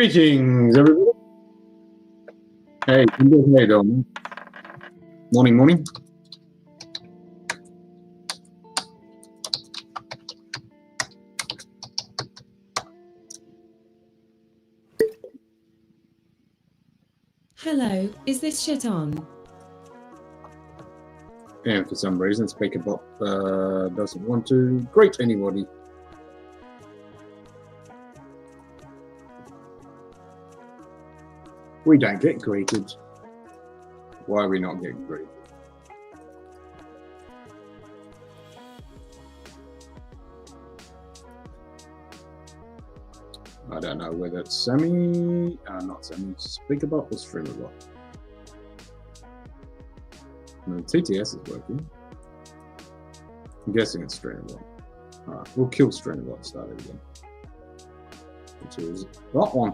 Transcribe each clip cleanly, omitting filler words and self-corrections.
Greetings, everybody. Hey, how you doing? Morning. Hello, is this shit on? And for some reason, SpeakerBot doesn't want to greet anybody. We don't get greeted. Why are we not getting greeted? I don't know whether it's Sammy, not Sammy, SpeakerBot or StreamerBot. No, TTS is working. I'm guessing it's StreamerBot. Alright, we'll kill StreamerBot and start it again. Which is that one.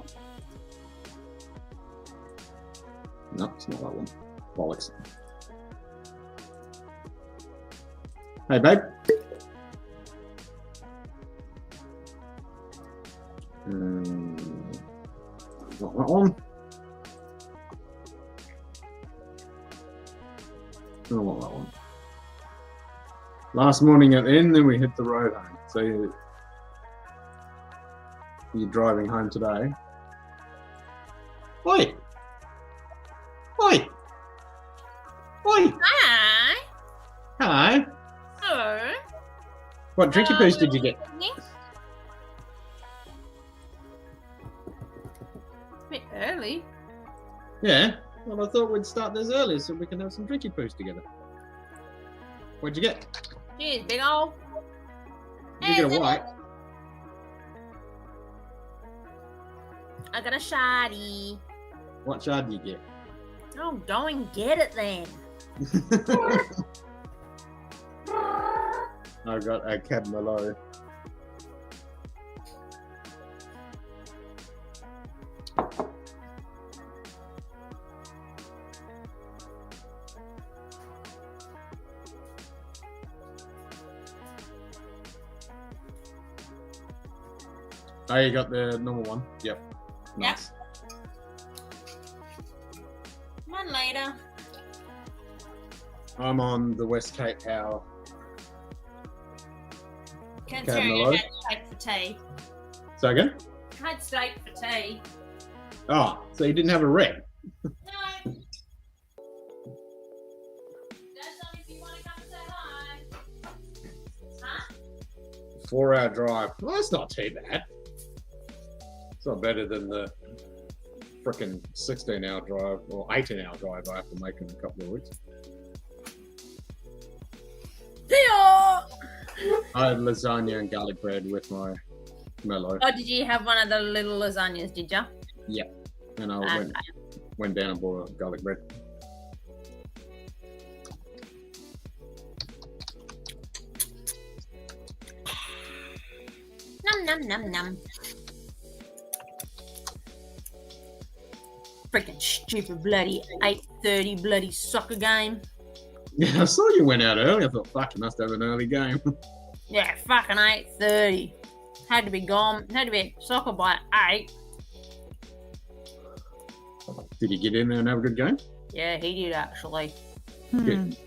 No, it's not that one. Bollocks. Hey, babe. Not that one. I don't want that one. Last morning at the inn, then we hit the road home. So you're driving home today. Oi! Oi! Oi! Hi. Hello. Hello. What drinky poos did you get? A bit early. Yeah. Well, I thought we'd start this early so we can have some drinky poos together. What'd you get? Cheers, big ol'. Did you get a white? I got a shoddy. What shard did you get? Oh, go and get it then. I got a Cab Merlot. Oh, you got the normal one? Yep. Nice. Come on later. I'm on the West Cape Howe. Considering Merlot. I had steak for tea. So again? I had steak for tea. Oh, so you didn't have a red? No. That's only if you want to come and say hi. Huh? 4-hour drive. Well, that's not too bad. It's not better than the frickin' 16-hour drive or 18-hour drive I have to make in a couple of weeks. I had lasagna and garlic bread with my Merlot. Oh, did you have one of the little lasagnas, did you? Yeah. And I went down and bought a garlic bread. Num. Freaking stupid bloody 8:30 bloody soccer game. Yeah, I saw you went out early. I thought, fuck, you must have an early game. Yeah, fucking 8:30. Had to be gone. Had to be at soccer by 8. Did you get in there and have a good game? Yeah, he did actually. Good.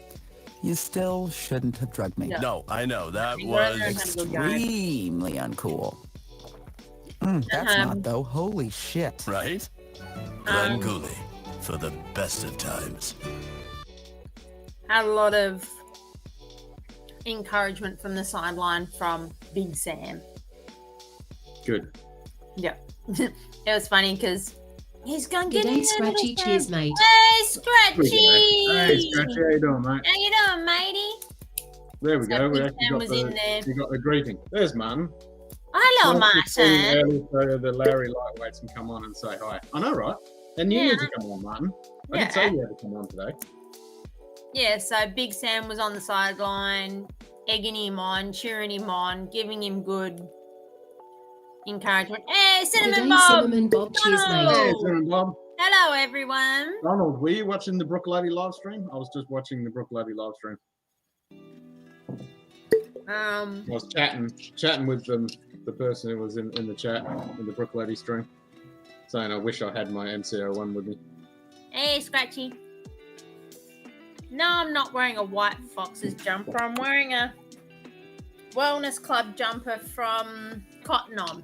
You still shouldn't have drugged me. Yeah. No, I know. That He was had a good game. Extremely uncool. That's not though. Holy shit. right. Ranguli for the best of times. Had a lot of encouragement from the sideline from Big Sam. Good. Yeah. It was funny because he's going to get Good day, in there, Scratchy. little Cheers, Sam. mate. Hey, Scratchy! Hey, Scratchy, how you doing, mate? How you doing, matey? There we So go. We Big actually Sam got was in there. you got the greeting. There's Martin. Hello, Well, it's recording Martin. early so the Larry lightweights can come on and say hi. I know, right? And you Yeah. need to come on, Martin. I did say you had to come on today. Yeah, so Big Sam was on the sideline, egging him on, cheering him on, giving him good encouragement. Hey, Good Cinnamon day, Bob! Cinnamon Bob. Cheers, Donald! mate. Hey, Cinnamon Bob. Hello, everyone. Donald, were you watching the Brook Laddie live stream? I was just watching the Brook Laddie live stream. I was chatting with the person who was in the chat in the Brook Laddie stream. saying I wish I had my NCO1 with me. Hey, Scratchy. No, I'm not wearing a White Foxes jumper. I'm wearing a Wellness Club jumper from Cotton On.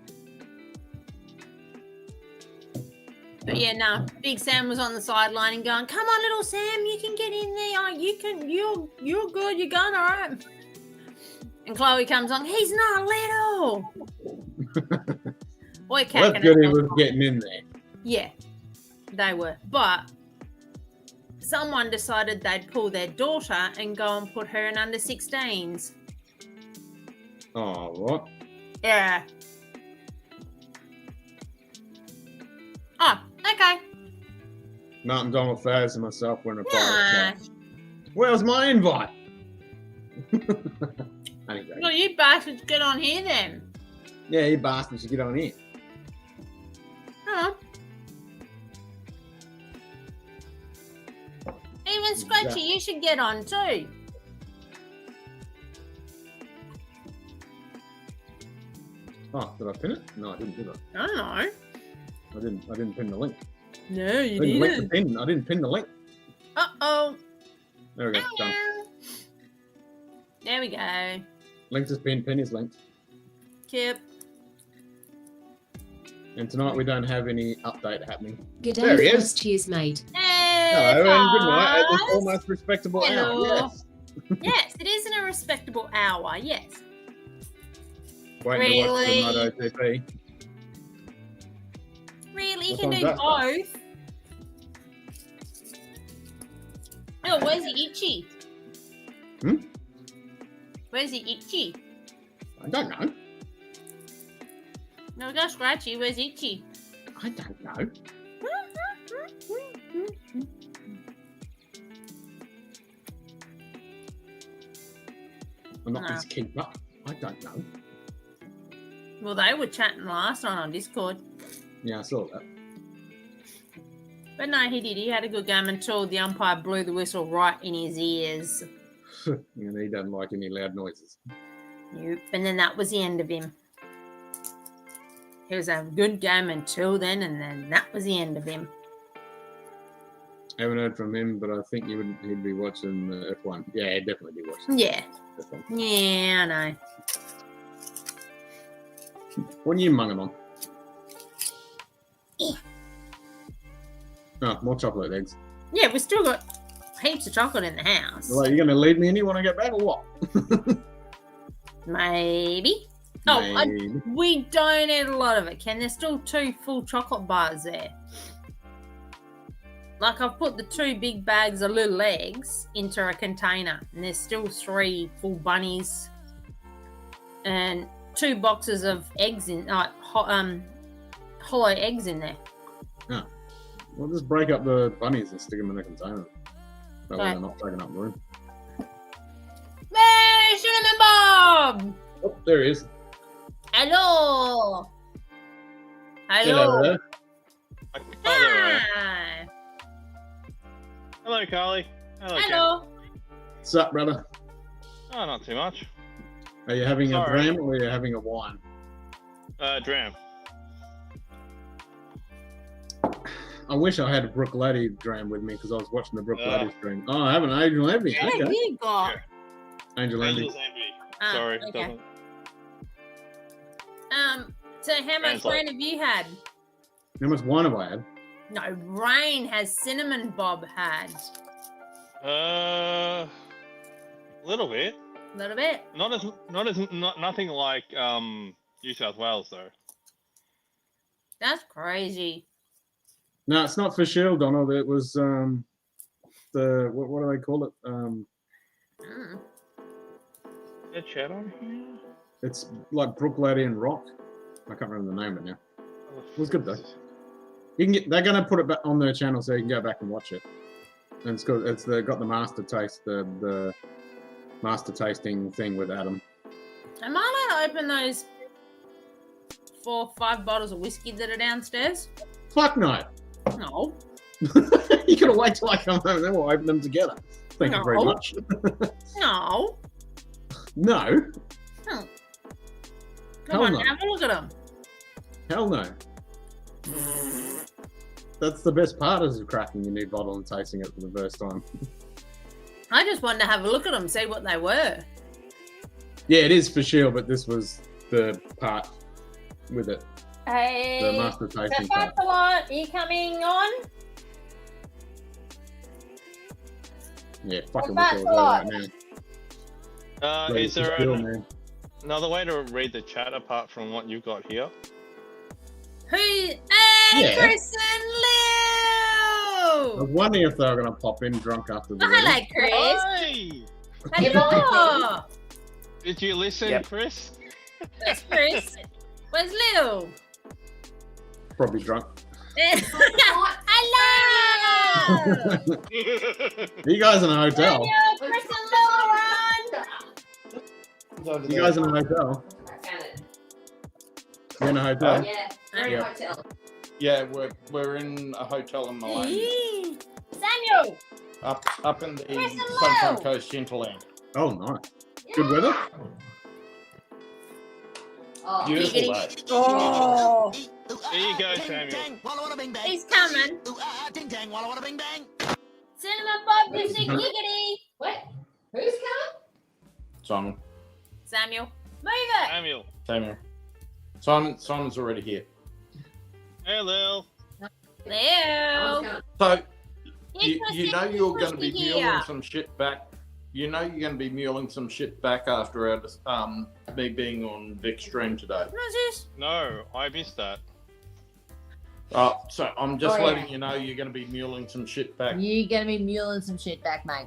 But yeah, no. Big Sam was on the sideline and going, "Come on, little Sam, you can get in there. Oh, you can. You're good. You're going all right." And Chloe comes on. He's not little. Boy, Well, that's good he was getting in there. Yeah, they were. But someone decided they'd pull their daughter and go and put her in under 16s. Oh, what? Yeah. Oh, okay. Martin Donald Faz and myself were in a Nah. private chat. Where's my invite? Anyway. Well, you bastards get on here then. Yeah, you bastards should get on here. Huh? Even Scratchy, Exactly. you should get on too. Oh, did I pin it? No, I didn't, did I? I don't know. I didn't pin the link. No, you I didn't link the didn't. pin. I didn't pin the link. Uh-oh. There we go. Done. There we go. Link is pinned. Pin is linked. Kip. And tonight we don't have any update happening. Good There he day, is. first cheers, mate. Hey, Hello and good night at this guys. almost respectable Hello. hour. Yes. Yes, it is in a respectable hour. Yes. Waiting to watch Really? the Night OTP. Really, you What can time's do that start? both. Oh, where's the itchy? Hmm? Where's the itchy? I don't know. No, go Scratchy. Where's itchy? I don't know. I'm not No. his keeper. I don't know. Well, they were chatting last night on Discord. Yeah, I saw that. But no, he did. He had a good game until the umpire blew the whistle right in his ears. And he doesn't like any loud noises. Nope. And then that was the end of him. It was a good game until then, and then that was the end of him. Haven't heard from him, but I think he'd be watching the F1. Yeah, he'd definitely be watching Yeah. F1. Yeah, I know. What are you munging on? Eh. Oh, more chocolate eggs. Yeah, we still got heaps of chocolate in the house. Well, you going to leave me and you want to get back or what? Maybe. Maybe. We don't eat a lot of it, Ken. There's still 2 full chocolate bars there. Like, I've put the 2 big bags of little eggs into a container, and there's still 3 full bunnies and 2 boxes of eggs in, hollow eggs in there. We'll just break up the bunnies and stick them in a container. That way Right. they're not taking up room. Hey, Cinnamon Bob! Oh, there he is. Hello! Hello there. Oh, there. Hi! Hello, Carly. Hello, Ken. Hello! What's up, brother? Oh, not too much. Are you having a Sorry. dram or are you having a wine? Dram. I wish I had a Brooke Laddie dram with me because I was watching the Brooke Oh. Laddie stream. Oh, I have an Angel Envy. What have Okay. you got? Angel Envy. Angel's Envy. Ah, Sorry, okay. doesn't. So how much Translate. rain have you had? How much wine have I had? No, rain has Cinnamon Bob had. Little bit. A little bit. Nothing like New South Wales though. That's crazy. No, it's not for Shield, Donald. It was the what do they call it? Mm. Is there chat on here? It's like Brooke Laddie and Rock. I can't remember the name of it now. It was good though. You can get. They're going to put it back on their channel so you can go back and watch it. And it's good. It's got the master taste, the master tasting thing with Adam. Am I allowed to open those 4 or 5 bottles of whiskey that are downstairs? Fuck no. No. You gotta wait till I come home, then we'll open them together. Thank you very No. much. No. No. Come Hell on, no. have a look at them. Hell no. That's the best part is cracking your new bottle and tasting it for the first time. I just wanted to have a look at them, see what they were. Yeah, it is for sure, but this was the part with it. Hey, The master tasting part. are you coming on? Yeah, fucking That's wish I was there right now. Ready Is to there spill, man. another way to read the chat apart from what you got here? Who? Hey, Yeah. Chris and I Lou! was wondering if they were going to pop in drunk after the Oh, wedding. hello, Chris. Hey! Hello. Did you listen, Yep. Chris? Where's Chris? Where's Lou? Probably drunk. Hello. Are you guys in a hotel? Daniel, Chris and Lou are on. You guys in a hotel? You're in a hotel? Yeah. Yeah, we're in a hotel in Malone, Samuel. up in the Where's the Sunshine Lou? Coast hinterland. Oh, nice. Good weather? Beautiful day. Oh, There you go, Samuel. he's coming. Cinema Bob, you see giggity. What? Who's coming? Simon, Samuel, move it. Samuel. Simon's already here. Hello. Lou. So Here's you know Chrissy you're going to be here. muling some shit back. You know you're going to be muling some shit back after our, me being on Vic's stream today. What's this? No, I missed that. So I'm just Oh, yeah. letting you know you're going to be muling some shit back. You're gonna be muling some shit back, mate.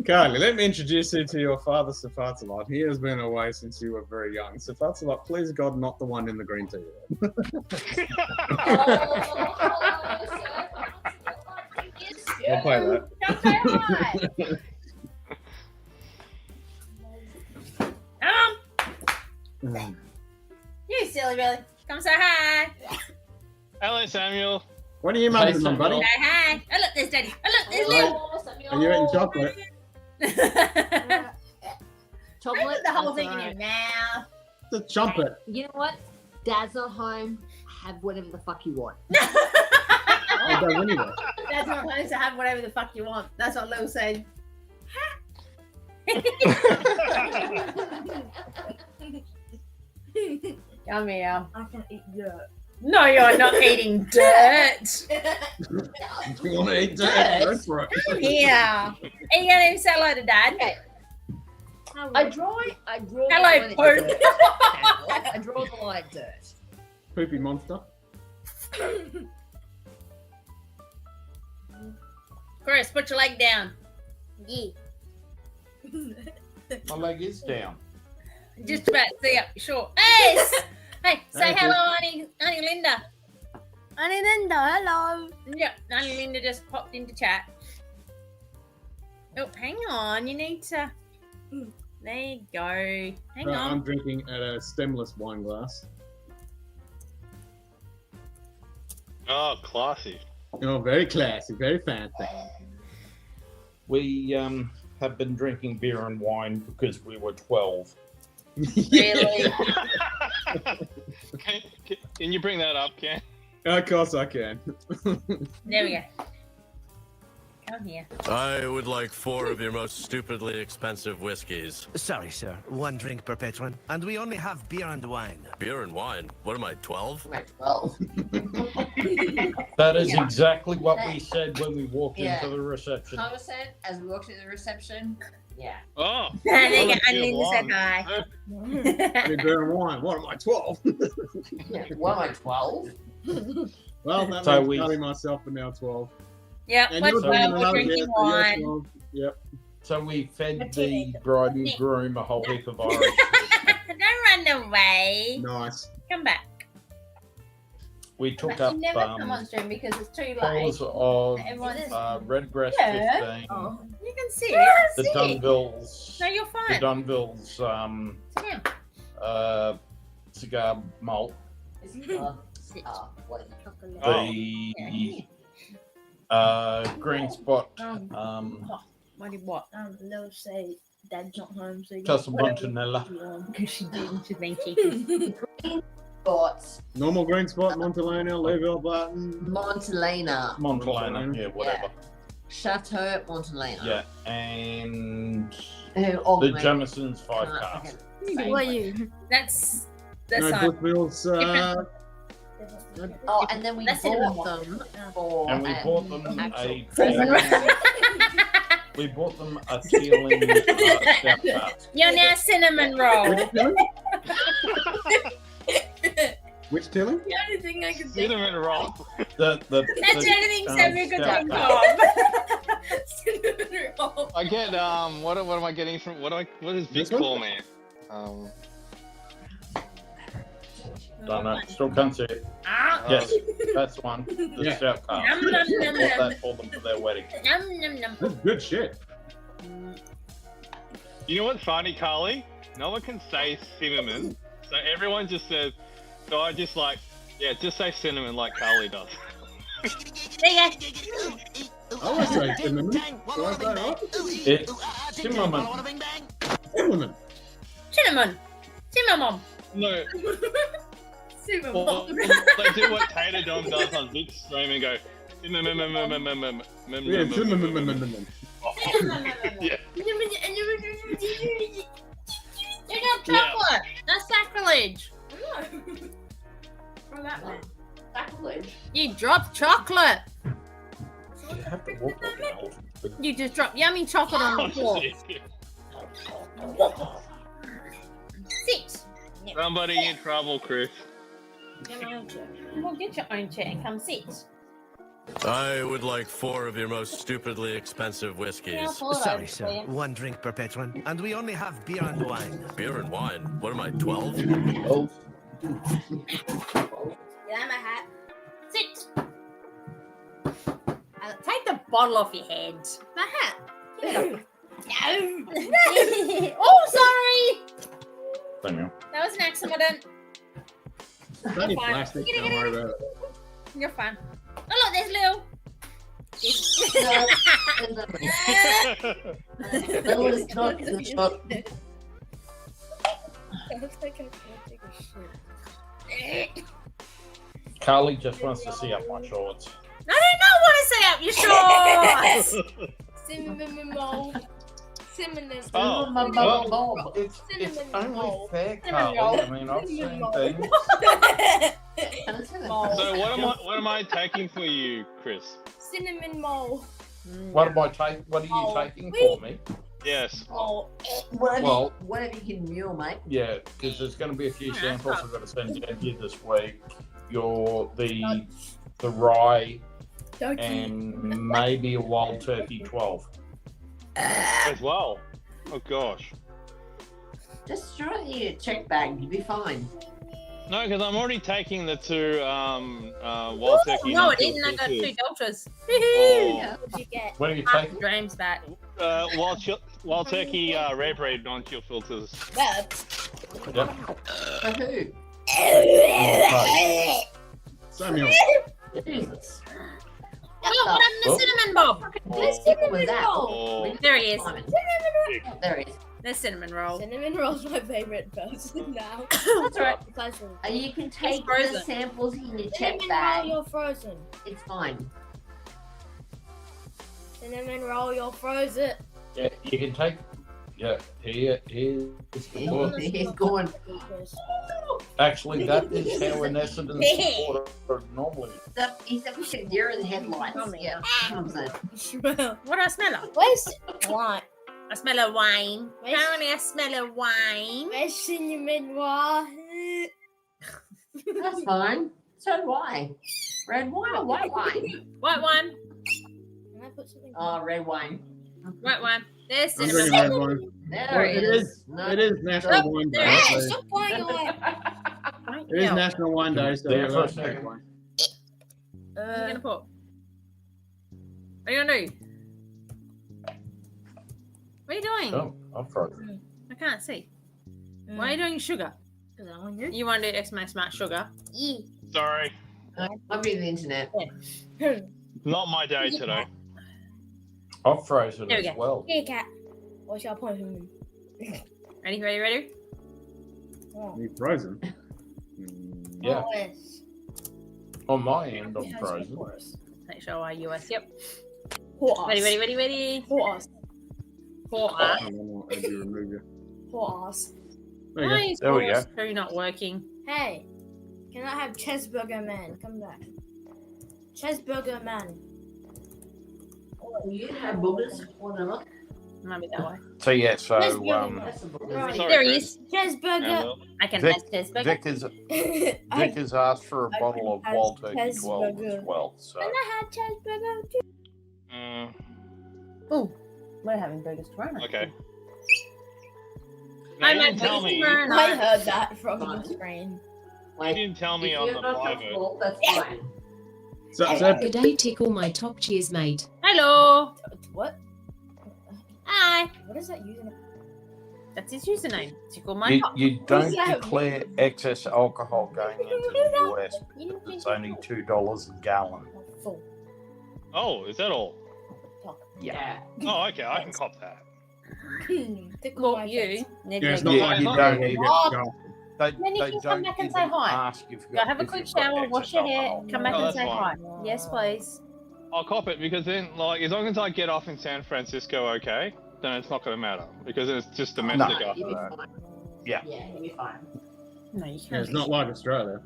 Carly, let me introduce you to your father, Sir Fatsalot. He has been away since you were very young. Sir Fatsalot, please God, not the one in the green tea. I'll play that. Don't say hi. You silly Billy. Come say hi. Hello, Samuel. What are you munching on, buddy? Say hi. Oh, look, there's Daddy. Oh, look, there's Lil. Are you eating chocolate? Chocolate. Put the whole that's thing in alright. your mouth. It's a trumpet. You know what? Dad's not home. Have whatever the fuck you want. I'll go anyway. That's not supposed to have whatever the fuck you want. That's what Lil said. Come here. I can eat dirt. No, you're not eating dirt. You want to eat dirt? Go for it. Come here. Are you going to say hello to Dad? Okay. I draw Hello, the line at poop. dirt. I draw the line at dirt. Poopy monster. Chris, put your leg down. Yeah. My leg is down. Just about. See up. Sure. Hey, hey, say Thank you. hello, Auntie Linda. Auntie Linda, hello. Yeah, Auntie Linda just popped into chat. Oh, hang on. You need to. There you go. Hang I'm on. drinking at a stemless wine glass. Oh, classy. Oh, very classy, very fancy. We have been drinking beer and wine because we were 12. Really? Can you bring that up, Ken? Of course I can. There we go. Come here. I would like 4 of your most stupidly expensive whiskeys. Sorry, sir. 1 drink per patron. And we only have beer and wine. Beer and wine? What am I, 12? That is exactly what we said when we walked Yeah. into the reception. Thomas said as we walked to the reception. Yeah. Oh. There you go. Volunteer Auntie Linda said blonde. hi. I need beer and wine. What am I, 12? Yeah. What am I, 12? Well, that So means we- counting myself are now 12. Yep, And we're you're 12, we're another drinking year, wine. 12. Yep. So we fed the bride and groom a whole heap of Irish. Don't run away. Nice. Come back. We took But up you never come on stream because it's too late. bottles of Everyone's. Redgrass Yeah. 15, Oh, you can see the it. Dunvilles, No, you're the fine. Dunvilles Yeah. cigar malt, Sit. What? the green spot What did what? Low say. Dad's not home, so Just a Montella. Because she didn't. She's been cheeky. Spots. Normal green spot, Montelena, Leeville button. Montelena. Montellana, yeah, whatever. Chateau Montelena. Yeah, and Oh, the mate. Jamison's 5 Can't cars. fucking What say are you? That's No, fine. Bushmills, Oh, and then we That's bought them for And we bought them actual we bought them a Teeling stout cart. You're now cinnamon roll. which Tilly? The only thing I can think Cinnamon roll. That's the only thing Sammy could stout think cart. of. cinnamon roll. I get what am I getting from what is Vic This one? for me? Don't know. Still can't see it. Ah. Yes, that's one. The Yeah. stout cart. Yum, yum, Bought yum, that yum. for them for their wedding. Num, num, num. That's good shit. You know what's funny, Carly? No one can say cinnamon, so everyone just says. So I just like, yeah, just say cinnamon like Carly does. There you go. I would say cinnamon. Do I say right? It's cinnamon. Cinnamon. Cinnamon. Cinnamon. No, Cinnamon or roll. they do what Tater Dom does on Vic's stream and go cinnamon. Yeah, cinnamon. Yeah. You got chocolate. That's sacrilege. From that one. sacrilege. You dropped chocolate. You have to walk like an elephant. You just dropped yummy chocolate on the floor. Sit. Somebody in trouble, Chris. Well, get your own chair and come sit. I would like 4 of your most stupidly expensive whiskeys. Sorry, sir. 1 drink per patron, and we only have beer and wine. Beer and wine. What am I, 12? Oh, Yeah, I'm a hat. Sit. Take the bottle off your head. My hat. No. Oh, sorry. thank you. That was an accident. It's only Fine. plastic. Don't worry about it. You're fine. Oh, look, there's Lil. That was not the shot. Carly just wants to see up my shorts. I do not want to say up your shorts. Cinnamon roll. Cinnamon. Oh, Well, it's Cinnamon only roll. fair, Cinnamon Carly. roll. I mean, I've Cinnamon seen roll. things. so what am I taking for you, Chris? Cinnamon roll. What am I take? What are you taking for me? Yes. Oh, Well- Whatever you can mule, mate. Yeah, because there's going to be a few Yeah, samples that's I've got to send down here this week. The rye turkey. and maybe a wild turkey 12. As well. Oh gosh. Just throw it in your check bag. You'll be fine. No, because I'm already taking the 2 wild turkey. No, it non-kill didn't. I got 2 filters. deltas. Oh. What'd you get? What are you Half taking? dreams back. Wild turkey rare breed non-kill filters. That. Yep. For who? Samuel. Jesus. Oh, what happened to Oh. Cinnamon Bob? Let's stick with that. Oh. There he is. There he is. There's Cinnamon Roll. Cinnamon roll's my favorite person now. That's right. Besides from You can take the frozen. samples in your check cinnamon roll, bag. you're frozen. It's fine. Cinnamon roll, you're frozen. Yeah, you can take. Yeah, here's the book. He's going. Actually, that is how an Essendon supporter normally. He's a deer in the headlights. Oh, man. Yeah. Comes in. Smell. What do I smell of? Where's what? I smell of wine. Where's- Apparently I smell of wine. Where's cinnamon roll? That's fine. So do I. Red wine or white wine? White wine. Can I put something? Oh, red wine. White wine. There's I'm cinnamon. drinking red wine. There Well, it is. No. It is National Wine Day. Hey, So stop playing away. it is National Wine Day, so There for a we'll second. take one. What are you gonna put? What are you gonna do? What are you doing? Oh, I'm frozen. I can't see. Why are you doing sugar? Because I want you. You want to do X-Max Smart Sugar? Yeah. Sorry, I'll be the internet. not my day today. I'm frozen There we as go. well. Here, cat. What's your point? Ready? You frozen? Yeah. Yes. On my end, I'm frozen. Make sure I US. Yep. For us. Ready. For us. For I us. don't know how you remove you. For us. There Why you is There we Force 2 not working? Hey, can I have Cheeseburger Man? Come back. Cheeseburger Man. You have boogers, whatever. Might be that way. So yeah, so That's a booger. Right. Sorry, There he Chris. is. Cheeseburger. I can Vic, have cheeseburger. Vic has asked for a I bottle of can Wild have Turkey 12 as cheeseburger. well. So Can I have cheeseburger too? Oh, we're having burgers tomorrow. Okay. Now, I'm you at didn't tell me. tomorrow I night. heard that from the screen. You didn't tell me on the private. comfortable, that's fine. So Good day, tickle my top. Cheers, mate. Hello. What? Hi. What is that using? That's his username. Tickle my you, top. you What does don't that declare excess alcohol going into the US because it's only $2 a gallon. Full. Oh, is that all? Yeah. Oh, okay. I can cop that. Tickle Well, my you face. need yeah, to it's go. not Yeah, like you you don't get need it. go. They, Then you they can don't come back and even say hi. ask if you've Go got, have a if quick you've got shower, wash excess your hair, alcohol. come back Oh, and that's say fine. hi. Yes, please. I'll cop it because then, like, as long as I get off in San Francisco, okay, then it's not going to matter because it's just domestic No. after You'll be that. fine. Yeah. Yeah, you'll be fine. No, you Yeah, can't. it's not like Australia.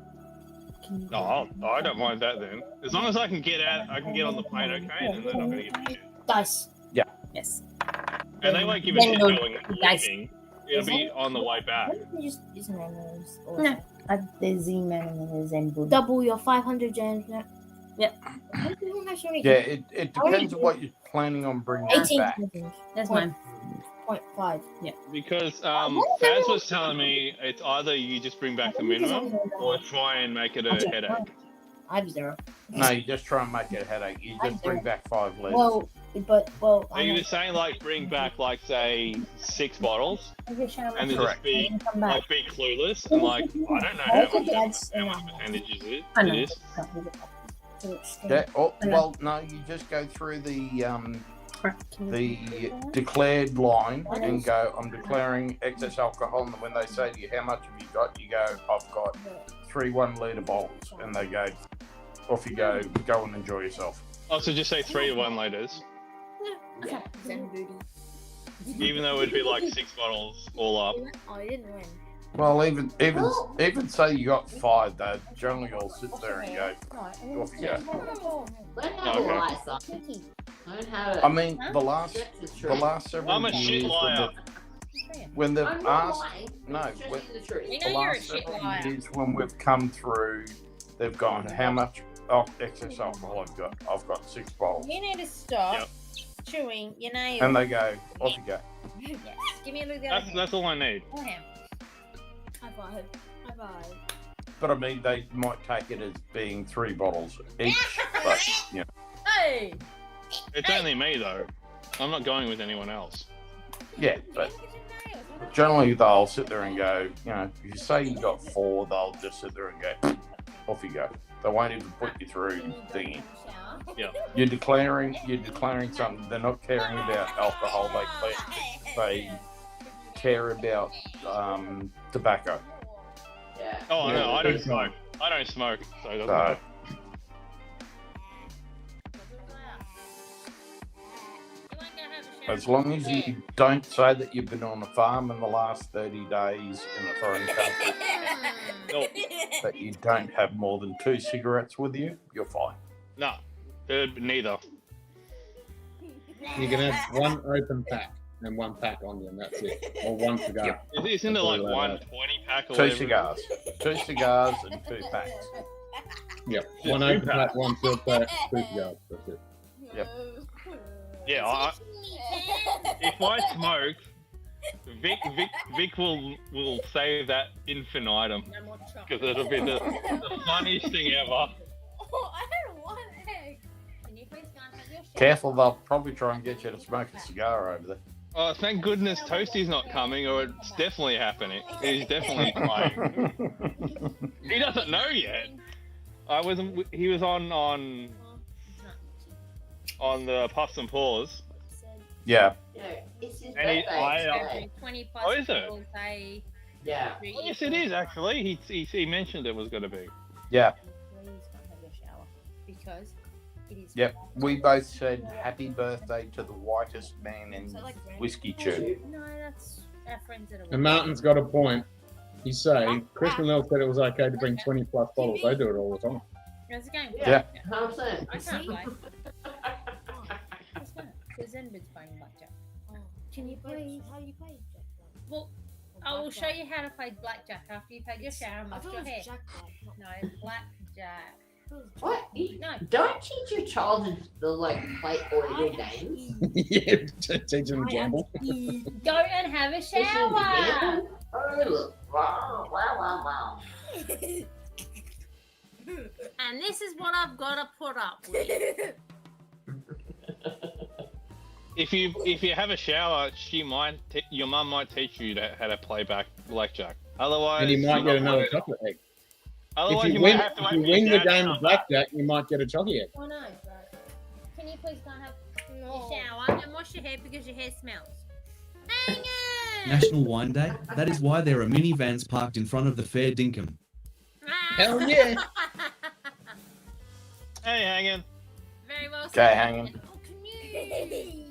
No, I don't mind that then. As long as I can get out, I can get on the plane, okay, and then they're not going to give me shit. Dice. Yes. And they won't give a Then shit you'll- going Dice. leaving. It'll be on the way back. What if you just username is? No. There's Z-Man and there's Zen Double your 500 gems. Yep. Yeah, it depends on what you're planning on bringing 18 back. gems. That's mine. 0.5. Because Faz was telling me it's either you just bring back the minimum or try and make it a headache. I have 0. No, you just try and make it a headache. You just bring back 5 liters. Well, So you were saying like bring back like say 6 bottles and then Correct. just be like be clueless and like I don't know how much percentage is it? I know. It is. Yeah, oh, well, no, you just go through the declared line and go, I'm declaring excess alcohol. And when they say to you, how much have you got? You go, I've got 3 1-litre bottles. And they go, off you go and enjoy yourself. Oh, so just say 3 1-liters, Yeah. Zen booty. even though it'd be like 6 bottles all up. Oh, I didn't win. Well, even say you got 5, they generally all sit there and go, off you go. Learn how to Okay. lie, son. Learn how to. I mean, the last several I'm a years shit liar. when they've I'm not asked, lying. no, I'm just when, telling the truth. You the know you're a last shit several liar. years when we've come through, they've gone, how much excess alcohol I've got? I've got 6 bottles. You need to stop Yep. chewing your nails. And they go, off you go. Yes. Give me a look at the other hand. That's all I need. Other hand. High five. High five. But I mean, they might take it as being 3 bottles each. But, you know, Hey! It's only me though. I'm not going with anyone else. yeah, but generally they'll sit there and go, you know, if you say you got 4, they'll just sit there and go, off you go. They won't even put you through thingy. Yeah. You're declaring something. They're not caring about alcohol. They care about tobacco. Yeah. Oh Yeah, no, I big don't smoke. time. I don't smoke, so it doesn't So, matter. as long as you don't say that you've been on a farm in the last 30 days in a foreign country, No, that you don't have more than 2 cigarettes with you, you're fine. no, neither. You can have 1 open pack and 1 pack on you, and that's it. Or 1 cigar. Isn't it like That's all 120 pack or 2 whatever? cigars. 2 cigars and 2 packs. Yep. Yeah, 1 2 open pack. pack, 1 filled pack, 2 cigars. That's it. Yep. Yeah, if I smoke, Vic will save that infinitum because it'll be the funniest thing ever. Oh, I had 1 egg. Can you please go and have your shit? Careful, they'll probably try and get you to smoke a cigar over there. Oh, thank goodness Toasty's not coming, or it's definitely happening. He's definitely playing. He doesn't know yet. He was on the Puffs and Paws. Yeah. Yeah. It's his And birthday. 20 plus Oh, is it? people say. Yeah. Oh, yes, it is actually. He mentioned it was going to be. Yeah. Please don't have your shower because it is. Yep. We both said happy birthday to the whitest man in whiskey chew. No, that's our friends that are. And Martin's got a point. You say, Chris and Lil said it was okay to bring 20 plus bottles. They do it all the time. How's the game? Yeah. 100%. I can't play. Because Zenbid's playing blackjack. Can you play? How do you play? Well, I will show you how to play blackjack after you've had your shower and I washed thought your it hair. was Jack Black. No, blackjack. What? You No. don't teach your child to like play audio games. Yeah, teach them to gamble. Go and have a Listen to shower. gamble. Oh, look. Wow, wow, wow, wow. And this is what I've got to put up with. If you have a shower, your mum might teach you how to play blackjack. Otherwise, And you might you're get not another gonna- chocolate egg. Otherwise, If you you might win, have to if wait you for your win the dad to game come of back. blackjack, you might get a chocolate egg. Oh no. Can you please go and have your shower and wash your hair because your hair smells? Hang it! National Wine Day? That is why there are minivans parked in front of the Fair Dinkum. Hell yeah. Hey, hanging. Very well Okay, said. hanging. Oh, can you?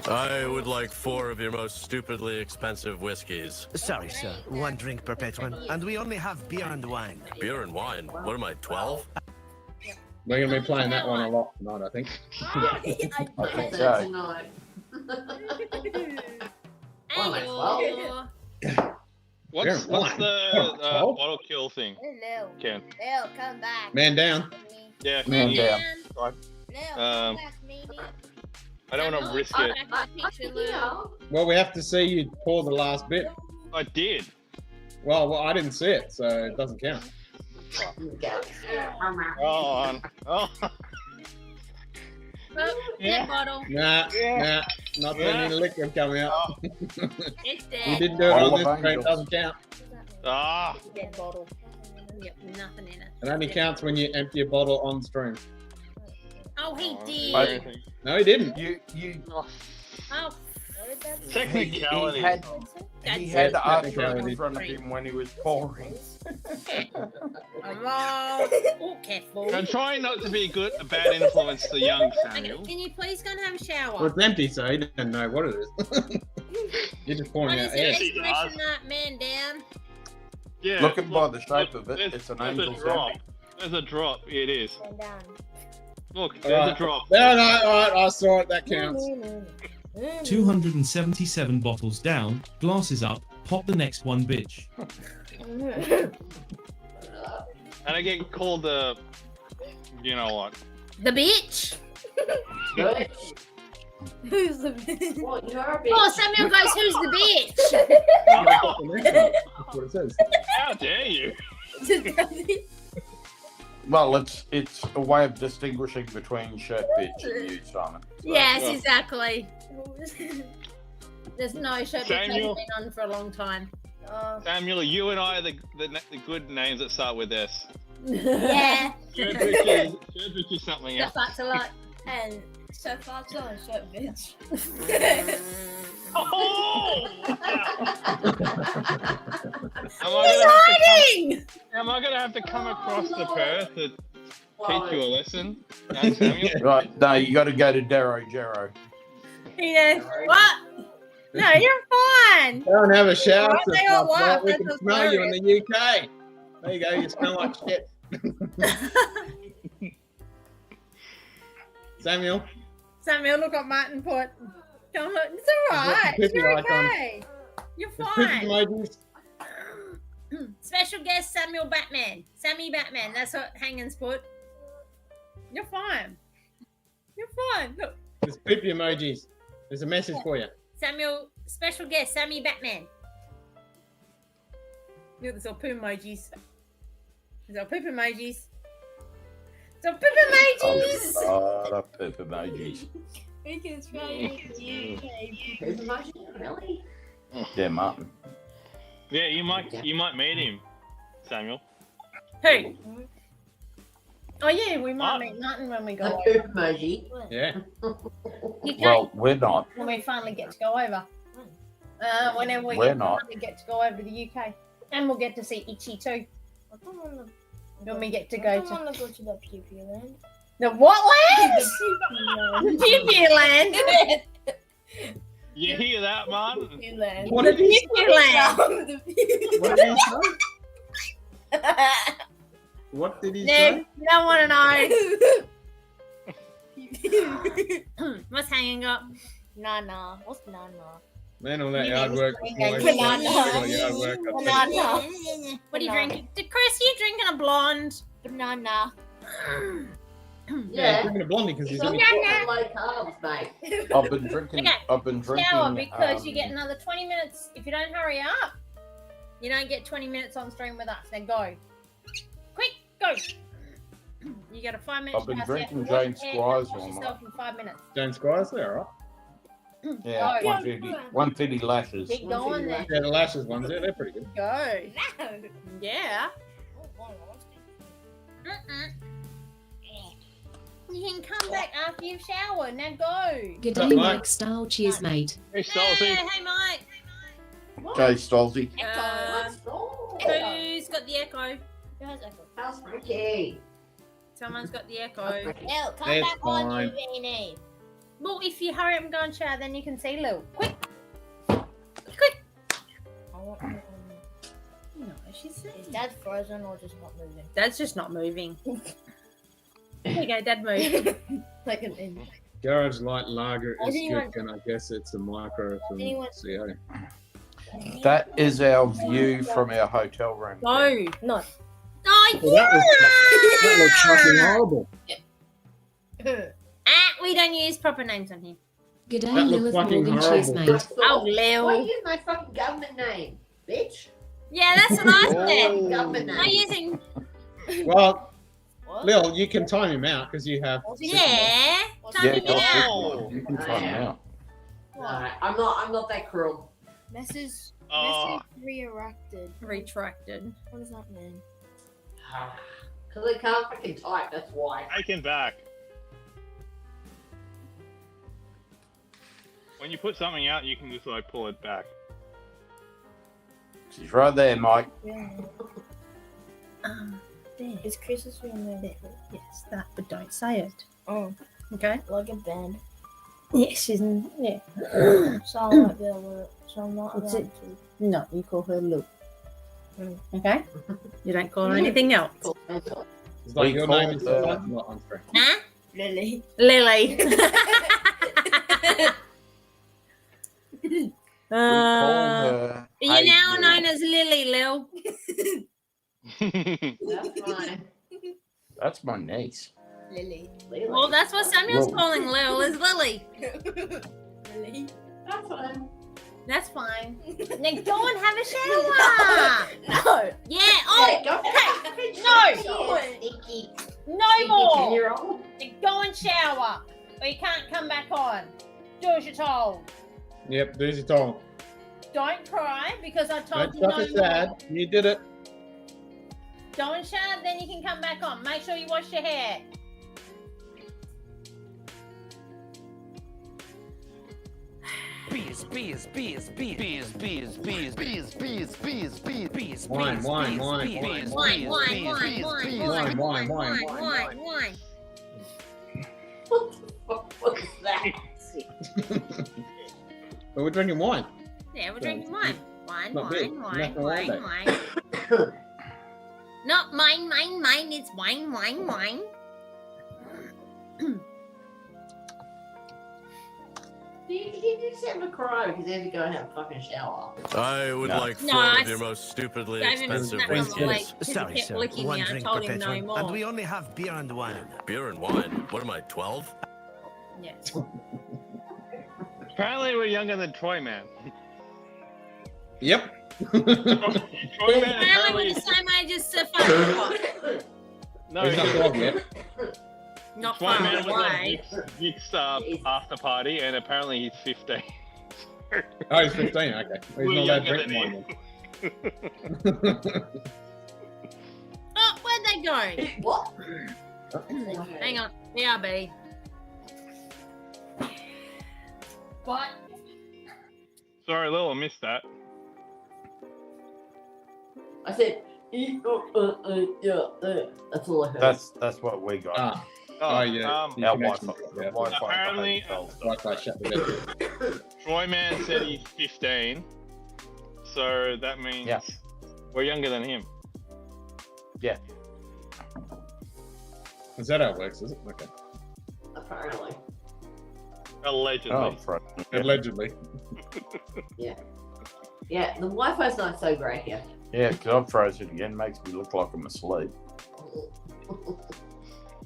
I would like 4 of your most stupidly expensive whiskeys. Sorry, sir. 1 drink per patron, and we only have beer and wine. Beer and wine. What am I, 12? We're going to be playing that one a lot tonight, I think. I think So so. tonight. Hello. What's wine. the Oh. bottle kill thing, Hello. Ken? Lil, come back. Man down. Yeah, Man yeah. down. Lil, Um, come back, Mimi. I don't want to risk it. Well, we have to see you pour the last bit. I did. Well, I didn't see it, so it doesn't count. Oh. Yeah. Bottle. Nah, Yeah. not any liquor coming out. It's You dead. didn't do it Bottle on this of screen, it Angels. doesn't count. Ah. Dead bottle. Yep, nothing in it. It only counts when you empty a bottle on stream. Oh, he I- did. No, he didn't. You Oh, Technicality. he had Yeah, the artwork technicality. in front of him when he was pouring. oh, careful. I'm trying not to be a bad influence to young Okay, Samuel. can you please go and have a shower? Well, it's empty, so he didn't know what it is. You're just pouring What out is air. the exclamation man down? Yeah. Looking by the look, shape of it, there's- it's an there's angel a drop. sound. There's a drop. It is. Down. Look, All there's right. a drop. No, all right, I saw it, that counts. 277 bottles down, glasses up, pop the next one, bitch. And I get called the, you know what? The bitch. Good. Who's the bitch? Well, you're a bit. Oh, Samuel goes, who's the bitch? That's what it says. How dare you? Well, it's a way of distinguishing between shirt bitch and you, Simon. So, Yes, Yeah. exactly. There's no show that has Samuel. been on for a long time. Samuel, you and I are the good names that start with S. Yeah. Shirt bitch is something else. Stuff a lot. And so far, it's not a shirt, bitch. Oh! Hiding! Am I gonna have to come across the Perth to teach you a lesson, young Samuel? Right, no, you got to go to Darrow Jarrow. Yeah. What? No, you're fine. Go and have a shower. Why they all sister. laugh? We That's can so smell you in the UK. There you go, you smell like shit. Samuel, Samuel, look what Martin put. Don't look. It's alright. There's a You're picture icon. okay. You're there's picture fine. emojis. Special guest Samuel Batman. Sammy Batman. That's what Hangin's put. You're fine. You're fine. Look. There's poop emojis. There's a message for you. Samuel, special guest, Sammy Batman. Look, there's all poop emojis. There's all poop emojis. There's all poop emojis! A lot of poop emojis. We can spell you. Who's emotional? Really? Yeah, Martin. Yeah, you might meet him, Samuel. Who? Oh yeah, we might What? meet Martin when we The go poop over. emoji. Yeah. You can't Well, we're not. when we finally get to go over. Whenever we We're get not. to get to go over to the UK, and we'll get to see Itchy too. I don't want to. When we get to I go don't to want to go to the PP land. the what land? The Pee land. You hear that, man? PP land. What did he say? Pee land. What did he say? What did he No, say? you don't want to know. What's hanging up? Nana. What's Nana? Man, all that You yard need work. to Boy, drink all that banana. yard work. Banana. What are you drinking? Chris, you drinking a blonde? Banana. Yeah, Yeah. drinking a blondie because he's only Got low carbs, mate. I've been drinking. Okay. I've been drinking. Shower because you get another 20 minutes. If you don't hurry up, you don't get 20 minutes on stream with us. Then go. Quick, go. You got a 5 minute I've been shower, so you have to drinking wash Jane's your hair, Squires wash all yourself in 5 minutes. James Squires there, right? Yeah, Go. 150 lashes. Keep going there. Yeah, the lashes ones, yeah, they're pretty good. Go. No. Yeah. You can come back after you've showered. Now go. Good Right, day, Mike. Mike Style. Cheers, mate. Hey, Salty. Hey, Mike. Okay, Stolzy. Who's got the echo? Who has echo? How's Ricky? Someone's got the echo. Lil, come It's back on, fine. you weenie. Well, if you hurry up and go and shower, then you can see Lil. Quick. I want to. No, she's Is Dad frozen or just not moving? Dad's just not moving. There you go, Dad move. Like an in. Garage Light Lager I is think good, and I guess it's a micro from Anyone- CA. That is our view from our hotel room. No. No. Oh, Well, that looks fucking horrible. we don't use proper names on here. Good day, That looks Lilith fucking Morgan. Cheers, horrible. mate. Oh, Why Lil. use my fucking government name, bitch? Yeah, that's what I said. Oh. Government I'm name. using. Well, What? Lil, you can time him out because you have. Yeah. Yeah, Time me out. Oh. you can time him out. Alright, I'm not that cruel. Message. Oh. Message reerected. Retracted. What does that mean? Because I can't fucking type, that's why. Taken back. When you put something out, you can just like pull it back. She's right there, Mike. Yeah. There. Is Chris's real name? Yes, that, but don't say it. Oh, Okay? like a band. Yes, she's in. Yeah. So I might be able to. So I'm not What's allowed it? to. No, you call her Lou. Mm. Okay? You don't call her anything else. It's like We your call name is the- not on screen. Huh? Lily. Lily. We call her You're now Hazel. known as Lily, Lil. That's fine. That's my niece. Lily. Well, that's what Samuel's Whoa. calling Lil, is Lily. Lily. That's fine. That's fine. Now go and have a shower. No. Yeah. Oh, Hey, go hey, no! no. Sneaky, No more. 10-year-old. Now go and shower, or you can't come back on. Do as you're told. Yep, there's your toll. Don't cry because I told Don't you stop no it sad. more. You did it. Go and shower, then you can come back on. Make sure you wash your hair. Wine, wine, wine, wine. Wine. What is that? But we're drinking wine. Yeah, we're drinking wine. Wine. Not big. Nothing wrong with that. Not mine. It's wine. He just have a cry because he had to go and have a fucking shower. I would No. like No, four I of your most stupidly gave him a expensive snap on the whiskies. leg because he Sorry, kept sir. licking One me. I drink told per him no patron, and more. we only have beer and wine. Beer and wine. What am I, 12? Yes. Apparently, we're younger than Troy Man. Yep. Troy Man Apparently apparently we're the same age as fucking no. He's not 12 yet. Not Troy far Man was away. at Nick's after party, and apparently he's 15. Oh, he's 15. Okay. Well, We're he's not allowed to younger drink than wine then. Oh, where'd they go? What? Hang on. BRB. What? Sorry, Lil, I missed that. I said, that's all I heard. That's what we got. Oh, yeah. Our Wi-Fi. Apparently, Wi-Fi shut the bed. Troy Man said he's 15, so that means we're younger than him. Yeah. Is that how it works? Is it? Okay. Apparently. Allegedly. Allegedly. Yeah. Yeah, the Wi-Fi's not so great here. Yeah, because I've frozen again. Makes me look like I'm asleep.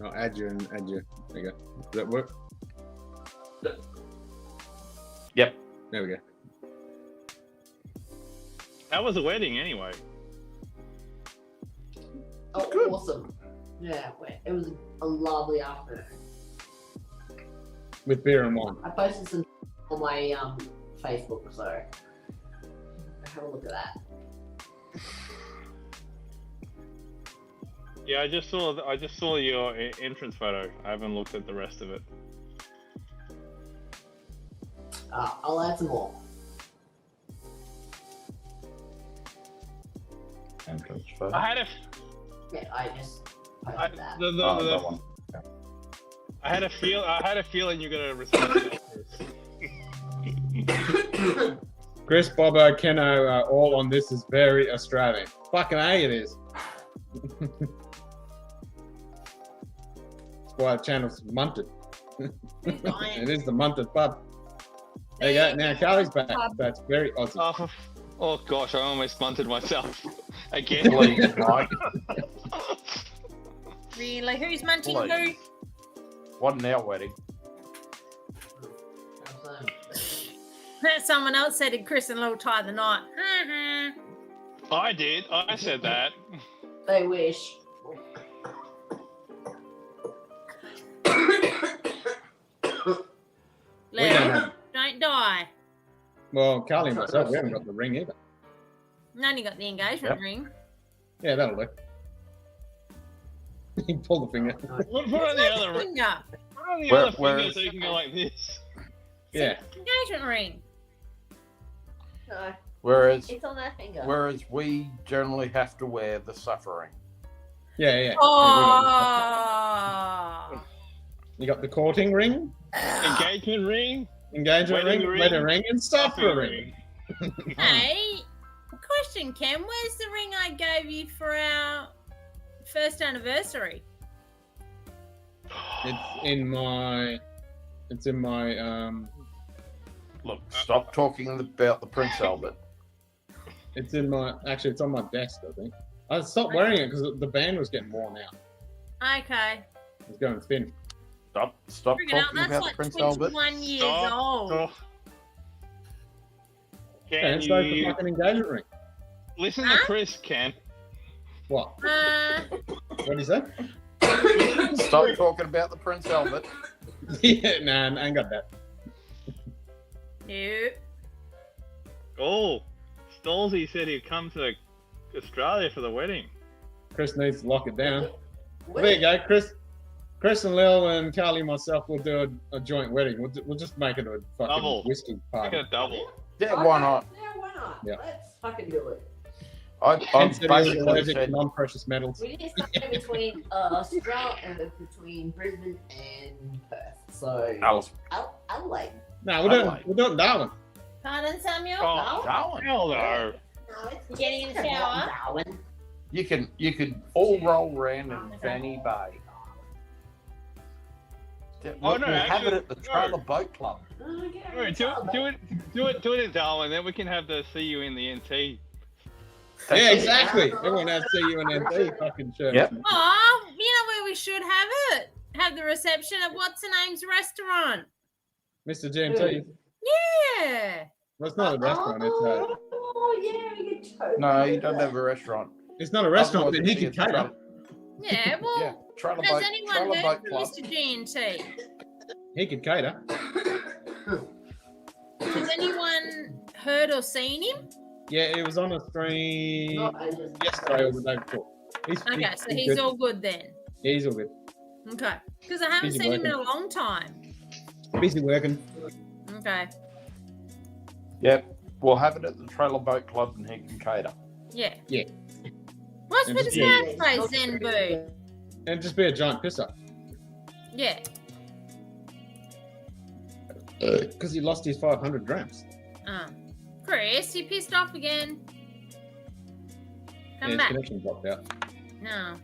I'll add you. There you go. Does that work? Yep. There we go. How was the wedding anyway? Oh, awesome. Yeah, it was a lovely afternoon. With beer and wine. I posted some on my Facebook, so have a look at that. Yeah, I just saw your entrance photo. I haven't looked at the rest of it. I'll add some more. Entrance photo. I had a just posted that. That one. I had a feeling you're gonna respond to this. Chris, Bobo, Keno, all on this is very Australian. Fucking A, it is. That's why the channel's munted. It is the munted pub. There you go. Now Carly's back. That's very Aussie. Oh gosh, I almost munted myself again. Please, Mike. Really? Who's munching who? Please. Wasn't our wedding. Someone else said it, Chris and Lil tie the knot. I did. I said that. They wish. Lil, don't die. Well, Carly and myself, we haven't got the ring either. Only got the engagement ring. Yeah, that'll do. You pull the finger. Put on the other ring. Finger. Put on the other finger so you can go like this. Yeah. Engagement ring. No, Whereas it's on that finger. Whereas we generally have to wear the suffering. Yeah. Oh. You got the courting ring, engagement ring, wedding ring, and suffer ring. Hey, question, Ken. Where's the ring I gave you for our first anniversary? It's in my. Look, stop talking about the Prince Albert. It's in my. Actually, it's on my desk. I think I stopped wearing it because the band was getting worn out. Okay. It's going thin. Stop Freaking talking out, about that's the Prince like Albert. 21 years old. Can it's like the you fucking engagement ring. listen to Chris, Ken? What? What did he say? Stop talking about the Prince Albert. Yeah, nah, I ain't got that. Nope. Oh, Stolzy said he'd come to Australia for the wedding. Chris needs to lock it down. Well, there you go, Chris. Chris and Lil and Carly and myself will do a joint wedding. We'll just make it a fucking Double. whiskey party. Make it a double. Yeah, why not? Yeah, why not? Yeah. Let's fucking do it. I've basically allergic to said non-precious metals. We need something between Australia and between Brisbane and Perth. So Adelaide. No, we're doing Darwin. Pardon, Samuel? Oh, Darwin. hell no. No, You getting in the shower? Darwin. You could all roll around in Fanny Bay. Oh, We'll no, have actually, it at the Trailer Boat Club. Alright, do it in Darwin, then we can have the see you in the NT. Yeah, exactly. Everyone has to see you in NT fucking shirt. Yep. Oh, you know where we should have it? Have the reception at what's the name's restaurant? Mr. GMT. Yeah. Well, it's not a restaurant. It's Oh, yeah, we could totally. No, you don't have a restaurant. it's not a restaurant, Otherwise, but he it's can cater. Yeah, well, Yeah, Trailer has Boat anyone heard Club. from Mr. G&T? He could cater. Has anyone heard or seen him? Yeah, it was on a stream yesterday or the day before. Okay, so he's good. all good then. Yeah, he's all good. Okay. Because I haven't Busy seen him in working. a long time. Busy working. Okay. Yep. We'll have it at the Trailer Boat Club and he can cater. Yeah. Yeah. What's And with just his face, Zen Boo? And just be a giant pisser. Yeah. Because he lost his 500 grams. Chris, you pissed off again. Yeah, Come his back. connection dropped out. No.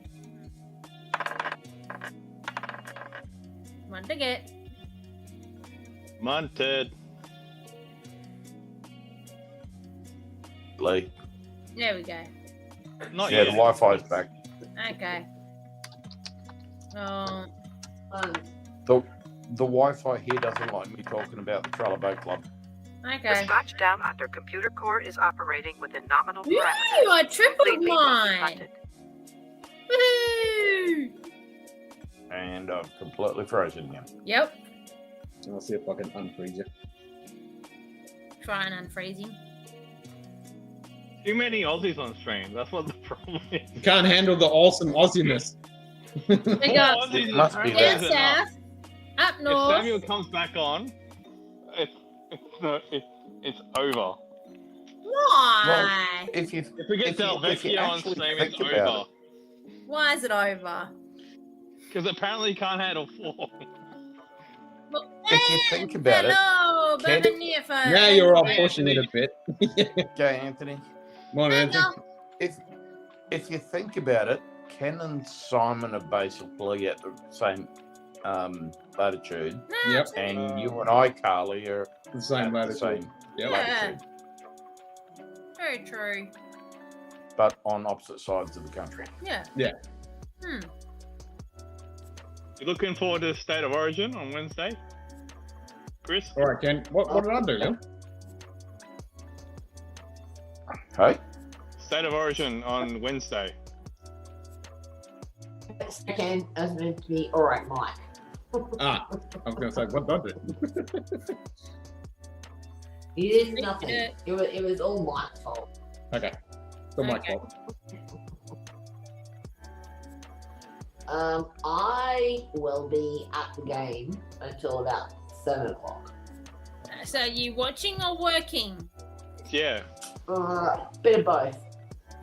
What to get? Munted. Lee. There we go. Not Yeah, yet. the Wi-Fi's back. Okay. Oh. The Wi-Fi here doesn't like me talking about the Trailer Boat Club. Okay. The Scotch Downunder computer core is operating within nominal Ooh, parameters. I tripled Completely mine. funded. Woohoo! And I'm completely frozen again. Yep. I'll see if I can unfreeze you. Try and unfreeze him. Too many Aussies on stream. That's what the problem is. You can't handle the awesome Aussiness. They got Aussies Must be down that. south, up If north. Samuel comes back on, it's over. Why? If you If we get if you Delvecchio on actually stream, think it's about over. Why is it over? Because apparently you can't handle 4. If you think about it, Hello, Ken- baby near phone. Now you're all pushing it a bit. Okay, Anthony. Morning, Anthony. If you think about it, Ken and Simon are basically at the same latitude, Yep. and you and I, Carly, are The same at the latitude. same Yep. latitude, Very true. but on opposite sides of the country. Yeah. Yeah. You looking forward to the State of Origin on Wednesday? Chris? All right, Ken. What did I do, Lil? Hey? State of Origin on Wednesday. Second, as meant to be alright, Mike. I was going to say, what did I do? You did nothing. It was all Mike's fault. Okay. Still my Okay. fault. I will be at the game until about 7 o'clock. So you watching or working? Yeah. Bit of both.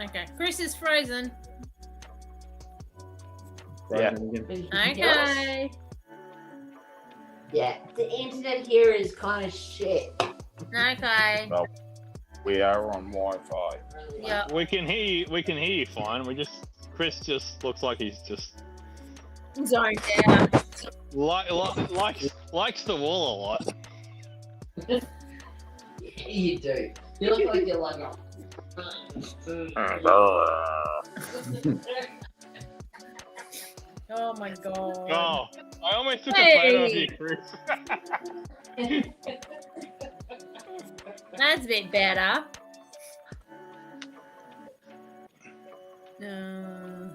Okay. Chris is frozen. Yeah. Okay. Yeah, the internet here is kind of shit. Okay. Well, we are on Wi-Fi. Yeah. We can hear you. We can hear you fine. Chris just looks like he's just Zoned out. likes the wall a lot. You do. You look like you're like a... Oh my god. Oh, I almost took a photo of you, Chris. That's a bit better. No.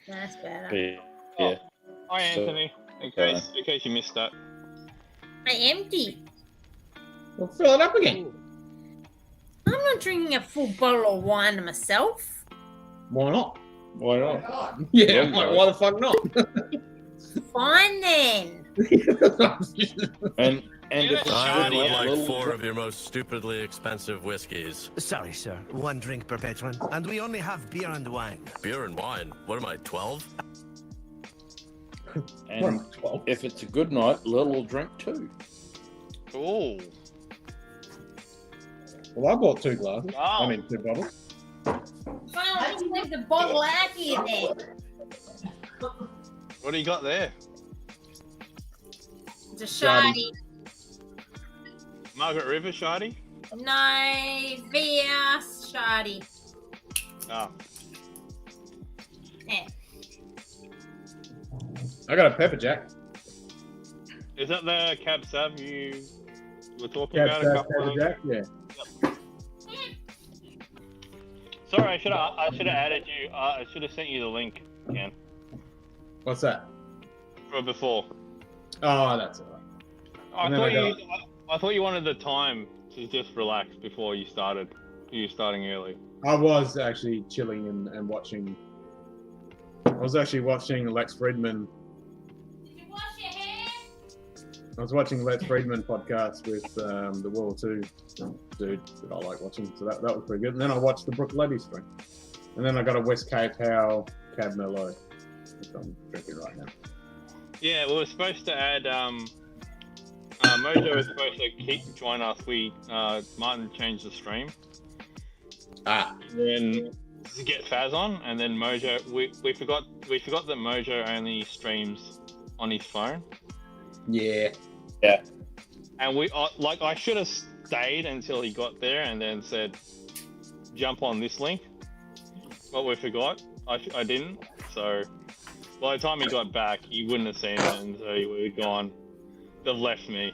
That's better. Yeah. Hi, Anthony. In case you missed that. I empty. Well, fill it up again. I'm not drinking a full bottle of wine myself. Why not? Why not? Yeah, I'm like, why the fuck not? Fine then. And I would like little 4 of your most stupidly expensive whiskeys. Sorry, sir. 1 drink per patron, and we only have beer and wine. Beer and wine? What am I, 12? And if it's a good night, Lil will drink 2. Oh. Well, I bought 2 glasses. Wow. I mean, 2 bottles. Why don't you leave the bottle out here then? What do you got there? It's a shoddy. Margaret River Shardy? No, beer shoddy. Oh. Yeah. I got a pepper jack. Is that the Cab Sav you were talking Cab about Sav a couple pepper of jack, yeah. Sorry, I should have added you. I should have sent you the link, Ken, What's that? for before. Oh, that's all right. I thought you wanted the time to just relax before you started. You were starting early. I was actually chilling and watching was actually watching Lex Friedman. Did you wash your hair? I was watching Lex Friedman podcast with the World 2 dude that I like watching. So that was pretty good. And then I watched the Brook Levy stream. And then I got a West Cape Howe Cab Merlot, which I'm drinking right now. Yeah, we were supposed to add. Mojo was supposed to join us. Martin changed the stream. Then to get Faz on, and then Mojo. We forgot that Mojo only streams on his phone. Yeah. And I should have stayed until he got there and then said, jump on this link. But we forgot. I didn't. So by the time he got back, he wouldn't have seen it, and so he would have gone. They've left me.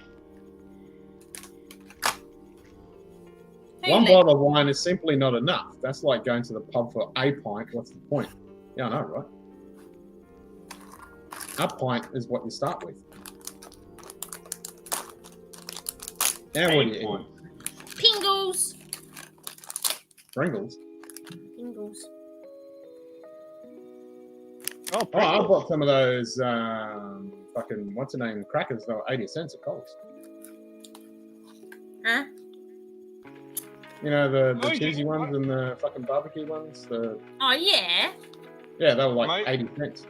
One bottle of wine is simply not enough. That's like going to the pub for a pint. What's the point? Yeah, I know, right? A pint is what you start with. And what do you eat? Pringles. Pringles? Pringles. Oh, I bought some of those fucking, what's the name, crackers. They were 80 cents at Coles. Huh? You know, the cheesy ones and the fucking barbecue ones? Oh, yeah. Yeah, they were like 80 cents.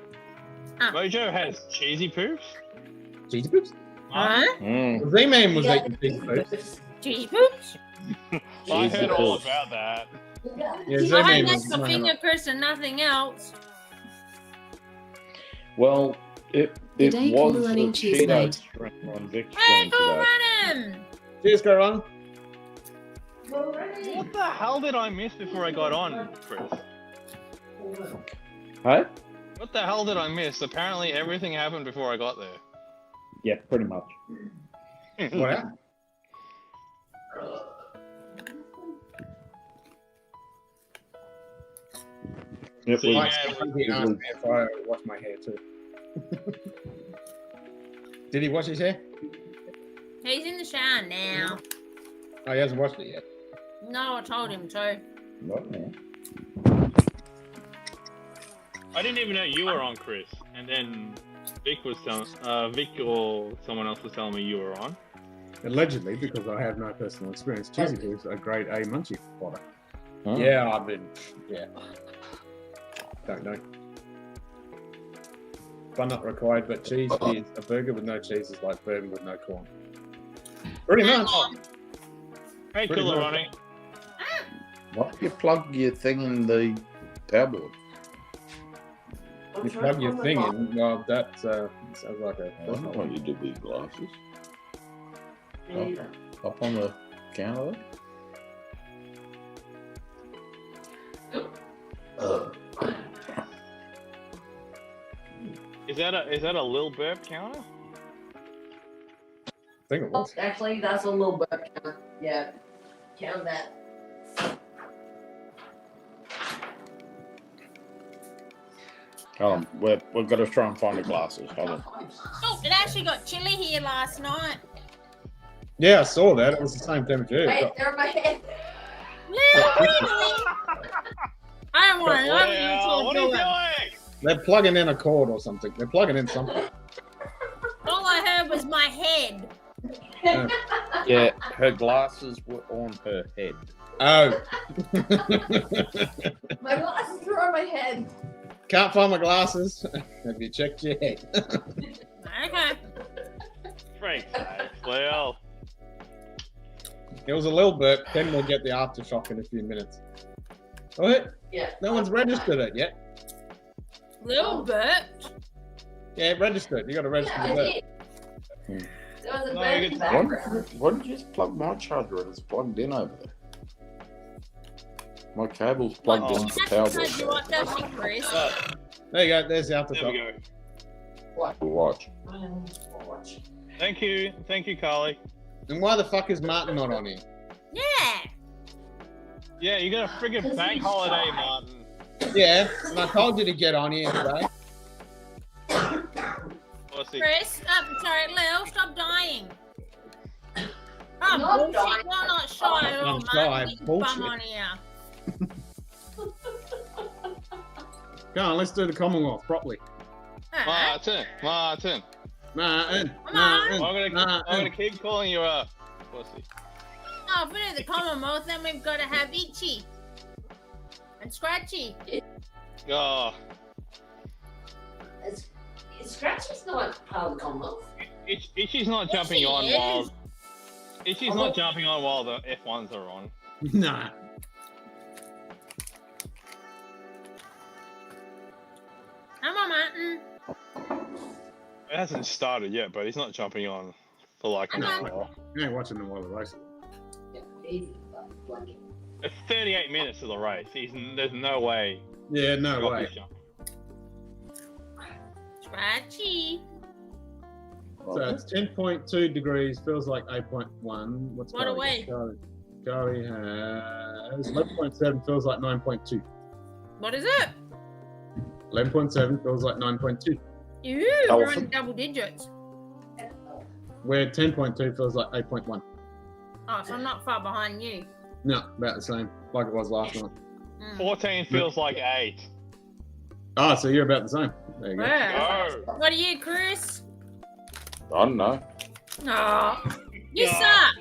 Mojo has cheesy poops? Cheesy poops? Huh? The Z-Man was eating cheesy poops. Cheesy poops? I heard all about that. Yeah, I Z-Man heard was that's for fingerprints and nothing else. Well, it G'day, was Cool a Running Cheese Cheeto Mate. stream on Vic Hey, stream go today. run him! Cheers, go run. What the hell did I miss before I got on, Chris? Hey? What the hell did I miss? Apparently everything happened before I got there. Yeah, pretty much. What happened? It See, was, He asked me if I wash my hair too. Did he wash his hair? He's in the shower now. Oh, he hasn't washed it yet. No, I told him to. Not now. I didn't even know you were on, Chris. And then Vic or someone else was telling me you were on. Allegedly, because I have no personal experience. Cheesy Poo's a grade A munchie product. Huh? Yeah, don't know. Fun not required, but cheese is a burger with no cheese is like bourbon with no corn. Pretty much. Hey, Pretty Killer much. Ronnie. Why do you plug your thing in the tablet? You plug your thing in, well, that sounds like a... I don't know what you do with your glasses. Up on the counter there? Is that a Lil Burp counter? I think it was. Actually, that's a little bit. Yeah, count that. Hold on, we've got to try and find the glasses. Hold on. Oh, it actually got chilly here last night. Yeah, I saw that. It was the same temperature. Wait, they're in my head. Yeah, really? I don't want to Well, what are you doing? They're plugging in a cord or something. They're plugging in something. All I heard was my head. Yeah, her glasses were on her head. Oh. My glasses are on my head. Can't find my glasses. Have you checked your head? Okay. Frank, well, It was a little burp. Then we'll get the aftershock in a few minutes. What? Yeah. No one's registered it yet. Little bit. Yeah, registered. You got to register Yeah, I the burp. did. There was a No, bird you in the get- background. Why did you just plug my charger in? It's plugged in over there. My cable's plugged Oh. into the That's power because you board. want that shit, Chris. There you go. There's the there we aftershock. go. We'll watch. Thank you, Carly. And why the fuck is Martin not on here? Yeah. Yeah, you got a friggin' bank holiday, Martin. Yeah, and I told you to get on here today. Pussy. Chris, sorry, Lil, stop dying. Oh, Not bullshit. dying. You're not shy at all, I'm shy, man. You bullshit. bum on here. Come on, let's do the Commonwealth properly. Martin. Martin. Come on. I'm gonna keep calling you a pussy. Oh, if we do the Commonwealth, then we've got to have Itchy and Scratchy. Oh. Scratchy's not part of the Commonwealth. Itchy's not jumping on while. Itchy's not jumping on while the F1s are on. Nah. Come on, Martin. It hasn't started yet, but he's not jumping on for like an hour. You ain't watching them while they're racing. It's 38 minutes of the race. There's no way. Yeah, no way. Scratchy. So it's 10.2 degrees, feels like 8.1. What's What away? Gary has 11.7, feels like 9.2. What is it? 11.7 feels like 9.2. Ooh, we're in double digits. Where 10.2 feels like 8.1. Oh, so I'm not far behind you. No, about the same, like it was last night. 14 feels like 8. Oh, so you're about the same. There you go. Wow. What are you, Chris? I don't know. Oh, you suck.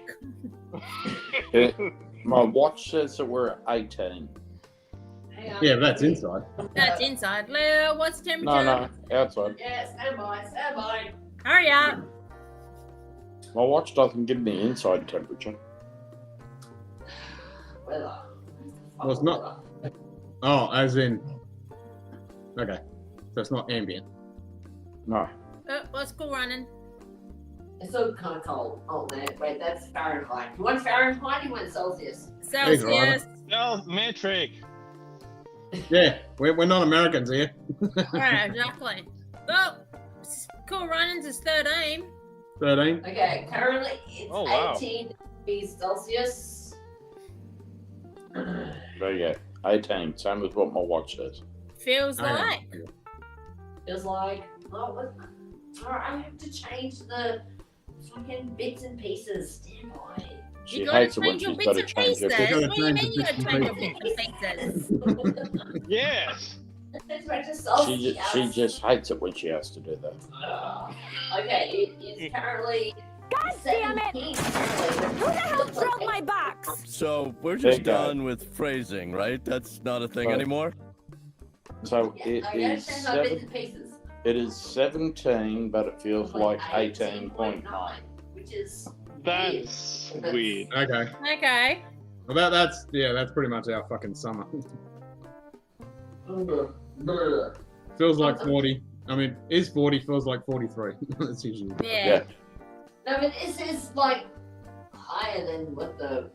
My watch says that we're at 18. Yeah, but that's inside. That's inside. Leo, what's the temperature? No, outside. Yeah, stand by. Hurry up. My watch doesn't give me inside temperature. Weather. Well, it's not. Oh, as in. Okay, so it's not ambient. No. Oh, what's cool running? It's still kind of cold. Oh man, wait, that's Fahrenheit. You want Fahrenheit? You want Celsius? Celsius. Metric. Yeah, we're not Americans here. Right, exactly. Well, cool runnings is 13. 13. Okay, currently it's 18 degrees Celsius. There you go. 18, same as what my watch says. Feels like. Feels like. Oh, what? I have to change the fucking bits and pieces. Stand by. She hates it when she's got to change her What bits. do you mean you got to change your bits and pieces? Yes. She just hates it when she has to do that. Okay, it is currently. God damn it! Who the hell drilled my box? So we're just done with phrasing, right? That's not a thing anymore? So it is It is 17, but it feels like 18.9. Which is That's weird. Okay. Okay. Well, that's pretty much our fucking summer. Feels like 40. I mean, is 40 feels like 43. That's usually. Yeah. No, but this is like higher than what the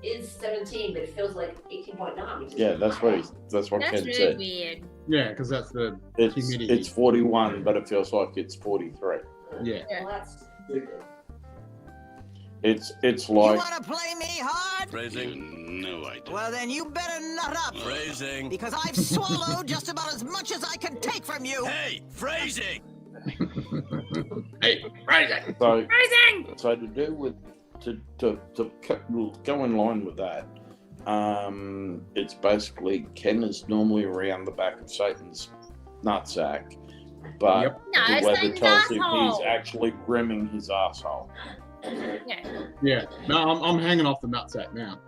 is 17, but it feels like 18.9. Yeah, that's what Ken really said. Weird. Yeah, because that's the humidity. It's 41, but it feels like it's 43. Yeah. Well, that's stupid. It's You like wanna play me hard? Phrasing? No, I don't. Well, then you better nut up. Phrasing. Because I've swallowed just about as much as I can take from you. Hey, phrasing! Hey, phrasing! So to do with to go in line with that, it's basically Ken is normally around the back of Satan's nutsack, but the weather tells him he's actually rimming his asshole. Yeah. No, I'm hanging off the nutsack now.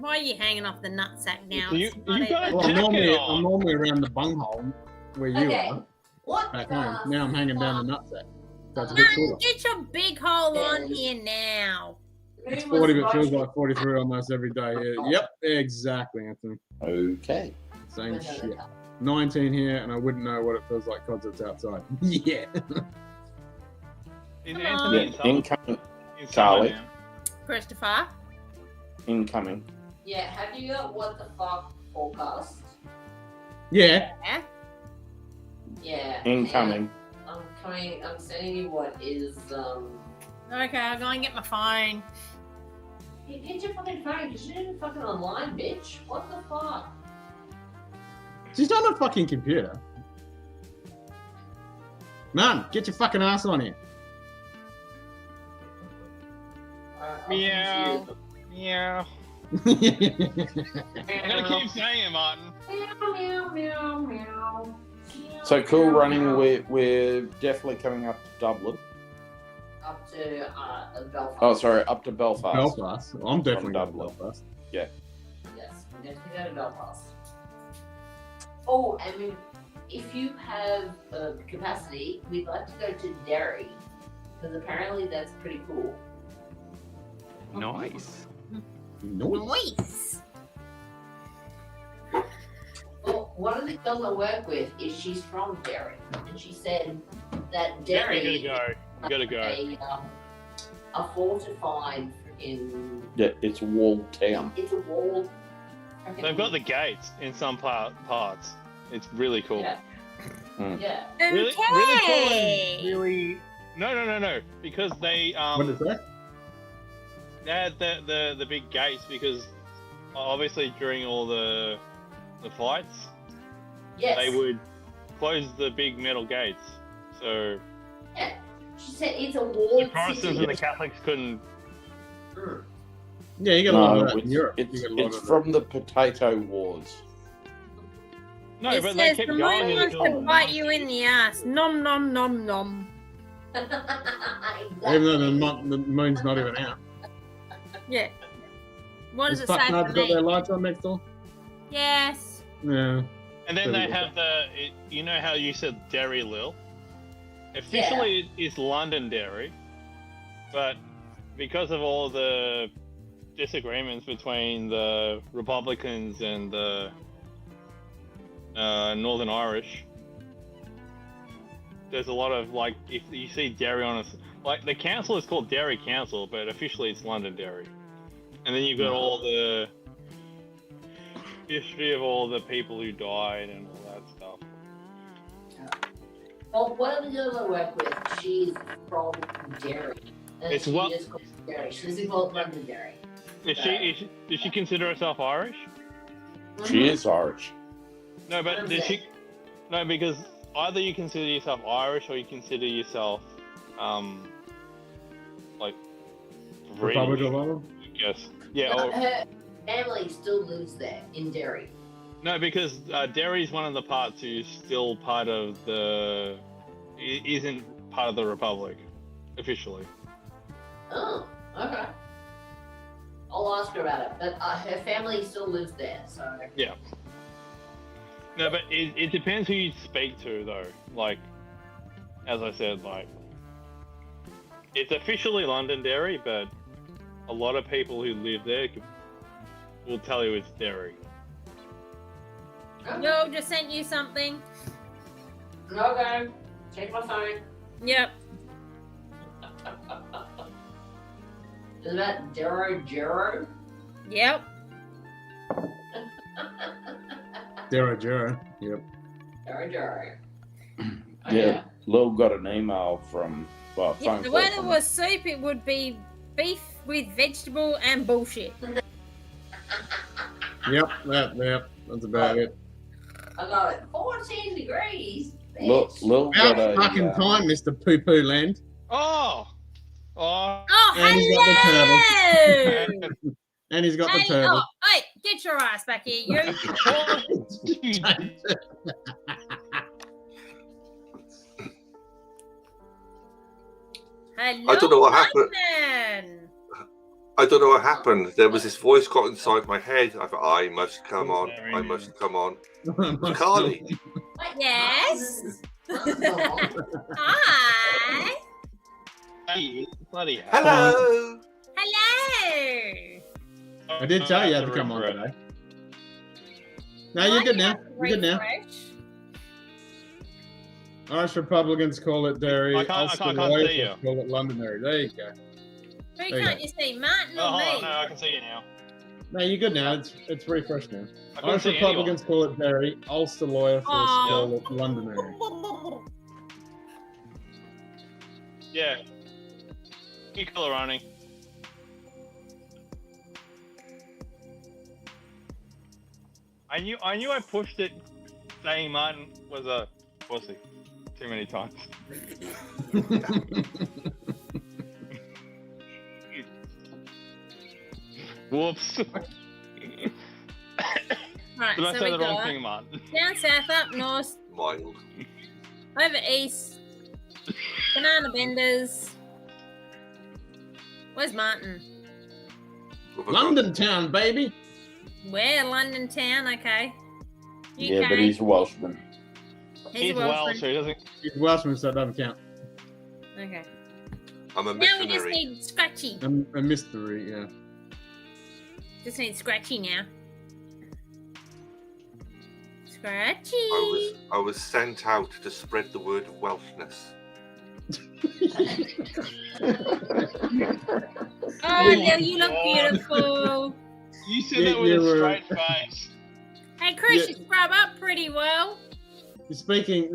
Why are you hanging off the nutsack now? Well, I'm normally around the bunghole where you are. What? Back home. Now I'm hanging down the nutsack. That's a bit cooler. Get your big hole on here now. It's 40, but it feels like 43 almost every day. Yeah. Yep, exactly, Anthony. Okay. Same shit. 19 here, and I wouldn't know what it feels like because it's outside. Yeah. Is Yeah, incoming, Carly. Christopher. Incoming. Yeah, have you got what the fuck forecast? Yeah. Yeah. Incoming. I'm sending you what is Okay, I'll go and get my phone. Hey, get your fucking phone, because you're not fucking online, bitch. What the fuck? She's on a fucking computer. Man, get your fucking ass on here. Meow. Meow. I'm gonna keep saying it, Martin. Meow, meow, meow. So cool running. We're definitely coming up to Dublin. Up to Belfast. Oh, sorry, up to Belfast. Belfast. I'm definitely From going to Dublin. Belfast. Yeah. Yes, we're definitely going to Belfast. Oh, I mean, if you have capacity, we'd like to go to Derry, because apparently that's pretty cool. Nice. Nice. Well, one of the girls I work with she's from Derry, and she said that Derry You gotta go. a fortified freaking. Yeah, it's a walled town. It's a walled. They've got the gates in some parts. It's really cool. Yeah. Yeah. Really cool and really. No. Because they What is that? They had the big gates because obviously during all the fights, Yes. they would close the big metal gates. So Yeah. She said it's a the walled Protestants city. and the Catholics couldn't. Yeah, you got a lot of that in it's, Europe. it's, You got a lot it's of from the Potato Wars. No, It but they says kept the going moon wants to until. bite you in the ass. Nom nom nom nom. Even though the moon's not even out. Yeah. What does Is it say fucking for got their me? lights on next door? Yes. Yeah. And then they have you know how you said Derry Lil? Officially it's Londonderry, but because of all the disagreements between the Republicans and the Northern Irish, there's a lot of like if you see Derry on like the council is called Derry Council, but officially it's Londonderry. And then you've got all the history of all the people who died and all that stuff. Well, one of the girls I work with, she's from Derry. And It's she what- is called Derry. She lives in Londonderry. Does she consider herself Irish? She is Irish. No, but does she? No, because either you consider yourself Irish or you consider yourself, like Republic British, of Ireland? I guess. Yeah. No, Or, her family still lives there in Derry. no, because Derry's one of the parts who's still part of the, isn't part of the Republic, officially. Oh, okay. I'll ask her about it. But her family still lives there, so. Yeah. No, but it depends who you speak to, though. Like, as I said, like, it's officially Londonderry, but a lot of people who live there will tell you it's Derry. Yo, just sent you something. Okay. Check my phone. Yep. Is that Jero? Yep. Jero. Yep. Jero. Yeah, Lil got an email from If phone the call weather from- was soup, it would be beef with vegetable and bullshit. Yep, that's about it. I got it. 14 degrees. Lil got About a fucking time, Mr. Poo Poo Land. Oh! Oh! Oh, And he's got the hello! turtle. And he's got the Hey, turtle. oh, hey, get your ass back here, you. Hello, I don't know what happened. London. I don't know what happened. There was this voice got inside my head. I thought, I must come on. I must come on. Carly. Yes. Hi. Hey, bloody hell. Hello. Hello. I did tell you had to come on today. No, you're good now. You're good now. Irish Republicans call it Derry. I can't Ulster see Loyalists you. call it Londonderry. There you go. Who There you can't go. you see, Martin or Oh, hold me? on, no, I can see you now. No, you're good now. It's refreshed now. I couldn't Irish see Republicans call it Derry. Ulster Loyalists Oh. call it Londonderry. Yeah. Keep color running. I knew I pushed it saying Martin was a pussy too many times. Whoops. Did I so say we the wrong got thing, Martin? down south, up north, Mild. over east, banana benders. Where's Martin? London town, baby. Where? London town, okay. UK. Yeah, but he's a Welshman. He's a Welshman. Welsh, so he doesn't. He's Welshman, so it doesn't count. Okay. I'm a Now we just missionary. need Scratchy. A mystery, yeah. Just need Scratchy now. Scratchy. I was sent out to spread the word of Welshness. Oh, Lil, you look beautiful. You said that with a straight face. Hey, Chris, Yeah. you scrub up pretty well. You're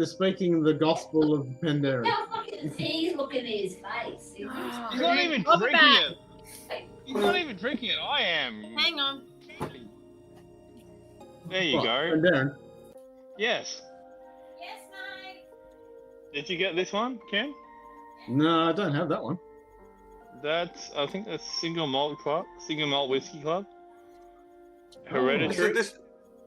speaking the gospel of Pandaren. Now fucking he's looking at his face. He's not even Look drinking back. it. He's not even drinking it. I am. Hang on. There you What, go. Pandaren? Yes. Yes, mate. Did you get this one, Ken? No, I don't have that one. That's, I think that's Single Malt Whiskey Club. Oh, Hereditary.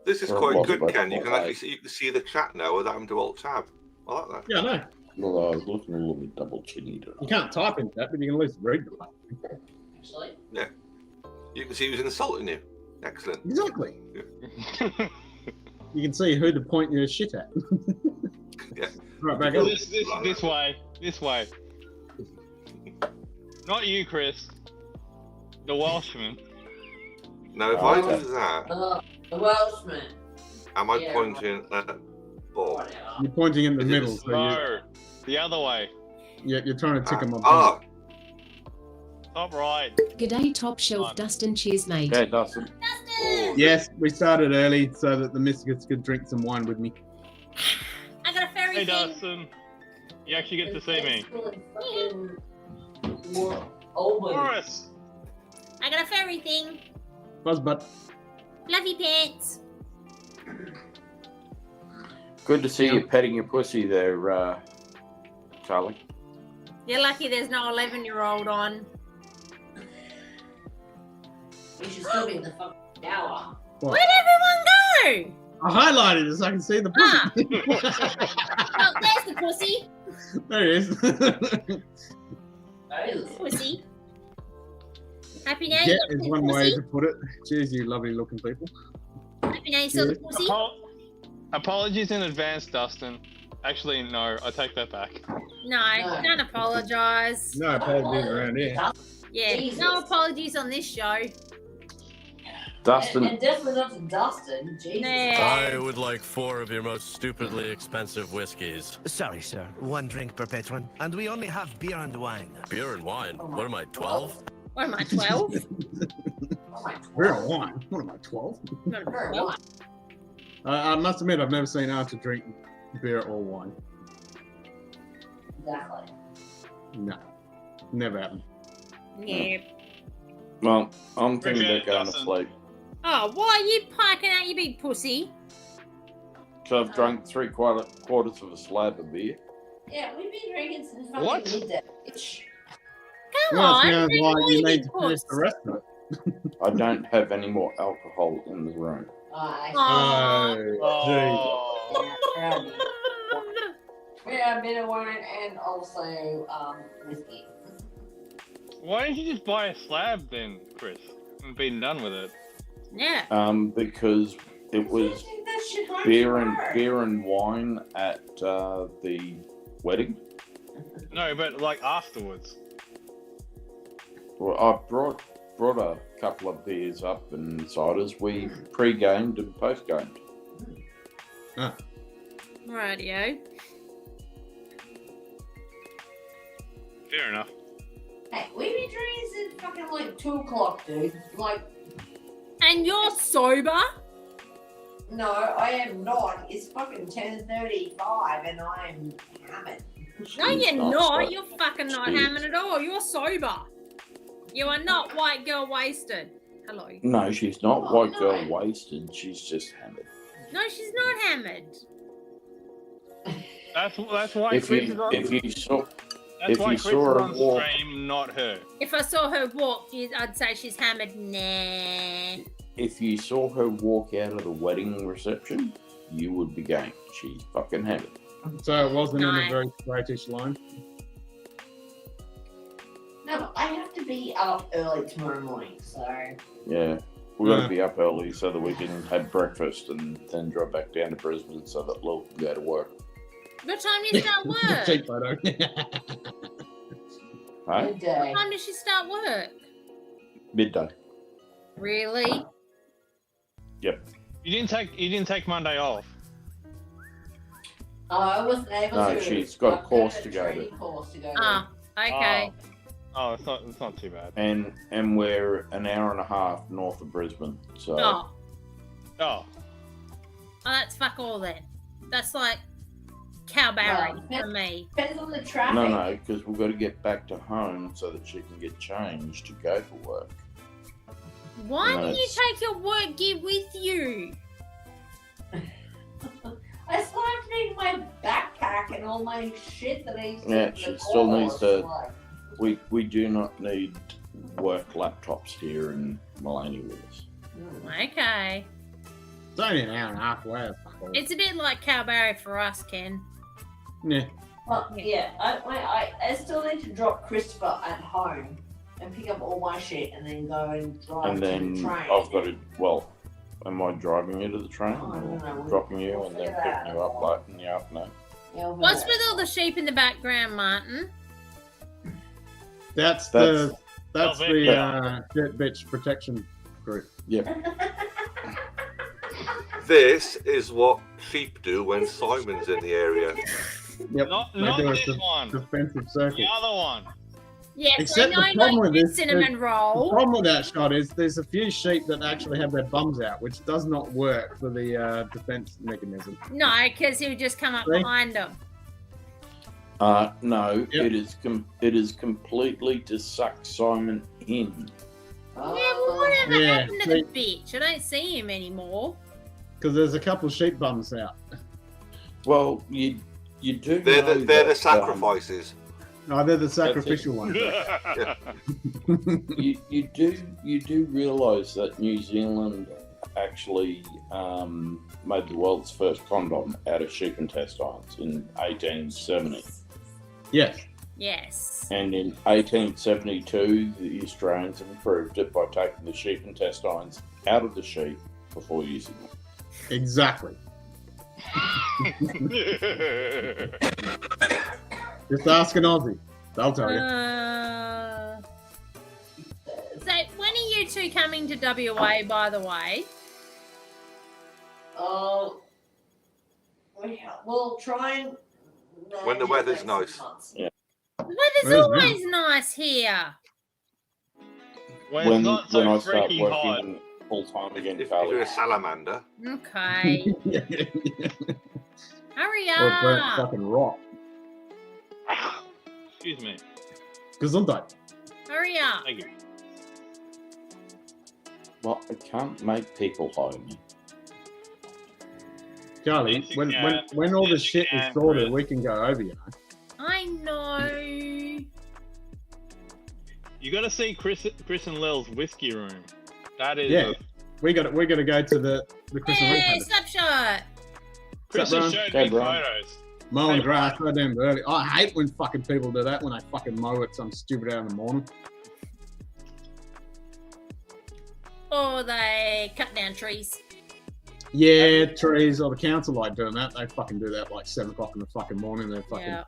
This is Or quite what good, about Ken. You what can I- actually see the chat now without having to alt tab. I like that. Yeah, I know. Well, I was looking a little bit double chinny. You can't type into that, but you can at least read it. Actually. Yeah. You can see who's insulting you. Excellent. Exactly. You can see who to point your shit at. Yeah. Right, back up. This way. Not you, Chris. The Welshman. Now, if I do that, The Welshman. am I Yeah. pointing at Bob? You're pointing in the Is it middle, so No, the other way. you're trying to tick them up. Ah, Top right. G'day, top shelf, Dustin. Cheers, mate. Okay, Dustin. oh, Yes, we started early so that the Misfits could drink some wine with me. I got a fairy Hey, thing. Dustin. You actually get to see me. Morris. I got a fairy thing. Buzzbutt. Fluffy pants. Good to see you petting your pussy there, Charlie. You're lucky there's no 11-year-old on. You should still be in the fucking shower. What? Where'd everyone go? I highlighted it so I can see the pussy. Oh, there's the pussy. There it is. That is. Pussy. Happy now Yeah, you got is the one way pussy. to put it. Cheers, you lovely looking people. Happy now you saw the pussy. Apologies in advance, Dustin. Actually, no, I take that back. No, don't apologise. No apologies around here. Yeah, Jesus. no apologies on this show. Dustin. And definitely not to Dustin. Jesus. I would like 4 of your most stupidly expensive whiskeys. Sorry, sir. 1 drink per patron, and we only have beer and wine. Beer and wine? What am I, 12? What am I, 12? Beer and wine. What am I, 12? Not a 12. I must admit, I've never seen Archer drink beer or wine. Exactly. No, never happened. Yeah. Well, I'm thinking Appreciate about going to it, Dustin. sleep. Oh, why are you piking out, you big pussy? So I've drunk 3/4 of a slab of beer. Yeah, we've been drinking since fucking What? midday. Come Well, on, it sounds drink like all you you need big to finish puss. the rest of it. I don't have any more alcohol in the room. Aw. Oh. We have bitter wine and also whiskey. Why didn't you just buy a slab then, Chris, and been done with it? Yeah. Because it was That shit home beer tomorrow. and wine at the wedding. No, but like afterwards. Well, I brought a couple of beers up and ciders. We pre-gamed and post-gamed. Radio. Fair enough. Hey, we've been drinking since fucking like 2 o'clock, dude. Like, And you're sober? no, I am not. It's fucking 10:35 and I'm hammered. No, you're She's not not. sober. You're fucking not She is. hammered at all. You're sober. You are not white girl wasted. Hello. No, she's not Oh, white girl no. wasted. She's just hammered. No, she's not hammered. That's why If Chris is you on. if you saw That's if why you Chris saw is her on walk, stream, not her. If I saw her walk, I'd say she's hammered. Nah. if you saw her walk out of the wedding reception, you would be going, she's fucking had it. So it wasn't in a very straightish line. No, I have to be up early tomorrow morning, so. Yeah. We've got to be up early so that we can have breakfast and then drive back down to Brisbane so that Lil can go to work. What time do you start work? Cheap photo. Hey? What time does she start work? Midday. Really? Yep. You didn't take Monday off. Oh, I wasn't able No, to. she's got a I've course got to a go to. training course to go to. Ah, okay. Oh, it's not too bad. And we're an hour and a half north of Brisbane. So Oh. Oh. Oh, that's fuck all then. That's like Cowbarry for me. Depends on the traffic. no, because we've got to get back to home so that she can get changed to go to work. Why No, didn't you it's- take your work gear with you? I still have to need my backpack and all my shit that I used to Yeah, in the she still needs course, to. like. We do not need work laptops here in Maloney with us. Okay. It's only an hour and a half away. It's a bit like Cowbarry for us, Ken. Yeah. Well, yeah, I still need to drop Christopher at home and pick up all my shit and then go and drive And to then the train. I've got to. Well, am I driving you to the train Oh, or no, dropping you we'll and then figure that picking you up late in the afternoon? What's with all the sheep in the background, Martin? That's That's- the Jet Bitch protection group. Yep. This is what sheep do when Simon's in the area. Yep. Not They do a this one. defensive circle. The other one. Yes, Except I the know, problem like with the this, cinnamon the roll. problem with that shot is there's a few sheep that actually have their bums out, which does not work for the defense mechanism. No, because he would just come up See? behind them. No, it is completely to suck Simon in. Yeah, well, whatever Yeah, happened to the bitch? I don't see him anymore. Because there's a couple sheep bums out. Well, you do. They're know the that, sacrifices. No, they're the sacrificial ones. you do realise that New Zealand actually made the world's first condom out of sheep intestines in 1870. Yes. Yes. And in 1872, the Australians improved it by taking the sheep intestines out of the sheep before using them. Exactly. Just ask an Aussie. They'll tell you. So, when are you two coming to WA, by the way? Oh, we'll try and. When the weather's nice. Yeah. The weather's always nice here. When it's not so I start freaking working full time again, If you're a salamander. Okay. Hurry Or a burnt up. fucking rock. Excuse me. Gesundheit. Hurry up. Thank you. Well, I can't make people hire me. Charlie, when all the shit is sorted, we can go over, you know. I know. You got to see Chris and Lil's whiskey room. That is. Yeah. We got to go to the Chris and Hey, Rick. snapshot. Chris Ron? has showed Hey, me Ron. photos. Mowing grass so damn early. I hate when fucking people do that when they fucking mow at some stupid hour in the morning. Or they cut down trees. Yeah, trees or the council like doing that. They fucking do that like 7 o'clock in the fucking morning. They fucking Yeah.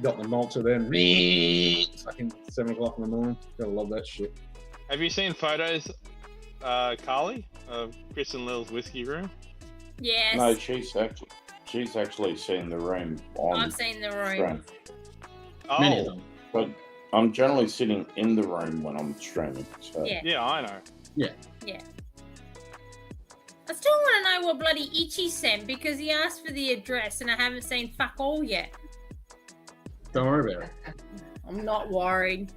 got the mulcher then. Fucking 7 o'clock in the morning. Gotta love that shit. Have you seen photos, Carly, of Chris and Lil's whiskey room? Yes. No, she's actually seen the room on I've seen the room. stream. Oh. Many of them. But I'm generally sitting in the room when I'm streaming. So Yeah. Yeah, I know. Yeah. Yeah. I still want to know what bloody Itchy sent because he asked for the address and I haven't seen fuck all yet. Don't worry about it. I'm not worried.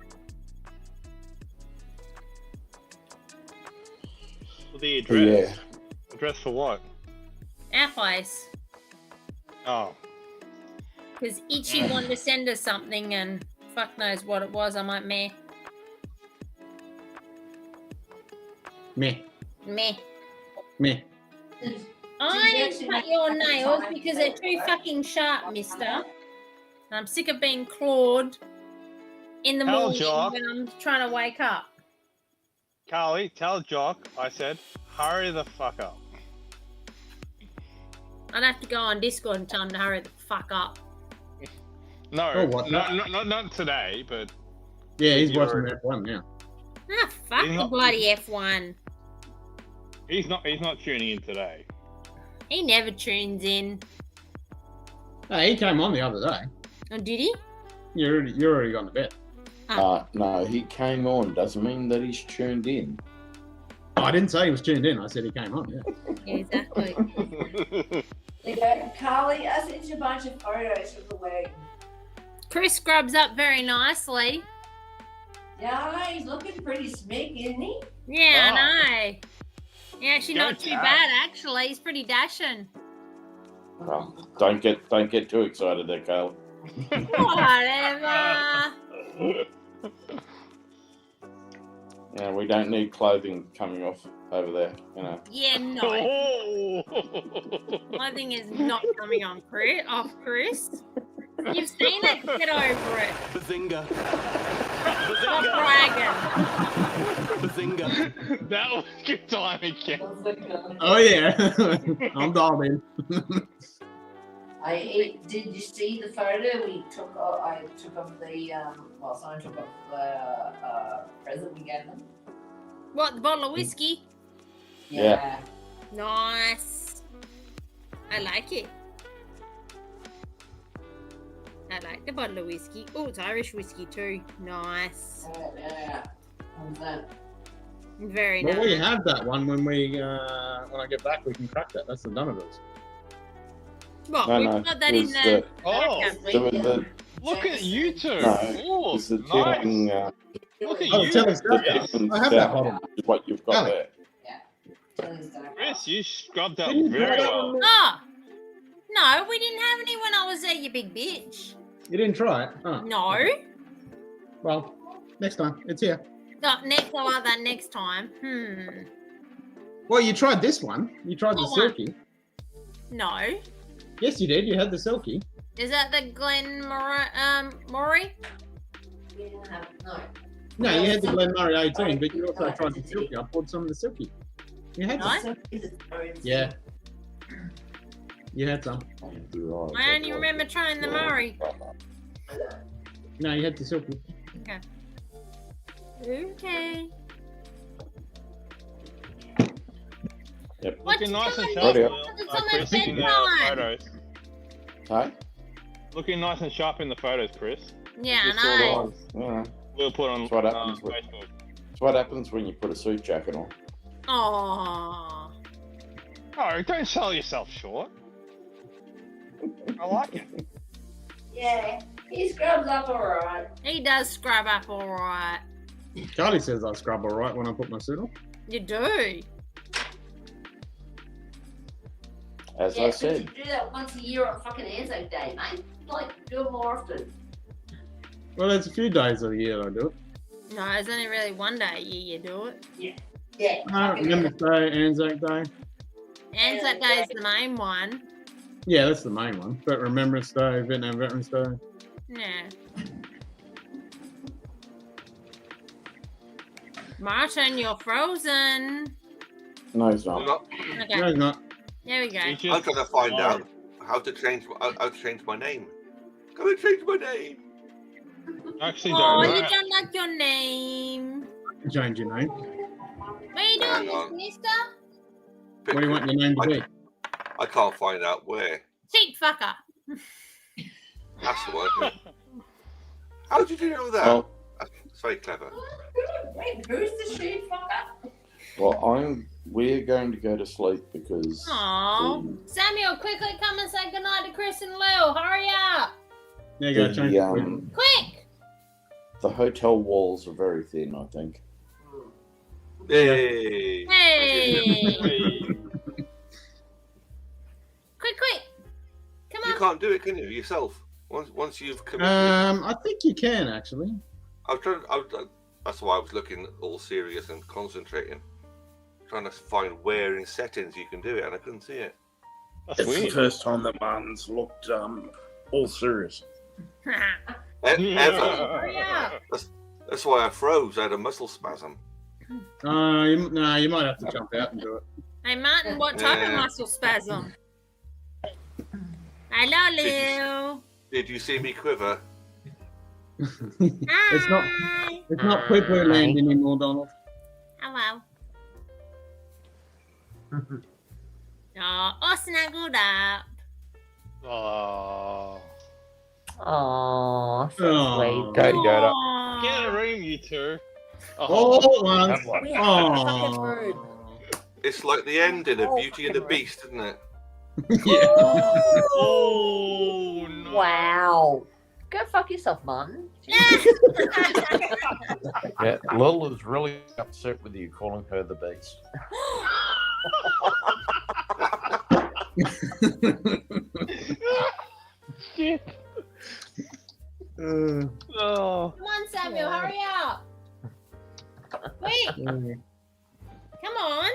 Well, the address. Yeah. Address for what? Our place. Oh. Because Itchy wanted to send us something and fuck knows what it was. I'm like, meh. Meh. Meh. Meh. I cut your nails because they're too fucking sharp, mister. And I'm sick of being clawed in the Tell morning Jock. when I'm trying to wake up. Carly, tell Jock I said, hurry the fuck up. I'd have to go on Discord and tell him to hurry the fuck up. No, Oh, what? not today, but Yeah, he's you're watching already- F1 now. Ah, fuck He's the not- bloody F1. he's not tuning in today. He never tunes in. Hey, he came on the other day. Oh, did he? You're already gone to bed. No, he came on. Doesn't mean that he's tuned in. Oh, I didn't say he was tuned in. I said he came on. Yeah. Exactly. They go, Carly, I sent you a bunch of photos of the wedding. Chris scrubs up very nicely. Yeah, I know, he's looking pretty smick, isn't he? Yeah, I know. Yeah, actually Go not too Cat. bad, actually. He's pretty dashing. Well, don't get too excited there, Carl. Whatever. Yeah, we don't need clothing coming off over there, you know. Yeah, no. My thing is not coming on off Chris. You've seen it, get over it. Bazinga. Stop bragging. Bazinga. That was good timing, Ken. Oh yeah, I'm dialed in. Did you see the photo we took? I took of the someone took of the present we gave them. What, the bottle of whiskey? Yeah. Nice. I like it. I like the bottle of whiskey. Oh, it's Irish whiskey too. Nice. Yeah. Very Well, nice. we have that one when when I get back. We can crack that. That's the Dunnerville's. What? No, We've no, got that it in was the. Oh, The look at you two. No, Oh, it's the nice. telling, Look at Oh, you. telling the stuff. different I have that stuff bottle. is what you've got Alex. there. Chris, you scrubbed up Didn't you very try that well. one? Oh! No, we didn't have any when I was there, you big bitch. You didn't try it? Oh. No. Well, next time. It's here. No, next, I'll have that next time. Well, you tried this one. You tried the What one? silky. No. Yes, you did. You had the silky. Is that the Glen Murray? No. No, you had the Glen Murray 18, but you also tried the silky. I poured some of the silky. You had some. Yeah. You had some. I only remember trying the Murray. No, you had the silky. Okay. Okay. Yep. Looking nice and What's sharp. going Will. on? Chris, in the Bedtime. photos. Hey? Looking nice and sharp in the photos, Chris. Yeah, Just I know. Yeah. We'll put on That's what happens with- Facebook. It's what happens when you put a suit jacket on. Aww. Oh, don't sell yourself short. I like it. Yeah, he scrubs up alright. He does scrub up alright. Charlie says I scrub all right when I put my suit on. You do. As Yeah, I but said, you do that once a year on fucking Anzac Day, mate. Like, do it more often. Well, there's a few days of the year I do it. No, it's only really one day a year you do it. Yeah. No, Remembrance Day, Anzac Day. Anzac Day is the main one. Yeah, that's the main one. But Remembrance Day, Vietnam Veterans Day. Yeah. Martin, you're frozen. no, he's I'm not. not. Okay. No, it's not. There we go. You I'm just- trying to find out how to change my name. Come and change my name. Actually, Oh, don't you know. don't like your name. Change your name. What are you Hang doing, on. mister? What do you want your name to be? I can't find out where. Cheap fucker. That's the one. How did you know that? Well, That's very clever. Wait, who's the sheep fucker? well, we're going to go to sleep because Aw. Samuel, quickly come and say goodnight to Chris and Lou. Hurry up. There you go, change it. Quick. the hotel walls are very thin, I think. Yay! Hey. Quick. Come You on. can't do it, can you? Yourself. Once you've committed. I think you can actually. I've tried. That's why I was looking all serious and concentrating. trying to find where in settings you can do it, and I couldn't see it. It's the first time that Martin's looked all serious. Ever. Yeah. That's why I froze. I had a muscle spasm. You might have to jump out and do it. Hey, Martin, what type of Yeah. muscle spasm? Hello, Lou. Did you see me quiver? It's not Quiver Land anymore, Donald. Hello. Oh, snuggled up. Oh. Aww, so Aw. sweet. Okay, you got it. Get a room, you two. Oh, once. We have a fucking room. It's like the ending of Beauty and the Beast, isn't it? Yeah. Oh, no. Wow. Go fuck yourself, Martin. Yeah, Lil is really upset with you calling her the Beast. Shit. Oh. Come on, Samuel, hurry up. Wait, come on.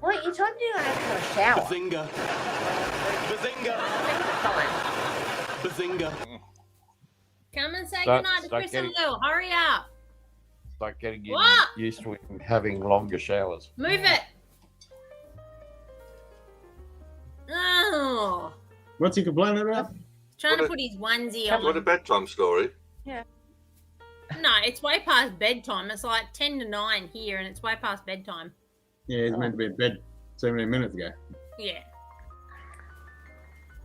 Wait, you're trying to do an actual shower. Bazinga. Bazinga. Bazinga. Come and say Start- goodnight to start Chris and getting- Lou. Hurry up. Like getting What? used to having longer showers. Move it. Oh, What's he complaining about? trying to What a- put his onesie What a on. bedtime story. No, it's way past bedtime. It's like 10 to 9 here, and it's way past bedtime. Yeah, he's meant to be in bed 17 minutes ago. Yeah.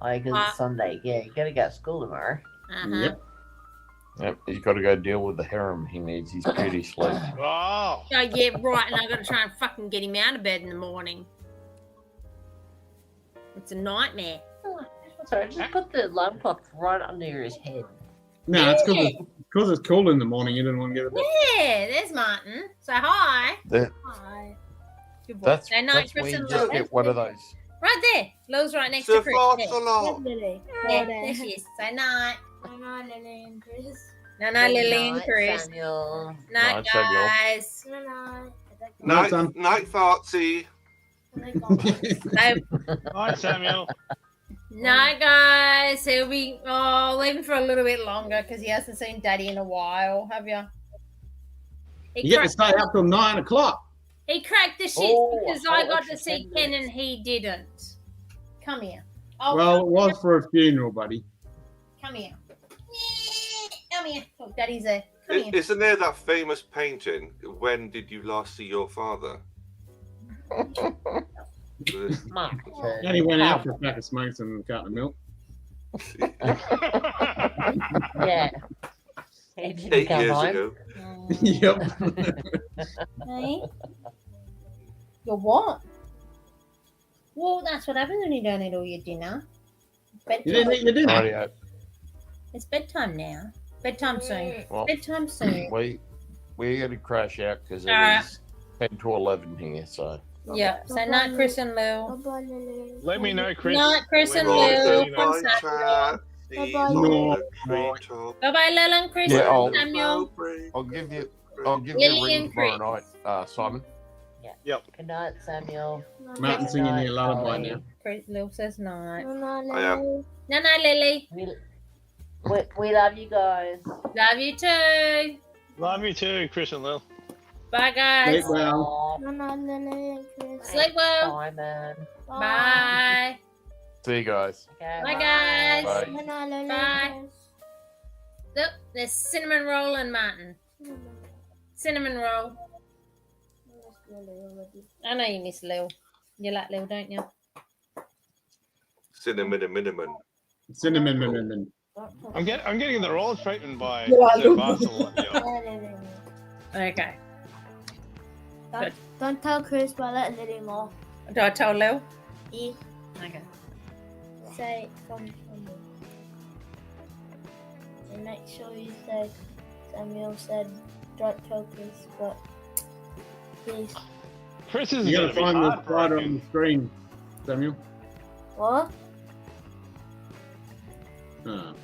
Oh, because it's Sunday. Yeah, you gotta go to school tomorrow. Uh-huh. Yep. Yep, he's got to go deal with the harem. He needs his beauty sleep. Oh. Oh, yeah, right. And I got to try and fucking get him out of bed in the morning. It's a nightmare. Sorry, just put the alarm clock right under his head. No, it's because it's cool in the morning. You didn't want to get a bed. Yeah, there's Martin. Say hi. That, Hi. Good boy. that's Say night, that's Chris where you and just Lou. get one of those. Right there. Lou's right next So to Chris. far, There. so long. Lily. Yeah, there she is. Say night. Lily and Chris. No, Lily and Night, Chris. Samuel. Night, Night, Samuel. guys. Night, son. Night fartsy. Say Hi, Samuel. night, guys. He'll be leaving for a little bit longer because he hasn't seen Daddy in a while. Have you? You get to stay up till 9 o'clock. He cracked the shit because I got to see Ken and he didn't. Come here. Oh, Well, it was for a funeral, buddy. come here. Come here. Look, Daddy's there. Come here. Isn't there that famous painting? When did you last see your father? And he went out for a pack of smokes and a carton of milk. Yeah. He didn't 8 come years home. ago. Yep. Hey? Your what? Well, that's what happens when you don't eat all your dinner. You didn't eat your dinner. Rightio. It's bedtime now. Bedtime soon. Well, Bedtime soon. we're going to crash out because it Alright. is 10 to 11 here, so. Yeah. So night, Chris and Lou. Let me know, Chris. Night, Chris and when Right, Lou. you so know. From bye, Samuel. chat. See Bye-bye. you No. on the treetop. Bye bye, Lil and Chris Yeah, and Samuel. I'll give you Lily a ring and tomorrow night, Simon. Good night, Samuel. Martin's singing the lullaby now. Chris, Lil says night. I am. No, Lily. We love you guys. Love you too. Love you too, Chris and Lil. Bye, guys. Sleep well. Lily and Chris. Sleep well. Simon. Bye. See you guys. Okay, Bye, guys. Bye. Lily Bye. and Look, there's cinnamon roll and Martin. Cinnamon roll. I know you miss Lil. You like Lil, don't you? Cinnamon and minimum. Cinnamon. I'm getting the roll treatment by Yeah, Sir look. Parcel. Okay. Don't tell Chris, but let Lily know. Do I tell Lil? Yeah. Okay. Say from me. And make sure you say Samuel said don't tell Chris, but please. Chris is You going gotta to be find the hard, I spider reckon. on the screen, Samuel. What?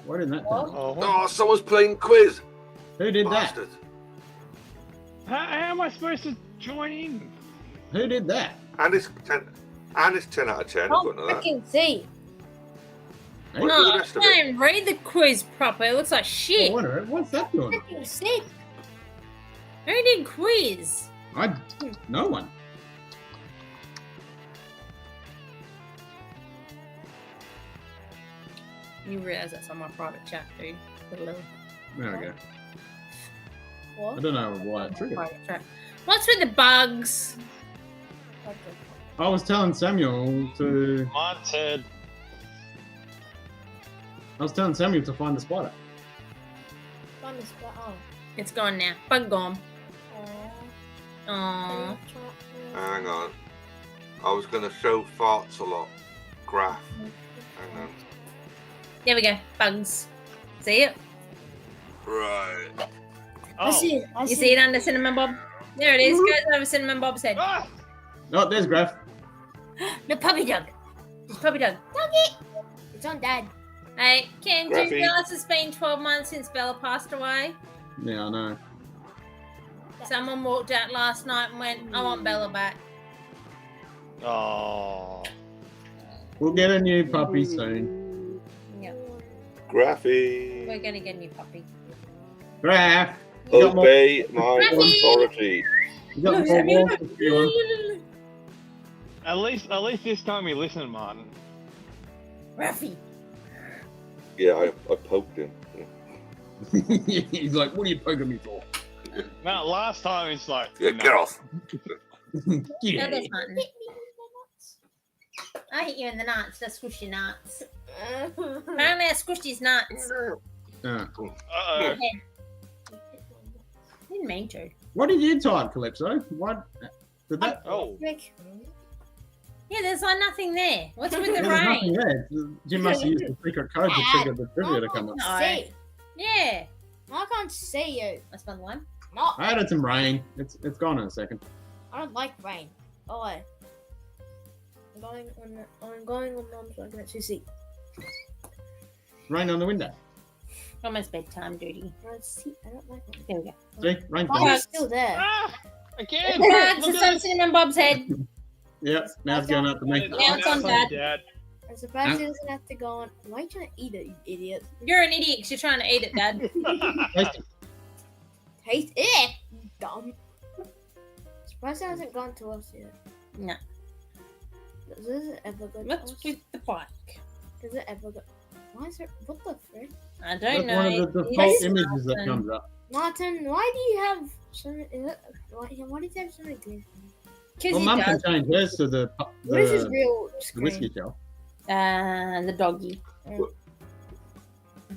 Why didn't that happen? Oh, someone's playing quiz. Who did that? Bastard. How am I supposed to join in? Who did that? And it's 10. And it's 10 out of 10. Oh, According to that. freaking see. What Oh, about the rest I of it? can't even read the quiz properly. It looks like shit. What's that doing? Freaking sick. Who did quiz? No one. You realise that's on my private chat, dude. There we go. What? I don't know why it triggered. Private chat. What's with the bugs? I was telling Samuel to. Mine's head. I was telling Samuel to find the spider. Find the spot. Oh. It's gone now. Bug gone. Aww. Hang on. I was going to show farts a lot. Graph. Hang on. There we go. Bugs. See it? Right. I see it. You see it under Cinnamon Bob? There it is. Goes over Cinnamon Bob's head. Ah! Oh, there's Graph. The puppy dog. It's puppy dog. Doggy. It's on Dad. Hey, Ken, do you Gruffy. realise it's been 12 months since Bella passed away? Yeah, I know. Someone walked out last night and went, I want Bella back. Oh. We'll get a new puppy soon. Yep. Graphy. We're going to get a new puppy. Graph. You got more- Obey my Graphy. authority. You got more balls if you want. At least this time you listened, Martin. Ruffy. Yeah, I poked him. He's like, what are you poking me for? No, last time it's like. Yeah, no. get off. Yeah. There's Martin. I hit you in the nuts. That's squishy nuts. Apparently I squished his nuts. Uh-oh. Didn't mean to. What did you type, Calypso? What did that? Oh. Yeah, there's like nothing there. What's with the There's nothing rain? there. You must have used the secret code to trigger the trivia to come up. No. See. Yeah. I can't see you. That's fun one. No, I added some rain. It's gone in a second. I don't like rain. Oh, wait. I'm going on so I can actually see. Rain on the window. Almost bedtime, duty. I don't see. I don't like rain. There we go. See, rain. Oh, it's still there. Ah! Again! Bugs, Look it's at on Cinnamon Bob's head. Yep, now it's going up to me. Now it's on Dad. I'm surprised he doesn't have to go on. Why are you trying to eat it, you idiot? You're an idiot because you're trying to eat it, Dad. Taste it, you dumb. Surprised it hasn't gone to us yet. No. Does it ever go to What's us? with the bike? Does it ever go? Why is it? What the frick? I That's don't know. one of the default images that comes up. Martin, why do you have so many? Why do you have so many green? Because Well, he Mum can does. change hers to the What is his real the screen? whiskey shelf. The doggy.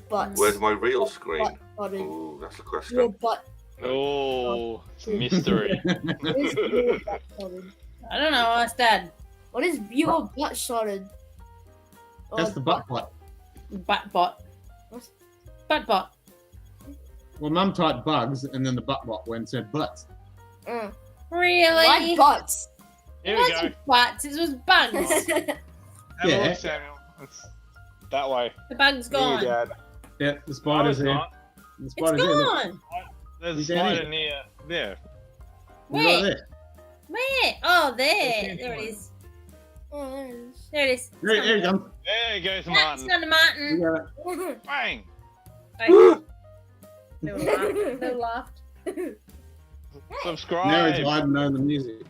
Butt. Where's my real screen? Butted. Ooh, that's the Your question. butt. Oh, it's a mystery. What is your butt shotted? I don't know. Ask Dad. What is your butt shotted? That's the butt plot. Butt bot. What? Butt bot. Well, Mum typed bugs and then the butt bot went and said butts. Really? Like butts. It Here we go. wasn't butts. It was bugs. Have a Yeah. look, Samuel. It's that way. The bug's Near you, gone. Dad. Yeah, the No, spider's it's here. not. The It's spider's here. Look. gone. There's a He's down spider here. near there. He's right Where? there. Where? Oh, there. There it is. There it is. Here he comes. There goes That's Martin. not a Martin. You got it. Bang! Who laughed? Subscribe. Now he's hiding under the music.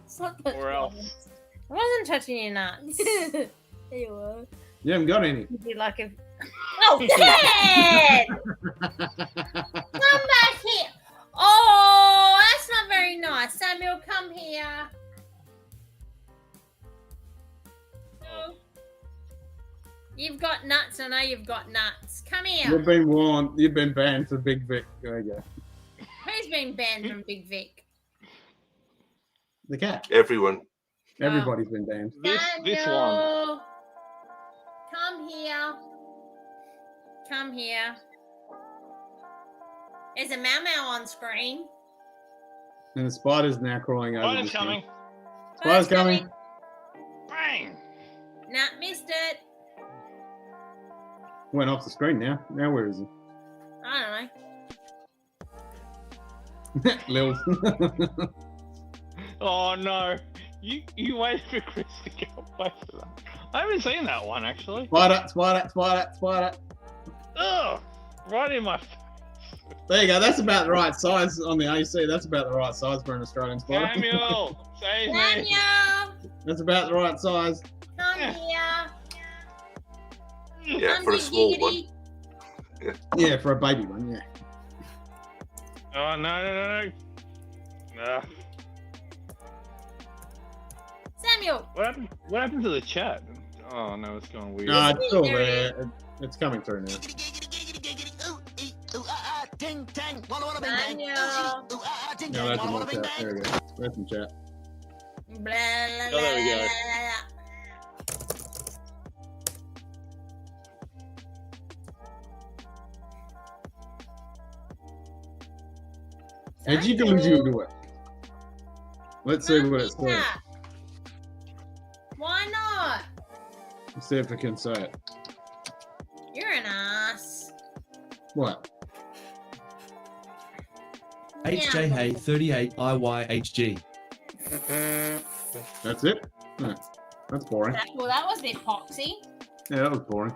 Or else. I wasn't touching your nuts. There you were. You haven't got any. You'd be like a... Oh, Dad! Come back here. Oh, that's not very nice. Samuel, come here. You've got nuts. I know you've got nuts. Come here. You've been warned. You've been banned for Big Vic. There you go. Who's been banned from Big Vic? The cat. Everyone. Everybody's been banned. This one. Samuel, come here. Come here. There's a Mau Mau on screen. And the spider's now crawling over. Spider's this thing. coming. Spider's coming. Bang! Nah, missed it. Went off the screen now. Now where is he? I don't know. Lil. Oh no. You waited for Chris to get away from that. I haven't seen that one actually. Spider. Ugh! Right in my face. There you go. That's about the right size on the AC. That's about the right size for an Australian spider. Samuel! Save me! Daniel! That's about the right size. Come here. Yeah, for a small one. Yeah, for a baby one, yeah. Oh, no. Samuel! What happened to the chat? Oh, no, it's gone weird. No, it's still there. It's coming through now. Ting tang, walla walla bang bang. Daniel! Ting No, tang, that's walla in walla my bang chat. There bang. we go. That's in chat. Blah, blah, Oh, there we go. How'd you do it? Let's see what it says. Yeah. Why not? Let's see if I can say it. You're an ass. What? HJ Hay 38 IYHG. That's it? No, that's boring. Well, that was a bit poxy. Yeah, that was boring.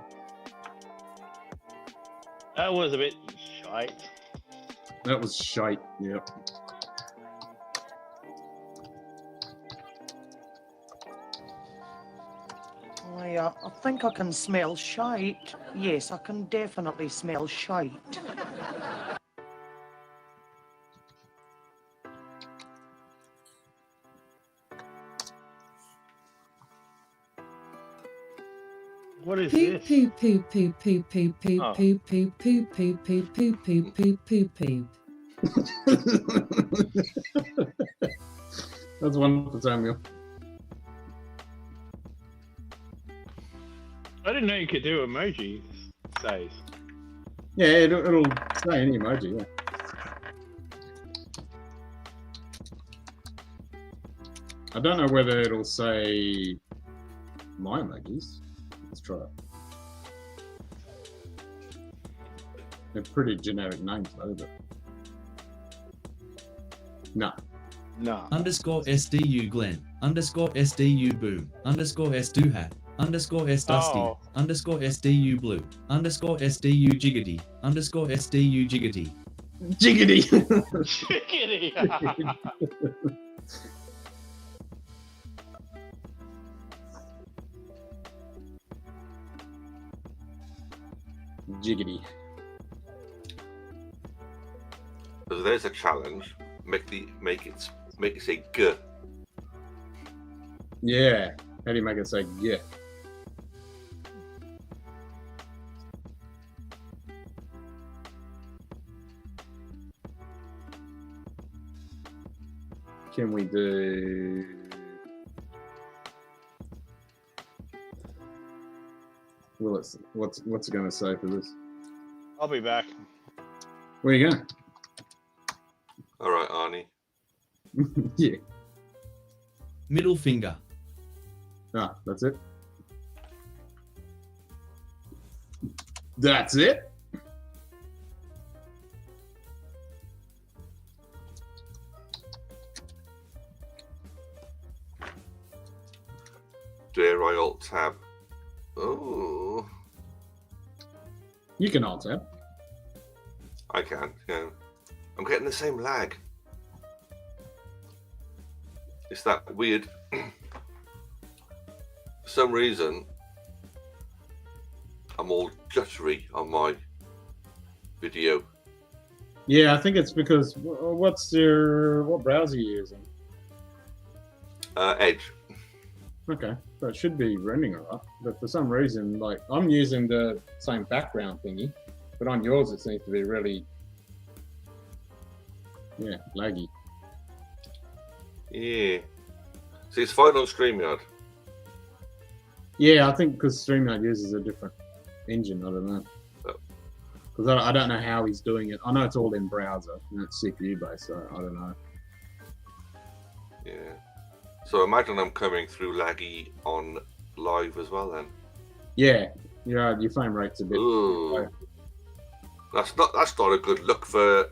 That was a bit shite. That was shite, yep. I think I can smell shite. Yes, I can definitely smell shite. What is Poo this? poo poo poo poo poo poo Oh. poo poo poo poo poo poo poo poo poo poo. That's one for Samuel. I didn't know you could do emoji says. Yeah, it'll say any emoji, yeah. I don't know whether it'll say my emojis. Let's try it. They're pretty generic names though, but... No. No. Underscore SDU Glenn. Underscore SDU Boom. Underscore SDU Hat. Underscore S Dusty. Oh. Underscore SDU Blue. Underscore SDU Jiggity. Underscore SDU Jiggity. Jiggity! Jiggity! Jiggity. So there's a challenge. Make it say G. Yeah. How do you make it say yeah? Can we do... Well, what's it going to say for this? I'll be back. Where you going? All right, Arnie. Yeah. Middle finger. Ah, that's it. That's it? Dare I alt tab? Oh, You can alt tab. I can. Yeah, I'm getting the same lag. It's that weird. For some reason, I'm all juddery on my video. Yeah, I think it's because what browser are you using? Edge. Okay, so it should be running alright. But for some reason, like I'm using the same background thingy, but on yours it seems to be really, yeah, laggy. Yeah. See, it's fine on StreamYard. Yeah, I think because StreamYard uses a different engine. I don't know. Because I don't know how he's doing it. I know it's all in browser and it's CPU based, so I don't know. Yeah. So imagine I'm coming through laggy on live as well then. Yeah, your frame rate's a bit. Ooh. That's not a good look for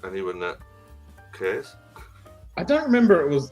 anyone that cares. I don't remember it was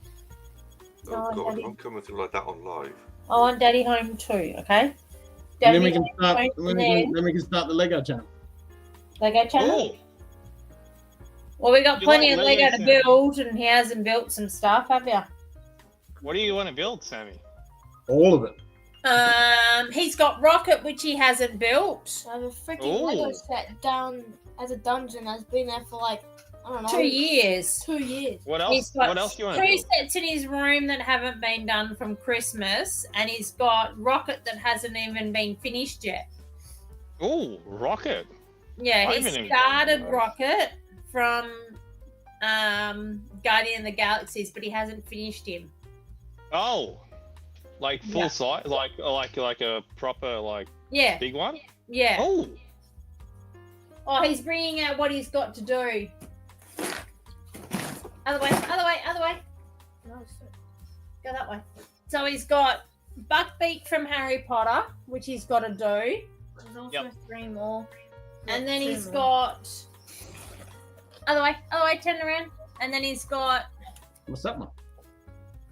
Oh God, Daddy. I'm coming through like that on live. I want Daddy home too. Okay. And then we Daddy can start. home Then we can start the Lego channel. Lego channel. Oh, Well, we got You plenty like of Lego Lego to Sam? build, and he hasn't built some stuff, have you? what do you want to build, Sammy? All of it. He's got Rocket, which he hasn't built. I have a freaking Ooh. Lego set down as a dungeon that's been there for like, I don't know. 2 years. 2 years. What He's else? got What else do you want to 2 build? sets in his room that haven't been done from Christmas, and he's got Rocket that hasn't even been finished yet. Oh, Rocket. Yeah, I he haven't even started done that. Rocket from Guardian of the Galaxies, but he hasn't finished him. Oh, like full Yeah. size, like a proper like Yeah. big one. Yeah. Oh, Oh, he's bringing out what he's got to do. Other way, other way, other way. Go that way. So he's got Buckbeak from Harry Potter, which he's got to do. There's also Yep. 3 more. And then Two he's more. got other way, turn around. And then he's got What's that one?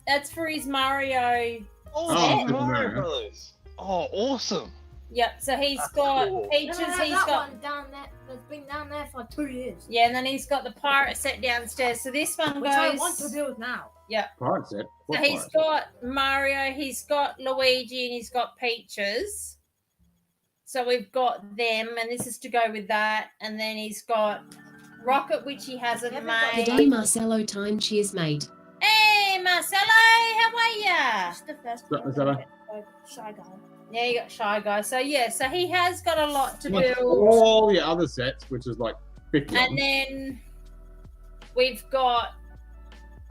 that's for his Mario. oh, Oh, Super Mario Mario. Brothers. Oh, awesome. Yep. So he's That's got cool. Peaches. No, He's that got one down there that's been down there for 2 years. yeah, and then he's got the pirate set downstairs. So this one Which goes. I want to build now. Yeah. Pirate set. So What he's pirate set? got Mario, he's got Luigi, and he's got Peaches. So we've got them, and this is to go with that. And then he's got Rocket, which he hasn't Good day, made. Marcelo. Time. Cheers, mate. Hey, Marcelo, how are ya? Just the first What's one. that one? Shy guy. Yeah, you got Shy Guy. So yeah, so he has got a lot to What's build. all the other sets, which is like 50 of And them. then we've got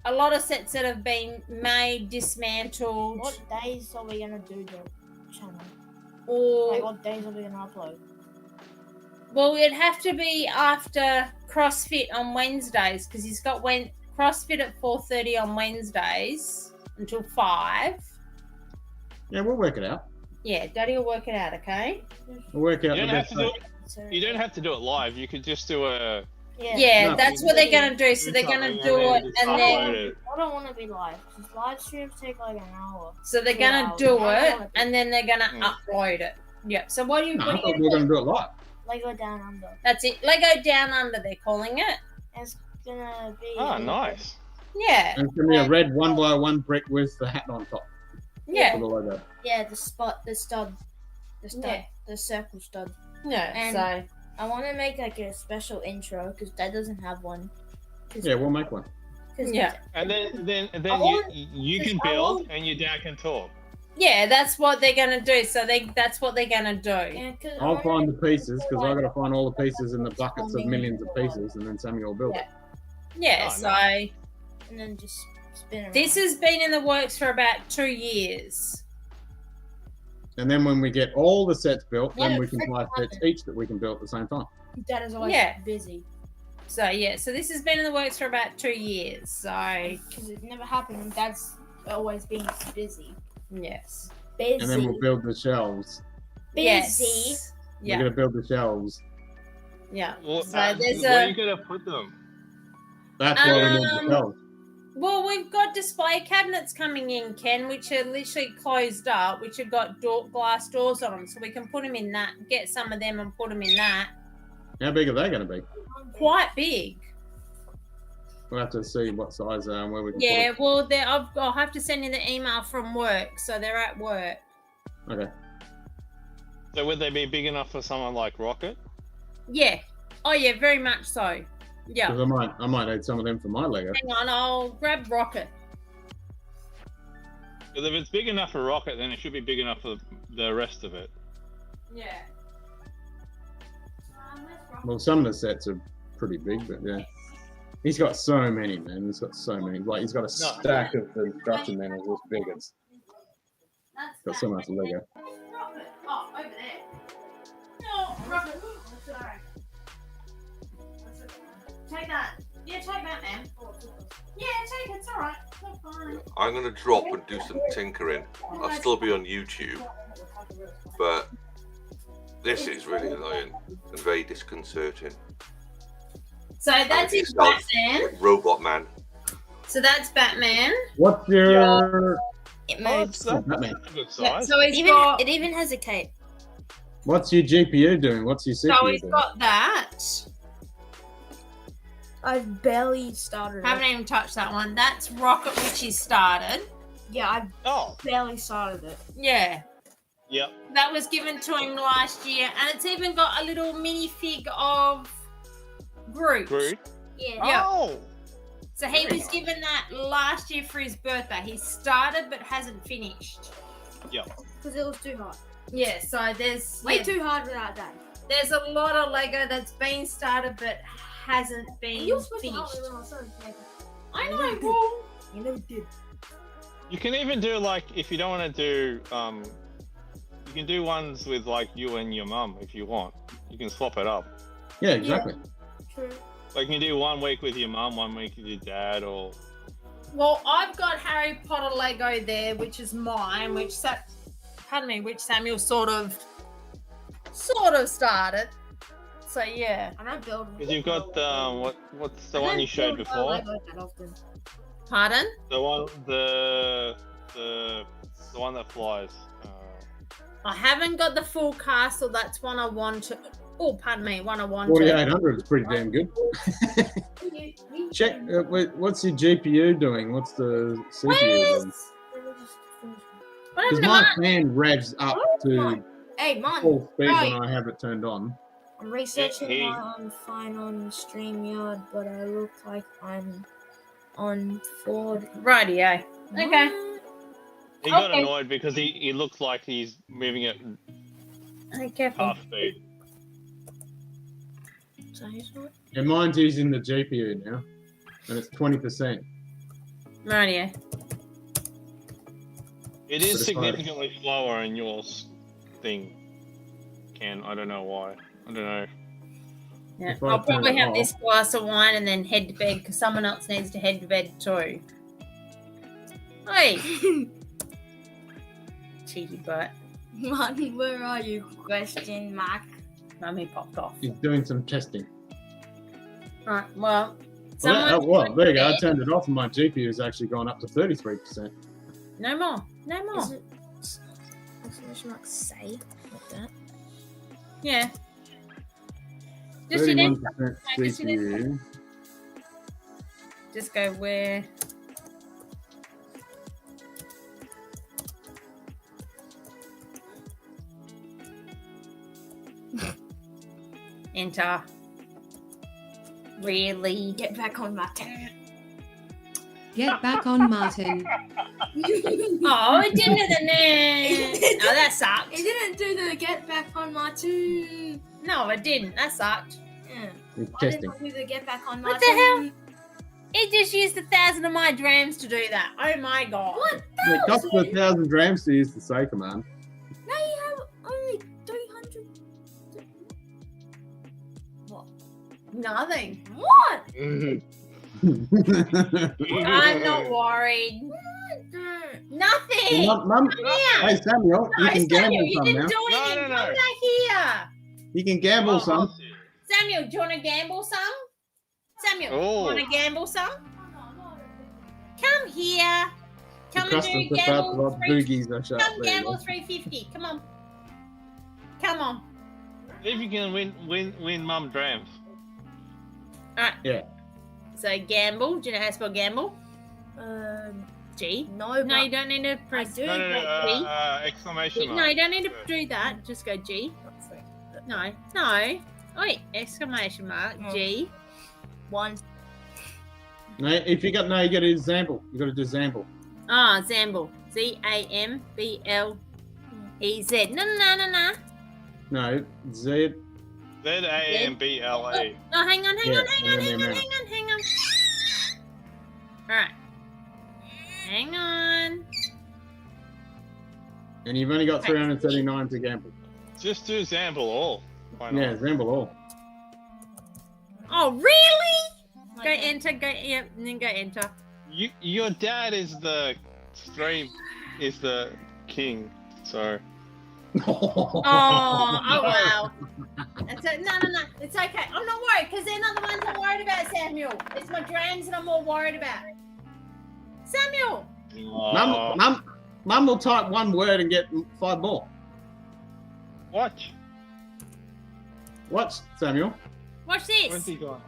a lot of sets that have been made, dismantled, What days are we gonna do the channel? or Like, what days are we gonna upload? well, it'd have to be after CrossFit on Wednesdays because he's got CrossFit at 4:30 on Wednesdays until 5. Yeah, we'll work it out. Yeah, Daddy will work it out. Okay. We'll work You out the don't have best to do way. it. You don't have to do it live. You could just do a. Yeah, No, that's what they're gonna do. So they're gonna do it, and then I don't want to be live because live streams take like an hour. so they're 2 gonna hours. do I it, don't wanna and then they're gonna upload it. Yep. So what do you? No, What I are thought you we were gonna going to do it live. Lego Down Under. That's it. Lego Down Under, they're calling it. It's gonna be. Oh, nice. Yeah. And it's going to be a red 1x1 brick with the hat on top. Yeah. For the logo. Yeah, the stud, Yeah. the circle stud. Yeah. And So I want to make like a special intro because Dad doesn't have one. Yeah, we'll make one. yeah. And then I you want- you can I build want- and your dad can talk. Yeah, that's what they're gonna do. So that's what they're gonna do. Yeah, 'cause I I'll wanna find the make pieces it because like- I've got to find all the pieces in the buckets of millions of pieces and then Samuel will build it. Yeah. Oh, So nice. and then just spin around. this has been in the works for about 2 years. And then when we get all the sets built, then Yeah, we can frick buy sets happened. each that we can build at the same time. Dad is always Yeah. busy So yeah. So this has been in the works for about 2 years. So because it never happened and Dad's always being busy. yes. Busy. And then we'll build the shelves. busy. Yes. We're Yeah. going to build the shelves. Yeah. Well, So there's where are a. you gonna put them? That's why we need the shelves. Well, we've got display cabinets coming in, Ken, which are literally closed up, which have got glass doors on them, so we can put them in that, get some of them and put them in that. How big are they going to be? Quite big. We'll have to see what size they are and where we can Yeah, well, I'll have to send you the email from work, so they're at work. put them. Okay. So would they be big enough for someone like Rocket? Yeah. Oh, yeah, very much so. Yeah. Because I might need some of them for my Lego. Hang on, I'll grab Rocket. Because if it's big enough for Rocket, then it should be big enough for the rest of it. Yeah. Well, some of the sets are pretty big, but yeah. He's got so many, man. He's got so many. Like, he's got a stack of the instruction manuals this big. It's got so much Lego. Rocket. Oh, over there. No, Rocket. Sorry. Take that. Yeah, take that, man. Yeah, take it. It's all right. It's fine. I'm going to drop and do some tinkering. I'll still be on YouTube, but this is really annoying and very disconcerting. So that's his Yourself, Batman. Robot man. So that's Batman. What's your It Oh, moves. that's Batman? a good Yeah, size. so he's got. It even has a cape. What's your GPU doing? What's your CPU So he's doing? got that. I've barely started Haven't it. even touched that one. That's Rocket, which he started. Yeah, I've Oh, barely started it. Yeah. yep. That was given to him last year, and it's even got a little minifig of Groot. Groot. Yeah. Yeah. Oh, So he Very was nice. given that last year for his birthday. He started but hasn't finished. yep. Because it was too hard. Yeah, so there's Way too hard without that. there's a lot of Lego that's been started but hasn't been You were supposed to help finished. me when I was starting to make it. I know, well, You never did. You can even do like if you don't want to do you can do ones with like you and your mum if you want. You can swap it up. Yeah, exactly. True. Like you can do 1 week with your mum, 1 week with your dad, or well, I've got Harry Potter Lego there, which is mine, which which Samuel sort of started. So yeah. I don't build. because you've got what's the one you showed before? Lego that often. Pardon? The one that flies. I haven't got the full castle. That's one I want to. Oh, pardon me, one I want to. 4800 is pretty damn good. Check. What's your GPU doing? What's the CPU doing? Because my fan revs up to Hey, Mom. full speed Right. when I have it turned on. I'm researching Hey. why I'm fine on StreamYard, but I look like I'm on Ford. Radio. Okay. He got Okay. annoyed because he looks like he's moving at Okay. half speed. So he's not. And mine's using the GPU now, and it's 20%. Radio. It But is it's significantly slower in your thing, Ken. I don't know why. I don't know. Yeah. If I I'll turn probably it have off- this glass of wine and then head to bed because someone else needs to head to bed too. Hey. Cheeky butt. Martin, where are you? Question mark. Mummy popped off. He's doing some testing. Right. Well. Well, there you go. I turned it off, and my GPU has actually gone up to 33%. No more. No more. Is it exclamation mark say like that? Yeah. Just you need 31% just you need- CPU. Just go where. Enter. Really? Get back on my turn. Get back on Martin. Oh, it didn't do the name. Oh, that sucked. It didn't do the get back on my turn. No, it didn't. That sucked. Yeah. He's I testing. didn't do the get back on my What the turn. hell? It just used 1,000 of my drams to do that. Oh my god. What? It costs 1,000 grams to use the say command. Now you have only 300. What? Nothing. What? I'm not worried. Nothing. Mum, Yeah. hey Samuel, you No, can Samuel, gamble you some didn't now. do anything. No, no, no. Come back here. You can gamble some. Samuel, do you want to gamble some? Samuel, Oh. you want to gamble some? Come here. Come and Custom do stuff gamble. about boogies are sharp. Come There you gamble go. 350. Come on. Come on. If you can win mum drams. Alright. Yeah. So gamble. Do you know how to spell gamble? G. No, No, you don't need to press do. No, G. exclamation No, mark. you don't need to do that. Just go G. No. No. Wait, exclamation mark. No. G. 1. No, if you got you got to do Zamble. You got to do Zamble. Ah, Zamble. Z-A-M-B-L-E-Z. No. No, Z. ZAMBLA. No, hang on. Yeah, Hang on. Alright. Hang on. And you've only got 339 to gamble. Just do Zamble all. Why not? Yeah, Zamble all. Oh, really? Go enter, and then go enter. Your dad is the king, so. Oh wow. No. It's okay. I'm not worried because they're not the ones I'm worried about, Samuel. It's my drams that I'm more worried about. Samuel. Mum will type one word and get 5 more. Watch. Watch, Samuel. Watch this. Where's he gone?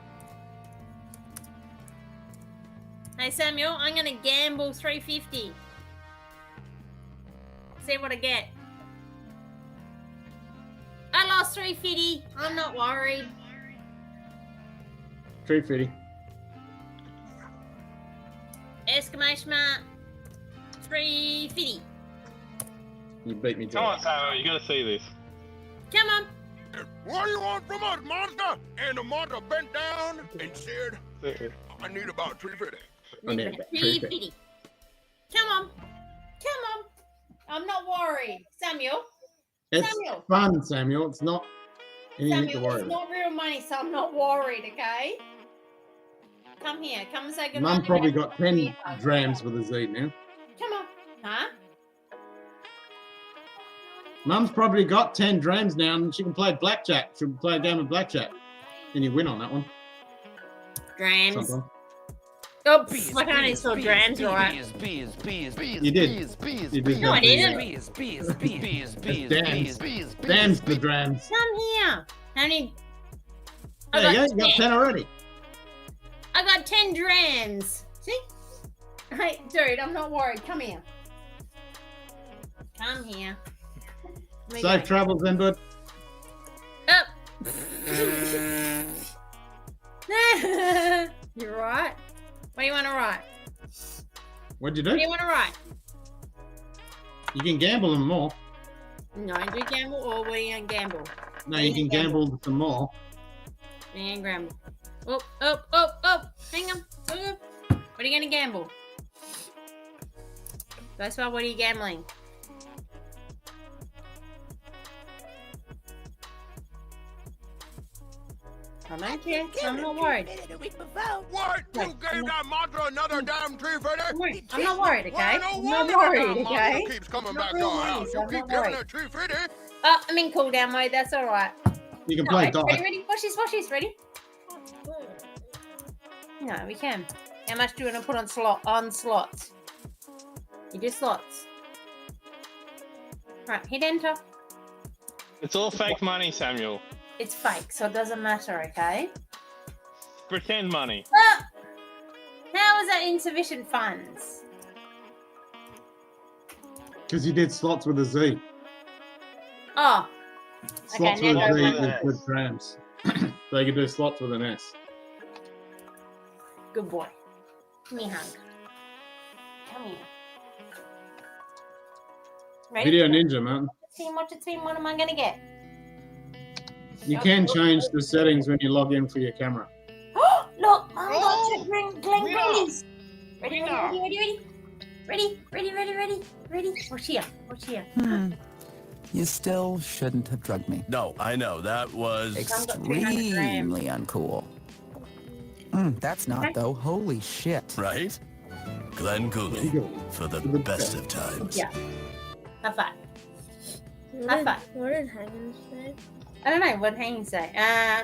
Hey Samuel, I'm gonna gamble 350. See what I get. I lost 350. I'm not worried. 350. Exclamation mark. 350. You beat me to Come it. on, Samuel, you gotta see this. Come on. What do you want from us, monster? And the monster bent down and said, I need about 350. I need about 350. Come on. Come on. I'm not worried. Samuel. It's Samuel. fun, Samuel. It's not anything to Samuel, worry it's about. not real money, so I'm not worried, okay? Come here. Come and say goodnight. Mum probably got 10 drams with a Z now. Come on. Huh? Mum's probably got 10 drams now and she can play blackjack. She'll play a game of blackjack. And you win on that one. Drams. Sometime. Oh, I can't install drams, right? You did. You did. No, I didn't. Damns the drams. Come here. How many? There you go. You got 10 already. I got 10 drams. See? Hey, dude, I'm not worried. Come here. Come here. Safe travels then, bud. Up. You're right. What do you want to write? What'd you do? What do you want to write? You can gamble them more. No, do you gamble or what are you going to gamble? No, you can gamble some more. And gamble. Oh. Hang on. What are you going to gamble? That's why, what are you gambling? I don't care. I'm not worried. What? You gave that monster another damn 350? I'm not worried, okay? Well, I'm no not wonder worried, that okay? monster keeps coming back to real our money, house. so You I'm keep not giving worried. it 350. Oh, I'm in cool down mode. That's all right. You can play die. Ready? Watch this. Ready? No, we can. How much do you want to put on slots? You do slots. Right, hit enter. It's all fake money, Samuel. It's fake, so it doesn't matter, okay? Pretend money. Ah! How is that insufficient funds? Because you did slots with a Z. Oh. Slots Okay, with now a go Z with is good drams. So you can do slots with an S. Good boy. Give me a hug. Come here. Ready? Video Ninja, man. Watch it, what am I going to get? You can change the settings when you log in for your camera. Look, Mum got to bring Glen Glennies. Ready? Watch here. You still shouldn't have drugged me. No, I know. That was Extremely uncool. That's not, though. Holy shit. right. Glenn Cooley for the best of times. Yeah. High five. High five. What did Hagen say? I don't know what Hagen say.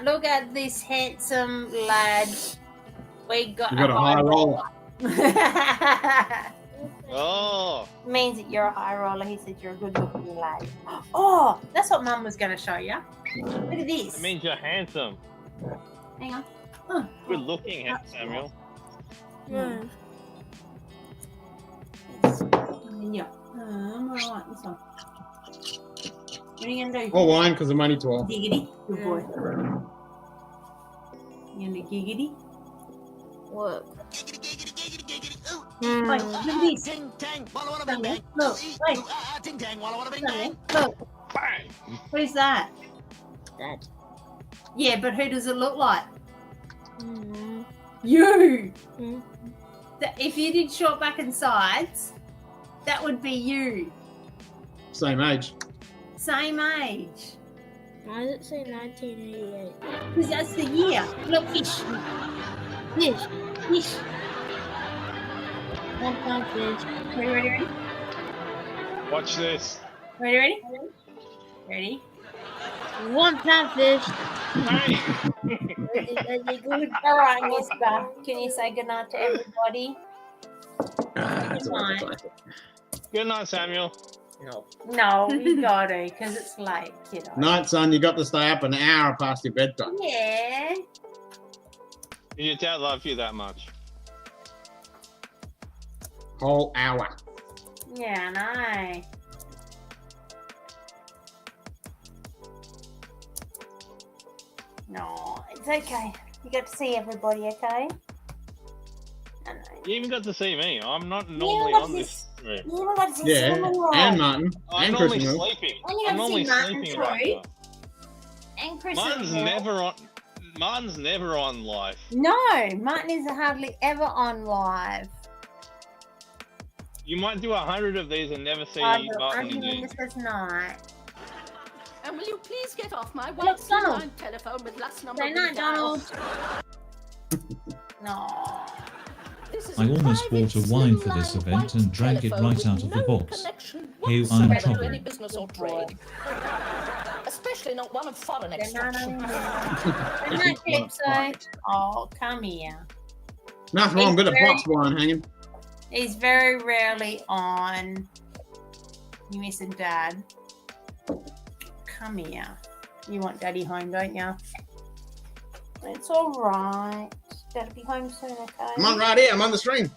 Look at this handsome lad. We got You got a high roller. Oh. Means that you're a high roller. He said you're a good looking lad. Oh, that's what Mum was going to show you. Look at this. It means you're handsome. Hang on. Good looking, Samuel. Yeah. Yeah. I'm going to like this one. What are you going to do? Or wine because I'm only 12. Giggity. Good boy. You going to do giggity? What? Wait, look at this. Ting tang, walla walla Look, bing bang. look, wait. Ting tang, walla walla bing bang. Look. What is that? That. Yeah, but who does it look like? Mm. You! Mm. If you did short back and sides, that would be you. Same age. Same age. Why does it say 1988? Because that's the year. Look, fish. Fish. One pound fish. Ready? Watch this. Ready? 1 pound fish. All right, Mister. Can you say goodnight to everybody? That's always a Night. classic. Good night, Samuel. No, you got to, because it's late, kiddo. Night, son. You got to stay up an hour past your bedtime. Yeah. Your dad loves you that much. Whole hour. Yeah, I know. No, it's okay. You got to see everybody, okay? I know. You even got to see me. I'm not You normally got on to this see- stream. You even got to see Yeah, Cinnamon Roll. and Martin. I'm and normally Christian Milk. sleeping. And you I'm got to normally see Martin sleeping too. right now. And Chris Martin's as well. never on. Martin's never on live. No, Martin is hardly ever on live. You might do 100 of these and never see I'm Martin doing again. this this night. And will you please get off my Look, white Donald. line telephone with last number Say night, being dialed? Donald. No. This is I a almost private bought a wine for this slim-line event and drank it telephone right with out of the no box. connection Here whatsoever I'm to any troubled. business or trade. Especially not one of foreign Good night, extraction. Good night, Calypso. Oh, come here. Nothing wrong. He's Got a very- box wine hanging. He's very rarely on. You missing Dad. Come here. You want Daddy home, don't you? It's all right. Gotta be home soon, okay? I'm on right here. I'm on the stream.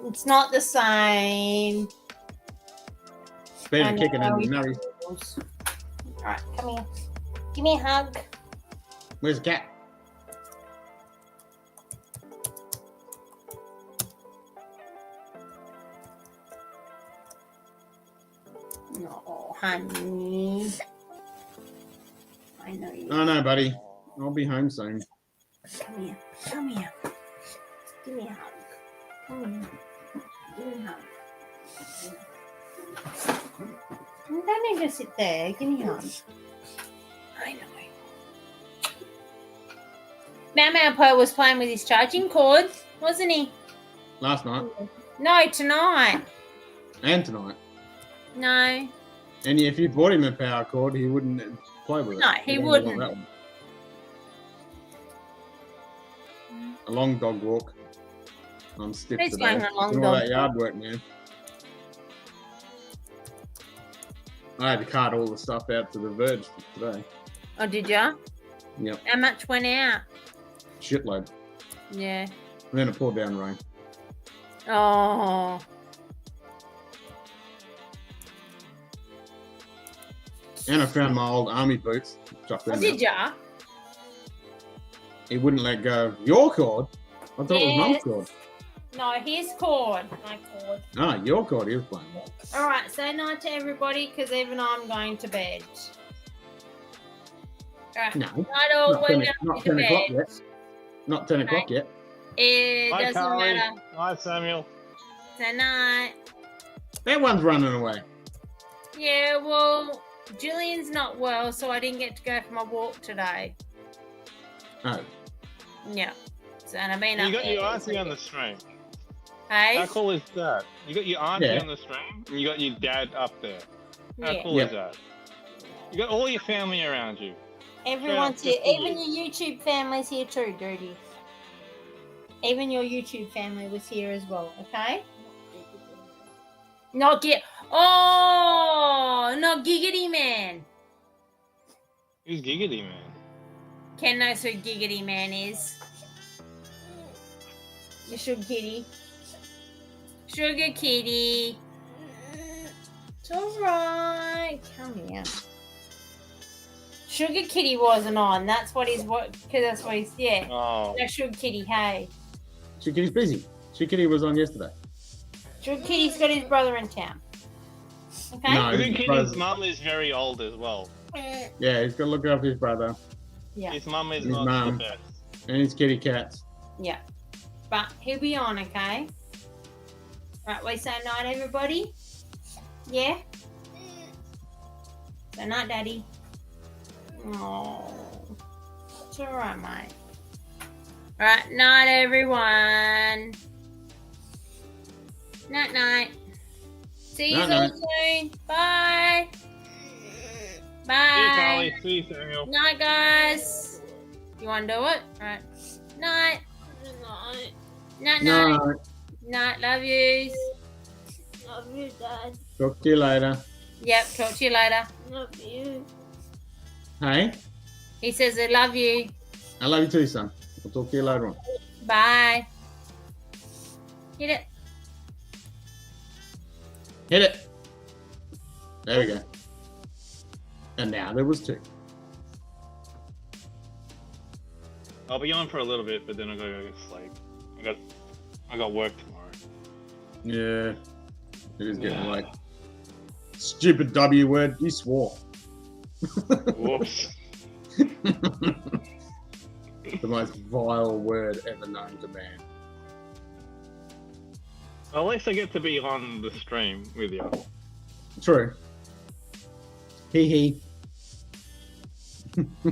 It's not the same. Better I kicking know. in the nutty. All right, come here. Give me a hug. Where's the cat? No, honey. I know you. Oh no, buddy. I'll be home soon. Come here. Come here. Give me a hug. Come here. Give me a hug. You don't need to sit there. Give me a hug. I know. Maupo was playing with his charging cord, wasn't he? Last night No, tonight. and tonight. No. And if you bought him a power cord, he wouldn't play with it. No, he He'd only wouldn't. want that one. A long dog walk. I'm stiff He's today. going on a long Doing all dog that yard work, man. I had to cart all the stuff out to the verge today. Oh, did ya? Yep, How much went out? shitload. Yeah. And then it poured down rain. Oh. And I found my old army boots. Chucked Oh, them did out. ya? He wouldn't let go of your cord. I thought it was mum's Yes. cord. No, his cord. My cord. Ah, your cord he was playing. All right, say night to everybody because even I'm going to bed. All right. No, Night all. not We're 10, going not to 10 o'clock bed. yet. Not 10 o'clock yet. It Hi, doesn't Carly. matter. Hi, Samuel. Say night. That one's running away. Yeah, well, Julian's not well, so I didn't get to go for my walk today. Oh, Yeah. So, and I've been You up got there. your auntie on the stream. Hey? How cool is that? You got your auntie Yeah. on the stream, and you got your dad up there. How Yeah. cool Yeah. is that? You got all your family around you. Everyone's Yeah, here. just for Even your YouTube family's here too, Dirty. Even your YouTube family was here as well, okay? Not get. Oh, not Giggity Man. Who's Giggity Man? Ken knows who Giggity Man is. The Sugar Kitty. Sugar Kitty. It's alright. Come here. Sugar Kitty wasn't on. That's what he's what because that's what he's yeah. Oh. No, Sugar Kitty, hey. Chickadee busy. Chickadee was on yesterday. Sugar Kitty's got his brother in town. Okay? No. I think his Kitty's brother- mum is very old as well. Yeah, he's got to look after his brother Yeah. His mum is His not mum. the best. and his kitty cats. Yeah. But he'll be on, okay? Right, we say night, everybody? Yeah? So night, Daddy. Oh. It's alright, mate. Alright, night, everyone. Night, night. See you all Night-night. soon. Bye. See you, Bye. Carly. See you, Samuel. Night, guys. You want to do it? Right. Night. Night. Night. Night. No. Night, love yous. Love you, Dad. Talk to you later. Yep, talk to you later. Love you. Hey, He says I love you. I love you too, son. I'll talk to you later on. Bye. Hit it. Hit it. There we go. And now there was 2. I'll be on for a little bit, but then I gotta go get sleep. I got work tomorrow. Yeah, it is getting late. Stupid W word. You swore. Whoops. The most vile word ever known to man. At least I get to be on the stream with you. True. Hee hee.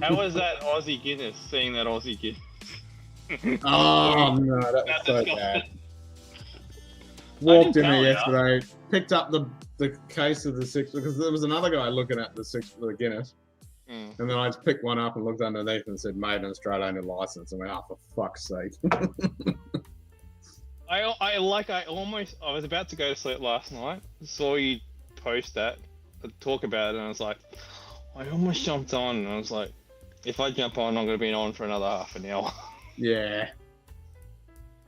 How was that Aussie Guinness? Seeing that Aussie Guinness. Oh no, that was so bad. Walked in there yesterday, picked up the case of the 6 because there was another guy looking at the Guinness, and then I just picked one up and looked underneath and said "Made in Australia, only license," and went, "Oh, for fuck's sake!" I was about to go to sleep last night. Saw you post that, talk about it, and I was like, I almost jumped on, and I was like, if I jump on, I'm going to be on for another half an hour. Yeah,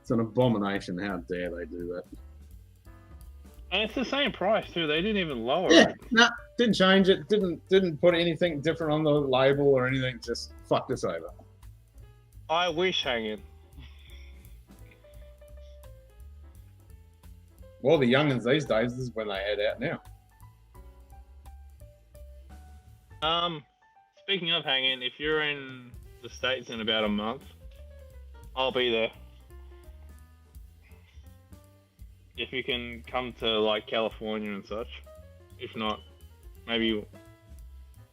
it's an abomination. How dare they do that? And it's the same price too. They didn't even lower Yeah, it. no, didn't change it. Didn't put anything different on the label or anything. Just fucked us over. I wish, hanging. Well, the youngins these days, this is when they head out now. Speaking of hanging, if you're in the States in about a month, I'll be there. If you can come to like California and such. If not, maybe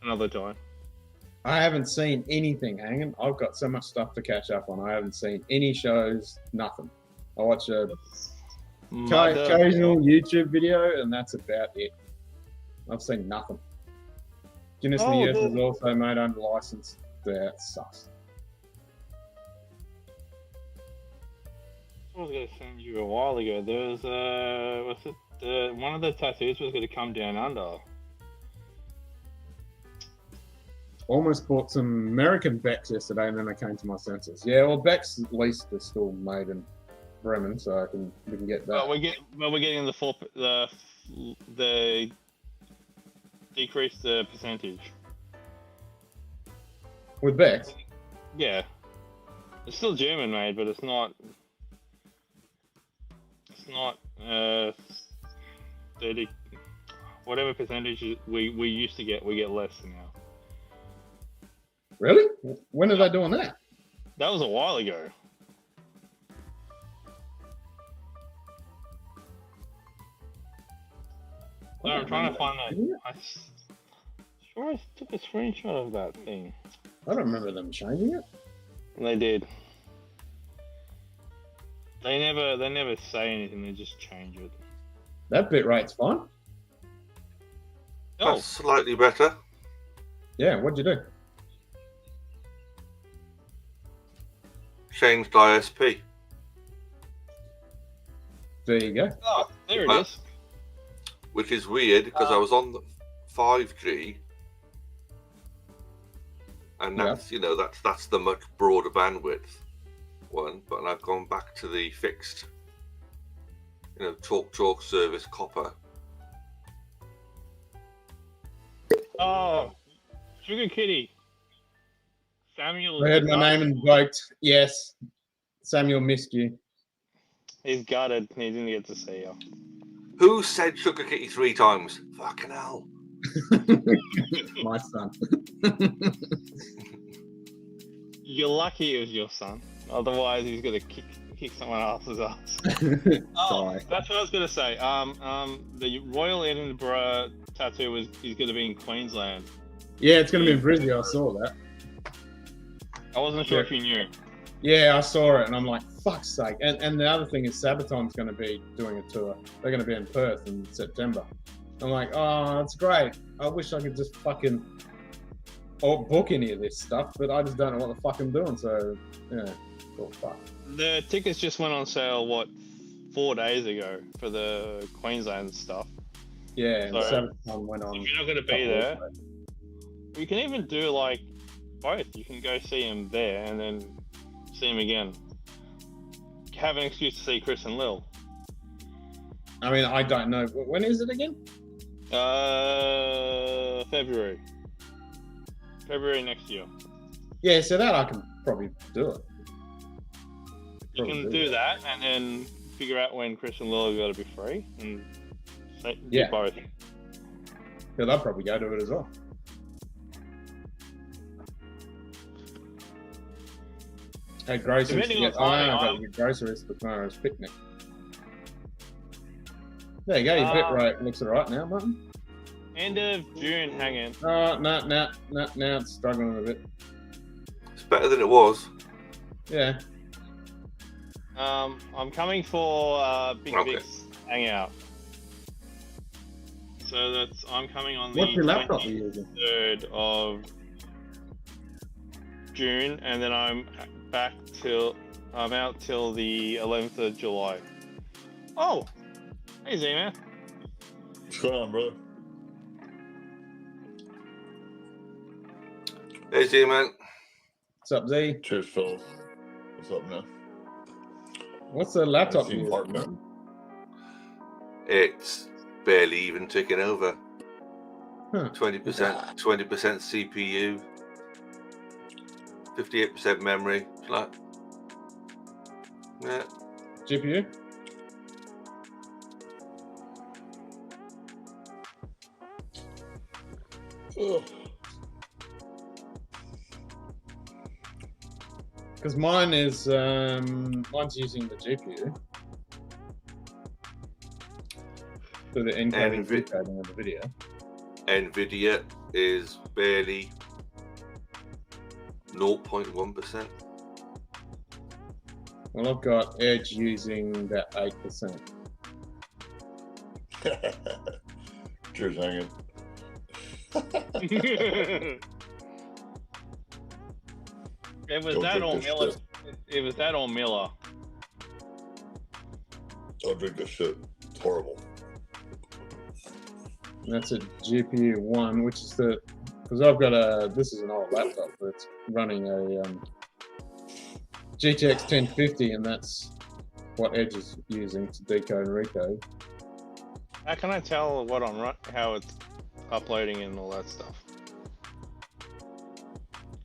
another time. I haven't seen anything hanging. I've got so much stuff to catch up on. I haven't seen any shows, nothing. I watch a occasional YouTube video, and that's about it. I've seen nothing. Guinness in the US is also made under license. That sucks. I was going to send you a while ago. There was one of the tattoos was going to come down under. Almost bought some American Becks yesterday, and then I came to my senses. Yeah, well, Becks at least are still made in Bremen, so we can get that. We're getting the decrease the percentage with Becks. Yeah, it's still German made, but it's not 30, whatever percentage we used to get, we get less now. Really? When are they doing that? That was a while ago. So I'm trying to find that. I took a screenshot of that thing. I don't remember them changing it. They did. They never say anything. They just change it. That bit rate's fine. That's slightly better. Yeah, what'd you do? Changed ISP. There you go. Oh, there it is. Which is weird because I was on the 5G, and that's that's the much broader bandwidth one. But I've gone back to the fixed, talk service copper. Oh, Sugar Kitty. Samuel. I had my name invoked. Yes, Samuel missed you. He's gutted. He didn't get to see you. Who said Sugar Kitty 3 times? Fucking hell. My son. You're lucky it was your son. Otherwise, he's gonna kick someone else's ass. Sorry. That's what I was gonna say. The Royal Edinburgh tattoo is gonna be in Queensland. Yeah, it's going to be in Brisbane. I saw that. I wasn't sure if you knew. Yeah, I saw it, and I'm like, fuck's sake. And the other thing is Sabaton's going to be doing a tour. They're going to be in Perth in September. I'm like, oh, that's great. I wish I could just fucking book any of this stuff, but I just don't know what the fuck I'm doing, so, yeah, cool, fuck. The tickets just went on sale, 4 days ago for the Queensland stuff. Yeah, and So, Sabaton went on. If you're not going to be there, you can even do like both. You can go see him there and then see him again. Have an excuse to see Chris and Lil. I mean, I don't know. When is it again? February next year. Yeah, so that I can probably do it. You can do that and then figure out when Chris and Lil have got to be free and do both. Yeah, they'll probably go to it as well. Hey, groceries. Depending on I timing, got to get groceries for tomorrow's picnic. There you go. Your bit rate looks alright now, Martin. End of June, hang in. Oh, no, it's struggling a bit. It's better than it was. Yeah. I'm coming for Big Vic's hangout. So I'm coming on the 23rd of June, and then I'm out till the 11th of July. Oh, hey Z-Man. What's going on, brother? Hey Z-Man. What's up, Z? Cheers, Phil. What's up, man? What's the laptop you partner? It's barely even ticking over. 20% CPU, 58% memory. Flat. Yeah. GPU? Because mine is mine's using the GPU for the encoding and decoding of the video. NVIDIA is barely 0.1%. Well, I've got Edge using about 8%. Cheers, hanging. It was that on Miller. It was that on Miller. Don't drink this shit. It's horrible. And that's a GPU 1, which is because I've got this is an old laptop, but it's running a GTX 1050, and that's what Edge is using to decode and recode. How can I tell what how it's uploading and all that stuff?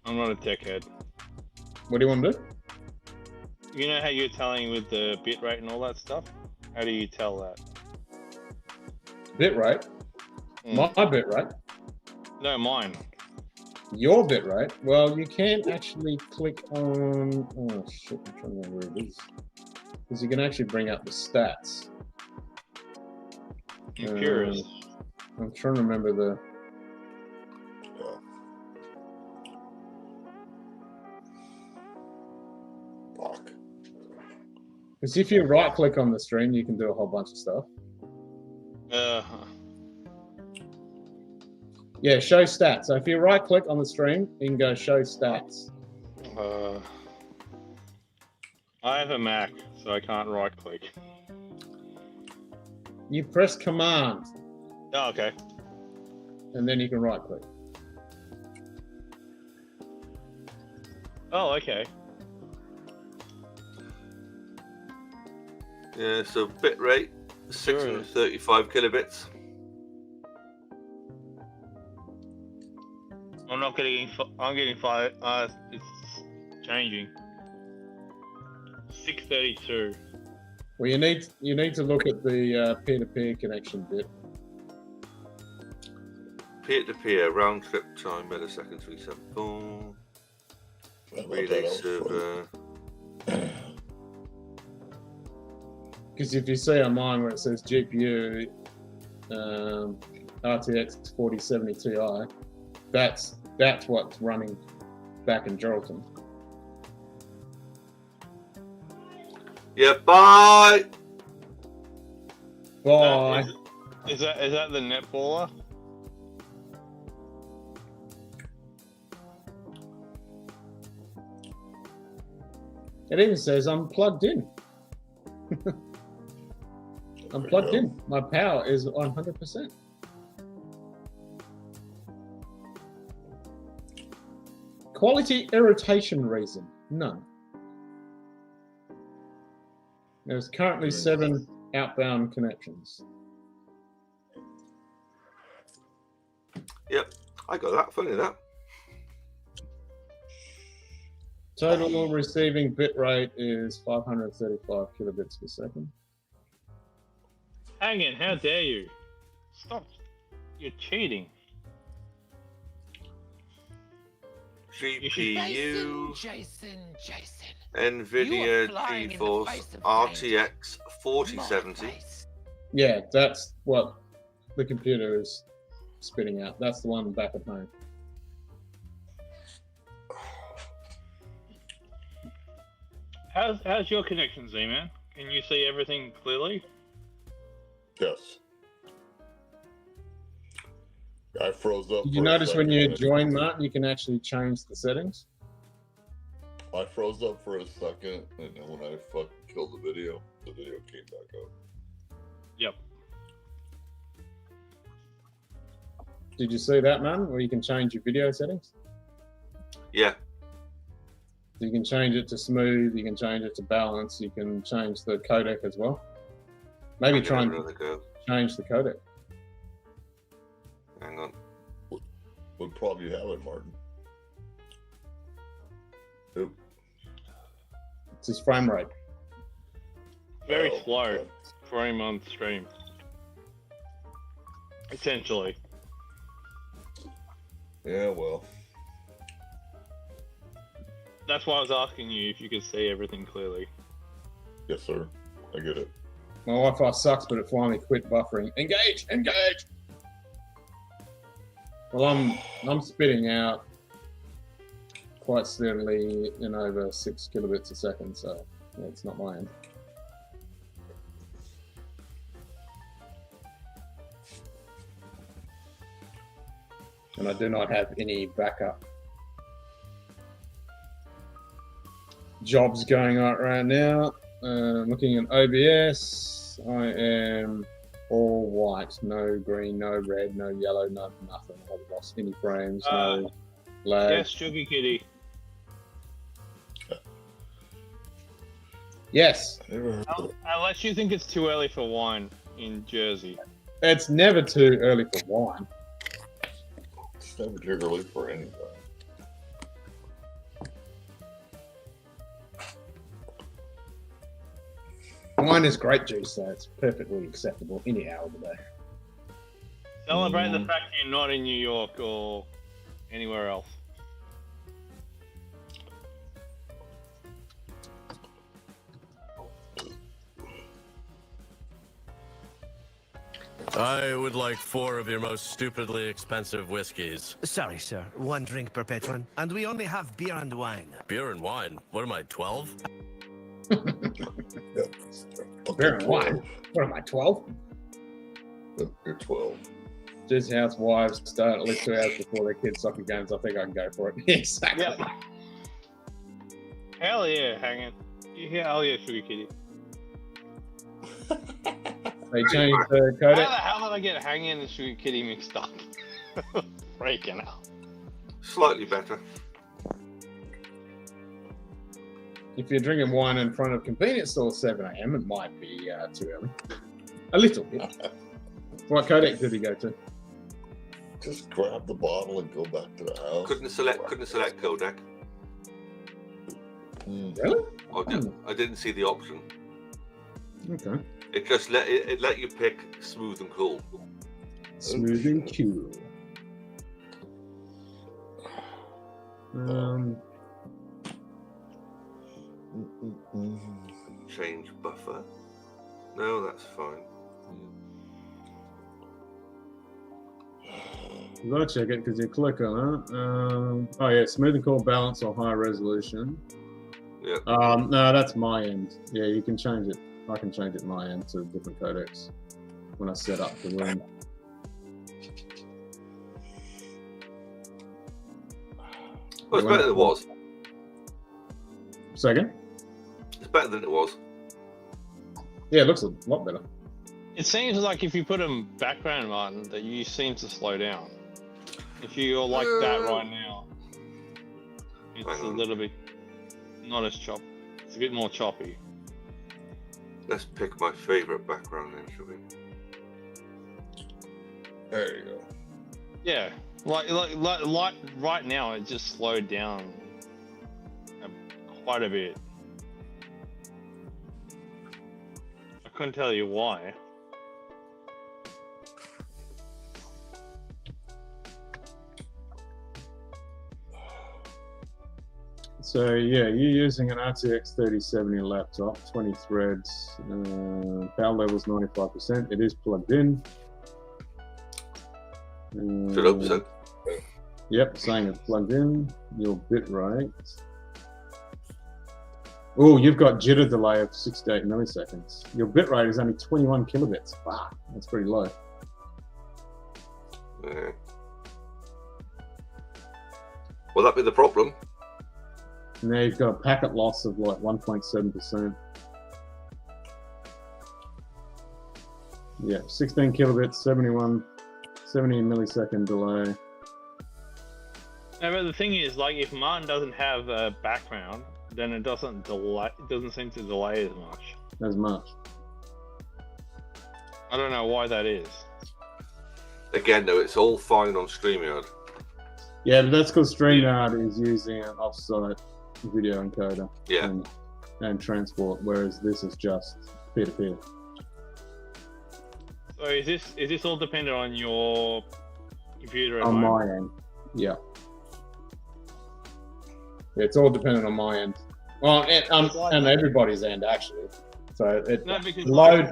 I'm not a tech head. What do you want to do? You know how you're telling with the bitrate and all that stuff? How do you tell that? Bitrate? My bitrate? No, mine. Your bitrate? Well, you can actually click on... Oh, shit, I'm trying to remember where it is. Because you can actually bring up the stats. Purist. I'm trying to remember the... Because if you right-click on the stream, you can do a whole bunch of stuff. Yeah, show stats. So if you right-click on the stream, you can go show stats. I have a Mac, so I can't right-click. You press Command. Oh, okay. And then you can right-click. Oh, okay. Yeah, so bitrate 635 kilobits. I'm not getting. I'm getting 5. It's changing. 632. Well, you need to look at the peer-to-peer connection bit. Peer-to-peer round trip time millisecond 374. Relay server. Because if you see on mine where it says GPU RTX 4070 Ti, that's what's running back in Geraldton. Yeah, bye. Bye. Is that the netballer? It even says I'm plugged in. I'm plugged in. My power is 100%. Quality irritation reason? None. There's currently 7 outbound connections. Yep, I got that. Funny that. Total receiving bit rate is 535 kilobits per second. Hang in, how dare you? Stop. You're cheating. GPU, Jason. NVIDIA flying in the GeForce face of RTX 4070. Yeah, that's what the computer is spitting out. That's the one back at home. How's your connection, Z-Man? Can you see everything clearly? Yes. I froze up. Did you notice when you join, Martin, you can actually change the settings? I froze up for a second, and then when I fucking killed the video came back up. Yep. Did you see that, Martin, where you can change your video settings? Yeah. You can change it to smooth, you can change it to balance, you can change the codec as well. Maybe try and change the codec. Hang on. Would probably have it, Martin. Oop. It's his frame rate. Very slow frame on stream. Essentially. Yeah, well. That's why I was asking you if you could see everything clearly. Yes, sir. I get it. My Wi-Fi sucks, but it finally quit buffering. Engage! Engage! Well, I'm spitting out quite steadily in over 6 kilobits a second, so yeah, it's not my end. And I do not have any backup jobs going on right now. Looking at OBS, I am all white, no green, no red, no yellow, no nothing. I haven't lost any frames, no lag. Yes, Sugar Kitty. Yes. Unless you think it's too early for wine in Jersey. It's never too early for wine. It's never too early for anything. Wine is grape juice, so it's perfectly acceptable any hour of the day. Celebrate the fact you're not in New York or anywhere else. I would like 4 of your most stupidly expensive whiskeys. Sorry, sir. 1 drink per patron, and we only have beer and wine. Beer and wine? What am I, 12? Beer and wine? What am I, 12? You're 12. Just housewives start at least 2 hours before their kids' soccer games. I think I can go for it. Exactly. Yep. Hell yeah, hanging. Hell yeah, Sugar Kitty. They changed the How codec. the hell did I get hanging and Sugar Kitty mixed up? Breaking out. Slightly better. If you're drinking wine in front of convenience store at 7 a.m., it might be too early. A little bit. What codec did he go to? Just grab the bottle and go back to the house. Couldn't select codec. Really? I didn't see the option. Okay. It just let you pick smooth and cool. Smooth and cool. Change buffer. No, that's fine. You gotta check it because you click on it. Oh yeah, smooth and cool, balance or high resolution. Yeah. No, that's my end. Yeah, you can change it. I can change it my end to different codecs when I set up the room. Well, it's better than it was. Second? It's better than it was. Yeah, it looks a lot better. It seems like if you put a background button, that you seem to slow down. If you're like that right now, it's a little bit not as choppy. It's a bit more choppy. Let's pick my favourite background then, shall we? There you go. Yeah, like right now, it just slowed down quite a bit. I couldn't tell you why. So yeah, you're using an RTX 3070 laptop, 20 threads, power level's 95%. It is plugged in. Yep, saying it's plugged in. Your bit rate. Oh, you've got jitter delay of 68 milliseconds. Your bit rate is only 21 kilobits. Fuck, that's pretty low. Yeah. Will that be the problem? Now you've got a packet loss of like 1.7%. Yeah, 16 kilobits, 70 millisecond delay. No, but the thing is, like, if Martin doesn't have a background, then it doesn't delay. It doesn't seem to delay as much. I don't know why that is. Again, though, it's all fine on StreamYard. Yeah, but that's because StreamYard is using an offsite video encoder and transport, whereas this is just peer-to-peer. So is this all dependent on your computer at On home? my end, yeah. It's all dependent on my end. Well, and everybody's end actually. So the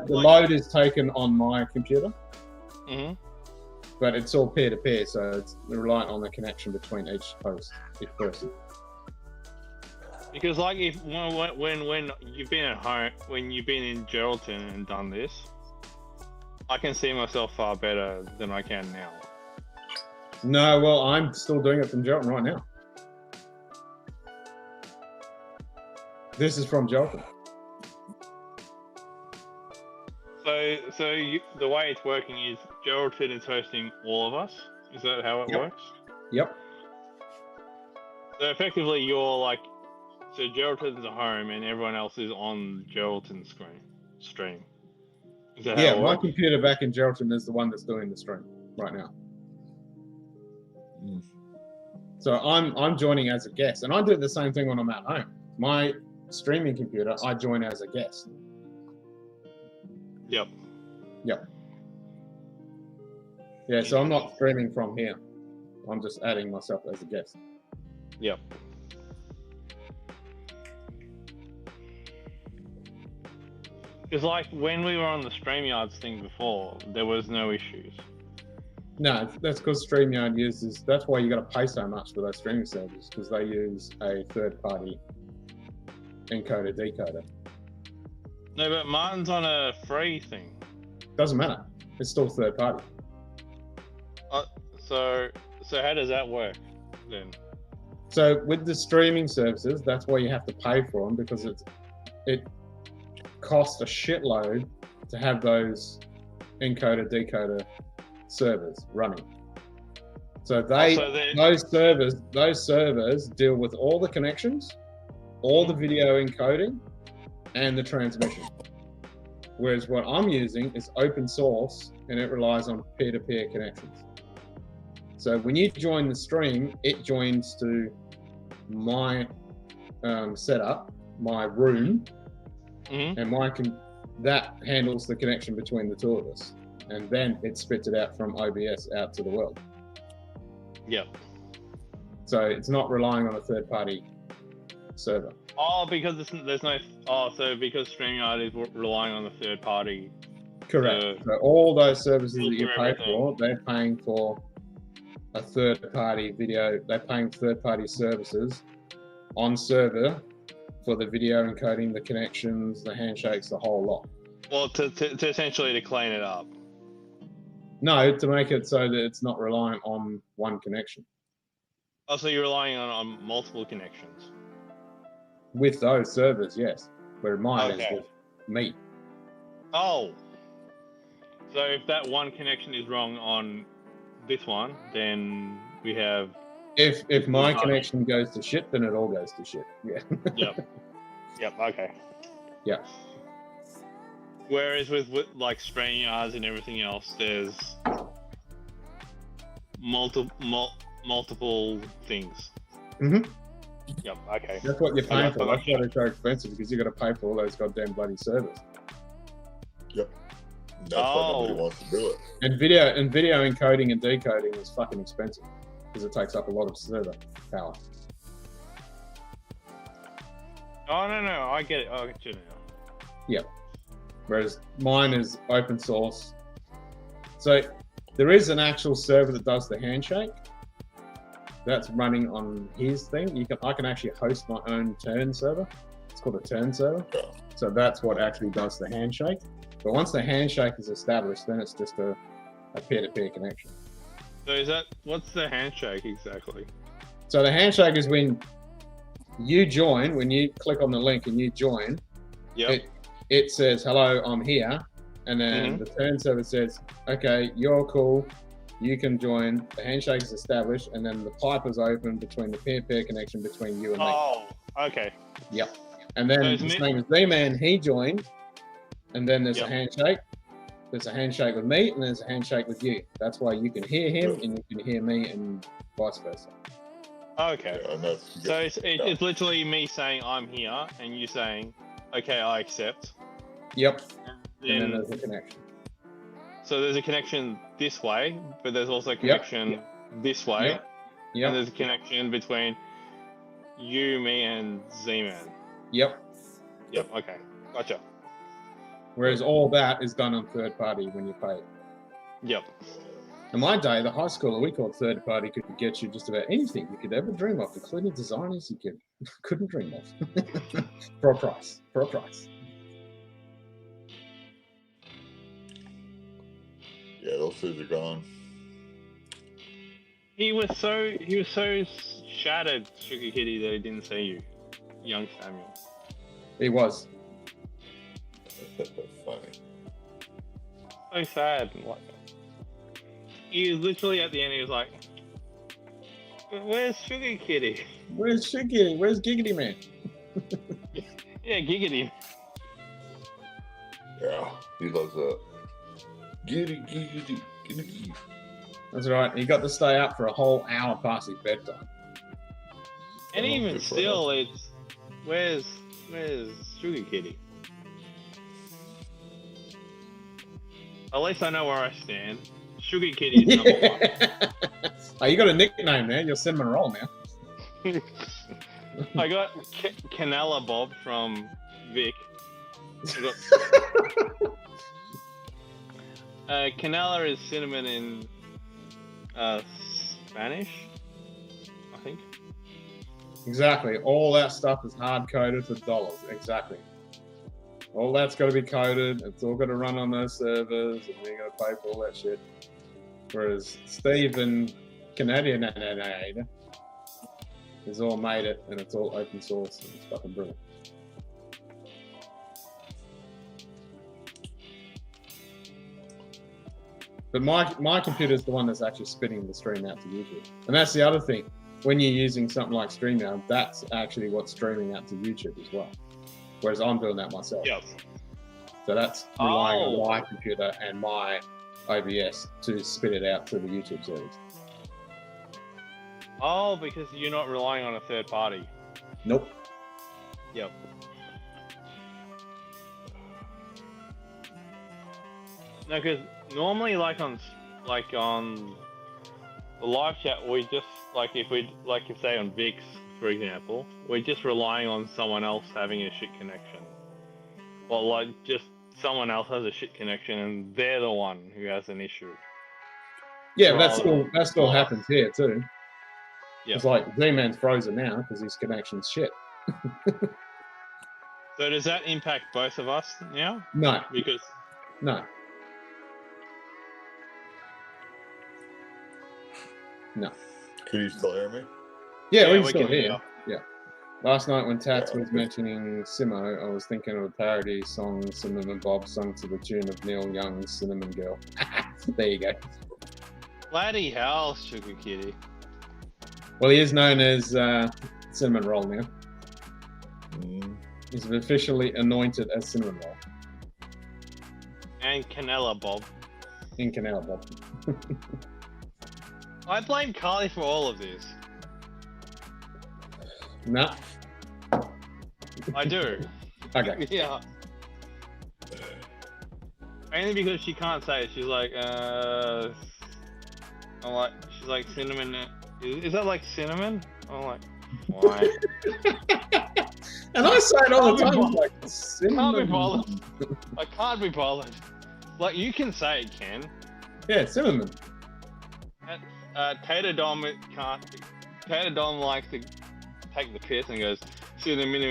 load is taken on my computer. Mm-hmm. But it's all peer-to-peer, so it's reliant on the connection between each host, each person. Because like if when you've been at home, when you've been in Geraldton and done this, I can see myself far better than I can now. No, well, I'm still doing it from Geraldton right now. This is from Geraldton. So the way it's working is Geraldton is hosting all of us. Is that how it works? Yep. So effectively, you're like, so Geraldton's at home and everyone else is on Geraldton's stream. Is that how it my works? computer back in Geraldton is the one that's doing the stream right now. So I'm joining as a guest, and I do the same thing when I'm at home. My streaming computer, I join as a guest. Yep. Yeah, so I'm not streaming from here. I'm just adding myself as a guest. Yep. Because like when we were on the StreamYards thing before, there was no issues. No, that's because StreamYard uses, that's why you got to pay so much for those streaming services, because they use a third-party encoder decoder. No, but Martin's on a free thing. Doesn't matter. It's still third party. So how does that work then? So with the streaming services, that's why you have to pay for them, because it costs a shitload to have those encoder decoder servers running. So those servers deal with all the connections, all the video encoding, and the transmission. Whereas what I'm using is open source, and it relies on peer-to-peer connections. So when you join the stream, it joins to my setup, my room, and that handles the connection between the two of us, and then it spits it out from OBS out to the world. Yep. So it's not relying on a third-party server. Oh, because there's no. Oh, so because StreamYard is relying on the third party. Correct. So all those services that you pay for, they're paying for a third-party video. They're paying third-party services on server for the video encoding, the connections, the handshakes, the whole lot. Well, to essentially to clean it up. No, to make it so that it's not reliant on one connection. Oh, so you're relying on multiple connections. With those servers, yes. Where mine is with me. Oh. So if that one connection is wrong on this one, then we have. If my connection goes to shit, then it all goes to shit. Yeah. Yep. Yep. Okay. Yeah. Whereas with like StreamYards and everything else, there's multiple things. Mhm. Yep. Okay. That's what you're paying for. I That's why they're so expensive, because you got to pay for all those goddamn bloody servers. Yep. That's why nobody wants to do it. And video encoding and decoding is fucking expensive because it takes up a lot of server power. Oh no, I get it. I get you now. Yep. Whereas mine is open source. So there is an actual server that does the handshake. That's running on his thing. I can actually host my own turn server. It's called a turn server. So that's what actually does the handshake. But once the handshake is established, then it's just a peer-to-peer connection. So what's the handshake exactly? So the handshake is when you join, when you click on the link and you join, it says, hello, I'm here. And then the turn server says, okay, you're cool. You can join. The handshake is established, and then the pipe is open between the peer-to-peer connection between you and me. Oh, okay. Yep. And then his name is Z-Man, he joined, and then there's a handshake. There's a handshake with me, and there's a handshake with you. That's why you can hear him, and you can hear me, and vice versa. Okay. So it's literally me saying I'm here, and you saying, okay, I accept. Yep. And then there's a connection. So there's a connection this way, but there's also a connection this way. Yep. And there's a connection between you, me, and Z-Man. Yep. Yep, okay. Gotcha. Whereas all that is done on third party when you pay. Yep. In my day, the high schooler we called third party could get you just about anything you could ever dream of, including designers you couldn't dream of. For a price. For a price. Yeah, those things are gone. He was so shattered, Sugar Kitty, that he didn't see you, young Samuel. He was. Funny. So sad. He was literally at the end. He was like, "Where's Sugar Kitty? Where's Sugar Kitty? Where's Giggity Man?" Yeah, Giggity. Yeah, he loves that. Giggity. That's right. He got to stay up for a whole hour past his bedtime. And even still, it's where's Sugar Kitty? At least I know where I stand. Sugar Kitty is number one. Oh, you got a nickname now. You're Cinnamon Roll now. I got Canela Bob from Vic. Canela is cinnamon in Spanish, I think. Exactly. All that stuff is hard coded for dollars. Exactly. All that's got to be coded. It's all got to run on those servers, and you got to pay for all that shit. Whereas Steve and Canadian has all made it, and it's all open source, and it's fucking brilliant. But my computer's the one that's actually spitting the stream out to YouTube. And that's the other thing. When you're using something like StreamYard, that's actually what's streaming out to YouTube as well. Whereas I'm doing that myself. Yep. So that's relying on my computer and my OBS to spit it out to the YouTube servers. Oh, because you're not relying on a third party. Nope. Yep. No, because normally, like on the live chat, we just if say on VIX, for example, we're just relying on someone else having a shit connection. Well, like just someone else has a shit connection, and they're the one who has an issue. Yeah, that still happens here too. Yeah. It's like Z-Man's frozen now because his connection's shit. So does that impact both of us now? No. Because no. No. Can you still hear me? Yeah, we we can still can hear hear you. Yeah. Last night when Tats was mentioning Simo, I was thinking of a parody song Cinnamon Bob sung to the tune of Neil Young's Cinnamon Girl. There you go. Bloody hell, Sugar Kitty. Well, he is known as Cinnamon Roll now. He's officially anointed as Cinnamon Roll. And Canella Bob. In Canal Bob. I blame Carly for all of this. Nah. I do. Okay. Yeah. Only because she can't say it. She's like, she's like cinnamon. Is that like cinnamon? I'm like, why? And I say it all the time. I'm like, Can't be bothered. I can't be bothered. Like, you can say it, Ken. Yeah, cinnamon. Tater Dom can't. Tater Dom likes to take the piss and goes cinnamon.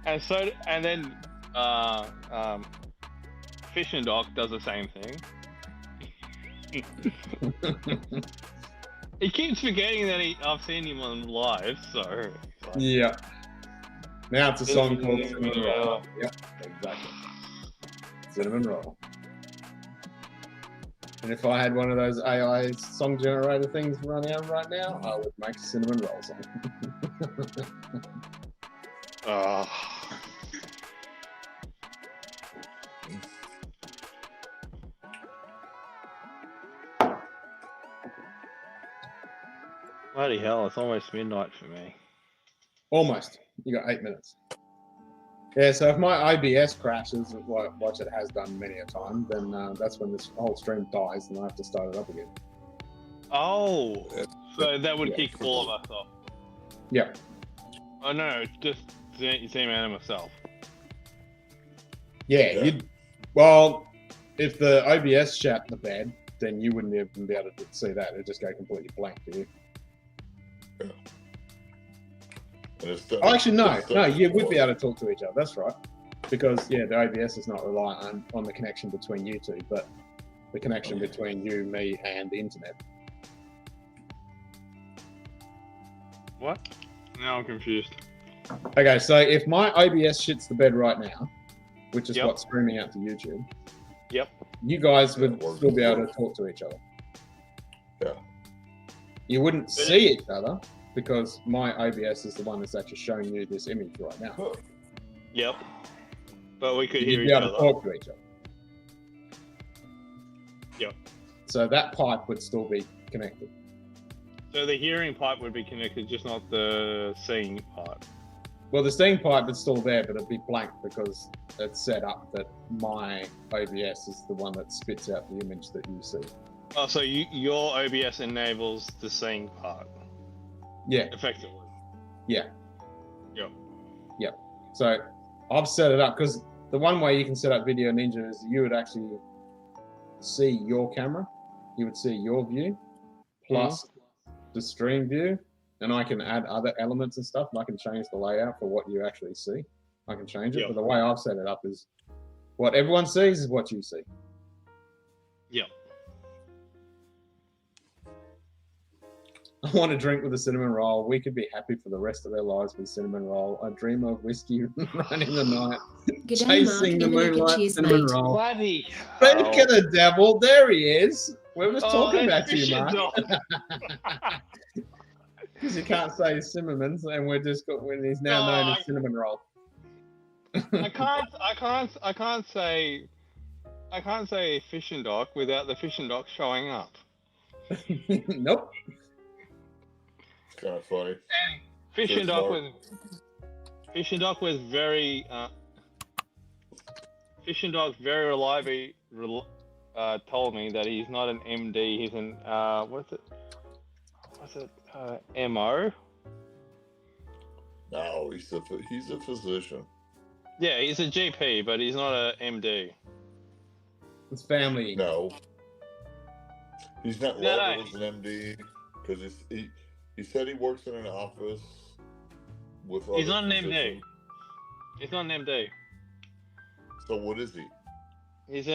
And then Fish and Doc does the same thing. He keeps forgetting that I've seen him on live, so. Yeah. Now it's a song called Cinnamon Roll. Yep, exactly. Cinnamon Roll. And if I had one of those AI song generator things running out right now, I would make a Cinnamon Roll song. Bloody hell, it's almost midnight for me. Almost. You got 8 minutes. Yeah, so if my OBS crashes, which it has done many a time, then that's when this whole stream dies and I have to start it up again. Oh, so that would kick all of us off. Yeah. Oh no, just Sam and myself. Yeah, well, if the OBS shat the bed, then you wouldn't even be able to see that. It'd just go completely blank to you. Oh, actually, no, you would be able to talk to each other. That's right, because the OBS is not reliant on the connection between you two, but the connection between you, me, and the internet. What? Now I'm confused. Okay, so if my OBS shits the bed right now, which is what's streaming out to YouTube, you guys would still be able to talk to each other. Yeah. You wouldn't see each other, because my OBS is the one that's actually showing you this image right now. Yep. But we could You'd hear be each able other. to talk to each other. Yep. So that pipe would still be connected. So the hearing pipe would be connected, just not the seeing part. Well, the seeing pipe is still there, but it'd be blank because it's set up that my OBS is the one that spits out the image that you see. Oh, so your OBS enables the seeing part. Yeah. Effectively. Yeah. Yep. Yep. So I've set it up because the one way you can set up Video Ninja is you would actually see your camera, you would see your view, plus the stream view, and I can add other elements and stuff, and I can change the layout for what you actually see. I can change it, but the way I've set it up is what everyone sees is what you see. Yep. I want to drink with a cinnamon roll. We could be happy for the rest of our lives with cinnamon roll. I dream of whiskey running the night, chasing the moonlight, cinnamon roll. Bloody Speaking of devil, there he is. We were just talking about you, Mark. Because you can't say cinnamons, and we're just got when he's now known as cinnamon roll. I can't say fish and dock without the fish and dock showing up. Nope. It's kind of funny. Fish and dock was very Fish and Dog very reliably told me that he's not an MD. He's an what's it? MO. No, he's a physician. Yeah, he's a GP, but he's not a MD. It's family. No, he's not labeled as an MD because he said he works in an office with. He's not an physicians. MD. He's not an MD. So what is he? He's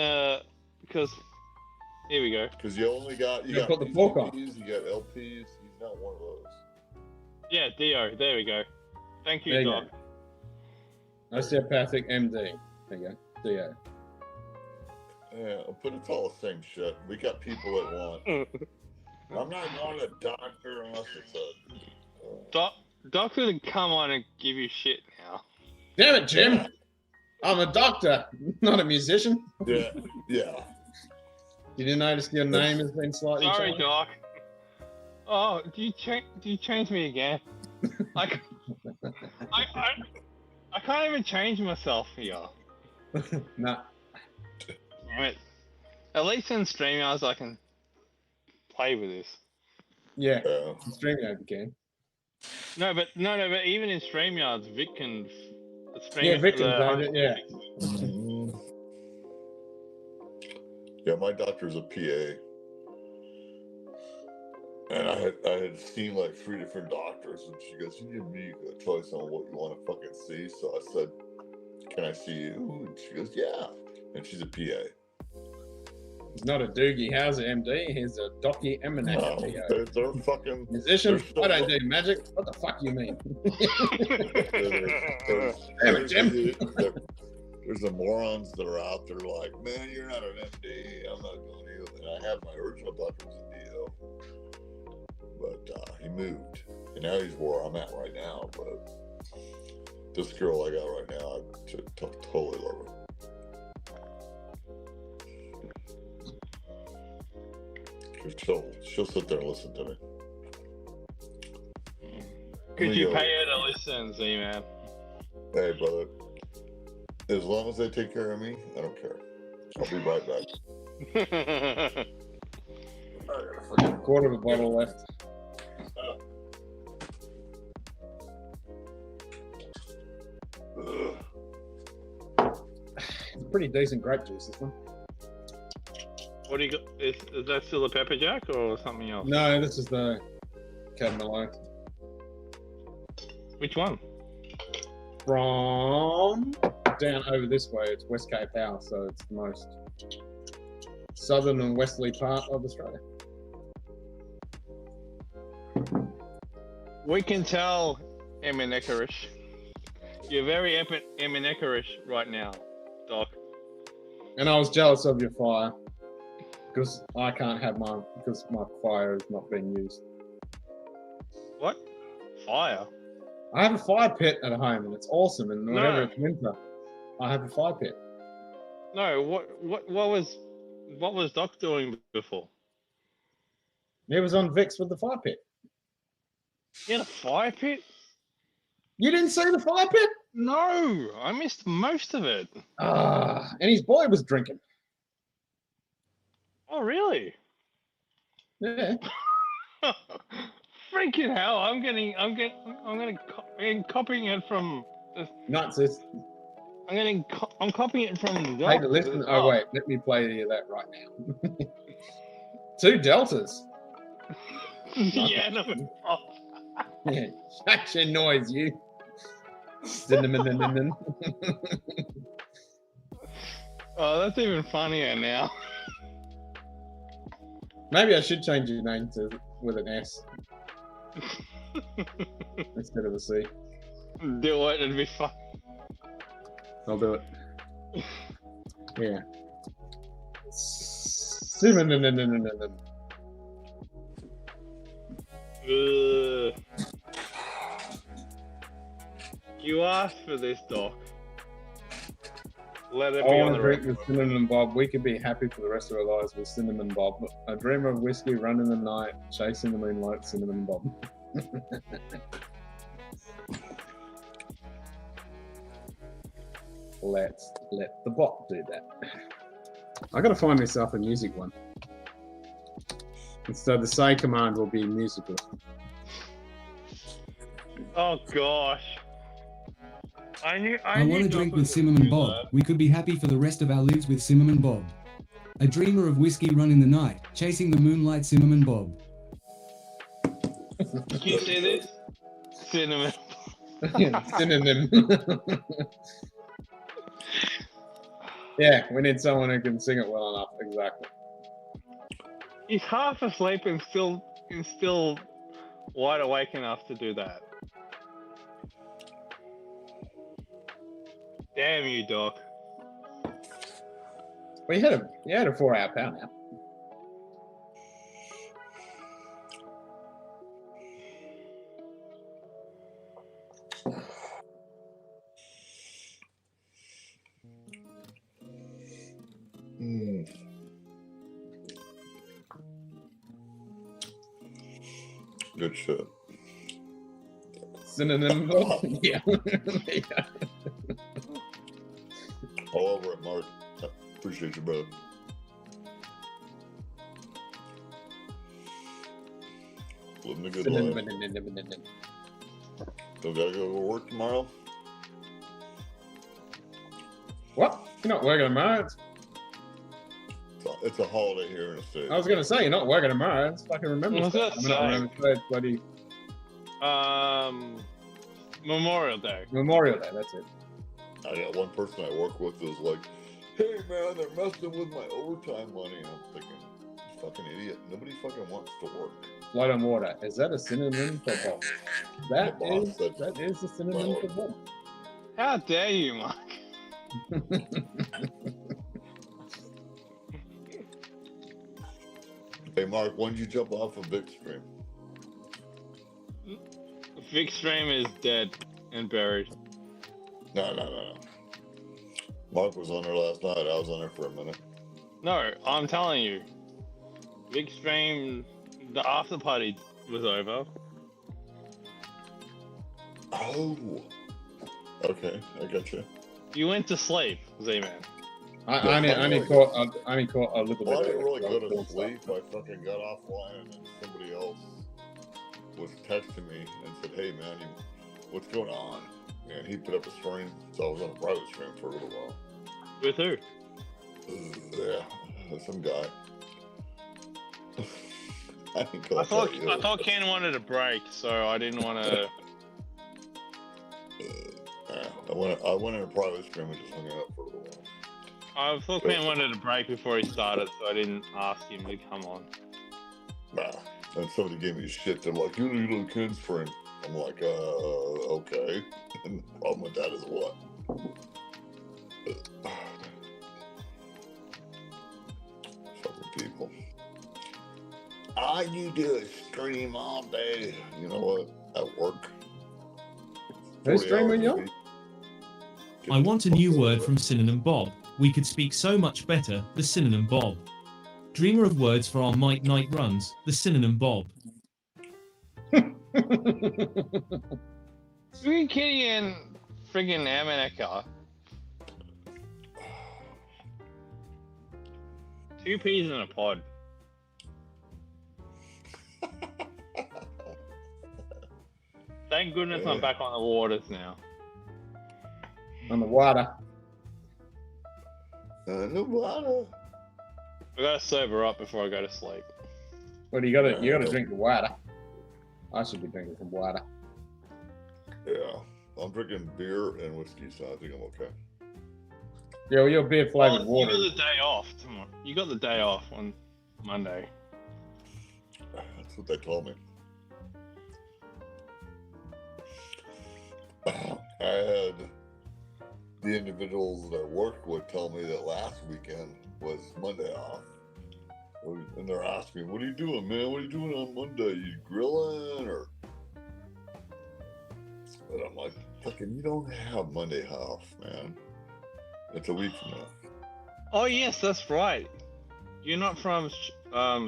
because here we go. Because you only got put the fork on. PCPs, you got LPs. He's not one of those. Yeah, Dio. There we go. Thank you, There you Doc. go. Osteopathic MD. There you go. Dio. Yeah, but it's all the same shit. We got people that want. I'm not going to a doctor unless it's a. Doc's gonna come on and give you shit now. Damn it, Jim! I'm a doctor, not a musician. Yeah, yeah. You didn't notice your name has been slightly Sorry, changed? Doc. Oh, do you change me again? I can't even change myself here. Nah. Right. At least in StreamYards I can play with this. Yeah, StreamYard can. No, but even in StreamYards, Vic can stream. Yeah, Vic can do it, yeah. Yeah, my doctor's a PA. And I had seen like 3 different doctors, and she goes, "You give me a choice on what you want to fucking see." So I said, "Can I see you?" And she goes, "Yeah." And she's a PA. He's not a Doogie Howser MD, he's a Docky Eminacker PA. They're fucking musician. I don't do magic. What the fuck you mean? Damn it, Jim. There's the morons that are out there like, "Man, you're not an MD. I'm not going to you." And I have my original doctor was a DO. But he moved, and now he's where I'm at right now. But this girl I got right now, I totally love her. She'll sit there and listen to me. Could you pay her to listen, Z-Man? Hey, brother. As long as they take care of me, I don't care. I'll be right back. Quarter of a bottle left. It's pretty decent grape juice, this one. What do you got? Is that still a pepper jack or something else? No, this is the Cab Merlot. Which one? From down over this way, it's West Cape House, so it's the most southern and westerly part of Australia. We can tell, Eminekerish. You're very Eminekerish right now, Doc. And I was jealous of your fire because I can't have mine because my fire is not being used. What? Fire? I have a fire pit at home and it's awesome. And whenever it's winter, I have a fire pit. No, what was Doc doing before? He was on Vix with the fire pit. You had a fire pit? You didn't see the fire pit? No, I missed most of it. And his boy was drinking. Oh, really? Yeah. Freaking hell! I'm copying it from. Nazis. I'm copying it from. Hey, listen. Oh wait, let me play you that right now. 2 deltas. Yeah, no. Yeah, shut your noise, you. Cinnamon. Oh, that's even funnier now. Maybe I should change your name to with an S instead of a C. Do it, it'd be fun. I'll do it. Yeah. Cinnamon. You asked for this, Doc. Let it I be want on to the drink record. with Cinnamon Bob. We could be happy for the rest of our lives with Cinnamon Bob. A dream of whiskey, run in the night, chasing the moonlight, Cinnamon Bob. Let's let the bot do that. I gotta find myself a music one. And so the say command will be musical. Oh gosh. I want to drink with Cinnamon Bob. We could be happy for the rest of our lives with Cinnamon Bob. A dreamer of whiskey run in the night, chasing the moonlight, Cinnamon Bob. Can you see this? Cinnamon. Synonym. Yeah, we need someone who can sing it well enough. Exactly. He's half asleep and still wide awake enough to do that. Damn you, Doc. Well, you had a 4-hour power nap. Good shit. Synonym. Yeah. All over it, Mark. Appreciate you, brother. Living a good life. Still gotta go to work tomorrow? What? You're not working tomorrow? It's a holiday here in the States. I was going to say, you're not working tomorrow. It's fucking Remembrance Day. I'm not Remembrance Day. It's bloody... Memorial Day. Memorial Day, that's it. I got one person I work with who's like, hey man, they're messing with my overtime money. And I'm thinking, you fucking idiot. Nobody fucking wants to work. Float on water. Is that a synonym for Bob? That is a synonym for Bob. How dare you, Mark? Hey Mark, when did you jump off of Vic Stream? Vic Stream is dead and buried. No. Mark was on there last night. I was on there for a minute. No, I'm telling you. Vic Stream, the after party was over. Oh. Okay, I got you. You went to sleep, Z-Man. I only caught a little bit. Well, I didn't really go to sleep. I fucking got offline and then somebody else was texting me and said, hey man, what's going on? And he put up a stream, so I was on a private stream for a little while. With who? Yeah, some guy. I thought Ken wanted a break, so I didn't want to. I went in a private stream and just hung out for a little while. I thought Ken wanted a break before he started, so I didn't ask him to come on. Nah. And somebody gave me shit. They're like, you're the little Ken's friend. I'm like, okay. And the problem with that is what? Fucking people. All you do is stream all day. You know what? At work. Who's streaming you? I want a new word from Synonym Bob. We could speak so much better, the Synonym Bob. Dreamer of words for our Mike Night runs, the Synonym Bob. Freaking Kitty and friggin' Amaneca. 2 peas in a pod. Thank goodness I'm back on the waters now. On the water. The water. I gotta sober up before I go to sleep. Well, you gotta drink the water. I should be drinking some water. Yeah, I'm drinking beer and whiskey, so I think I'm okay. Yeah, well, your beer flavored water. You got the day off tomorrow. You got the day off on Monday. That's what they told me. I had the individuals that I worked with tell me that last weekend was Monday off. And they're asking me, what are you doing, man? What are you doing on Monday? You grilling or? And I'm like, fucking, you don't have Monday off, man. It's a week from now. Oh yes, that's right. You're not from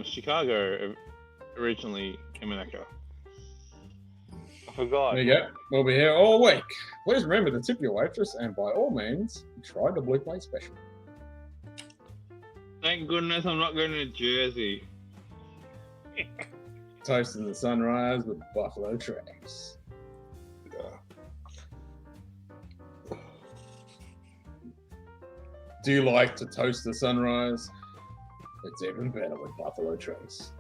Chicago originally, Emaneka. I forgot. There you go. We'll be here all week. Please remember to tip your waitress, and by all means, try the Blue Plate Special. Thank goodness I'm not going to Jersey. Toasting the sunrise with Buffalo Trace. Yeah. Do you like to toast the sunrise? It's even better with Buffalo Trace.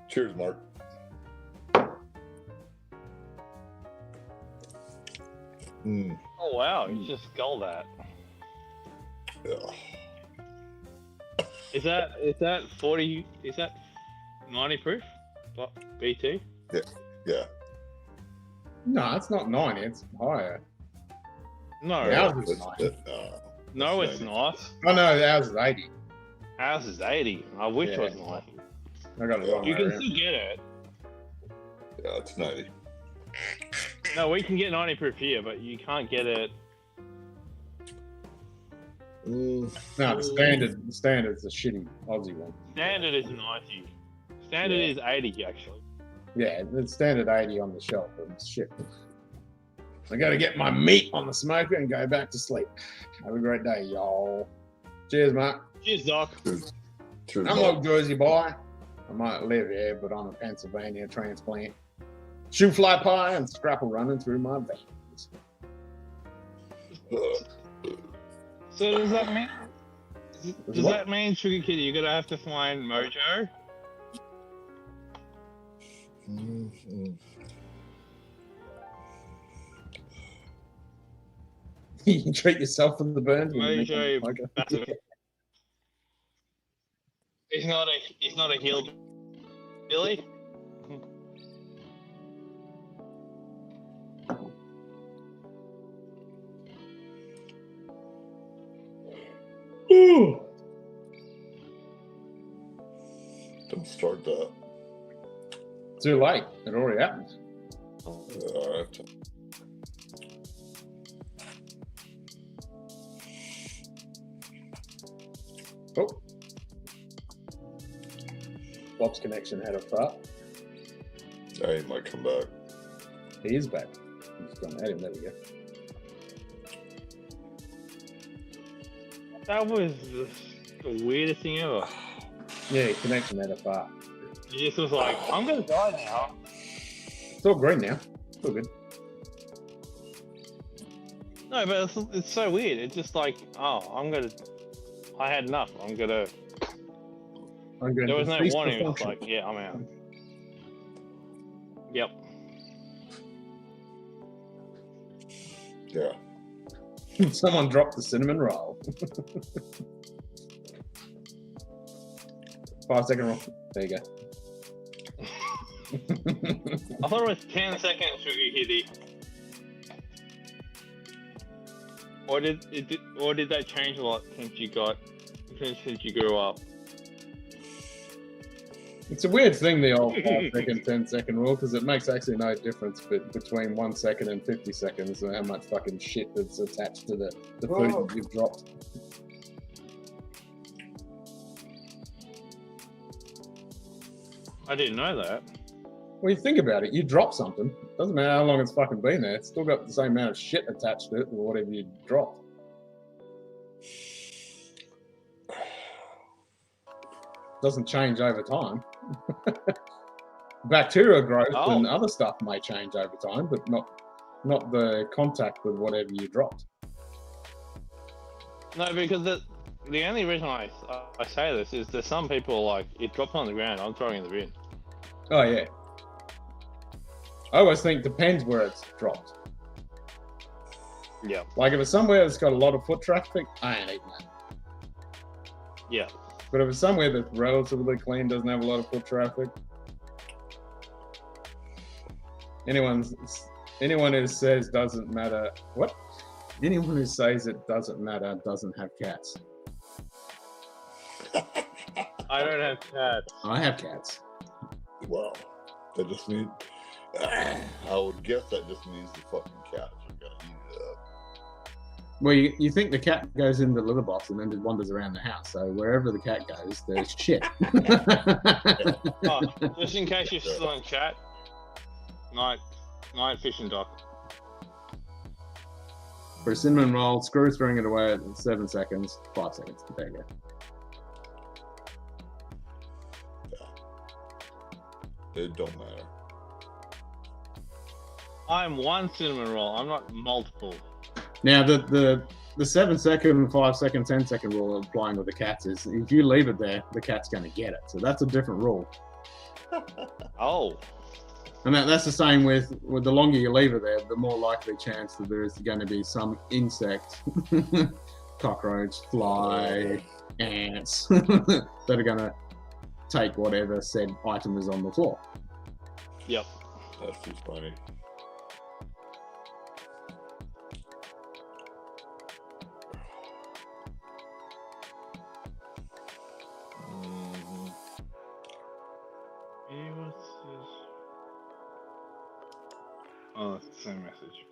Cheers, Mark. Oh wow, you just sculled that. Is that 40? Is that 90 proof? BT? Yeah. No, it's not 90. It's higher. No. Ours is 90. No, it's not. Oh no, ours is 80. Ours is 80. I wish it was 90. I got it wrong. You can still get it. Yeah, it's 90. No, we can get 90 proof here, but you can't get it. No, the standard's a shitty Aussie one. Standard is 90. Standard is 80, actually. Yeah, it's standard 80 on the shelf, but it's shit. I gotta get my meat on the smoker and go back to sleep. Have a great day, y'all. Cheers, mate. Cheers, Doc. I'm a Jersey boy. I might live here, but I'm a Pennsylvania transplant. Shoe fly pie and scrapple running through my veins. So does that mean? Does that mean, Sugar Kitty, you're gonna have to find Mojo? You can treat yourself for the burns. Mojo. He's not a hillbilly. Ooh. Don't start that. Too late. It already happened. All right. Oh. Bob's connection had a fart. Yeah, he might come back. He is back. He's gone at him. There we go. That was the weirdest thing ever. Yeah, connection had a fart. He just was like, I'm gonna die now. It's all green now. It's all good. No, but it's so weird. It's just like, I had enough. There was no warning. It was like, yeah, I'm out. Yep. Yeah. Someone dropped the cinnamon roll. 5 second roll. There you go. I thought it was 10 seconds, Sugar Kitty. Or did that change a lot since you grew up? It's a weird thing, the old 5 second, 10 second rule, because it makes actually no difference between 1 second and 50 seconds and how much fucking shit that's attached to the food that you've dropped. I didn't know that. Well, you think about it, you drop something, doesn't matter how long it's fucking been there, it's still got the same amount of shit attached to it or whatever you dropped. Doesn't change over time. Bacterial growth and other stuff may change over time, but not the contact with whatever you dropped. No, because the only reason I say this is there's some people like, it drops on the ground, I'm throwing it in the bin. Oh yeah. I always think depends where it's dropped. Yeah. Like if it's somewhere that's got a lot of foot traffic, I ain't eating that. Yeah. But if it's somewhere that's relatively clean, doesn't have a lot of foot traffic, anyone who says doesn't matter, what? Anyone who says it doesn't matter doesn't have cats. I don't have cats. I have cats. Wow. That just means, I would guess that just means the fucking cats are gonna eat it up. Well, you think the cat goes in the litter box and then just wanders around the house. So wherever the cat goes, there's shit. Just in case you're still in chat, night fishing, Doc. For a cinnamon roll, screw throwing it away at 7 seconds, 5 seconds. There you go. It don't matter. I'm one cinnamon roll. I'm not multiple. Now the 7 second, 5 second, 10 second rule applying with the cats is if you leave it there, the cat's going to get it. So that's a different rule. Oh. And that's the same with the longer you leave it there, the more likely chance that there is going to be some insect cockroach, fly, ants that are gonna take whatever said item is on the floor. Yep. That's just funny. Hey, what's this? Oh, it's the same message.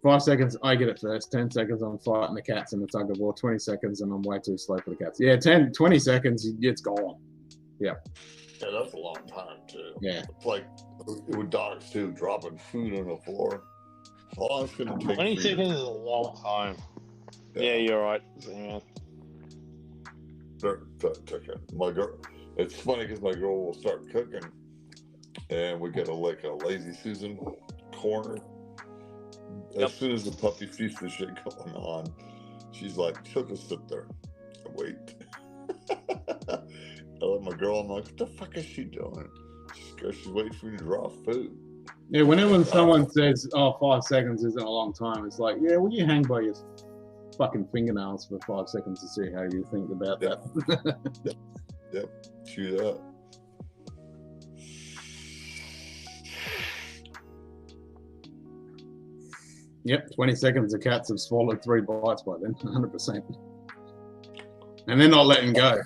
Five seconds, I get it first. 10 seconds, I'm fighting the cats in the tug of war. 20 seconds, and I'm way too slow for the cats. Yeah, 20 seconds, it's gone. Yeah. Yeah, that's a long time too. Yeah. It's like with dogs too, dropping food on the floor. How long it's gonna take? 20 for seconds you? is a long time. Yeah, you're right, Z-Man. My girl, it's funny because my girl will start cooking, and we get a lazy Susan corner. As soon as the puppy sees the shit going on, she's like, she'll just sit there and wait. I let my girl, I'm like, what the fuck is she doing? She's waiting for me to draw food. Yeah, whenever someone says, oh, 5 seconds isn't a long time, it's like, yeah, well, you hang by your fucking fingernails for 5 seconds to see how you think about that. Yep, chew that. Yep, 20 seconds, the cats have swallowed 3 bites by then, 100%. And they're not letting go.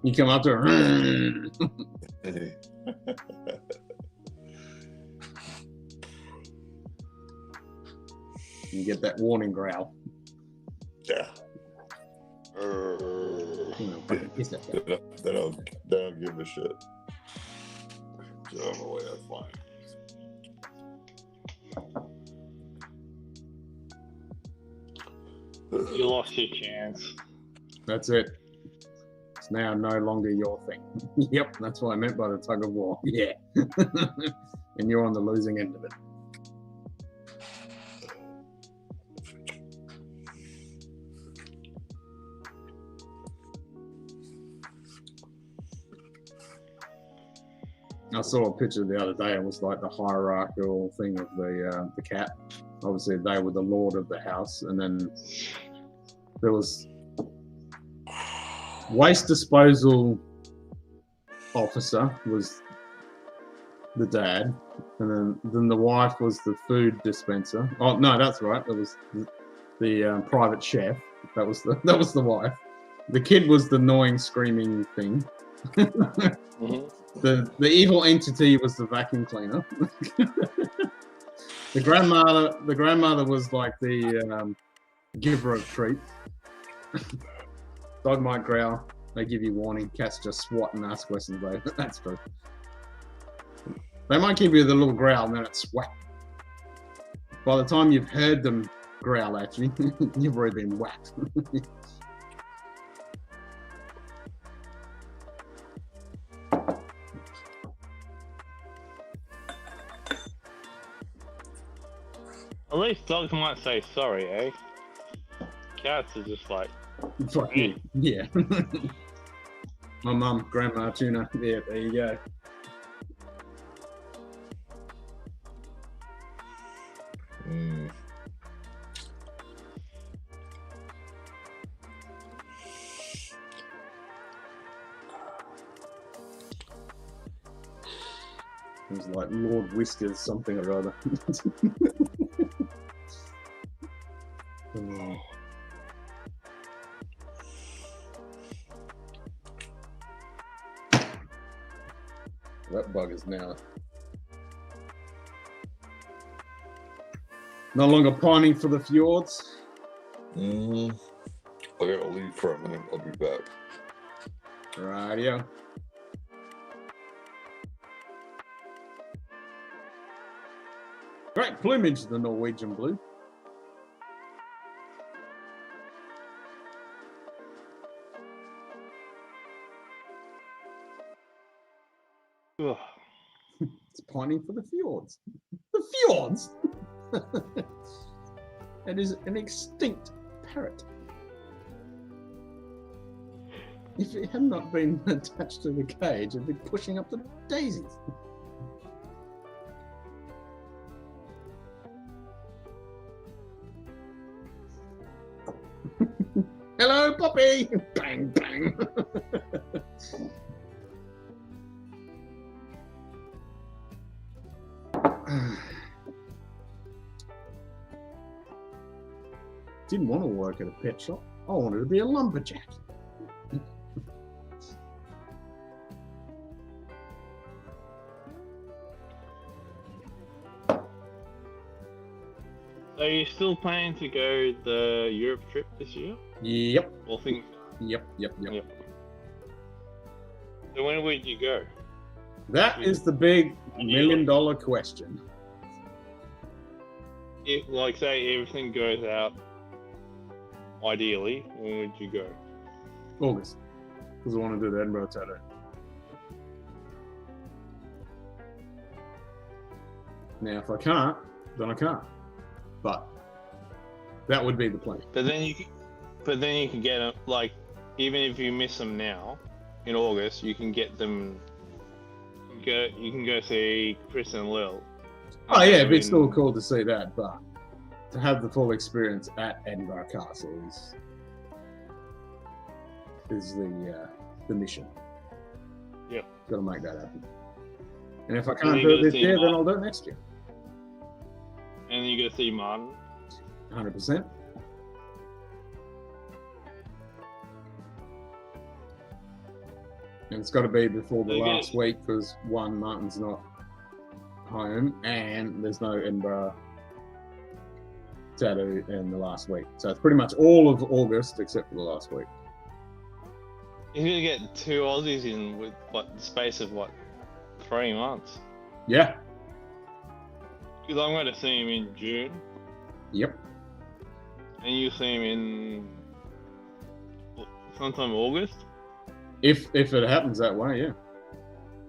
You come up to her. You get that warning growl. Yeah. They don't give a shit. Get out of the way, that's fine. You lost your chance. That's it. It's now no longer your thing. Yep, that's what I meant by the tug of war. Yeah. And you're on the losing end of it. I saw a picture the other day. It was like the hierarchical thing of the cat. Obviously, they were the lord of the house, and then there was waste disposal officer was the dad, and then the wife was the food dispenser. Oh no, that's right. It was the private chef. That was the wife. The kid was the annoying screaming thing. The evil entity was the vacuum cleaner. The grandmother was like the giver of treats. Dog might growl. They give you warning. Cats just swat and ask questions though. That's true. They might give you the little growl and then it's whack. By the time you've heard them growl at you, you've already been whacked. At least dogs might say sorry, eh? Cats are just like, Fuck you. Yeah. My mum, grandma, tuna. Yeah, there you go. It was like Lord Whiskers, something or other. Oh. That bug is now no longer pining for the fjords. I gotta leave for a minute. I'll be back. Rightio. Great plumage, the Norwegian blue. It's pining for the fjords. The fjords! It is an extinct parrot. If it had not been attached to the cage, it'd be pushing up the daisies. Hello, Poppy! Bang, bang. Didn't want to work at a pet shop. I wanted to be a lumberjack. So you still planning to go the Europe trip this year? Yep. Or think? Yep. So when would you go? That is the big $1 million question. If, like, say everything goes out, ideally, when would you go? August. Because I want to do the Edinburgh tattoo. Now, if I can't, then I can't. But that would be the plan. But then you can get them, like, even if you miss them now, in August, you can get them. You can go see Chris and Lil. Oh yeah, it'd be still cool to see that, but to have the full experience at Edinburgh Castle is the mission. Yeah. Got to make that happen. And if I can't do it this year, then I'll do it next year. And then you go see Martin. 100%. And it's got to be before the last week because one, Martin's not home, and there's no Edinburgh tattoo in the last week. So it's pretty much all of August except for the last week. You're gonna get 2 Aussies in with the space of 3 months. Yeah. Because I'm going to see him in June. Yep. And you see him in sometime August. If it happens that way, yeah.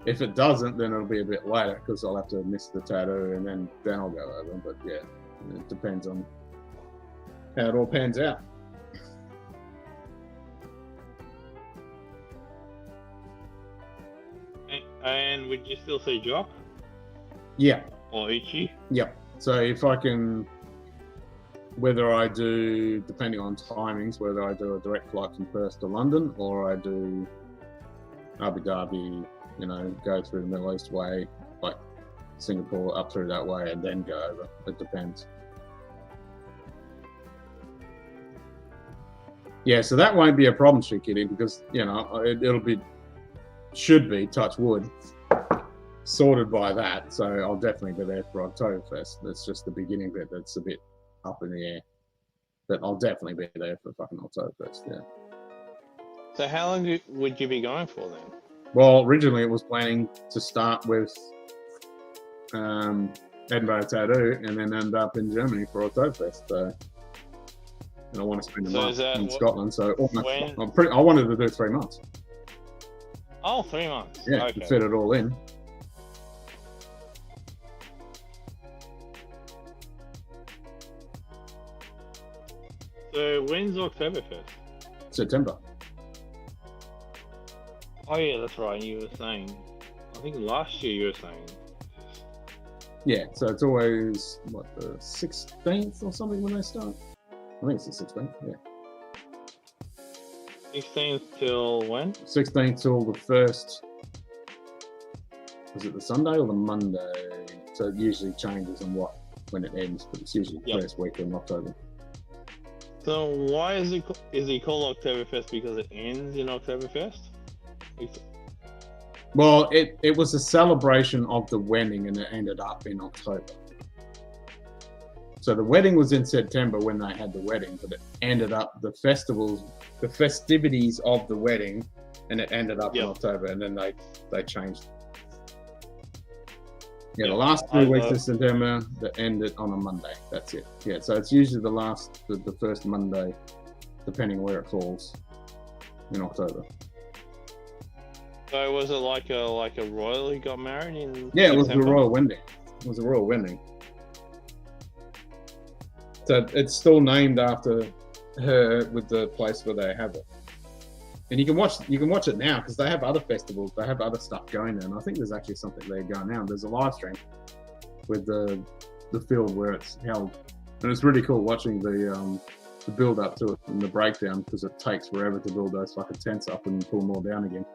If it doesn't, then it'll be a bit later because I'll have to miss the tattoo and then I'll go over. But yeah, it depends on how it all pans out. And would you still see Jock? Yeah. Or Ichi? Yep. So if I can, whether I do, depending on timings, whether I do a direct flight from Perth to London or I do Abu Dhabi, go through the Middle East way, like Singapore up through that way and then go over. It depends. Yeah, so that won't be a problem, Street Kitty, because, should be, touch wood, sorted by that. So I'll definitely be there for Oktoberfest. That's just the beginning bit that's a bit up in the air. But I'll definitely be there for fucking Oktoberfest, yeah. So how long would you be going for then? Well, originally it was planning to start with Edinburgh Tattoo and then end up in Germany for Oktoberfest. So, and I want to spend a month in Scotland. So I wanted to do 3 months. Oh, 3 months. Yeah, okay. To fit it all in. So when's Oktoberfest? September. Oh yeah, that's right. You were saying, I think last year you were saying. Yeah, so it's always, the 16th or something when they start? I think it's the 16th, yeah. 16th till when? 16th till the 1st. Was it the Sunday or the Monday? So it usually changes on when it ends, but it's usually the first week in October. So why is he called Oktoberfest? Because it ends in Oktoberfest? Well, it was a celebration of the wedding and it ended up in October. So the wedding was in September when they had the wedding, but it ended up the festivities of the wedding, and it ended up in October, and then they changed. Yeah, the last 2 weeks of September that ended on a Monday. That's it. Yeah, so it's usually the first Monday, depending where it falls, in October. So was it like a royal who got married in? Yeah, September? It was a royal wedding. It was a royal wedding. So it's still named after her with the place where they have it. And you can watch it now because they have other festivals, they have other stuff going there, and I think there's actually something there going now. There's a live stream with the field where it's held, and it's really cool watching the build up to it and the breakdown because it takes forever to build those fucking tents up and pull them all down again.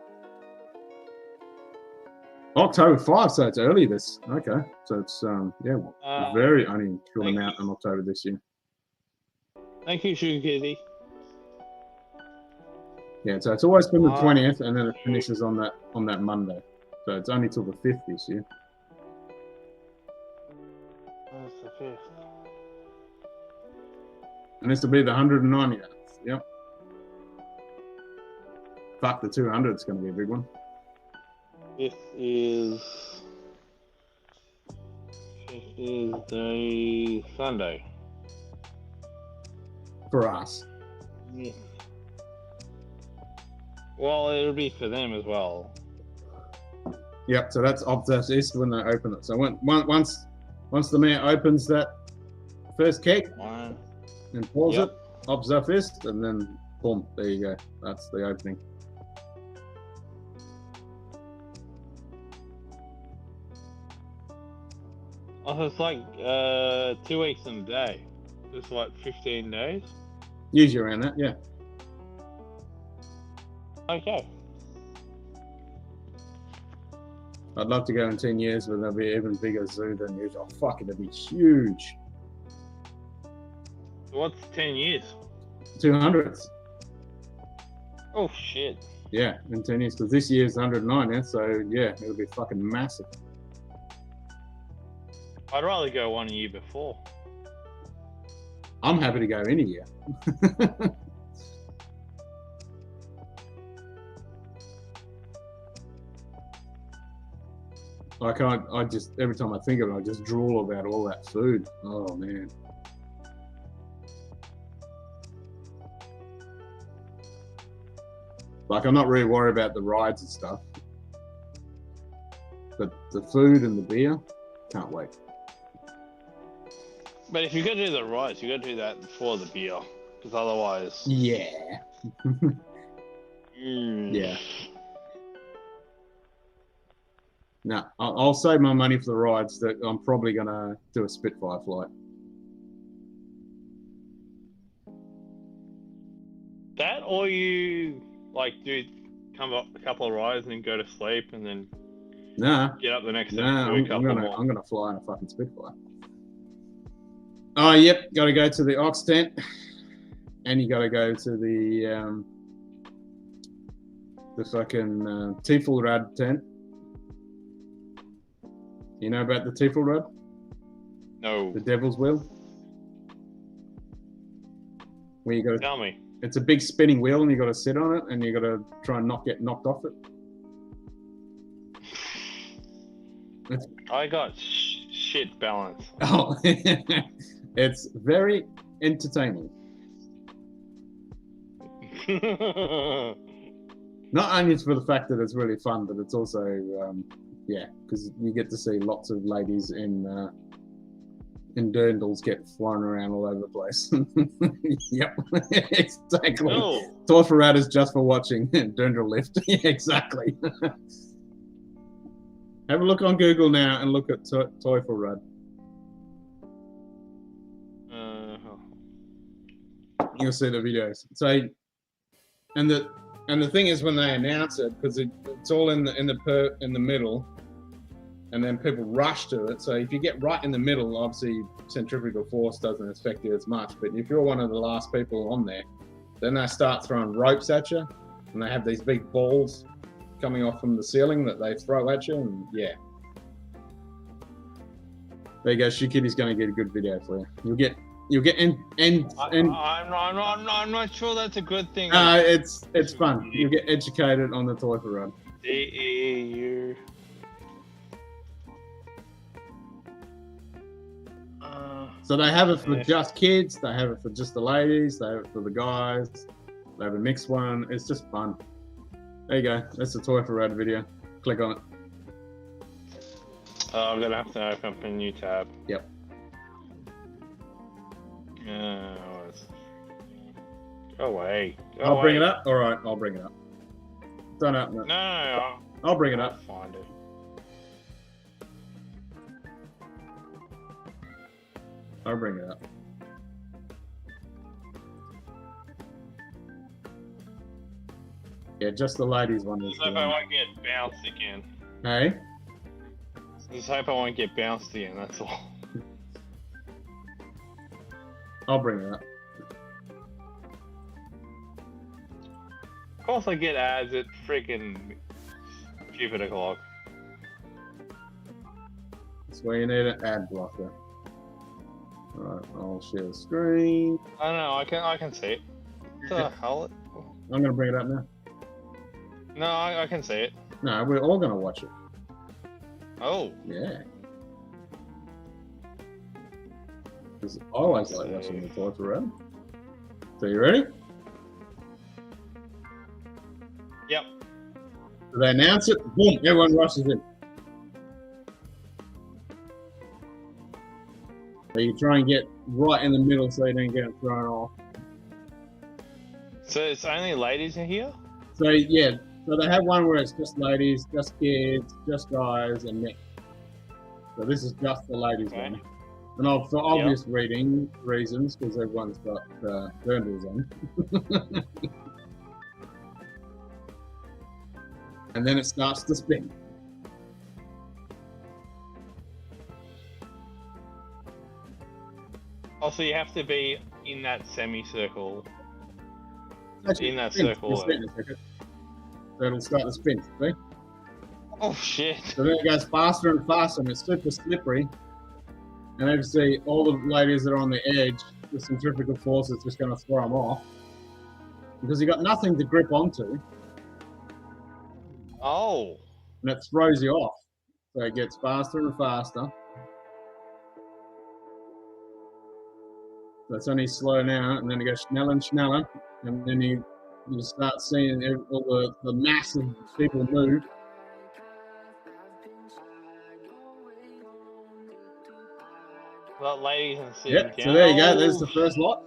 October 5, so it's early this. Okay, so it's very only short amount in October this year. Thank you, Sugar Kitty. Yeah, so it's always been the 20th, and then it finishes on that Monday. So it's only till the 5th this year. That's the 5th. And this will be the 190th. Yep. Fuck, the 200 is going to be a big one. This is the Sunday. For us. Yeah. Well, it'll be for them as well. Yep, so that's Obsess East when they open it. So once the mayor opens that first keg and pours it, Obsess East, and then boom, there you go. That's the opening. Oh, it's like 2 weeks and a day. It's like 15 days. Usually around that, yeah. Okay. I'd love to go in 10 years where there'll be even bigger zoo than usual. Oh, fuck, it'll be huge. What's 10 years? 200s. Oh, shit. Yeah, in 10 years, because this year's 109, yeah, so yeah, it'll be fucking massive. I'd rather go 1 year before. I'm happy to go any year. Like I just, every time I think of it, I just drool about all that food. Oh man. Like I'm not really worried about the rides and stuff, but the food and the beer, can't wait. But if you're going to do the rides, you got to do that before the beer, because otherwise. Yeah. Yeah. No, I'll save my money for the rides. That I'm probably gonna do a Spitfire flight. That, or you like do come up a couple of rides and then go to sleep and then get up the next day and do a couple more. I'm gonna fly in a fucking Spitfire. Oh yep, got to go to the Ox tent, and you got to go to the fucking Teufelsrad tent. You know about the Teufelsrad? No. The Devil's Wheel? Where you got to tell me. It's a big spinning wheel, and you got to sit on it, and you got to try and not get knocked off it. I got shit balance. Oh, it's very entertaining. Not only for the fact that it's really fun, but it's also yeah, because you get to see lots of ladies in dirndls get flying around all over the place. Yep, exactly. No. Teufelsrad is just for watching dirndl lift. Yeah, exactly. Have a look on Google now and look at Teufelsrad. You'll see the videos. So, and the thing is when they announce it, because it's all in the middle, and then people rush to it. So if you get right in the middle, obviously centrifugal force doesn't affect you as much. But if you're one of the last people on there, then they start throwing ropes at you, and they have these big balls coming off from the ceiling that they throw at you, and yeah. There you go. Shikiti's going to get a good video for you. You'll get I'm not sure that's a good thing. It's fun. You get educated on the Teufelsrad. DEU. So they have it for just kids. They have it for just the ladies. They have it for the guys. They have a mixed one. It's just fun. There you go. That's the Teufelsrad video. Click on it. I'm gonna have to open up a new tab. Yep. Go away. Go I'll bring it away. up. All right, I'll bring it up. Don't open it. No, I'll bring it up. I'll find it. I'll bring it up. Yeah, just the ladies one. Just hope I won't get bounced again. Hey? Just hope I won't get bounced again, that's all. I'll bring it up. Of course I get ads at freaking stupid o'clock. That's where you need an ad blocker. Alright, I'll share the screen. I don't know, I can see it. What the hell? I'm gonna bring it up now. No, I can see it. No, we're all gonna watch it. Oh. Yeah. Because I always like watching the toys around. So you ready? Yep. So they announce it, boom, everyone rushes in. So you try and get right in the middle so you don't get thrown off. So it's only ladies in here? So yeah, so they have one where it's just ladies, just kids, just guys, and men. So this is just the ladies one. And for obvious reasons, because everyone's got burners on. And then it starts to spin. Also, you have to be in that semicircle. Actually, In that spin. circle. It'll spin in a second. So it'll start to spin, see? Oh shit. So then it goes faster and faster and it's super slippery. And obviously all the ladies that are on the edge, the centrifugal force is just going to throw them off. Because you've got nothing to grip onto. Oh. And it throws you off. So it gets faster and faster. So it's only slow now, and then it goes schneller and schneller. And then you start seeing all the mass of people move. That lady can see Yep, down. so there you go, there's the first lot.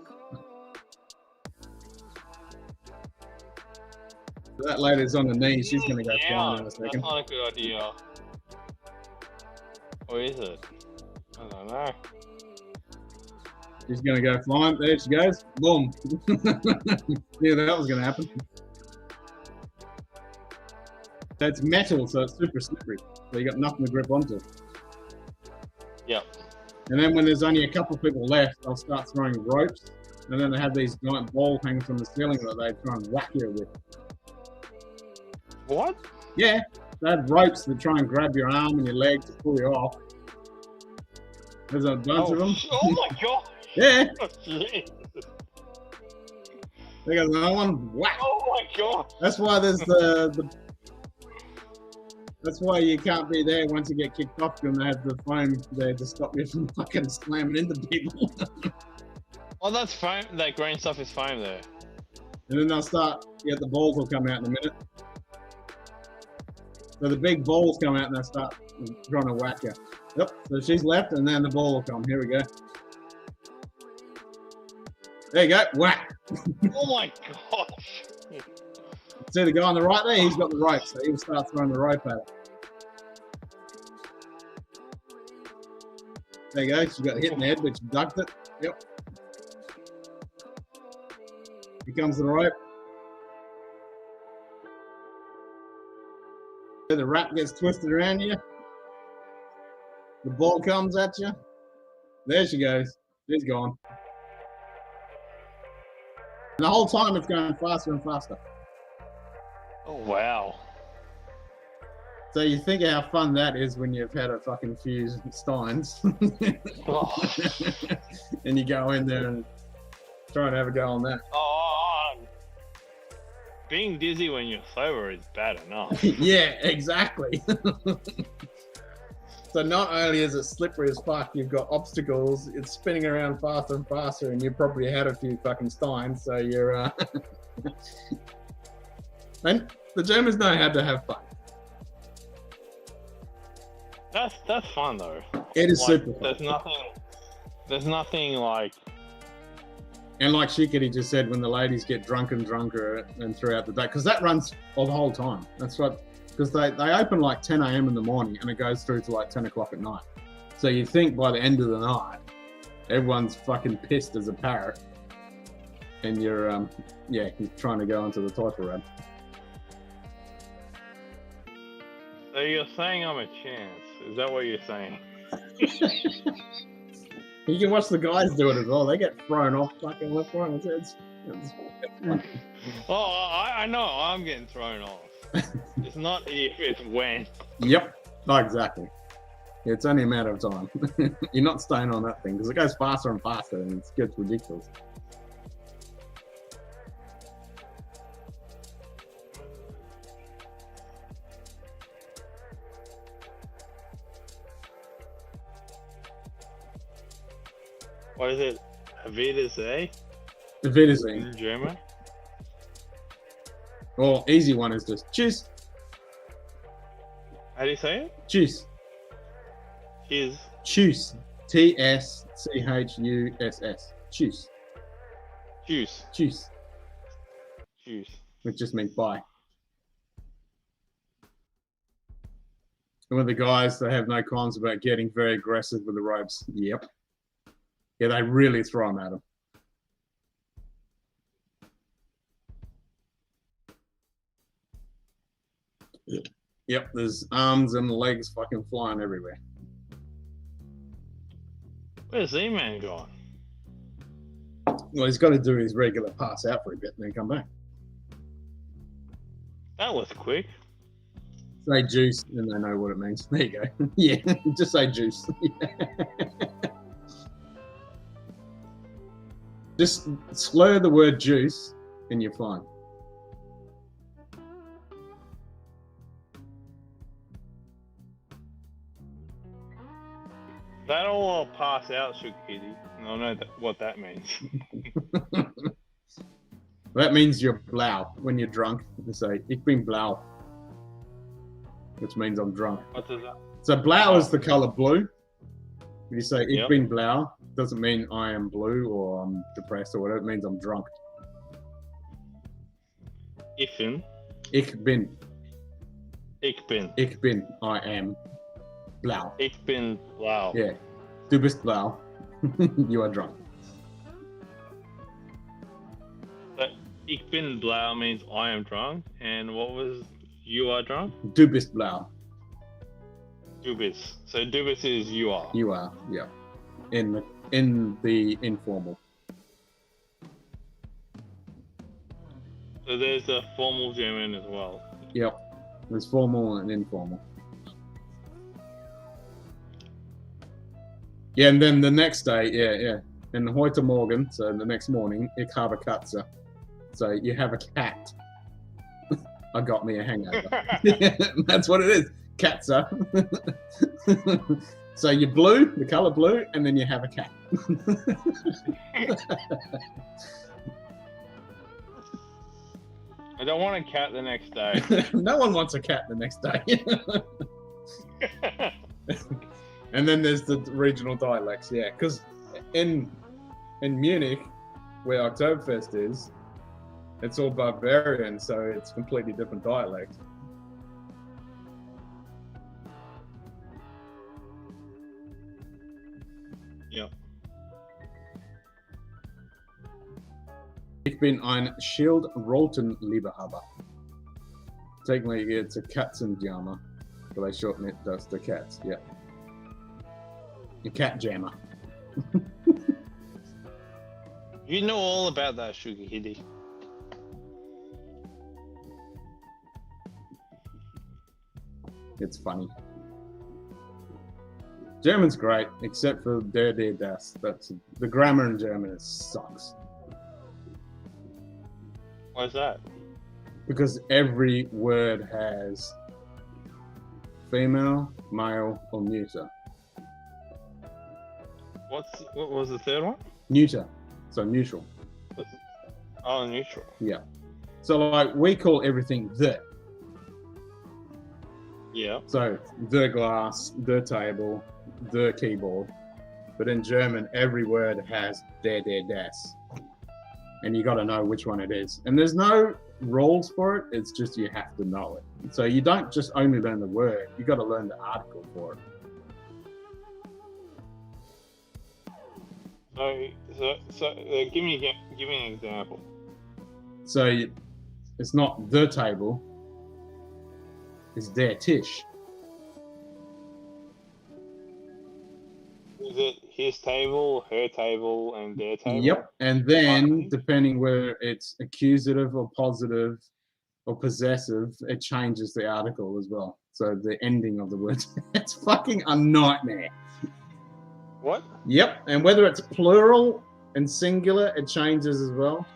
So that lady's on the knees, she's going to go flying in a second. That's not a good idea. Or is it? I don't know. She's going to go flying. There she goes. Boom. Yeah, that was going to happen. That's metal, so it's super slippery. So you got nothing to grip onto. Yep. And then when there's only a couple of people left, they'll start throwing ropes. And then they have these giant balls hanging from the ceiling that they try and whack you with. What? Yeah. They have ropes that try and grab your arm and your leg to pull you off. There's a bunch of them. Oh my god! Yeah. Oh, shit. They got another one. Whack. Oh my god! That's why there's That's why you can't be there once you get kicked off, and they have the foam there to stop you from fucking slamming into people. Oh, that's foam. That green stuff is foam there. And then they'll start. Yeah, the balls will come out in a minute. So the big balls come out and they start trying to whack you. Yep. So she's left, and then the ball will come. Here we go. There you go. Whack. Oh my gosh. See the guy on the right there? He's got the rope, so he'll start throwing the rope at her. There you go. She got hit in the head, but she ducked it. Yep. Here comes the rope. The wrap gets twisted around you. The ball comes at you. There she goes. She's gone. And the whole time it's going faster and faster. Oh wow. So you think of how fun that is when you've had a fucking few steins. And you go in there and try and have a go on that. Oh, being dizzy when you're sober is bad enough. Yeah, exactly. So not only is it slippery as fuck, you've got obstacles, it's spinning around faster and faster, and you've probably had a few fucking steins, so you're... And the Germans know how to have fun. That's fun though. It is Like, super fun. There's nothing like And like Shikity just said, when the ladies get drunker and drunker and throughout the day, because that runs all the whole time. That's what, because they open like 10 a.m. in the morning and it goes through to like 10 o'clock at night. So you think by the end of the night, everyone's fucking pissed as a parrot. And you're, you're trying to go into the title run. So you're saying I'm a chance? Is that what you're saying? You can watch the guys do it as well. They get thrown off fucking left, right, and it's fun. Oh, I know. I'm getting thrown off. It's not if, it's when. Yep. Oh, exactly. It's only a matter of time. You're not staying on that thing because it goes faster and faster and it gets ridiculous. What is it? Wiedersehen? Wiedersehen. In German? Well, easy one is just tschüss. How do you say it? Tschüss. Cheers. Tschüss. T-S-C-H-U-S-S. Tschüss. Juice. Tschüss. Juice. Which just means bye. And with the guys, they have no qualms about getting very aggressive with the ropes. Yep. Yeah, they really throw them at them. Yep, there's arms and legs fucking flying everywhere. Where's Z-Man gone? Well, he's got to do his regular pass out for a bit and then come back. That was quick. Say juice and they know what it means. There you go. Yeah, just say juice. Just slur the word juice and you're fine. That'll pass out, Sugar Kitty. I know what that means. That means you're blau. When you're drunk, you say, ich bin blau. Which means I'm drunk. What does that? So blau is the color blue. If you say, ich Yep. bin blau, doesn't mean I am blue or I'm depressed or whatever. It means I'm drunk. Ich bin. Ich bin. Ich bin. Ich bin. I am. Blau. Ich bin blau. Yeah. Du bist blau. You are drunk. But ich bin blau means I am drunk. And what was you are drunk? Du bist blau. Du bist. So du bist is you are. You are, yeah. In the informal. So there's a formal German as well. Yep. There's formal and informal. Yeah, and then the next day, yeah. And heute Morgen, so the next morning, ich habe Katze. So you have a cat. I got me a hangover. That's what it is. Katze. So you're blue, the color blue, and then you have a cat. I don't want a cat the next day. No one wants a cat the next day. And then there's the regional dialects, yeah. Because in Munich, where Oktoberfest is, it's all Bavarian, so it's completely different dialect. Yeah. Ich bin ein Schildrotenliebhaber. Technically, it's a Katzenjammer, but they shorten it just to cats, yeah. A cat jammer. You know all about that, Sugar Kitty. It's funny. German's great, except for der das. That's the grammar in German sucks. Why's that? Because every word has female, male, or neuter. What was the third one? Neuter, so neutral. Oh, neutral. Yeah. So like we call everything the. Yeah. So the glass, the table, the keyboard. But in German, every word has der das. and you got to know which one it is. And there's no rules for it. It's just you have to know it. So you don't just only learn the word. You got to learn the article for it. So give me an example. So it's not the table. It's der Tisch. Is it his table, her table, and their table? Yep. And then, depending whether it's accusative or positive or possessive, it changes the article as well. So the ending of the words. It's fucking a nightmare. What? Yep. And whether it's plural and singular, it changes as well.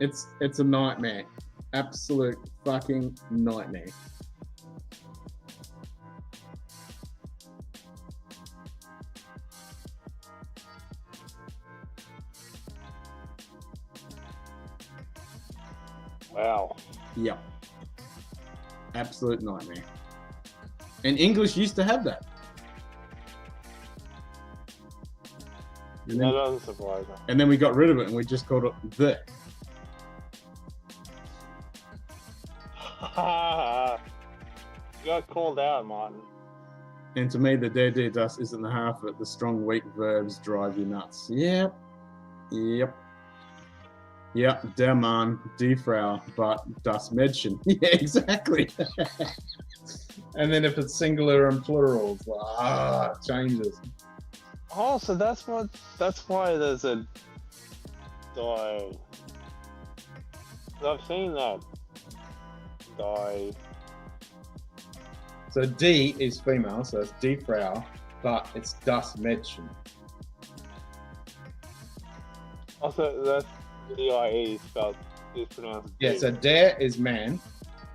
It's a nightmare. Absolute fucking nightmare. Wow. Yep. Absolute nightmare. And English used to have that. And That then, doesn't surprise me. and then we got rid of it and we just called it the. You got called out, Martin. And to me, the der das isn't the half of it. The strong, weak verbs drive you nuts. Yep. Yep. Yep. Der Mann, die Frau, but das Mädchen. Yeah, exactly. And then if it's singular and plural, it's like, it changes. Oh, so that's why there's a die. I've seen that. Die. So D is female, so it's die Frau, but it's das Mädchen. Also, that's D-I-E spelled is pronounced. Yeah, so der is man,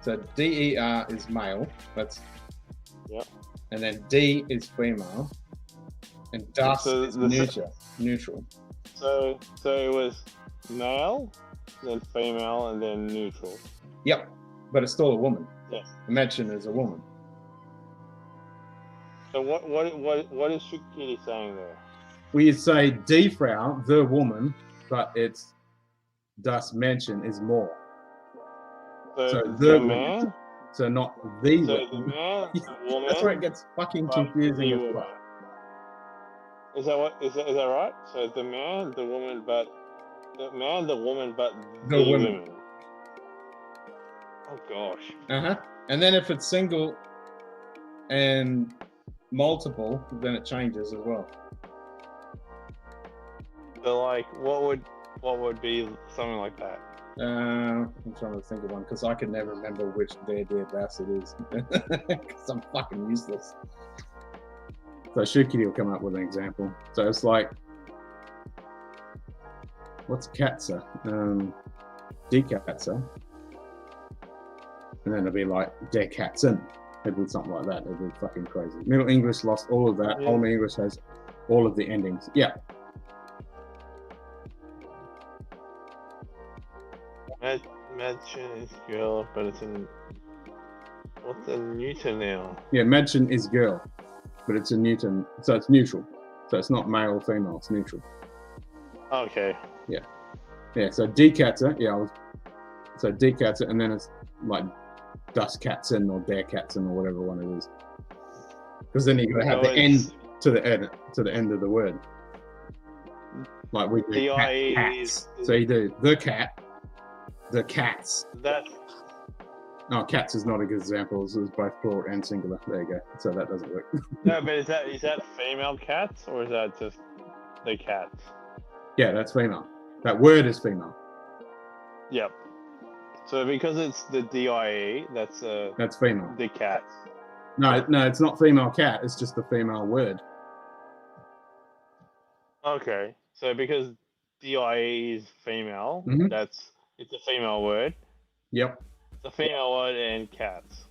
so D-E-R is male, that's, yep. And then D is female, and das is neutral. So it was male, then female, and then neutral. Yep, but it's still a woman. Yeah. Mädchen is a woman. So what is Shukiri saying there? We say die Frau, the woman, but it's das Mädchen is more. So the man? woman. So not the So woman. the man, the woman. That's where it gets fucking confusing as well. Is that right? So the man, the woman, but the man, the woman, but The women. women. Oh gosh. Uh-huh. And then if it's single and multiple, then it changes as well. So like, what would be something like that? I'm trying to think of one because I can never remember which der das it is because I'm fucking useless. So Shukiri will come up with an example. So it's like, what's Katze? Die Katze. And then it'll be like der Katzen. It'll be something like that. It'll be fucking crazy. Middle English lost all of that. Yeah. Old English has all of the endings. Yeah. Mädchen is girl, but it's in what's a neuter now? Yeah, Mädchen is girl, but it's a Newton, so it's neutral. So it's not male or female, it's neutral. Okay. Yeah. Yeah, so die Katze, so die Katze, and then it's like das Katzen or der Katzen or whatever one it is. Because then you gotta have the end to the end of the word. Like we do cats. So you do the cat, the cats. That. Oh, cats is not a good example. It was both plural and singular. There you go. So that doesn't work. No, but is that female cats or is that just the cats? Yeah, that's female. That word is female. Yep. So because it's the DIE, that's female. The cats. No, it's not female cat. It's just the female word. Okay. So because DIE is female, Mhm. it's a female word. Yep. It's a female word and cats.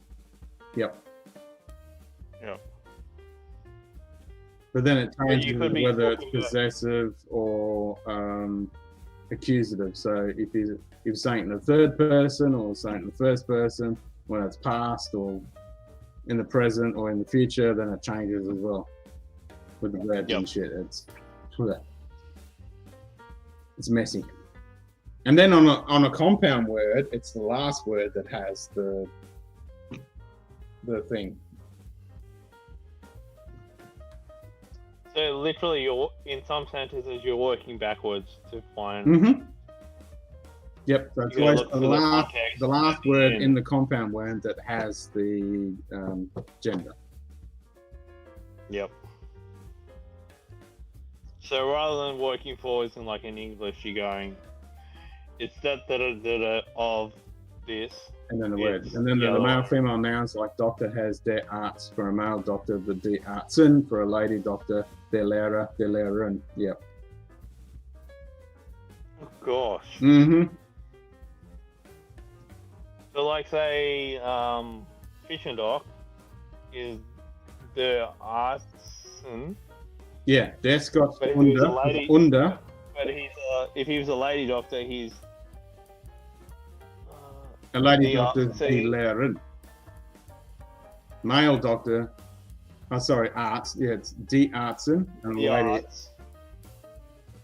Yep. Yep. But then it changes you could be whether it's talking about- possessive or accusative. So if you're saying it in the third person or saying it in the first person, when it's past or in the present or in the future, then it changes as well with the verbs and shit. It's It's messy. And then on a compound word, it's the last word that has the thing. So literally, you're in some sentences you're working backwards to find. Mm-hmm. Yep. So it's You gotta always look the for the last context the last at the word end. in the compound word that has the gender. Yep. So rather than working forwards in like in English, you're going, it's that of this. And then the word. It's And then the yellow. male female nouns like doctor has der Arzt for a male doctor, the der Arztin for a lady doctor, der Lehrer, der Lehrerin. Yep. Oh, gosh. Mm-hmm. So like say, fish and dock is the Artsen. Yeah, der Scotch But if he was a under. lady, Under. but if he was a lady doctor, he's A lady the, doctor, so die he- Lehrerin. Male doctor, Arzt. Yeah, it's die Arztin. And the lady. arts.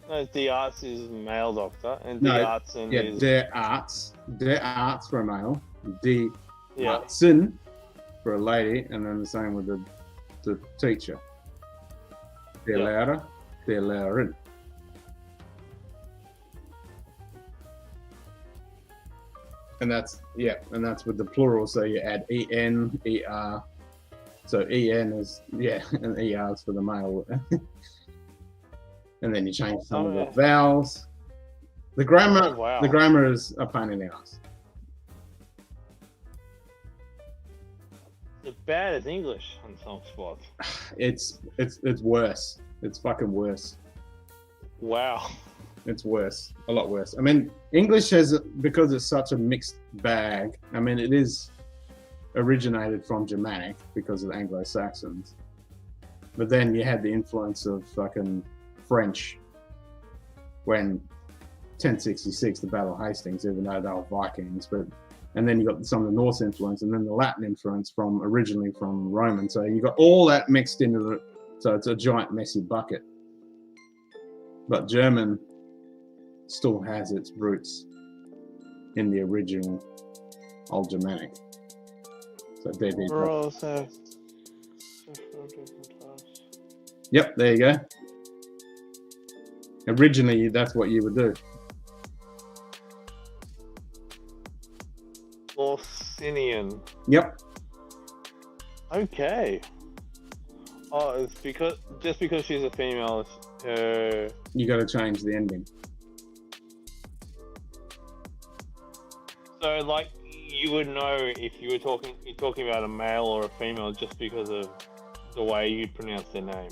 No, the arts is male doctor, and No, the Artsen yeah, is der Arzt. Der Arzt for a male, die Yeah. Arztin for a lady, and then the same with the teacher. Der Yeah. Lehrer, der Lehrerin. And that's with the plural, so you add en, er. So en is and er is for the male. And then you change some of the vowels. The grammar Oh, wow. the grammar is a pain in the ass. as bad as English on some spots. It's worse. It's fucking worse. Wow. It's worse. A lot worse. I mean, English has, because it's such a mixed bag, I mean, it is originated from Germanic because of the Anglo-Saxons. But then you had the influence of fucking French when 1066, the Battle of Hastings, even though they were Vikings, and then you got some of the Norse influence, and then the Latin influence originally from Roman. So you got all that mixed into it. So it's a giant messy bucket. But German still has its roots in the original Old Germanic. So there you We're go. also Yep, there you go. Originally, that's what you would do. Orsinian. Yep. Okay. Oh, it's because she's a female. You got to change the ending. So, like, you would know if you're talking about a male or a female just because of the way you pronounce their name.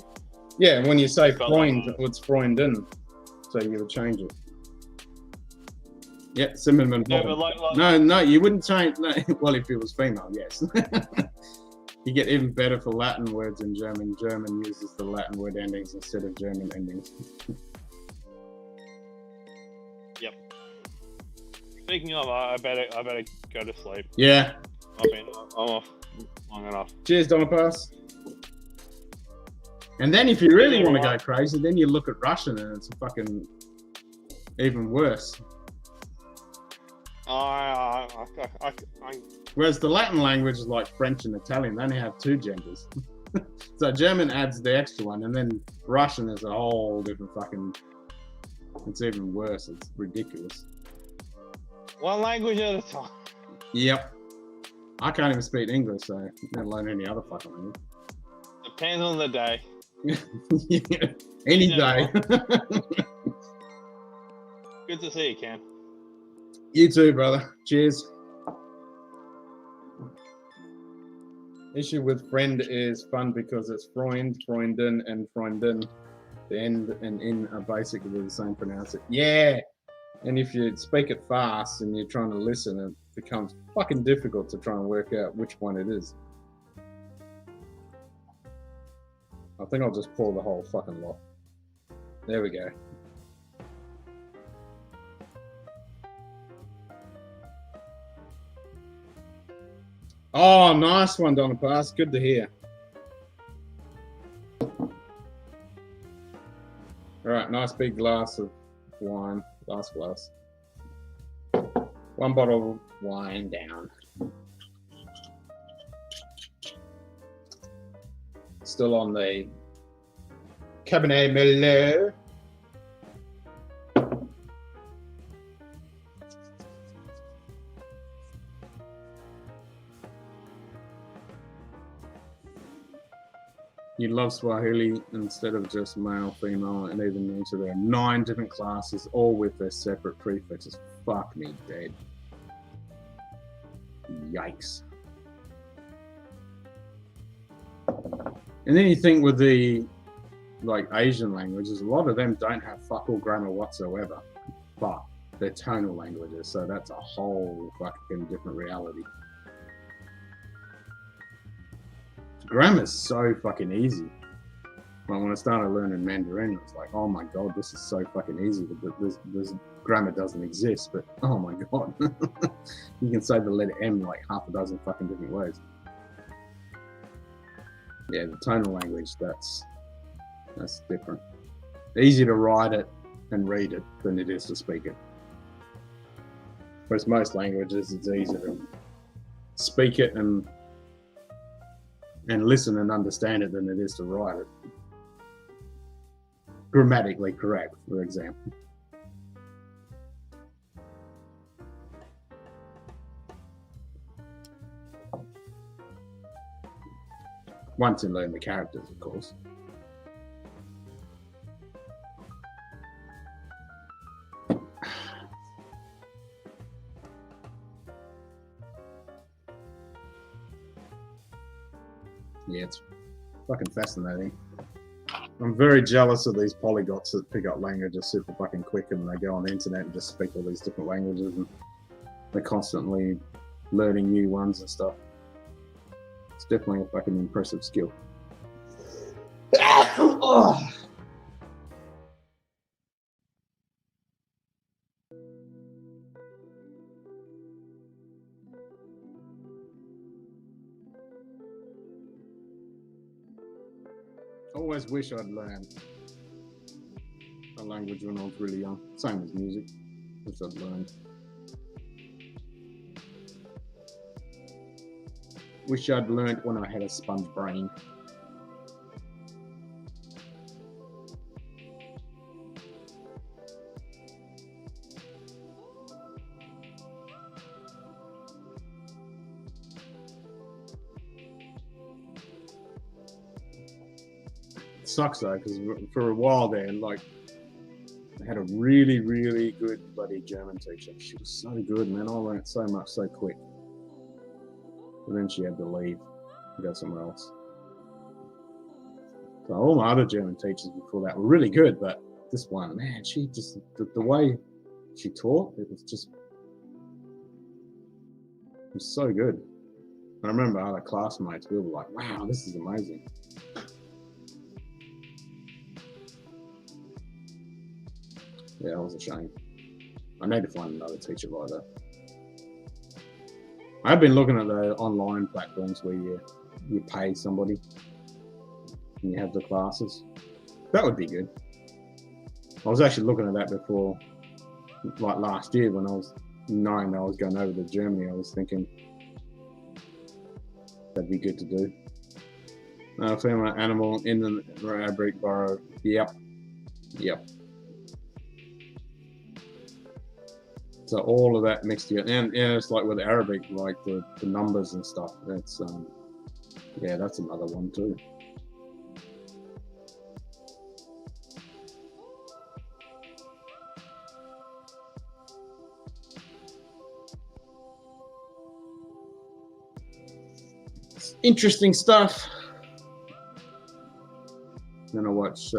Yeah, when you say Spell Freund, that. it's Freunden. So you would change it. Yeah, Zimmerman. No, but like- No, you wouldn't change. No. Well, if it was female, yes. You get even better for Latin words in German. German uses the Latin word endings instead of German endings. Yep. Speaking of, I better go to sleep. Yeah. I'm off long enough. Cheers, Donapas. And then if you really Yeah, want to right. go crazy, then you look at Russian and it's fucking even worse. Whereas the Latin language is like French and Italian, they only have two genders. So German adds the extra one, and then Russian is a whole different fucking. It's even worse. It's ridiculous. One language at a time. Yep. I can't even speak English, so let alone any other fucking language. Depends on the day. Any Yeah. day. Good to see you, Cam. You too, brother. Cheers. Issue with friend is fun because it's Freund, Freunden, and Freunden. The end and in are basically the same pronounce. Yeah. And if you speak it fast and you're trying to listen, it becomes fucking difficult to try and work out which one it is. I think I'll just pour the whole fucking lot. There we go. Oh, nice one, Donna Pass. Good to hear. All right, nice big glass of wine, last glass. 1 bottle of wine down. Still on the Cabernet Merlot. You love Swahili instead of just male, female, and even into there are 9 different classes, all with their separate prefixes. Fuck me dead. Yikes. And then you think with the like Asian languages, a lot of them don't have fuck all grammar whatsoever, but they're tonal languages, so that's a whole fucking different reality. Grammar's so fucking easy. Like when I started learning Mandarin, it's like, oh my god, this is so fucking easy. This grammar doesn't exist, but oh my god, you can say the letter M like half a dozen fucking different ways. Yeah, the tonal language, that's different. Easier to write it and read it than it is to speak it. Whereas most languages, it's easier to speak it and listen and understand it than it is to write it. Grammatically correct, for example. Once you learn the characters, of course. Yeah, it's fucking fascinating. I'm very jealous of these polyglots that pick up languages super fucking quick and they go on the internet and just speak all these different languages and they're constantly learning new ones and stuff. It's definitely a fucking impressive skill. Oh. I always wish I'd learned a language when I was really young. Same as music, which I'd learned. Wish I'd learned when I had a sponge brain. Sucks though, because for a while there, like, I had a really, really good bloody German teacher. She was so good, man. I learned so much so quick. But then she had to leave and go somewhere else. So all my other German teachers before that were really good, but this one, man, she just, the way she taught, it was so good. I remember other classmates, we were like, wow, this is amazing. Yeah, it was a shame. I need to find another teacher like that. I've been looking at the online platforms where you pay somebody and you have the classes. That would be good. I was actually looking at that before, like last year when I was knowing that I was going over to Germany, I was thinking that'd be good to do. Female animal in the Arabic borough. Yep. So all of that mixed together, and yeah, it's like with Arabic, like the numbers and stuff. That's yeah, that's another one too. It's interesting stuff. Then I watched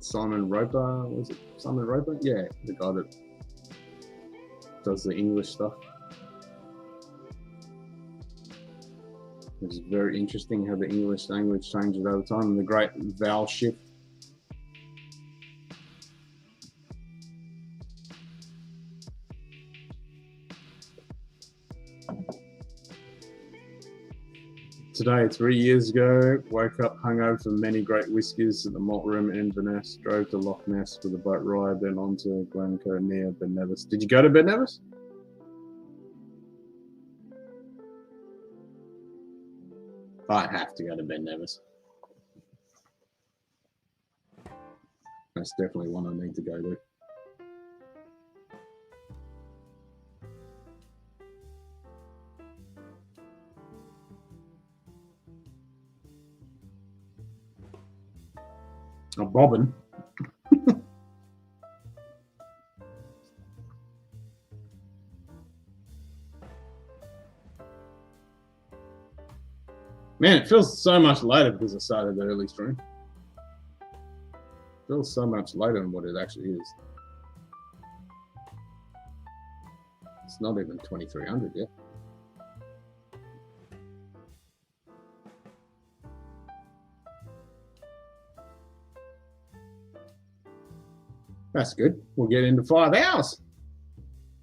Simon Roper. Was it Simon Roper? Yeah, the guy that does the English stuff. It's very interesting how the English language changes over time and the great vowel shift. today 3 years ago. Woke up hungover from many great whiskies at the malt room in Inverness. Drove to Loch Ness with a boat ride, then on to Glencoe near Ben Nevis. Did you go to Ben Nevis? I have to go to Ben Nevis. That's definitely one I need to go to. Oh, bobbin. Man, it feels so much later because I started the early stream. It feels so much later than what it actually is. It's not even 2300 yet. That's good. We'll get into 5 hours.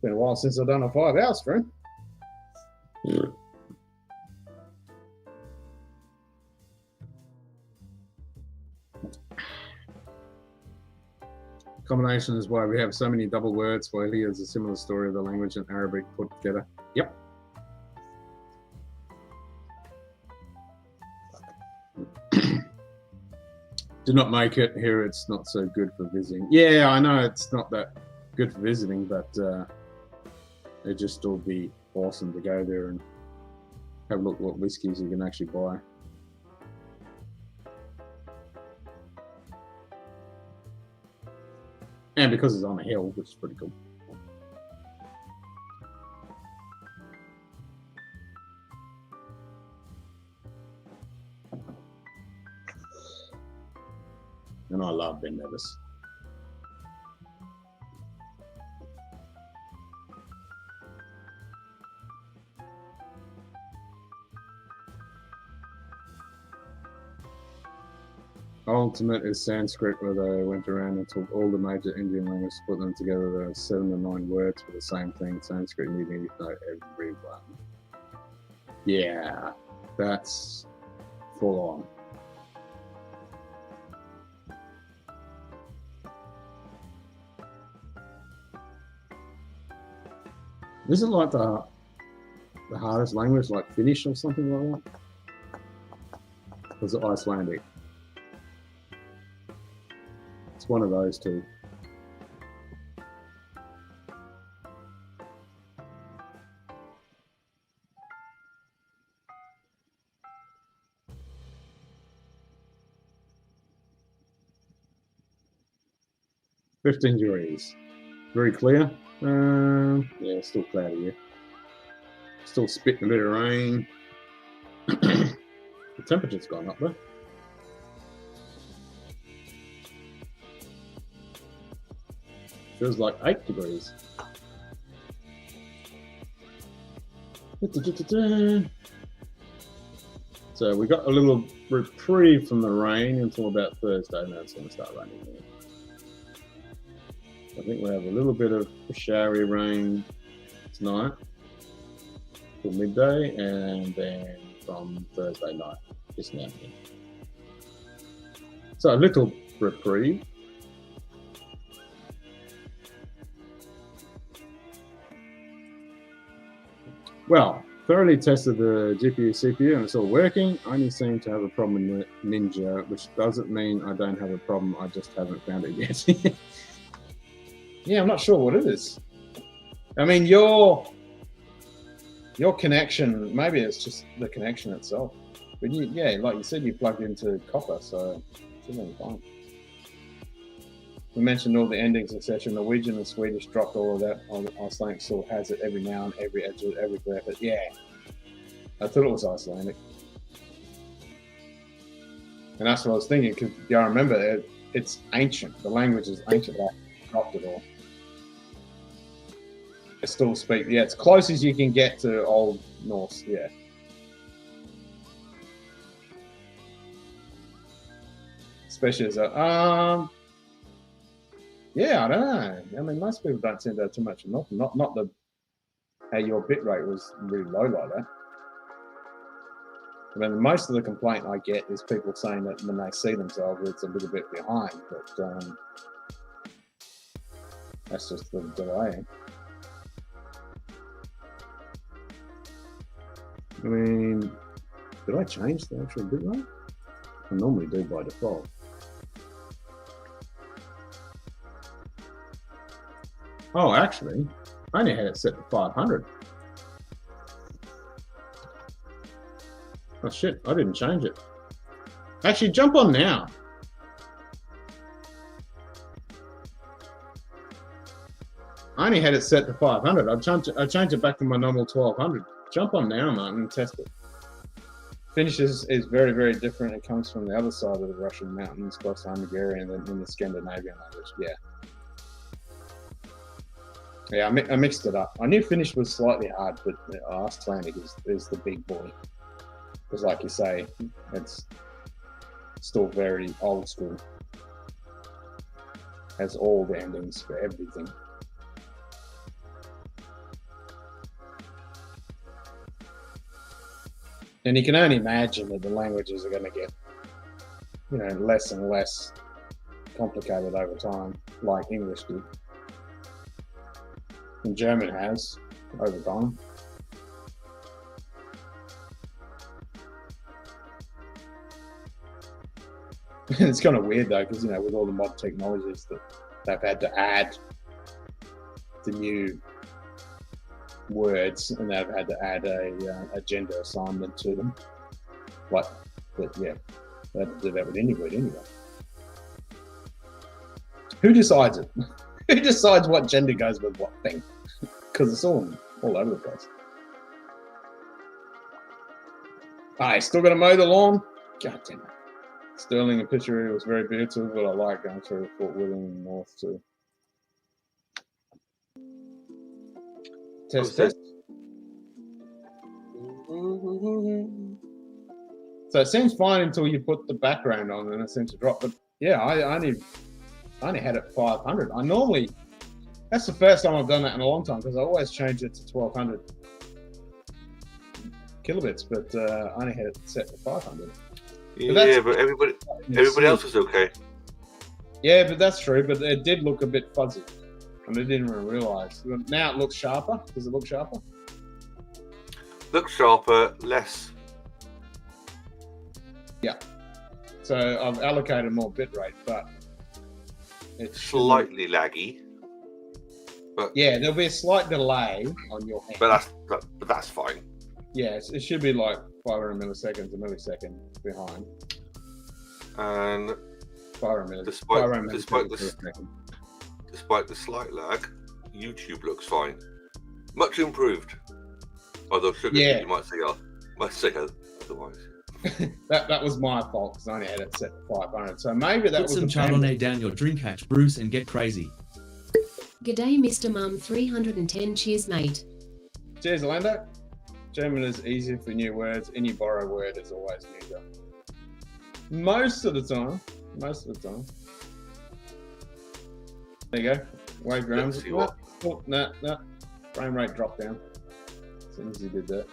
Been a while since I've done a 5 hour stream. Combination is why we have so many double words. Swahili is a similar story of the language and Arabic put together. Yep. Did not make it here. It's not so good for visiting. Yeah, I know it's not that good for visiting, but it'd just still be awesome to go there and have a look at what whiskies you can actually buy. And because it's on a hill, which is pretty cool. And I love Ben Nevis. Ultimate is Sanskrit, where they went around and took all the major Indian languages, put them together. There are 7 or 9 words for the same thing. Sanskrit, you need to know everyone. Yeah, that's full on. Is it like the hardest language, like Finnish or something like that? Or is it Icelandic? It's one of those two. $15 degrees. Very clear. Yeah, still cloudy here. Still spitting a bit of rain. The temperature's gone up though. Feels like 8 degrees. So we got a little reprieve from the rain until about Thursday. Now it's going to start raining again. I think we have a little bit of showery rain tonight till midday, and then from Thursday night, just now. So a little reprieve. Well, thoroughly tested the GPU, CPU, and it's all working. I only seem to have a problem with Ninja, which doesn't mean I don't have a problem. I just haven't found it yet. Yeah, I'm not sure what it is. I mean, your connection, maybe it's just the connection itself. But you, yeah, like you said, you plugged into copper, so it should be fine. We mentioned all the endings, etc. Norwegian and Swedish dropped all of that. Icelandic still has it every now and every edge, everywhere. But yeah, I thought it was Icelandic. And that's what I was thinking, because I remember it's ancient. The language is ancient. I dropped it all. I still speak, yeah, it's close as you can get to Old Norse, yeah. Especially as a, yeah, I don't know. I mean, most people don't seem to have too much of nothing. Not the, how your bit rate was really low like that. I mean, most of the complaint I get is people saying that when they see themselves, it's a little bit behind, but that's just the delay. I mean, did I change the actual bit rate? I normally do by default. Oh, actually, I only had it set to 500. Oh shit, I didn't change it. Actually, jump on now. I only had it set to 500. I changed it back to my normal 1200. Jump on now, Martin, and test it. Finish is very, very different. It comes from the other side of the Russian mountains, across the Hungarian, and in the Scandinavian language. Yeah. Yeah, I mixed it up. I knew Finnish was slightly hard, but Icelandic is the big boy. Because like you say, it's still very old school. Has all the endings for everything. And you can only imagine that the languages are going to get, less and less complicated over time, like English did. And German has, over time. It's kind of weird though, because with all the mod technologies that they've had to add the new words, and they've had to add a gender assignment to them. But yeah, they had to do that with any word anyway. Who decides it? Who decides what gender goes with what thing? Because it's all over the place. I still got to mow the lawn. God damn it. Sterling and Pitchery was very beautiful, but I like going through Fort William and North too. Test. So it seems fine until you put the background on and it seems to drop. But yeah, I only had it 500. That's the first time I've done that in a long time, because I always change it to 1200 kilobits, but I only had it set to 500. Yeah, but everybody else was okay. Yeah, but that's true. But it did look a bit fuzzy, and I didn't even realize. Now it looks sharper. Does it look sharper? Looks sharper, less. Yeah. So I've allocated more bitrate, but it's slightly laggy. But yeah, there'll be a slight delay on your hand. But that's fine. Yeah, it should be like 500 milliseconds, a millisecond behind. And 500 despite the slight lag, YouTube looks fine. Much improved. Although you might say otherwise. that was my fault, because I only had it set to 500. So maybe that Put was some Chardonnay down your drink hatch, Bruce, and get crazy. G'day, Mr. Mum. 310. Cheers, mate. Cheers, Orlando. German is easy for new words. Any borrowed word is always new. Most of the time. There you go. Wave grams. No. Frame rate dropped down as soon as you did that.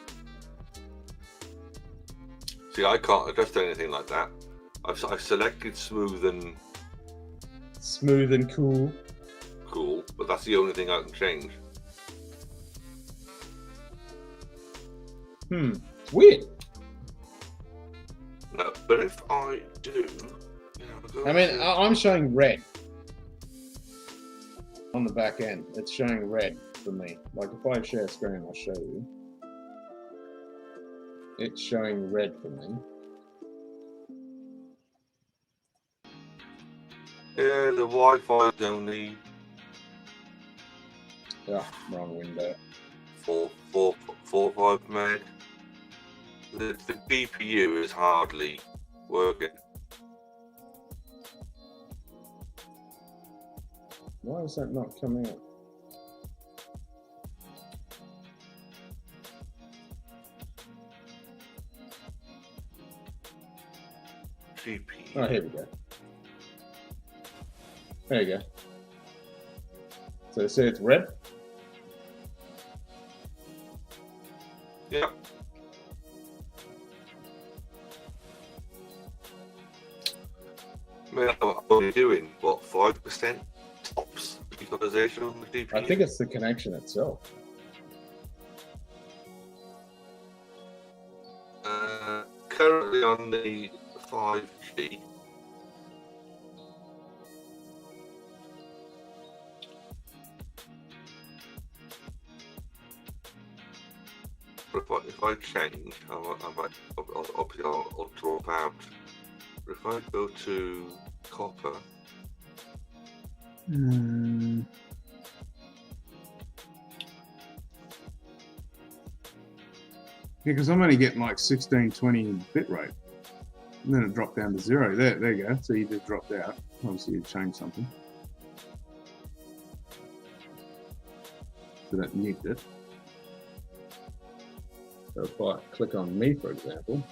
See, I can't adjust anything like that. I've selected smooth and cool. Cool, but that's the only thing I can change. It's weird. No, but if I do, I'm showing red on the back end. It's showing red for me. Like if I share screen, I'll show you. It's showing red for me. Yeah, the Wi-Fi is only. Yeah, wrong window. 4 or 5 meg. The GPU is hardly working. Why is that not coming up? GPU. Oh, here we go. There you go. So say it's red? Yeah. I mean, I'm only doing, what, 5% tops utilization on the GPU? I think it's the connection itself. Currently on the 5G. If I change, obviously I'll drop out. But if I go to copper, Because I'm only getting like 1620 bit rate. And then it dropped down to 0. There you go. So you just dropped out. Obviously you changed something. So that nuked it. So if I click on me, for example,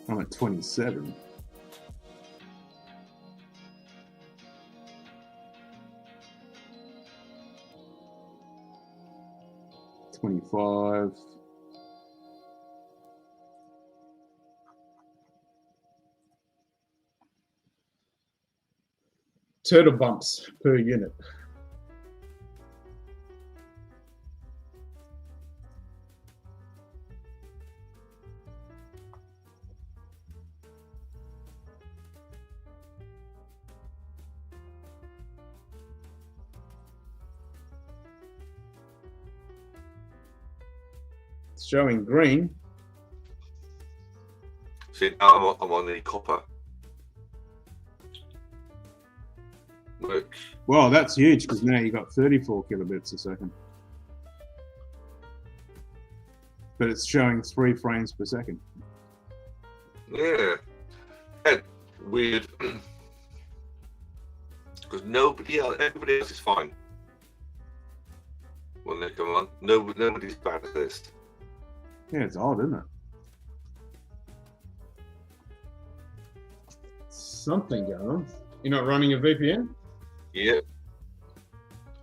I'm at 27. $25. Turtle bumps per unit. It's showing green. see now I'm on the copper. Which, Well, that's huge because now you got 34 kilobits a second. But it's showing 3 frames per second. yeah, and weird. Because everybody else is fine when they come on. Nobody's bad at this. Yeah, it's odd, isn't it? Something going on. You're not running a VPN? Yeah.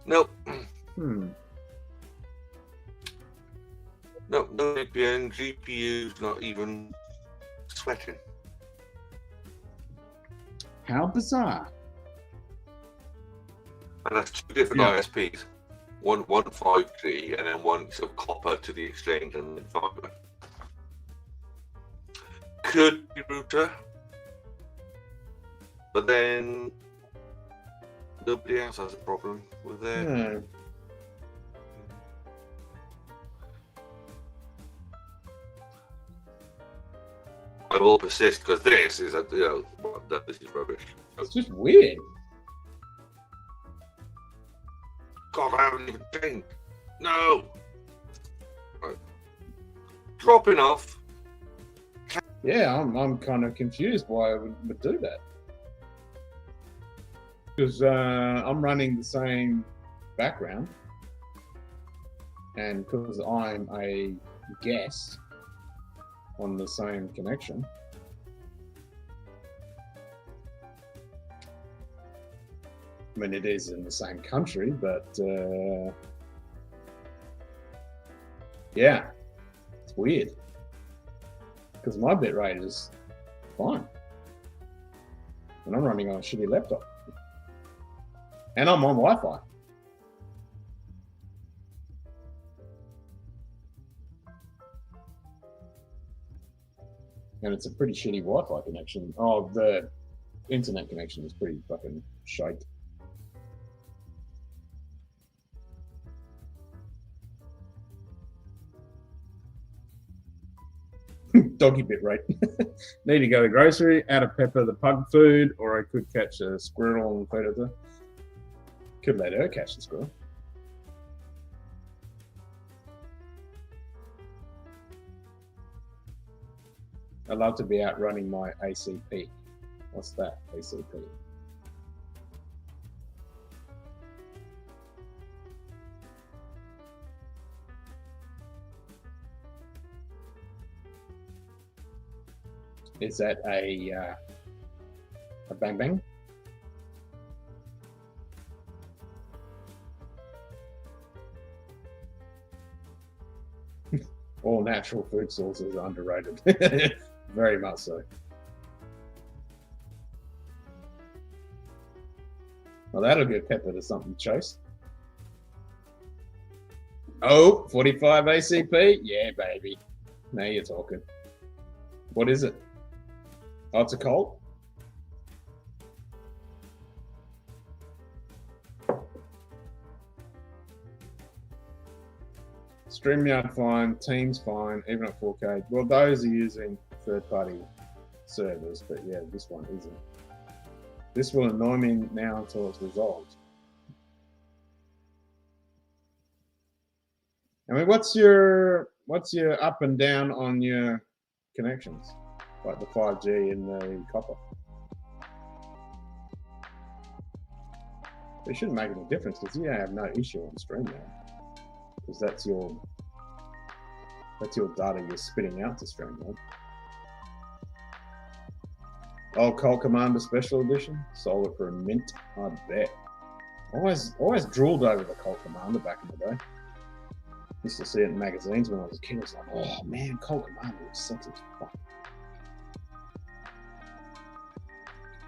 Nope. No VPN, GPU's not even sweating. How bizarre. And that's 2 different ISPs. One 5G and then one sort of copper to the exchange and then fiber. Could be router. But then nobody else has a problem with their I will persist because this is this is rubbish. It's just weird. God, I haven't even changed. No. Right. Dropping off. Yeah, I'm kind of confused why I would do that. Because I'm running the same background, and because I'm a guest on the same connection, I mean, it is in the same country, but yeah, it's weird. Because my bit rate is fine. And I'm running on a shitty laptop. And I'm on Wi-Fi. And it's a pretty shitty Wi-Fi connection. Oh, the internet connection is pretty fucking shite. Doggy bit rate. Need to go to the grocery, add a pepper the pug food, or I could catch a squirrel and feed it to. Could let her catch the squirrel. I'd love to be out running my ACP. What's that, ACP? Is that a bang bang? All natural food sources are underrated. Very much so. Well, that'll get pepper to something, Chase. Oh, 45 ACP? Yeah, baby. Now you're talking. What is it? Oh, it's a Colt? StreamYard fine, Teams fine, even at 4K. Well, those are using third-party servers, but yeah, this one isn't. This will annoy me now until it's resolved. I mean, what's your up and down on your connections, like the 5G and the copper? It shouldn't make any difference because you have no issue on stream now, because that's your data you're spitting out to stream now. Oh, Colt Commander Special Edition, sold it for a mint. I bet. Always drooled over the Colt Commander back in the day. Used to see it in magazines when I was a kid. I was like, oh man, Colt Commander was sexy as fuck.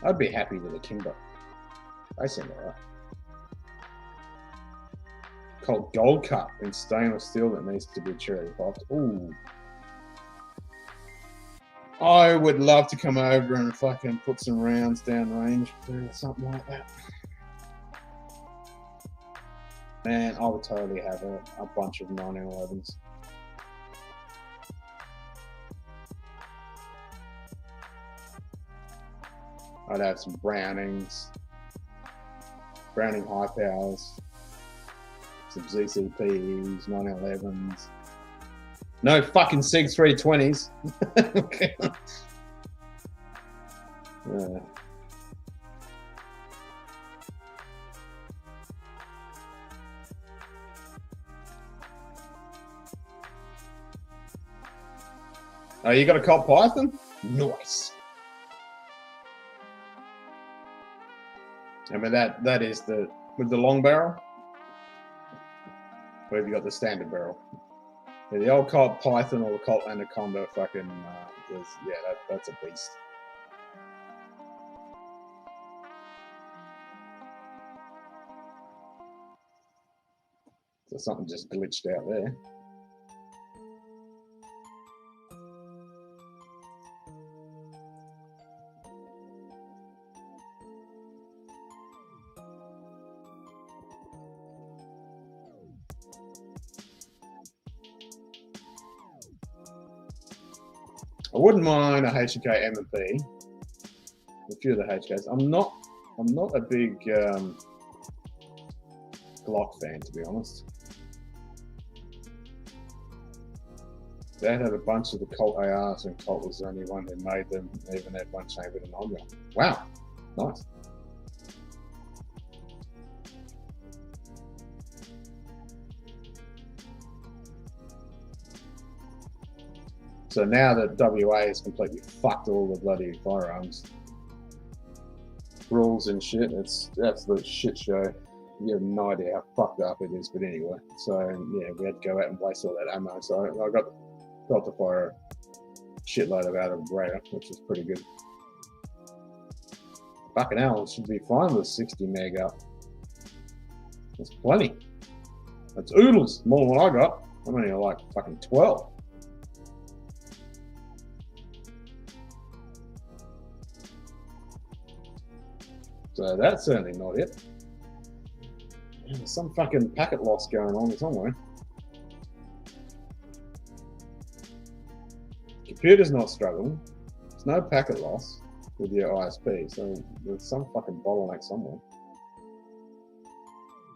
I'd be happy with a Kimber. They seem alright. Colt Gold Cup in stainless steel that needs to be cherry popped. Ooh. I would love to come over and fucking put some rounds down range or something like that. Man, I would totally have a bunch of 1911s. I'd have some Brownings, Browning High Powers, some ZCPs, 1911s. No fucking SIG 320s. Yeah. Oh, you got a Colt Python? Nice. I mean that is the with the long barrel. Or have you got the standard barrel? Yeah, the old Colt Python or the Colt Anaconda fucking that's a beast. So something just glitched out there. I wouldn't mind a HK M&P, a few of the HKs. I'm not a big Glock fan, to be honest. They had a bunch of the Colt ARs, and Colt was the only one who made them. They even had one chambered and on. Wow, nice. So now that WA has completely fucked all the bloody firearms rules and shit, it's an absolute shit show. You have no idea how fucked up it is, but anyway. So yeah, we had to go out and waste all that ammo. So I got to fire a shitload of out of Brea, which is pretty good. Fucking hell, it should be fine with 60 meg up. That's plenty. That's oodles, more than what I got. I'm only like fucking 12. So that's certainly not it. There's some fucking packet loss going on somewhere. Computer's not struggling. There's no packet loss with your ISP, so there's some fucking bottleneck somewhere.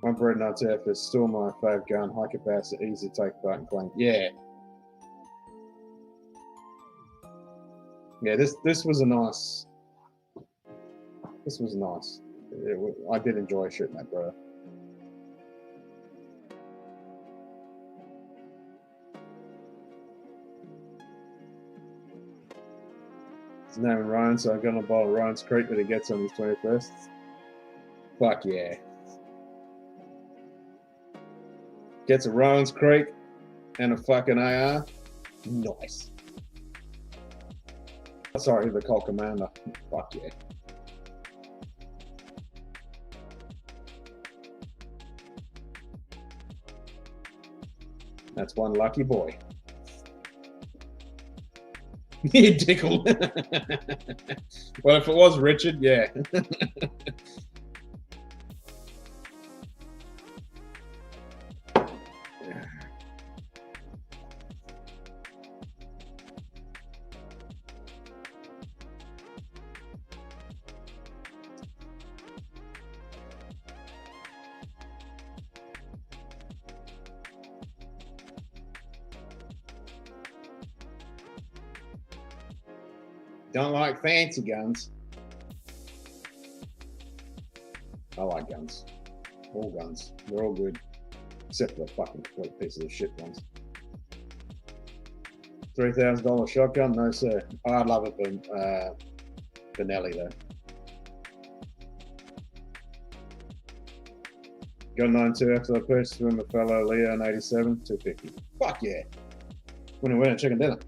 One bread nuts F is still my fave gun, high capacity, easy to take apart and clean. Yeah. Yeah, this was a nice. This was nice. I did enjoy shooting that, bro. His name is Ryan, so I'm gonna buy Ryan's Creek that he gets on his 21st. Fuck yeah. Gets a Ryan's Creek and a fucking AR. Nice. Sorry, the Colt Commander. Fuck yeah. That's one lucky boy. You dickle. Well, if it was Richard, yeah. Don't like fancy guns. I like guns. All guns. They're all good. Except for the fucking complete pieces of shit ones. $3,000 shotgun? No, sir. Oh, I'd love it for Benelli, though. Got a 92 after I purchased from a fellow Leo in 87, $250. Fuck yeah. When we went to chicken dinner.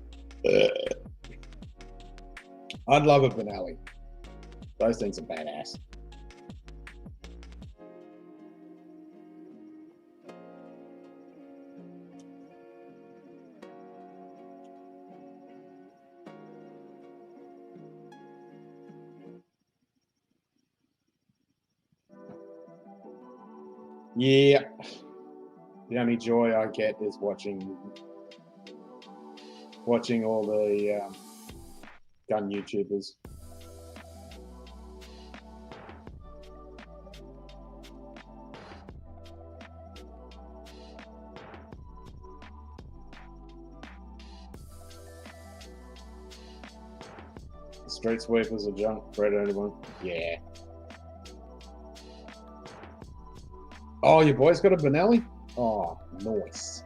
I'd love a Benelli. Those things are badass. Yeah. The only joy I get is watching all the gun YouTubers. Street sweepers are junk, Fred, anyone? Yeah. Oh, your boy's got a Benelli? Oh, nice.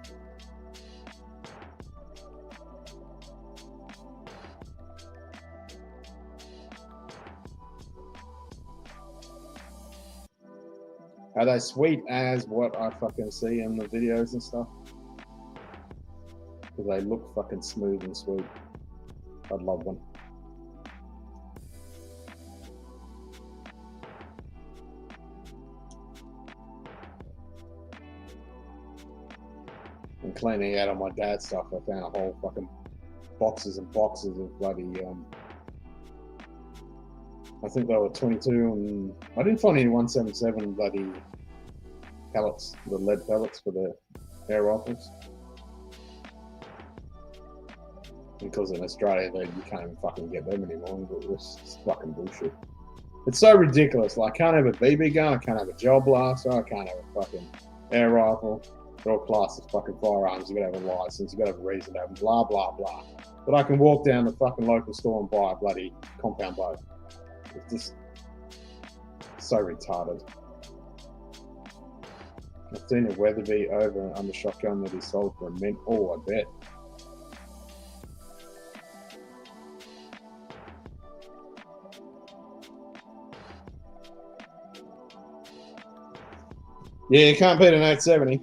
Are they sweet as what I fucking see in the videos and stuff? Because they look fucking smooth and sweet. I'd love one. And cleaning out on my dad's stuff, I found a whole fucking boxes and boxes of bloody I think they were 22, and I didn't find any 177 bloody pellets, the lead pellets for the air rifles. Because in Australia, you can't even fucking get them anymore. It's fucking bullshit. It's so ridiculous. Like, I can't have a BB gun, I can't have a gel blaster, I can't have a fucking air rifle. They're all classed as fucking firearms. You gotta have a license, you gotta have a reason to have them, blah, blah, blah. But I can walk down the fucking local store and buy a bloody compound bow. It's just so retarded. I've seen a Weatherby over and under shotgun that he sold for a mint. Oh, I bet. Yeah, you can't beat an 870.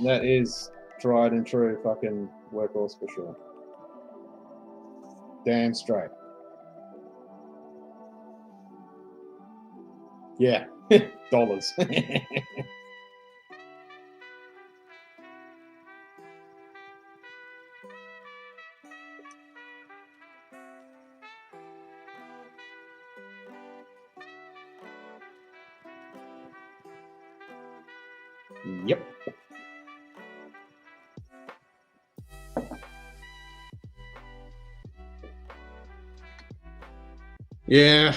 That is tried and true fucking workhorse for sure. Damn straight. Yeah, dollars. Yep. Yeah.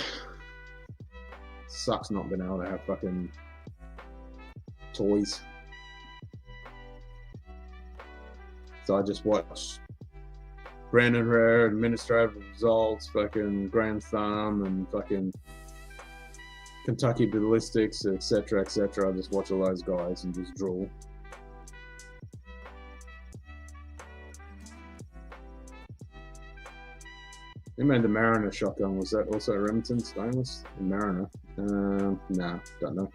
Sucks not being able to have fucking toys. So I just watch Brandon Herrera, Administrative Results, fucking Grand Thumb, and fucking Kentucky Ballistics, etc., etc. I just watch all those guys and just drool. Who made the Mariner shotgun? Was that also Remington stainless? The Mariner? Nah, don't know.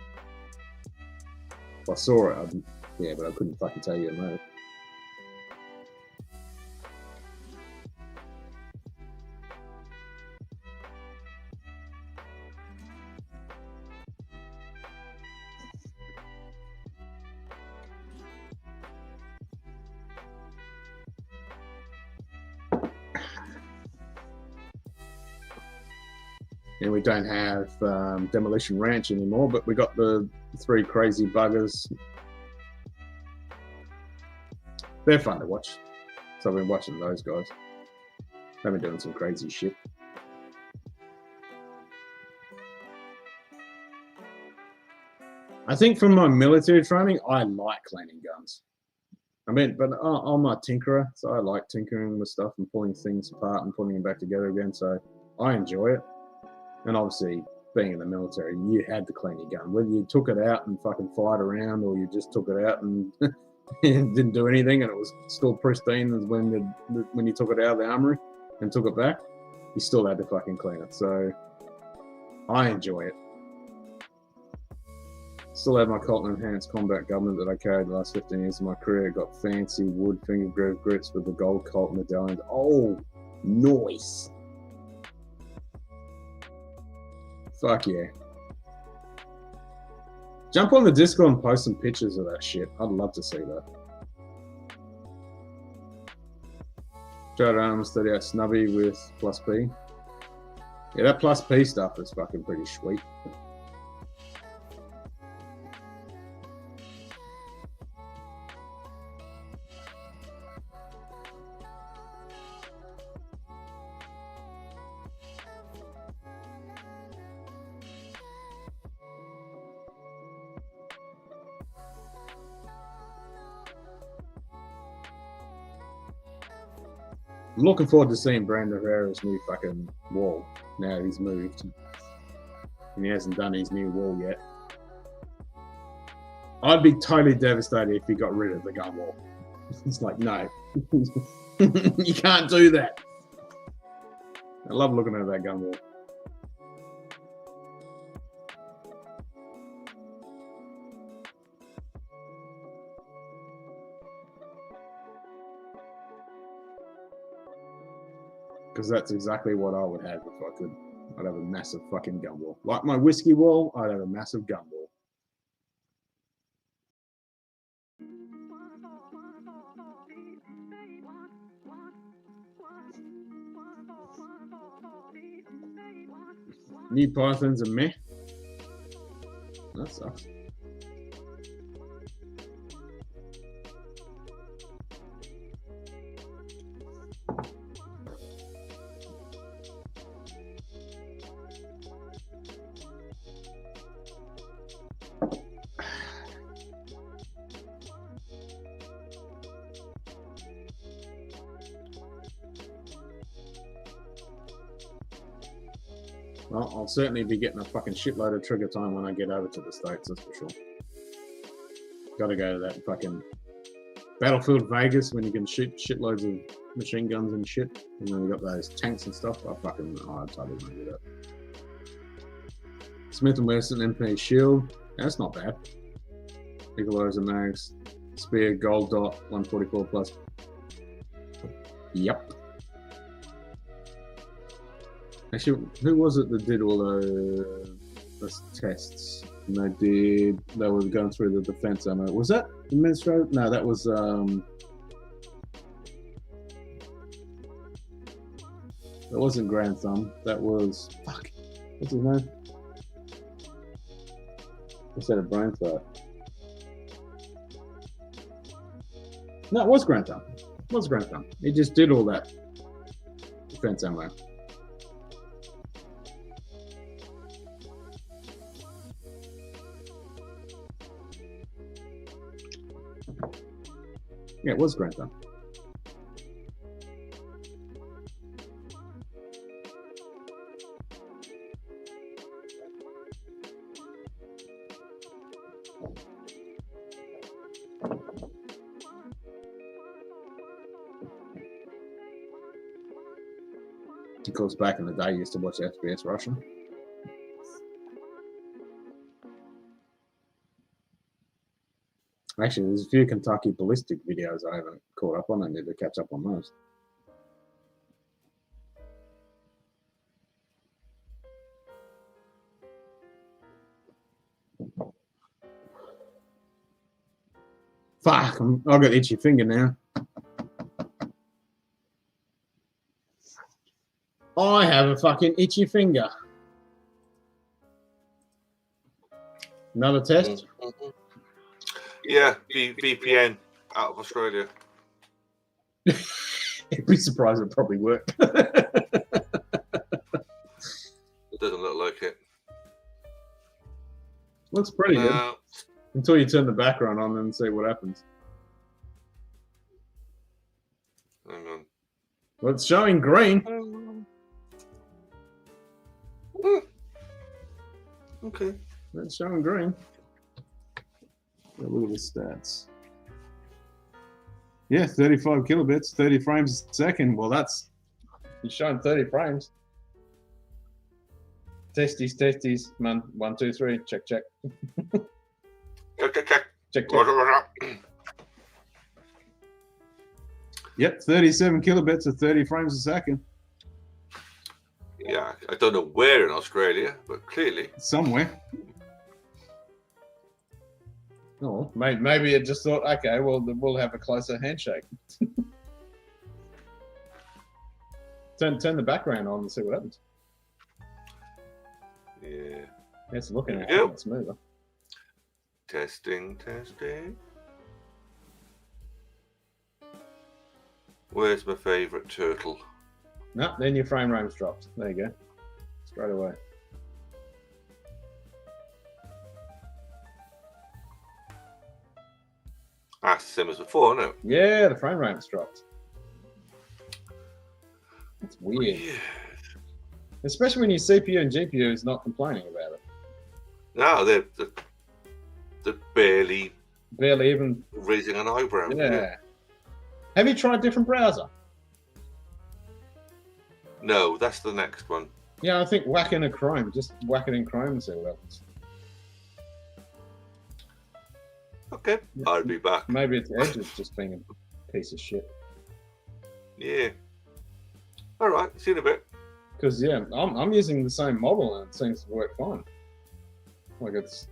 If I saw it, yeah, but I couldn't fucking tell you a note. And we don't have Demolition Ranch anymore, but we got the 3 crazy buggers. They're fun to watch. So I've been watching those guys. They've been doing some crazy shit. I think from my military training, I like cleaning guns. I mean, but I'm a tinkerer, so I like tinkering with stuff and pulling things apart and putting them back together again. So I enjoy it. And obviously, being in the military, you had to clean your gun. Whether you took it out and fucking fired around, or you just took it out and didn't do anything, and it was still pristine as when you took it out of the armory and took it back, you still had to fucking clean it. So I enjoy it. Still have my Colt Enhanced Combat Government that I carried the last 15 years of my career. Got fancy wood finger grips with the gold Colt medallions. Oh, nice. Fuck yeah. Jump on the Discord and post some pictures of that shit. I'd love to see that. Tried Arms 38 Snubby with Plus P. Yeah, that Plus P stuff is fucking pretty sweet. I'm looking forward to seeing Brandon Herrera's new fucking wall. Now he's moved. And he hasn't done his new wall yet. I'd be totally devastated if he got rid of the gun wall. It's like, no. You can't do that. I love looking at that gun wall. Because that's exactly what I would have if I could. I'd have a massive fucking gun wall. Like my whiskey wall, I'd have a massive gun wall. New Pythons are meh. That sucks. Well, I'll certainly be getting a fucking shitload of trigger time when I get over to the States, that's for sure. Gotta go to that fucking Battlefield Vegas when you can shoot shitloads of machine guns and shit. And then we got those tanks and stuff. I totally want to do that. Smith & Wesson MP Shield. That's not bad. Equalizer Mags. Spear Gold Dot 144 plus. Yep. Actually, who was it that did all those tests? And they were going through the defense ammo. Was that administrator? No, that was that wasn't Grand Thumb. That was fuck. What's his name? I said a brain fart. No, it was Grand Thumb. It was Grand Thumb. He just did all that defense ammo. Yeah, it was Grand Thumb. Because back in the day, I used to watch SBS Russian. Actually, there's a few Kentucky ballistic videos I haven't caught up on. I need to catch up on those. Fuck, I've got itchy finger now. I have a fucking itchy finger. Another test? Yeah, VPN out of Australia. You'd be surprised it probably worked. It doesn't look like it. Looks pretty good. Until you turn the background on and see what happens. Hang on. Well, it's showing green. Okay. It's showing green. Look at the stats. Yeah, 35 kilobits, 30 frames a second. Well, that's... You're showing 30 frames. Testes, testes. 1, 2, 3. Check, check. Check. Check, check. Yep, 37 kilobits at 30 frames a second. Yeah, I don't know where in Australia, but clearly. Somewhere. Oh, maybe it just thought, okay, well, we'll have a closer handshake. Turn the background on and see what happens. Yeah. It's looking at Yep. it smoother. Testing. Where's my favourite turtle? No, then your frame rate's dropped. There you go. Straight away. That's the same as before, isn't it? Yeah, the frame rate's dropped. That's weird. Especially when your CPU and GPU is not complaining about it. No, they're barely even raising an eyebrow. Yeah. Have you tried different browser? No, that's the next one. Yeah, I think whack in a Chrome. Just whack it in Chrome and see what happens. Okay, I'll be back. Maybe it's Edge is just being a piece of shit. Yeah. All right, see you in a bit. Because yeah, I'm using the same model and it seems to work fine. Like it's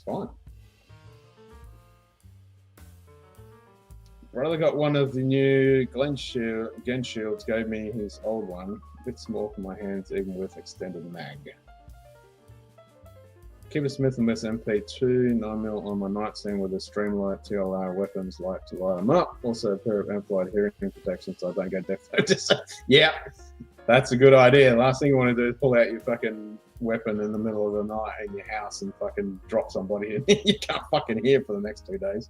fine. Brother got one of the new Gen Shields, gave me his old one. A bit small for my hands, even with extended mag. Keep a Smith & Wesson MP2 9mm on my nightstand with a Streamlight TLR weapons light to light them up. Also a pair of amplified hearing protection so I don't get deaf notice. Yeah, that's a good idea. Last thing you want to do is pull out your fucking weapon in the middle of the night in your house and fucking drop somebody and you can't fucking hear for the next 2 days.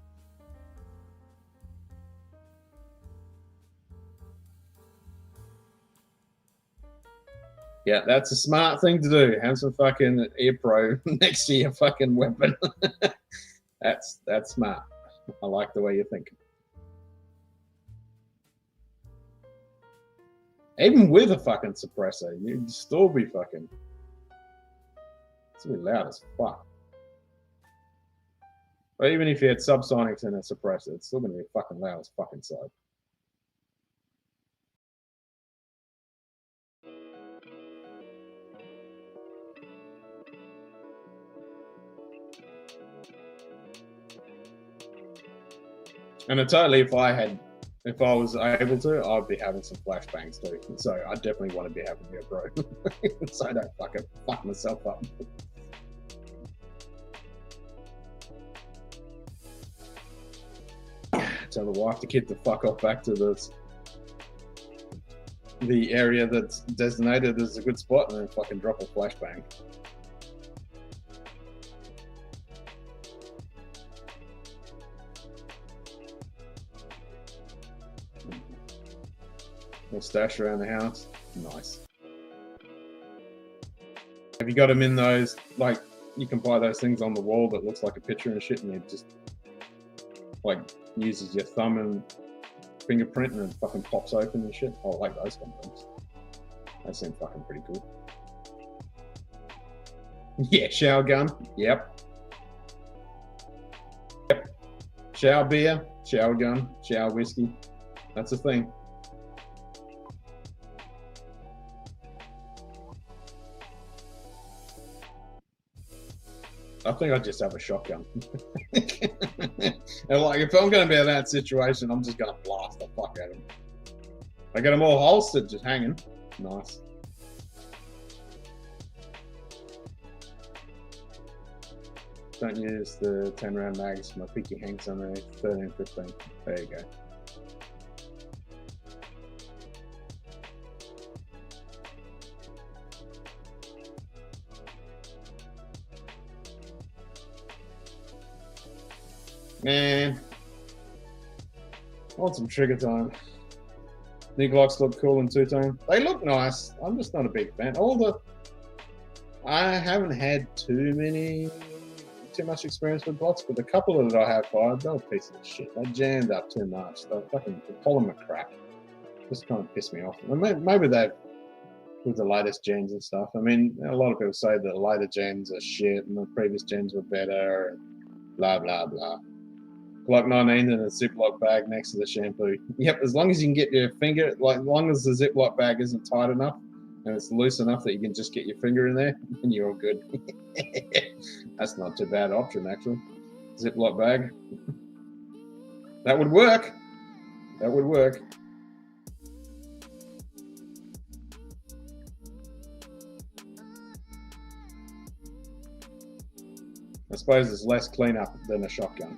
Yeah, that's a smart thing to do. Have some fucking ear pro next to your fucking weapon. That's smart. I like the way you think. Even with a fucking suppressor, you'd still be fucking... It's gonna be loud as fuck. But even if you had subsonics and a suppressor, it's still gonna be fucking loud as fuck inside. And totally, if I was able to, I'd be having some flashbangs too. So I definitely want to be having a bro, so I don't fucking fuck myself up. Tell the wife to get the fuck off back to the area that's designated as a good spot, and then fucking drop a flashbang. We'll stash around the house. Nice. Have you got them in those, like, you can buy those things on the wall that looks like a picture and shit, and it just, like, uses your thumb and fingerprint and it fucking pops open and shit? I like those kind of things. They seem fucking pretty cool. Yeah, shower gun. Yep. Shower beer, shower gun, shower whiskey. That's a thing. I think I'd just have a shotgun. And like, if I'm going to be in that situation, I'm just going to blast the fuck out of them. I get them all holstered, just hanging. Nice. Don't use the 10 round mags. My picky hanks on there. 13, 15. There you go. Man, I want some trigger time. New Glocks look cool in two-tone. They look nice. I'm just not a big fan. I haven't had too much experience with Glocks, but the couple that I have fired, they're pieces of shit. They jammed up too much. The polymer crap just kind of pissed me off. Maybe they've with the latest gens and stuff. I mean, a lot of people say that the later gens are shit and the previous gens were better and blah blah blah. Glock 19 in a Ziploc bag next to the shampoo. Yep, as long as you can get your finger, like as long as the Ziploc bag isn't tight enough and it's loose enough that you can just get your finger in there, and you're all good. That's not too bad option, actually. Ziploc bag. That would work. That would work. I suppose it's less cleanup than a shotgun.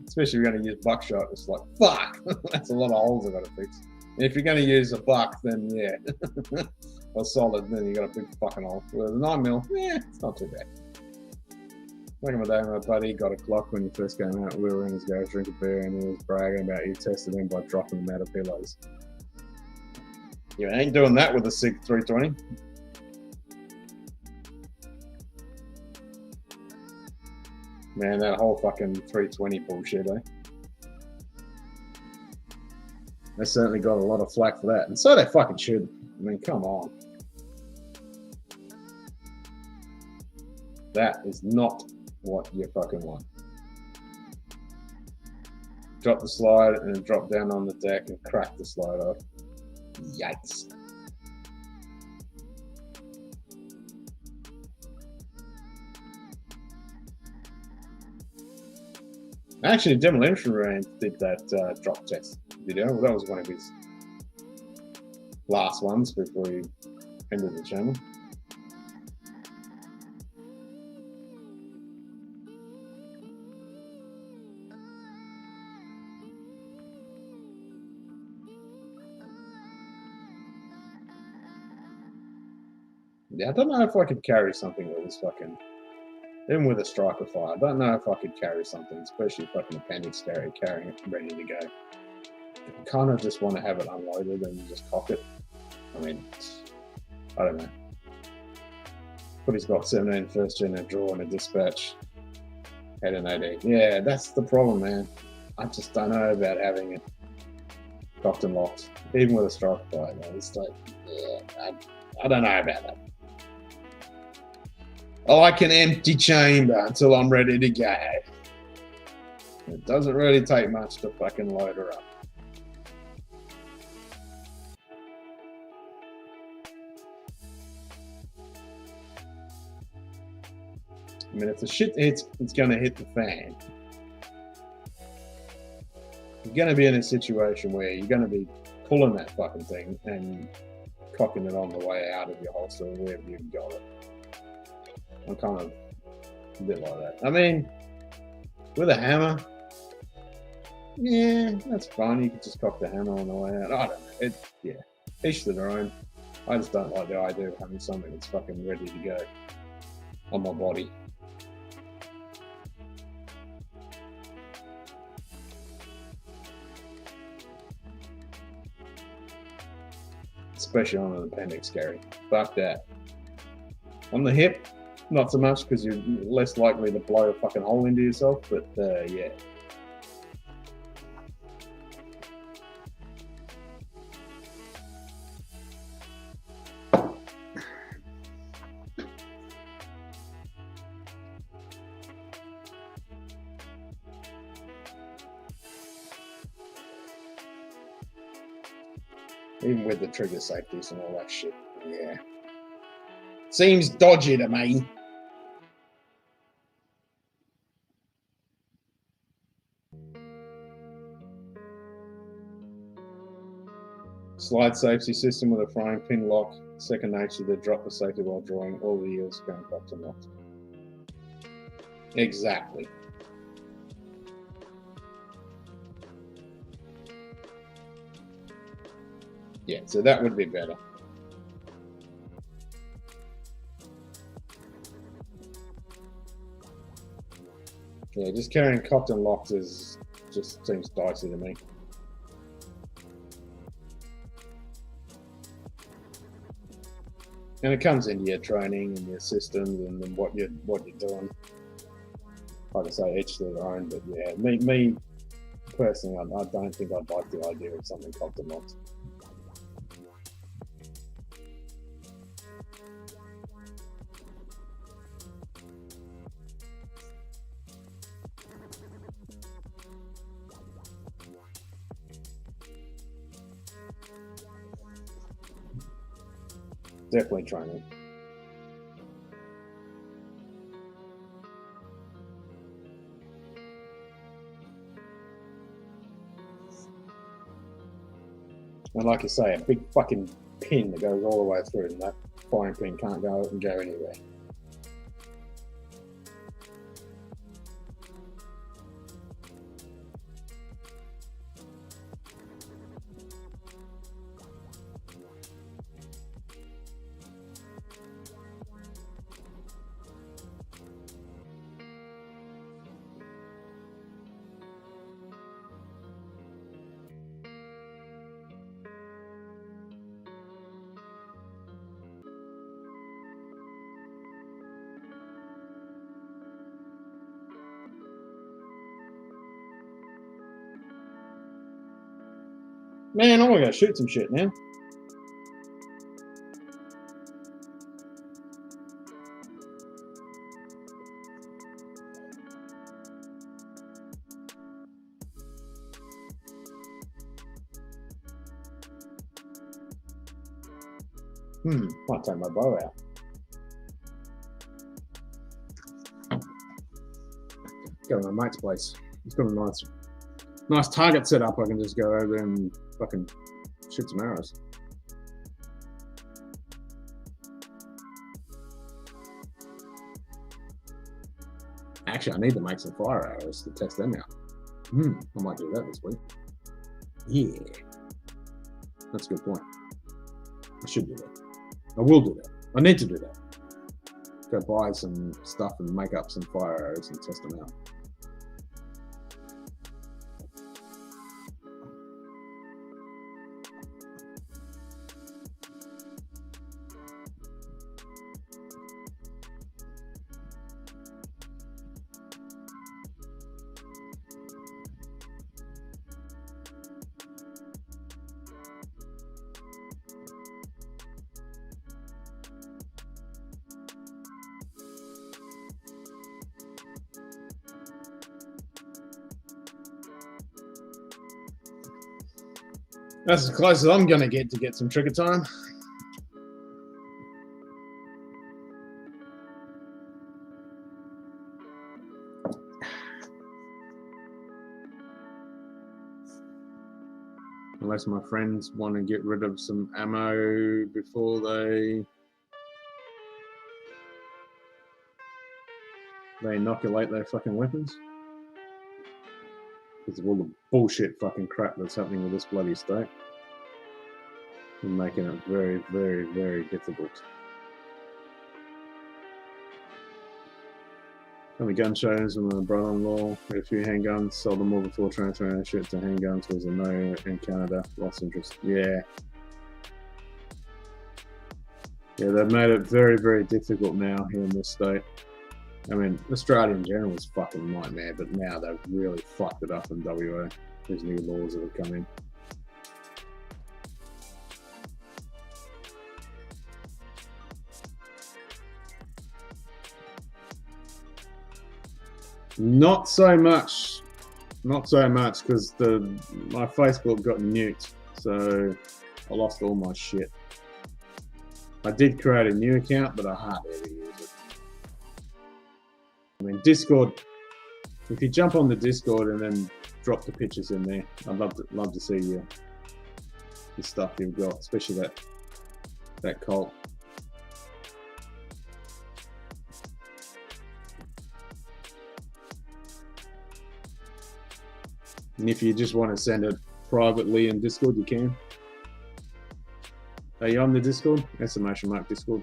Especially if you're going to use buckshot, it's like, fuck, that's a lot of holes I've got to fix. And if you're going to use a buck, then yeah, or solid, then you got a big fucking hole. With a 9mm, yeah, it's not too bad. Back in my day, my buddy got a Glock when he first came out. We were in his garage drinking beer, and he was bragging about he tested him by dropping them out of pillows. You ain't doing that with a SIG 320. Man, that whole fucking 320 bullshit, eh? They certainly got a lot of flack for that. And so they fucking should. I mean, come on. That is not what you fucking want. Drop the slide and then drop down on the deck and crack the slide off. Yikes. Actually, Demolition Range did that drop test video. Well, that was one of his last ones before he ended the channel. Yeah, I don't know if I could carry something that was fucking... Even with a striker fire, I don't know if I could carry something, especially fucking appendix carrying it ready to go. I kind of just want to have it unloaded and just cock it. I mean, I don't know. But he's got 17 first gen, a draw, and a dispatch. Head and AD. Yeah, that's the problem, man. I just don't know about having it cocked and locked, even with a striker fire. Man. It's like, yeah, I don't know about that. I like an empty chamber until I'm ready to go. It doesn't really take much to fucking load her up. I mean, if the shit hits, it's going to hit the fan. You're going to be in a situation where you're going to be pulling that fucking thing and cocking it on the way out of your holster, wherever you've got it. I'm kind of a bit like that. I mean, with a hammer, yeah, that's fine. You could just cock the hammer on the way out. I don't know. Yeah, each to their own. I just don't like the idea of having something that's fucking ready to go on my body. Especially on an appendix carry. Fuck that. On the hip, not so much because you're less likely to blow a fucking hole into yourself, but yeah. Even with the trigger safeties and all that shit, yeah. Seems dodgy to me. Slide safety system with a frying pin lock, second nature to drop the safety while drawing all the eels going back to locked. Exactly. Yeah, so that would be better. Yeah, just carrying cocked and locked is just seems dicey to me. And it comes into your training and your systems and then what you're doing. Like I say, each to their own, but yeah, me personally, I don't think I'd like the idea of something cocked and locked. Definitely training. And like you say, a big fucking pin that goes all the way through, and that firing pin can't go anywhere. Man, I'm gonna shoot some shit now. Might take my bow out. Go to my mate's place. He's got a nice target set up. I can just go over there and fucking shoot some arrows. Actually, I need to make some fire arrows to test them out. I might do that this week. Yeah. That's a good point. I should do that. I will do that. I need to do that. Go buy some stuff and make up some fire arrows and test them out. That's as close as I'm gonna get to get some trigger time. Unless my friends want to get rid of some ammo before they inoculate their fucking weapons. Because of all the bullshit fucking crap that's happening with this bloody state. And making it very, very, very difficult. Coming gun shows with my brother-in-law, had a few handguns, sold them all before transferring our shit to handguns, was a no in Canada, lost interest. Yeah. Yeah, they've made it very, very difficult now here in this state. I mean, Australia in general is fucking a nightmare, but now they've really fucked it up in WA. There's new laws that have come in. Not so much, because my Facebook got nuked, so I lost all my shit. I did create a new account, but I hardly ever use it. I mean, Discord, if you jump on the Discord and then drop the pictures in there, I'd love to see the stuff you've got, especially that That cult. And if you just want to send it privately in Discord, you can. Are you on the Discord? Exclamation mark Discord.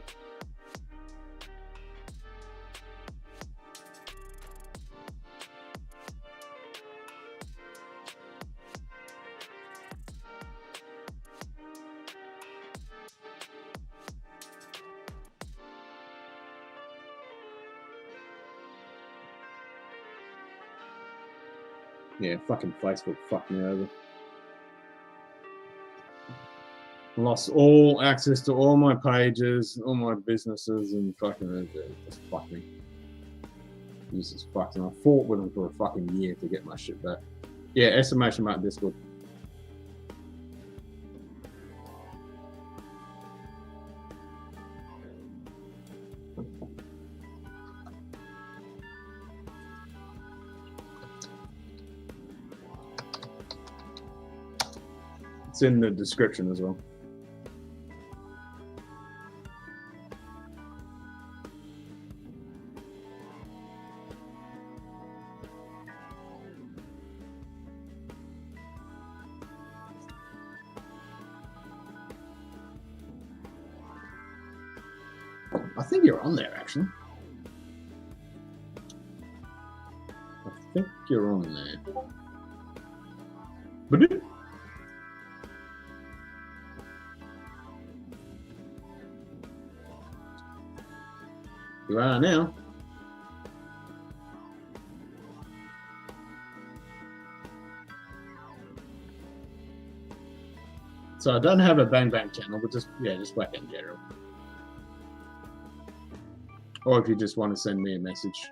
Yeah, fucking Facebook fucked me over. Lost all access to all my pages, all my businesses, and fucking it just fucked me. Jesus fucked, and I fought with them for a fucking year to get my shit back. Yeah, exclamation mark Discord. It's in the description as well. I think you're on there, actually. I think you're on there. But you are now. So I don't have a Bang Bang channel, but just whack in general. Or if you just want to send me a message.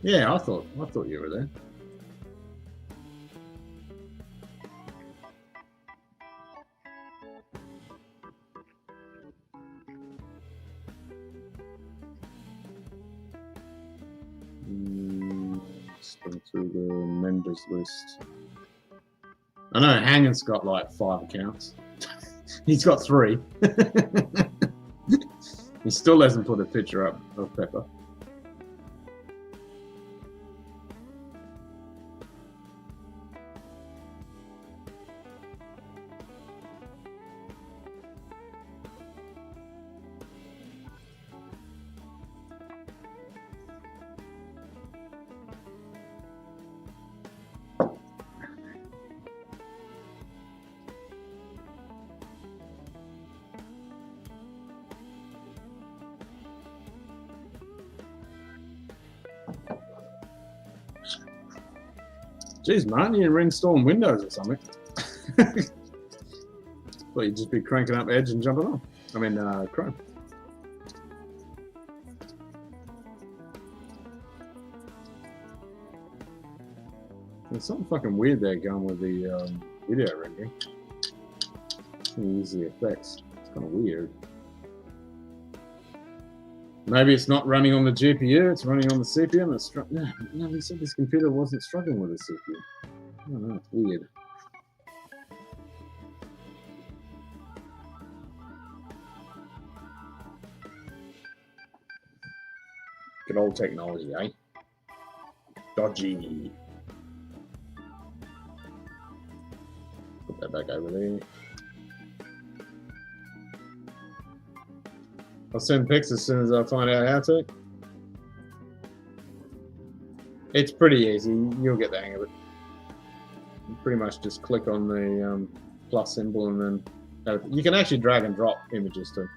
Yeah, I thought you were there. Just going through the members list. I know Hanging's got like 5 accounts. He's got 3. He still hasn't put a picture up of Pepper. Jeez, Martin, you reinstalling Windows or something. Well, you'd just be cranking up Edge and jumping on. I mean, Chrome. There's something fucking weird there going with the video rendering. Use the effects. It's kind of weird. Maybe it's not running on the GPU, it's running on the CPU, and it's no, he said this computer wasn't struggling with the CPU. I don't know, it's weird. Good old technology, eh? Dodgy. Put that back over there. I'll send pics as soon as I find out how to. It's pretty easy. You'll get the hang of it. You pretty much just click on the plus symbol and then you can actually drag and drop images too.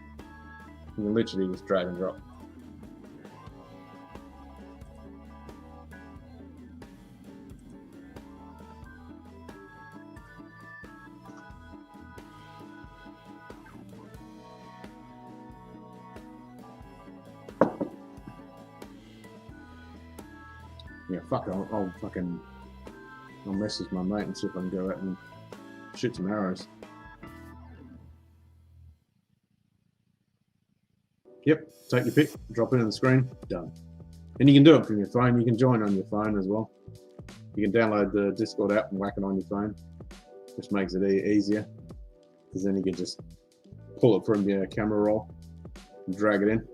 You can literally just drag and drop. Yeah, fuck it, I'll message my mate and see if I can go out and shoot some arrows. Yep, take your pic, drop it in the screen, done. And you can do it from your phone, you can join on your phone as well. You can download the Discord app and whack it on your phone, which makes it easier. Because then you can just pull it from your camera roll and drag it in.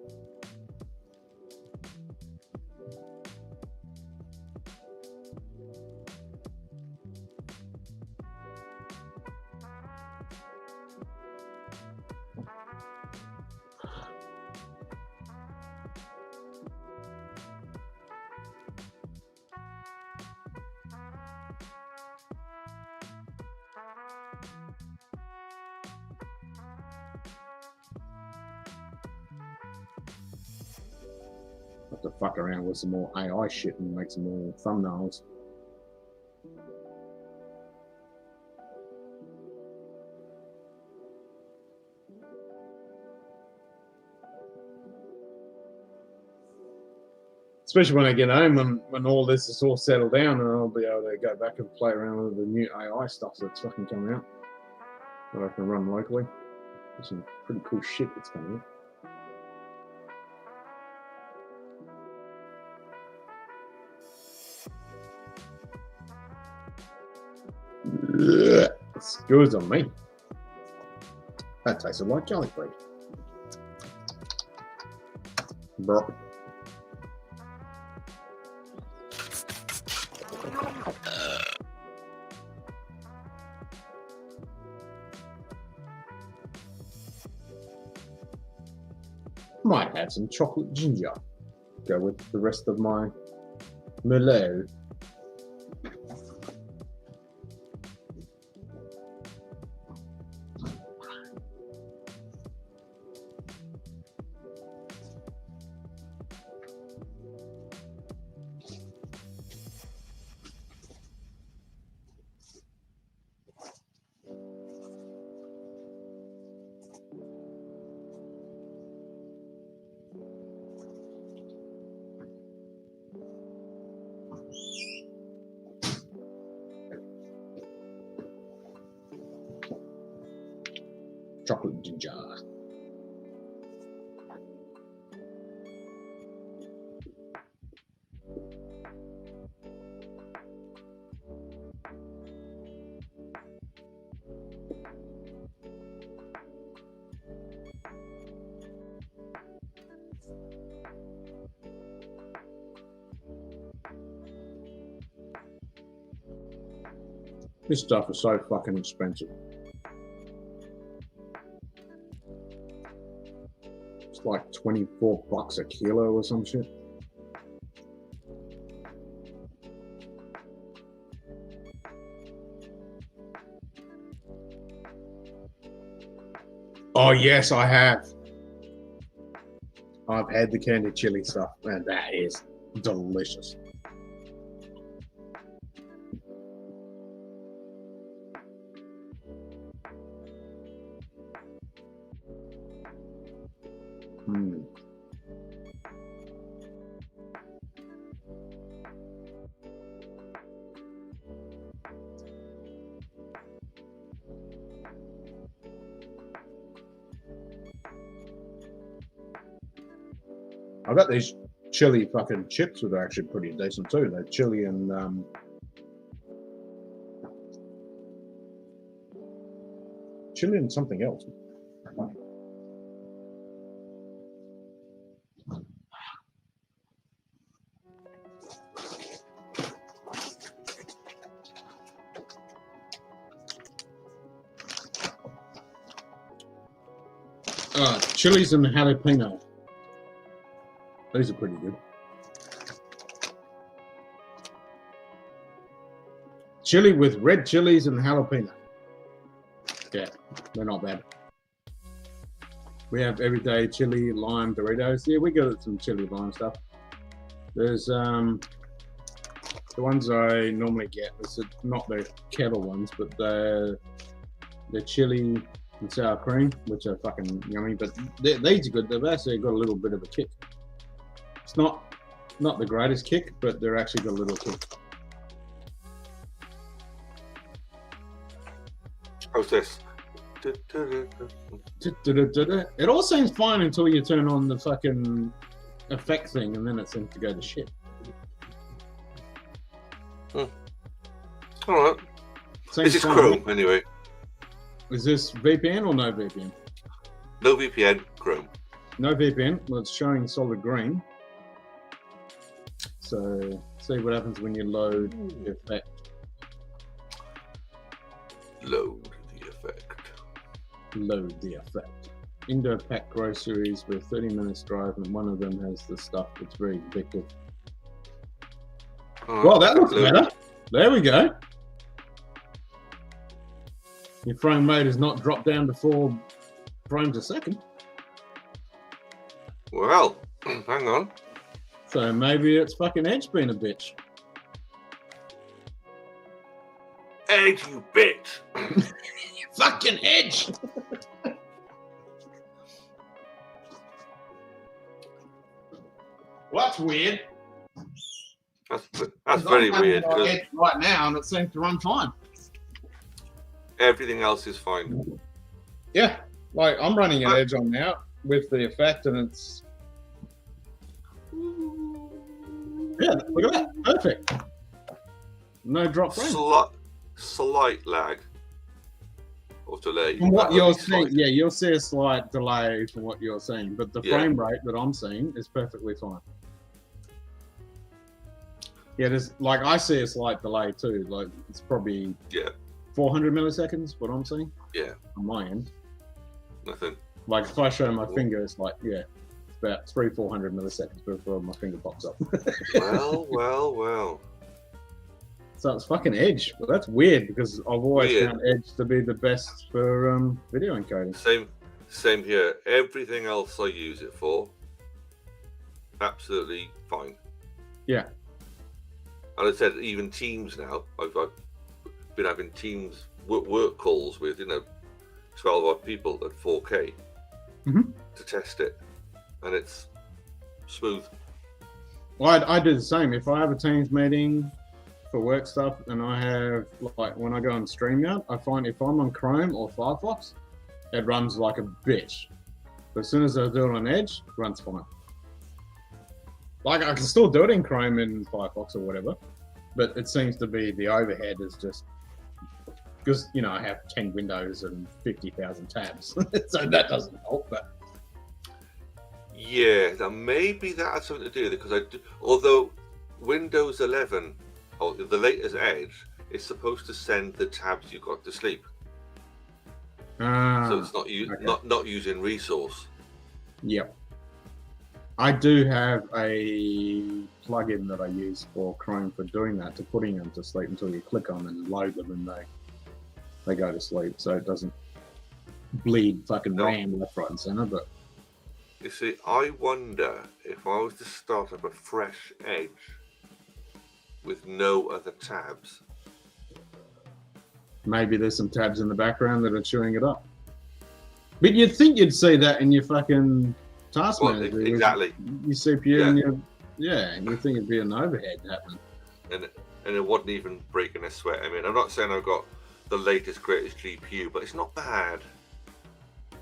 Have to fuck around with some more AI shit and make some more thumbnails. Especially when I get home, when all this is all settled down, and I'll be able to go back and play around with the new AI stuff that's fucking coming out that I can run locally. There's some pretty cool shit that's coming out. It's good on me. That tasted like jelly bread. Bro. Might have some chocolate ginger. Go with the rest of my Merlot. Chocolate ginger. This stuff is so fucking expensive. It's like 24 bucks a kilo or some shit. Oh yes, I have. I've had the candied chili stuff, and that is delicious. Mm. I got these chili fucking chips that are actually pretty decent too. They're chili and something else. Chilies and jalapeno. These are pretty good. Chili with red chilies and jalapeno. Yeah, they're not bad. We have everyday chili lime Doritos. Yeah, we got some chili lime stuff. There's the ones I normally get. It's not the kettle ones, but the chili and sour cream, which are fucking yummy. But these are good. They've actually got a little bit of a kick. It's not the greatest kick, but they're actually got a little kick. How's this? It all seems fine until you turn on the fucking effect thing, and then it seems to go to shit. All right. This is Chrome, anyway. Is this VPN or no VPN? No VPN, Chrome. No VPN. Well, it's showing solid green. So see what happens when you load the effect. Load the effect. Load the effect. Indoor pack groceries with 30 minutes drive, and one of them has the stuff that's very addictive. Well, that looks better. There we go. Your frame rate has not dropped down to 4 frames a second. Well, hang on. So maybe it's fucking Edge being a bitch. Edge, you bitch! Fucking Edge! Well, that's weird. That's very weird. I'm running Edge right now, and it seems to run fine. Everything else is fine. Yeah, like I'm running an Edge on now with the effect, and it's look at that, perfect. No drop frame. Slight lag or delay. From what you're seeing, yeah, you'll see a slight delay from what you're seeing, but the frame rate that I'm seeing is perfectly fine. Yeah, there's like I see a slight delay too. Like it's probably 400 milliseconds. What I'm seeing. Yeah. On my end. Nothing. Like if I show my finger, it's like it's about 300-400 milliseconds before my finger pops up. well. So it's fucking Edge. Well, that's weird because I've always found Edge to be the best for video encoding. Same here. Everything else I use it for, absolutely fine. Yeah. And I said even Teams now. I've been having Teams work calls with 12 odd people at 4K to test it, and it's smooth. Well, I do the same. If I have a Teams meeting for work stuff, and I have like when I go on StreamYard, I find if I'm on Chrome or Firefox, it runs like a bitch. But as soon as I do it on Edge, it runs fine. Like I can still do it in Chrome and Firefox or whatever, but it seems to be the overhead is just because I have 10 windows and 50,000 tabs, so that doesn't help. But yeah, now maybe that has something to do with it because although Windows 11 or the latest Edge is supposed to send the tabs you got to sleep, so it's not using resource. Yep. I do have a plugin that I use for Chrome for doing that, to putting them to sleep until you click on them and load them and they go to sleep, so it doesn't bleed fucking RAM left, right and center. But you see, I wonder if I was to start up a fresh Edge with no other tabs. Maybe there's some tabs in the background that are chewing it up. But you'd think you'd see that in your fucking task manager. Exactly. Your CPU and you think it'd be an overhead happening. And it wasn't even breaking a sweat. I mean, I'm not saying I've got the latest, greatest GPU, but it's not bad.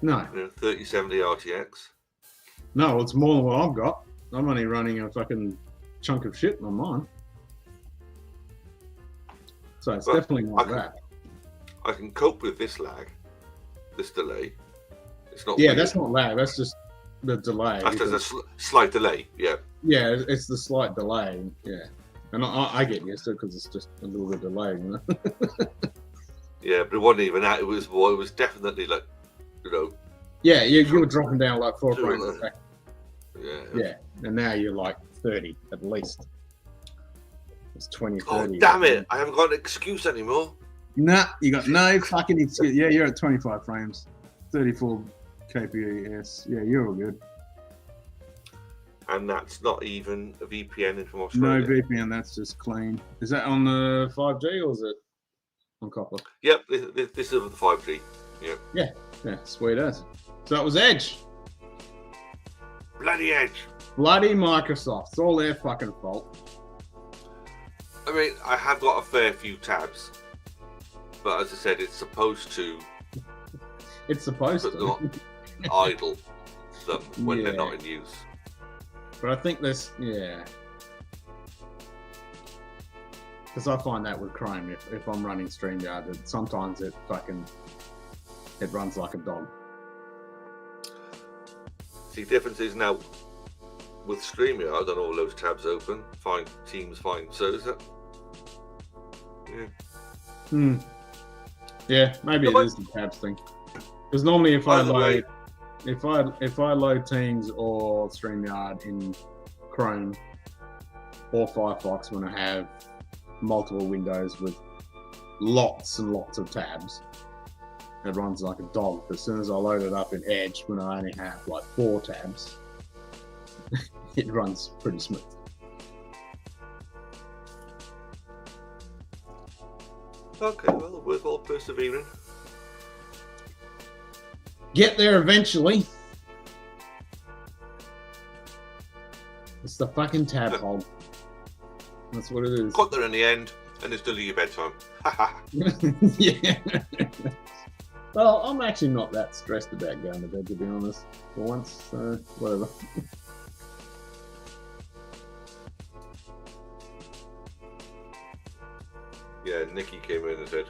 No. 3070 RTX. No, it's more than what I've got. I'm only running a fucking chunk of shit on mine. So it's definitely not that. I can cope with this lag, this delay. It's not. Yeah, weird. that's not lag. That's just the delay. That's just a slight delay. Yeah. Yeah, it's the slight delay. Yeah, and I get used to it because it's just a little bit delayed, Yeah, but it wasn't even that. It was definitely like, Yeah, you were dropping down like 4 frames a second. Yeah. Yeah, and now you're like 30 at least. It's 20, 30. Oh, damn it! I haven't got an excuse anymore. Nah, you got no fucking excuse. Yeah, you're at 25 frames, 34 kps. Yeah, you're all good. And that's not even a VPN from Australia. No VPN, that's just clean. Is that on the 5G or is it on copper? Yep, this is the 5G. Yeah. Yeah, sweet as. So that was Edge. Bloody Edge. Bloody Microsoft. It's all their fucking fault. I mean, I have got a fair few tabs, but as I said, it's supposed to. It's supposed to. Not idle them when they're not in use. But I think this, because I find that with Chrome, if I'm running StreamYard, sometimes it fucking it runs like a dog. See, difference is now with StreamYard and all those tabs open, find Teams, find so is that. Yeah. Yeah, maybe it is the tabs thing. Because normally if I load Teams or StreamYard in Chrome or Firefox when I have multiple windows with lots and lots of tabs, it runs like a dog. But as soon as I load it up in Edge when I only have like 4 tabs, it runs pretty smooth. Okay, well, worthwhile persevering. Get there eventually. It's the fucking tab hole. That's what it is. Got there in the end, and it's nearly your bedtime. Yeah. Well, I'm actually not that stressed about going to bed, to be honest, for once, so whatever. Yeah, Nikki came in and said,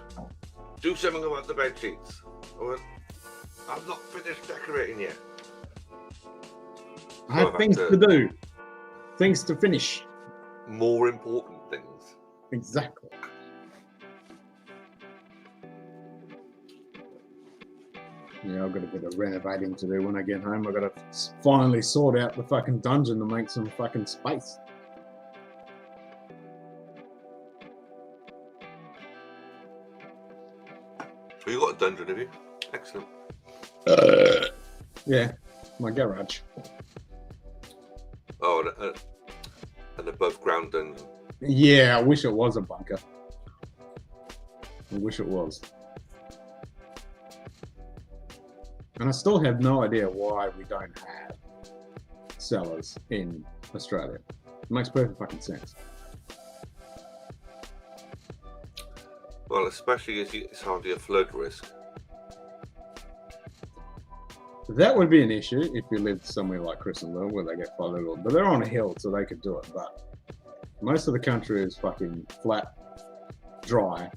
do something about the bed sheets. I went, I'm not finished decorating yet. I have things to do. Things to finish. More important things. Exactly. Yeah, I've got a bit of renovating to do when I get home. I've got to finally sort out the fucking dungeon to make some fucking space. Oh, you got a dungeon, have you? Excellent. Yeah, my garage. Oh, an above ground dungeon. Yeah, I wish it was a bunker. I wish it was. And I still have no idea why we don't have cellars in Australia. It makes perfect fucking sense. Well, especially as it's hardly a flood risk. That would be an issue if you lived somewhere like Christendom where they get flooded, but they're on a hill, so they could do it. But most of the country is fucking flat, dry,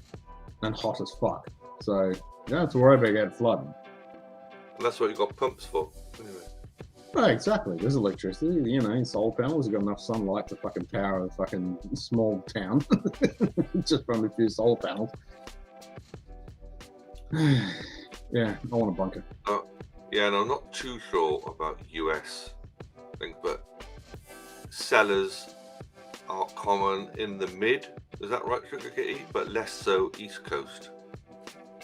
and hot as fuck. So you don't have to worry about getting flooding. And that's what you got pumps for, anyway. Oh, exactly. There's electricity, you know, solar panels have got enough sunlight to fucking power a fucking small town. Just from a few solar panels. Yeah, I want a bunker. Yeah, and I'm not too sure about US things, but cellars are common in the mid, is that right, Sugar Kitty? But less so East Coast.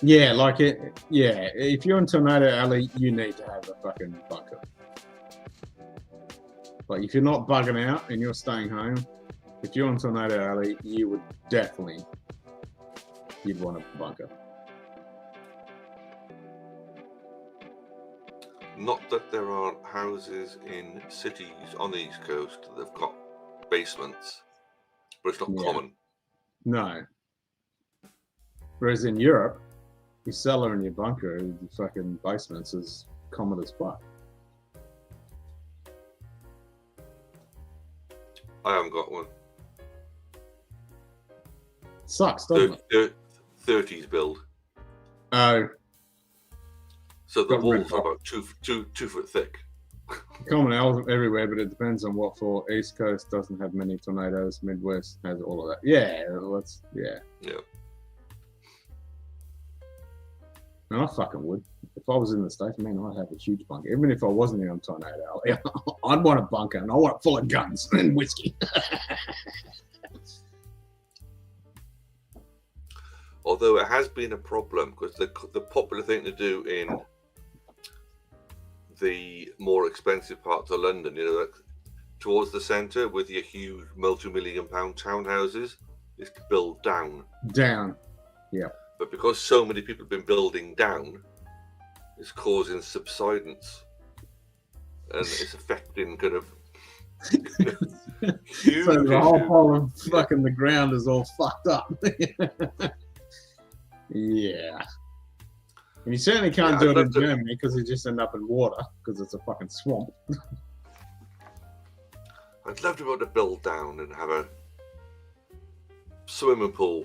Yeah, like it. Yeah, if you're in Tornado Alley, you need to have a fucking bunker. Like, if you're not bugging out and you're staying home, if you're in Tornado Alley, you would definitely, you'd want a bunker. Not that there aren't houses in cities on the East Coast that have got basements, but it's not common. No. Whereas in Europe, your cellar and your bunker, the fucking basements is common as fuck. I haven't got one. Sucks, doesn't it? 30s build. Oh. So the walls are about two foot thick. Common everywhere, but it depends on what for. East Coast doesn't have many tornadoes. Midwest has all of that. Yeah, yeah. And I fucking would. If I was in the States, man, I'd have a huge bunker. Even if I wasn't in a tornado alley, I'd want a bunker, and I want it full of guns and whiskey. Although it has been a problem, because the popular thing to do in the more expensive parts of London, you know, like towards the centre with your huge multi-million-pound townhouses, is to build down. Down, yeah. But because so many people have been building down, it's causing subsidence, and it's affecting kind of huge. So the whole pole of fucking the ground is all fucked up. Yeah. And you certainly can't do it in Germany because you just end up in water because it's a fucking swamp. I'd love to be able to build down and have a swimming pool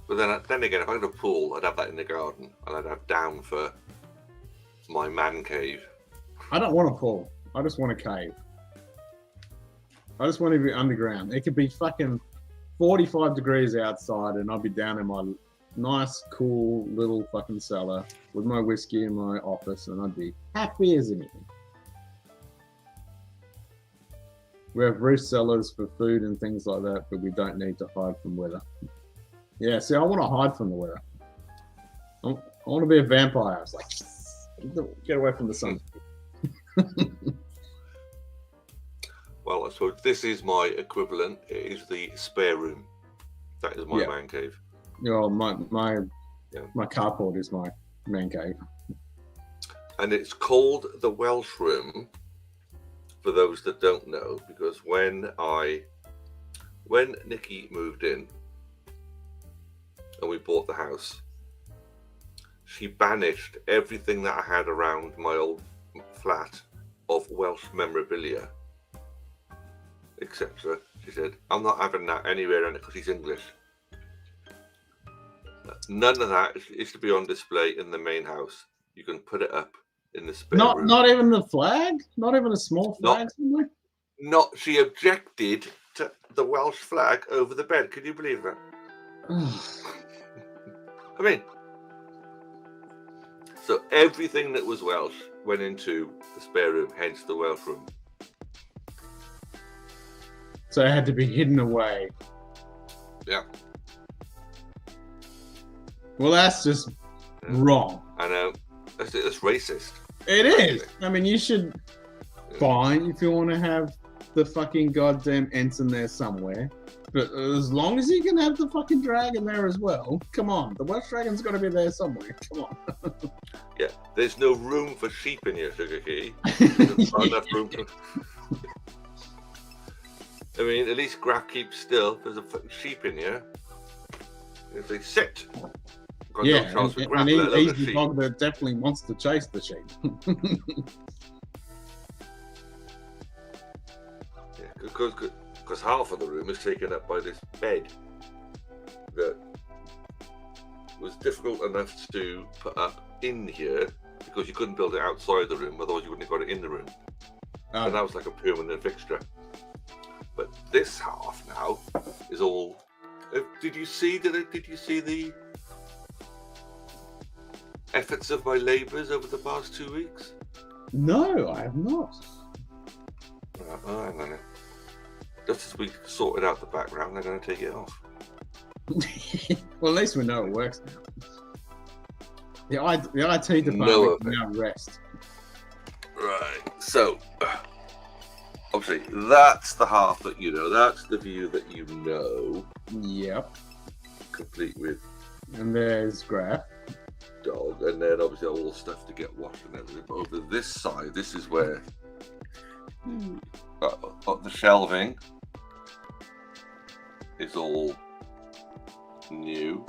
But then again, if I had a pool, I'd have that in the garden, and I'd have down for my man cave. I don't want a pool. I just want a cave. I just want to be underground. It could be fucking 45 degrees outside, and I'll be down in my nice, cool little fucking cellar with my whiskey in my office, and I'd be happy as anything. We have roof cellars for food and things like that, but we don't need to hide from weather. Yeah, see, I want to hide from the weather. I want to be a vampire. I was like, get away from the sun. Well, I suppose this is my equivalent. It is the spare room. That is my man cave. Yeah, my carport is my man cave. And it's called the Welsh room, for those that don't know, because when Nikki moved in and we bought the house, she banished everything that I had around my old flat of Welsh memorabilia, etc. She said, I'm not having that anywhere in it because he's English. None of that is to be on display in the main house. You can put it up in the spare room. Not even the flag? Not even a small flag somewhere? She objected to the Welsh flag over the bed. Can you believe that? I mean, so everything that was Welsh went into the spare room, hence the Welsh room. So it had to be hidden away. Yeah. Well, that's just wrong. I know. That's racist. It is. I mean, you should fine if you want to have the fucking goddamn ensign there somewhere. But as long as you can have the fucking dragon there as well, come on. The Welsh dragon's got to be there somewhere. Come on. Yeah, there's no room for sheep in here, Sugar Key. There's not enough room for... I mean, at least Graf keeps still. There's a fucking sheep in here. If they sit. Got no chance for Graf, let alone a he's the sheep. dog that definitely wants to chase the sheep. Yeah, because half of the room is taken up by this bed that was difficult enough to put up in here because you couldn't build it outside the room, otherwise you wouldn't have got it in the room. And that was like a permanent fixture. But this half now is all. Did you see the efforts of my labours over the past 2 weeks? No, I have not. Hang on. Just as we sorted out the background, they're going to take it off. Well, at least we know it works now. The IT department can now rest. Right. So, obviously, that's the half that you know. That's the view that you know. Yep. Complete with. And there's Graf. Dog. And then, obviously, all the stuff to get washed and everything. But over this side, this is where the shelving is all new.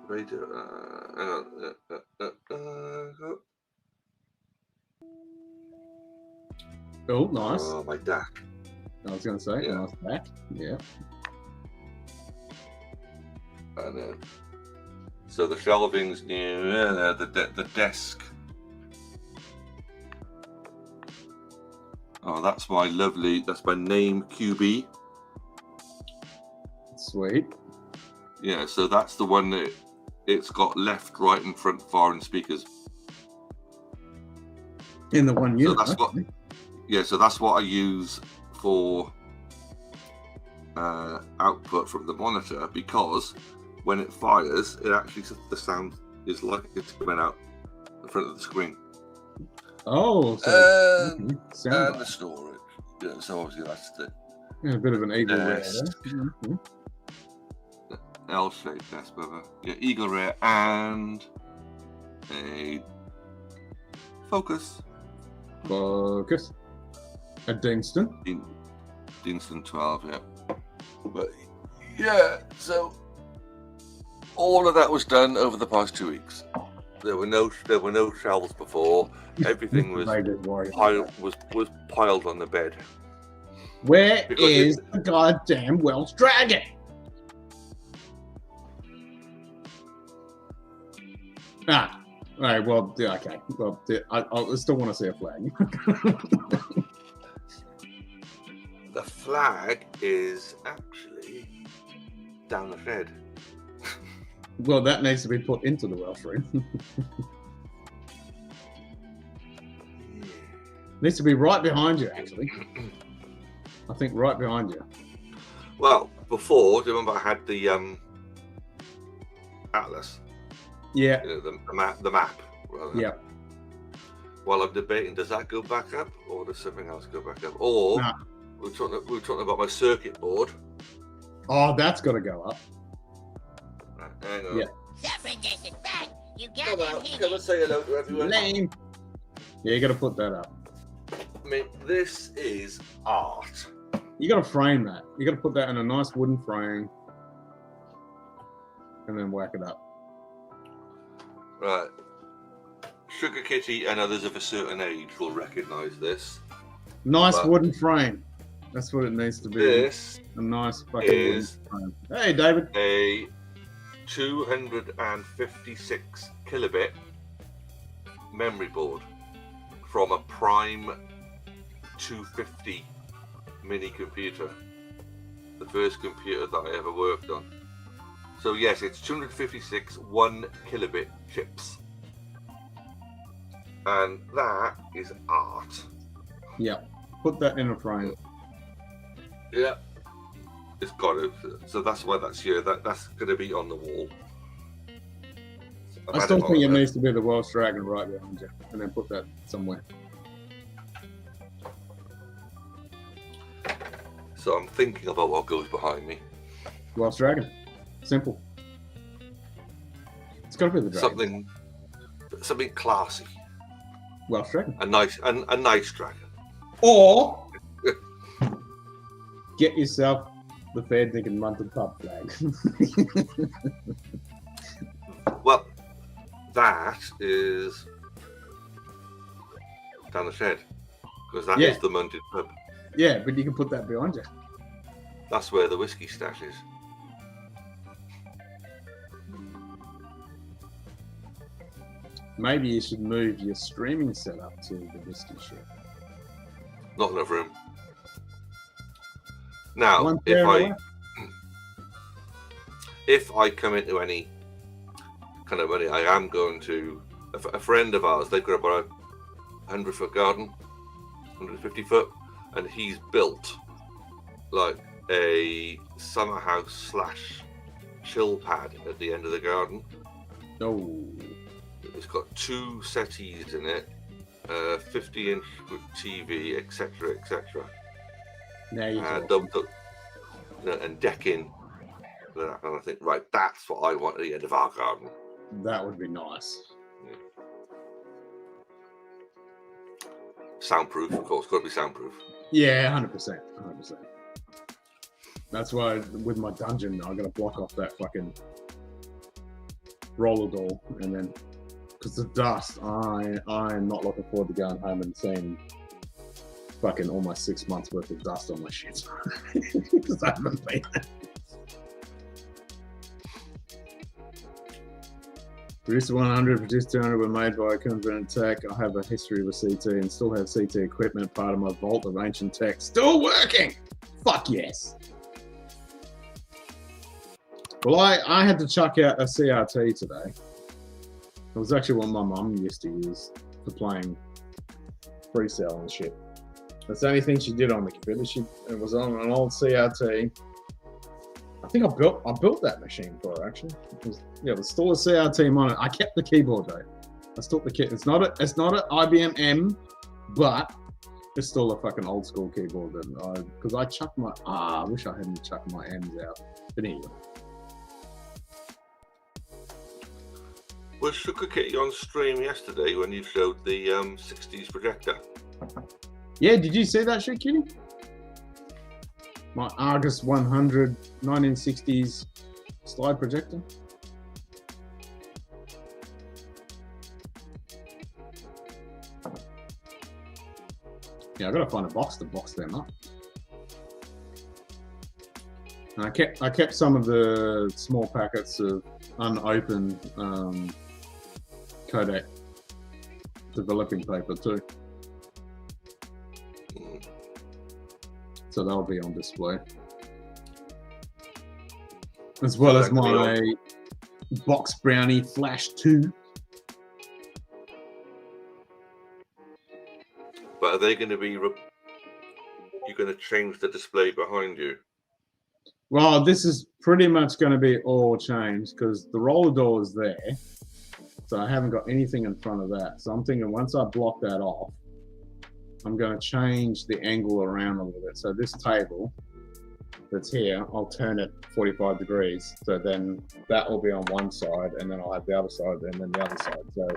Right, hang on. Oh, nice. Oh, my DAC. I was going to say, nice back. Yeah. And then, so the shelving's new. The desk. Oh, that's my name QB. Sweet. Yeah, so that's the one that it's got left, right, and front far and speakers. In the one unit. So that's what I use for output from the monitor, because when it fires, it actually, the sound is like it's coming out the front of the screen. Oh, so and the storage. Yeah, so obviously that's a bit of an eagle rare there. L-shaped desk, brother. Yeah, eagle rare and a focus. A Deanston. Deanston 12, yeah. But yeah, so all of that was done over the past 2 weeks. There were no shelves before. Everything was piled on the bed. Where Because is the goddamn Welsh dragon? Ah, all right. Well, yeah, okay. Well, I still want to see a flag. The flag is actually down the shed. Well, that needs to be put into the Welsh room. Needs to be right behind you, actually. I think right behind you. Well, before, do you remember I had the atlas? Yeah. You know, the map. Rather. Yeah. Well, I'm debating, does that go back up, or does something else go back up? Or Nah. we're talking about my circuit board. Oh, that's got to go up. Right, hang on. Yeah. Come on, come and say hello to everyone. Lame. Yeah, you got to put that up. I mean, this is art. You got to frame that. You got to put that in a nice wooden frame, and then whack it up. Right. Sugar Kitty and others of a certain age will recognise this. Nice But wooden frame. That's what it needs to be. This a nice fucking is wooden frame. Hey, David. A 256 kilobit memory board from a Prime 250 mini computer. The first computer that I ever worked on. So yes, it's 256 1 kilobit chips. And that is art. Yeah. Put that in a frame. Yeah. It's got to. So that's why that's here. That's going to be on the wall. I still think it needs to be the Welsh dragon right behind you, and then put that somewhere. So I'm thinking about what goes behind me. Welsh dragon. Simple. It's got to be the dragon. Something classy. Welsh dragon. A nice dragon. Or get yourself the fair dinkum munted pub flag. Well, that is down the shed because that is the munted pub. Yeah, but you can put that behind you. That's where the whiskey stash is. Maybe you should move your streaming setup to the whiskey shed. Not enough room. Now, One pair away. if I come into any kind of money, I am going to a friend of ours. They've got about 100-foot garden, 150-foot, and he's built like a summer house / chill pad at the end of the garden. Oh. It's got 2 settees in it, 50-inch TV, etc., etc. Now you and decking. And I think, right, that's what I want at the end of our garden. That would be nice. Yeah. Soundproof, of course. Got to be soundproof. Yeah, 100%. 100%. That's why with my dungeon, I got to block off that fucking roller door, and then because the dust, I'm not looking forward to going home and seeing fucking almost 6 months worth of dust on my shit because I haven't been. Producer 100, Producer 200 were made by a confident tech. I have a history with CT and still have CT equipment, part of my vault of ancient tech. Still working! Fuck yes! Well, I had to chuck out a CRT today. It was actually what my mum used to use for playing pre-sale and shit. That's the only thing she did on the computer. It was on an old CRT. I think I built that machine for her actually. There's still a CRT monitor. I kept the keyboard though. I still the kit. It's not an IBM M, but it's still a fucking old school keyboard. And because I chucked my I wish I hadn't chucked my M's out. But anyway. Was Sugar Kitty on stream yesterday when you showed the 60s projector? Yeah, did you see that shit, Kitty? My Argus 100 1960s slide projector. Yeah, I gotta find a box to box them up. I kept some of the small packets of unopened Kodak developing paper too. So they'll be on display. As well as my Box Brownie Flash 2. But are they going to be? You're going to change the display behind you? Well, this is pretty much going to be all changed because the roller door is there. So I haven't got anything in front of that. So I'm thinking once I block that off, I'm going to change the angle around a little bit. So this table that's here, I'll turn it 45 degrees. So then that will be on one side and then I'll have the other side and then the other side. So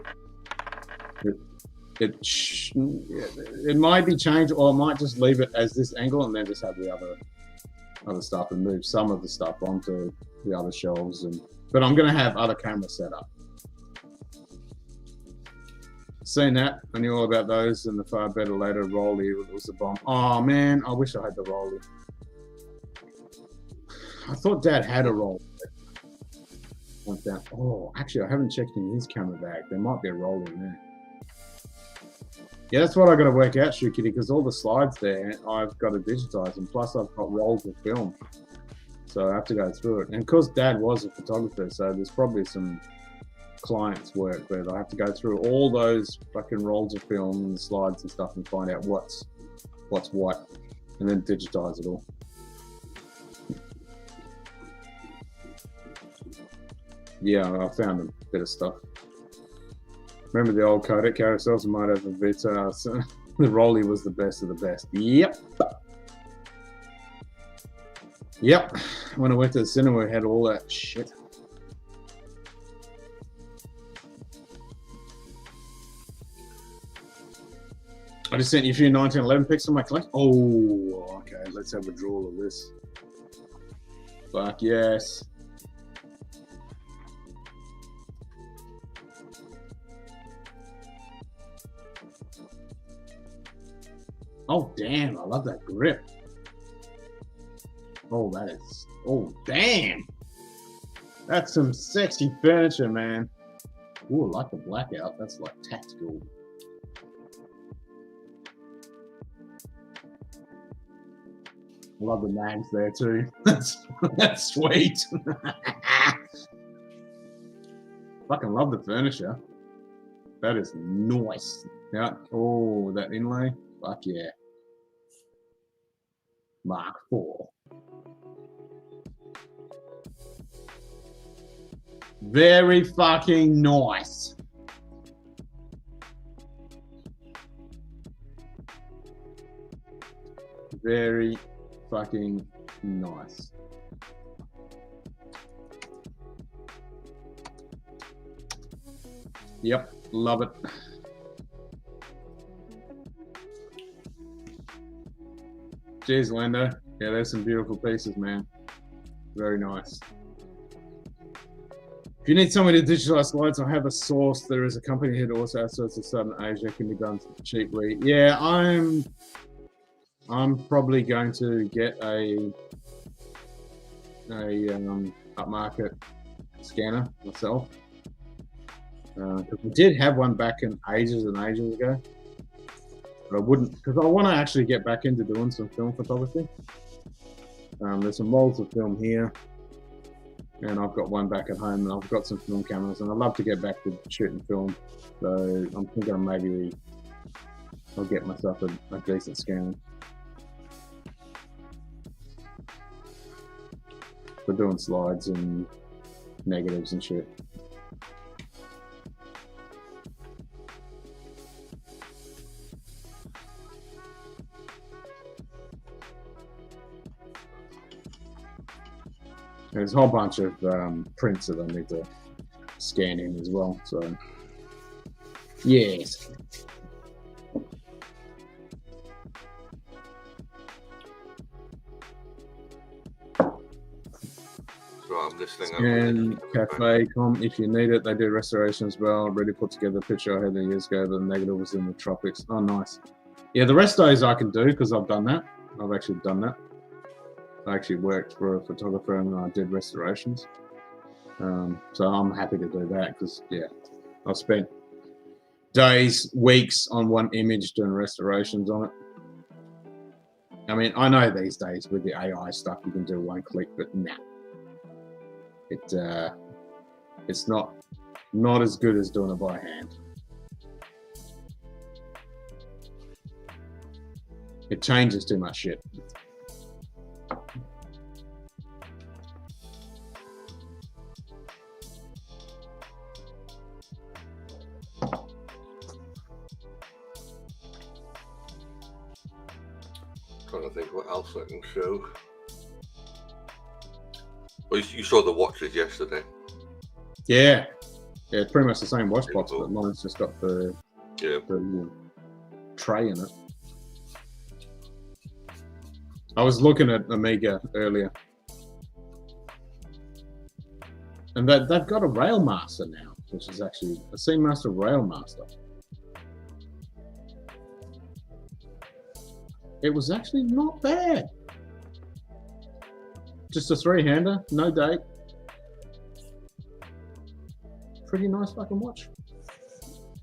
it might be changed, or I might just leave it as this angle and then just have the other stuff and move some of the stuff onto the other shelves. But I'm going to have other cameras set up. Seen that. I knew all about those and the Far Better Later Rolly was a bomb. Oh man, I wish I had the Rolly. I thought Dad had a Rolly. Oh, actually, I haven't checked in his camera bag. There might be a Rolly in there. Yeah, that's what I got to work out, Shoe Kitty, because all the slides there, I've got to digitize them. Plus, I've got rolls of film, so I have to go through it. And because Dad was a photographer, so there's probably some clients' work where I have to go through all those fucking rolls of film and slides and stuff and find out what's what, and then digitize it all. Yeah, I found a bit of stuff. Remember the old Kodak carousels? I might have a Vita. So the Rolly was the best of the best. Yep. Yep. When I went to the cinema, we had all that shit. I just sent you a few 1911 pics on my collection. Oh, okay. Let's have a draw of this. Fuck yes. Oh, damn. I love that grip. Oh, that is... Oh, damn. That's some sexy furniture, man. Ooh, I like the blackout. That's like tactical. I love the names there too. That's sweet. Fucking love the furniture. That is nice. Yeah. Oh, that inlay. Fuck yeah. Mark IV. Very fucking nice. Very fucking nice. Yep, love it. Cheers, Lando. Yeah, there's some beautiful pieces, man. Very nice. If you need somebody to digitize slides, I have a source. There is a company here that also outsources to Southern Asia. It can be done cheaply. Yeah, I'm probably going to get a upmarket scanner myself. Because we did have one back in ages and ages ago. But I wouldn't, because I want to actually get back into doing some film photography. There's some rolls of film here. And I've got one back at home, and I've got some film cameras, and I'd love to get back to shooting film. So I'm thinking maybe I'll get myself a decent scanner. For doing slides and negatives and shit. There's a whole bunch of prints that I need to scan in as well, so yes. Right, I'm listening. And Cafe.com, if you need it, they do restoration as well. Already put together a picture I had years ago. The negative was in the tropics. Oh, nice. Yeah, the restos I can do because I've done that. I've actually done that. I actually worked for a photographer and I did restorations. So I'm happy to do that because, yeah, I've spent days, weeks on one image doing restorations on it. I mean, I know these days with the AI stuff you can do one click, but nah. It's not as good as doing it by hand. It changes too much shit. Trying to think what else I can show. Well, you saw the watches yesterday. Yeah, it's pretty much the same watch box, but mine's just got the little tray in it. I was looking at Omega earlier, and they've got a Railmaster now, which is actually a Seamaster Railmaster. It was actually not bad. Just a 3-hander, no date. Pretty nice fucking watch.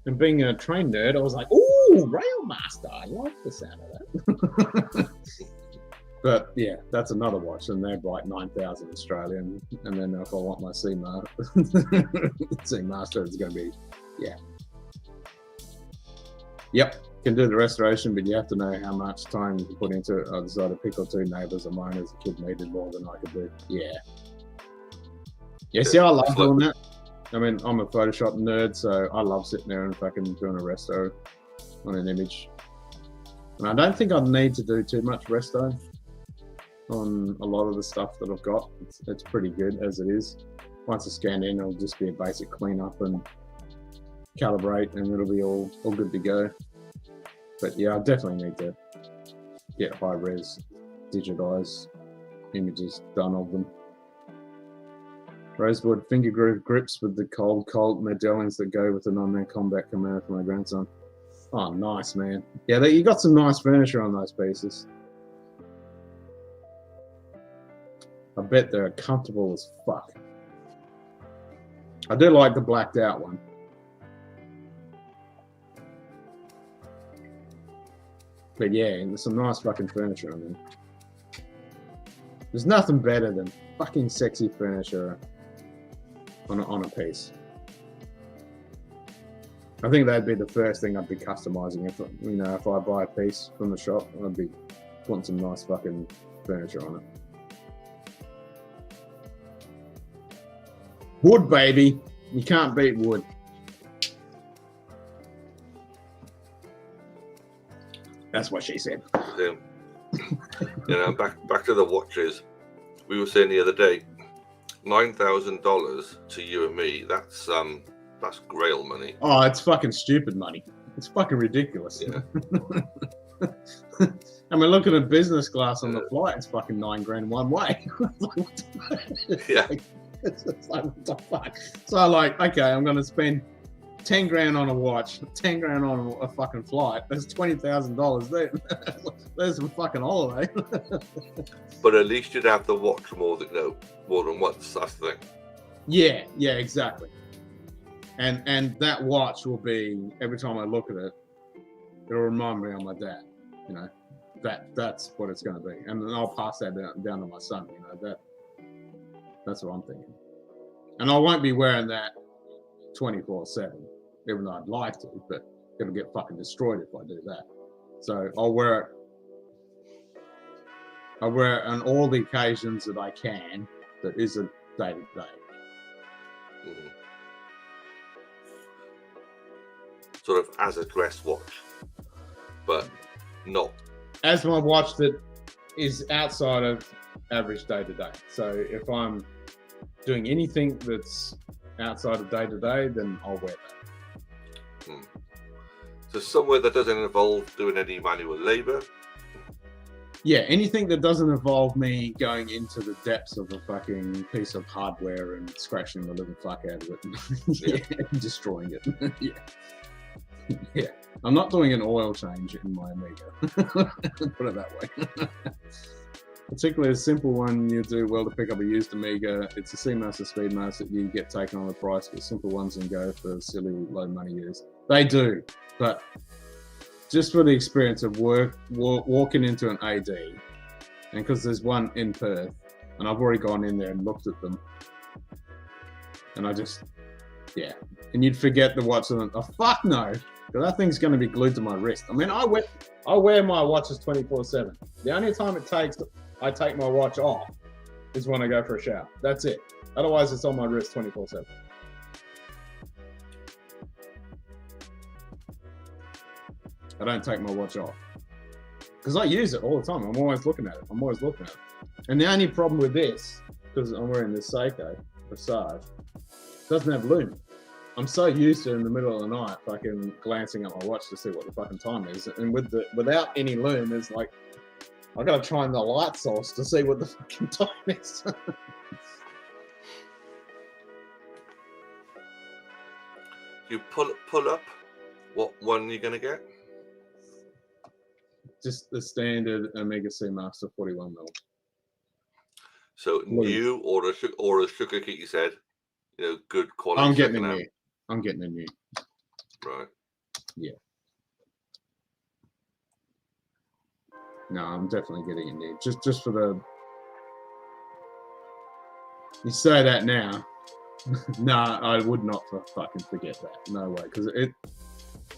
And being a train nerd, I was like, ooh, Railmaster. I like the sound of that. But yeah, that's another watch, and they're like 9,000 Australian. And then if I want my Seamaster, it's going to be, yeah. Yep, can do the restoration, but you have to know how much time you can put into it. I decided to pick or two neighbours of mine as a kid needed more than I could do. Yeah. Yeah, see, I love doing that. I mean, I'm a Photoshop nerd, so I love sitting there and fucking doing a resto on an image. And I don't think I'd need to do too much resto on a lot of the stuff that I've got. It's pretty good as it is. Once I scan in, it'll just be a basic cleanup and calibrate, and it'll be all good to go. But yeah, I definitely need to get high-res digitized images done of them. Rosewood finger groove grips with the cold Colt medallions that go with the non-man combat command for my grandson. Oh, nice, man. Yeah, you got some nice furniture on those pieces. I bet they're comfortable as fuck. I do like the blacked out one. But yeah, there's some nice fucking furniture on there. There's nothing better than fucking sexy furniture on a piece. I think that'd be the first thing I'd be customizing. If I buy a piece from the shop, I'd be wanting some nice fucking furniture on it. Wood, baby. You can't beat wood. That's what she said. Back to the watches. We were saying the other day, $9,000 to you and me. That's Grail money. Oh, it's fucking stupid money. It's fucking ridiculous. Yeah. I mean, look at a business class on the flight. It's fucking $9,000 one way. Yeah. It's like, what the fuck? So like, okay, I'm gonna spend $10,000 on a watch, $10,000 on a fucking flight. There's $20,000 there. There's a fucking holiday. But at least you'd have to watch more than once. That's the thing. Yeah, exactly. And that watch will be, every time I look at it, it'll remind me of my dad. That's what it's going to be, and then I'll pass that down to my son. That's what I'm thinking. And I won't be wearing that 24/7, even though I'd like to, but it'll get fucking destroyed if I do that. So I'll wear it on all the occasions that I can, that isn't day to day. Mm. Sort of as a dress watch, but not as my watch that is outside of average day to day. So if I'm doing anything that's outside of day to day, then I'll wear that. Hmm. So somewhere that doesn't involve doing any manual labor. Yeah, anything that doesn't involve me going into the depths of a fucking piece of hardware and scratching the living fuck out of it. And destroying it. Yeah. I'm not doing an oil change in my Omega. Put it that way. Particularly a simple one, you do well to pick up a used Amiga. It's a Seamaster Speedmaster. You get taken on the price, but simple ones and go for silly low money use. They do, but just for the experience of walking into an AD, and because there's one in Perth, and I've already gone in there and looked at them, and I just, yeah, and you'd forget the watch and oh fuck no, because that thing's going to be glued to my wrist. I mean, I wear my watches 24/7. The only time it takes I take my watch off is when I go for a shower. That's it. Otherwise, it's on my wrist 24/7. I don't take my watch off because I use it all the time. I'm always looking at it. And the only problem with this, because I'm wearing this Seiko Passage, doesn't have lume. I'm so used to in the middle of the night fucking glancing at my watch to see what the fucking time is, and without any lume, it's like I gotta try the light source to see what the fucking time is. You pull up what one you're gonna get? Just the standard Omega Seamaster 41mm. So new or a sugar kit, you said, you know, good quality. I'm getting a new. I'm getting a new. Right. Yeah. No, I'm definitely getting a new. Just for the. You say that now. Nah, I would not fucking forget that. No way, because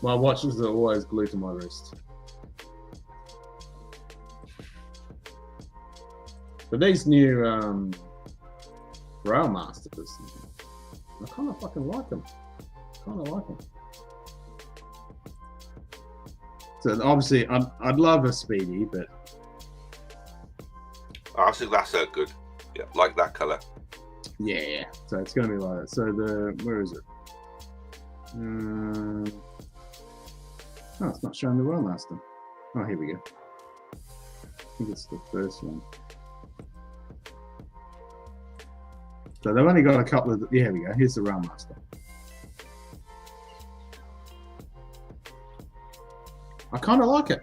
my watches are always glued to my wrist. But these new Railmasters, I kind of fucking like them. So obviously, I'd love a Speedy, but I think that's so good. Yeah, like that color. Yeah. So it's gonna be like that. So where is it? Oh, it's not showing the Railmaster. Oh, here we go. I think it's the first one. So they've only got a couple of. Yeah, here we go. Here's the Railmaster. I kind of like it.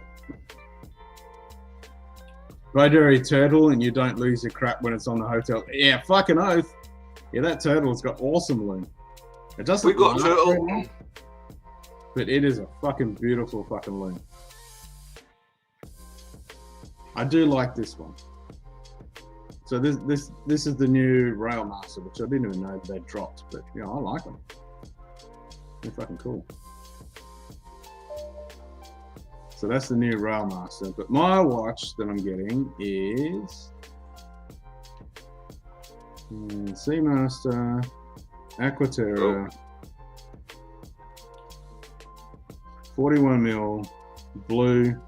Rotary turtle, and you don't lose your crap when it's on the hotel. Yeah, fucking oath. Yeah, that turtle's got awesome loom. It doesn't. We got turtle, but it is a fucking beautiful fucking loom. I do like this one. So this is the new Railmaster, which I didn't even know they dropped, but yeah, I like them. They're fucking cool. So that's the new Railmaster. But my watch that I'm getting is Seamaster Aquaterra 41mm blue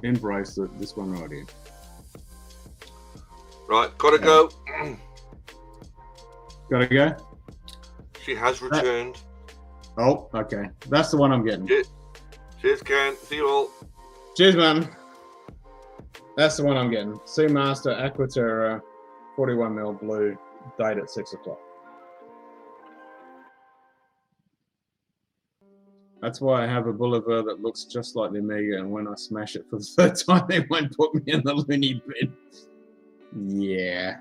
in bracelet. This one right here. Right, gotta go. Gotta go? She has returned. Oh, okay. That's the one I'm getting. Cheers, Ken. See you all. Cheers, man. That's the one I'm getting. Seamaster Aquaterra 41mm blue, date at 6 o'clock. That's why I have a Boulevard that looks just like the Amiga, and when I smash it for the third time, they won't put me in the loony bin. Yeah.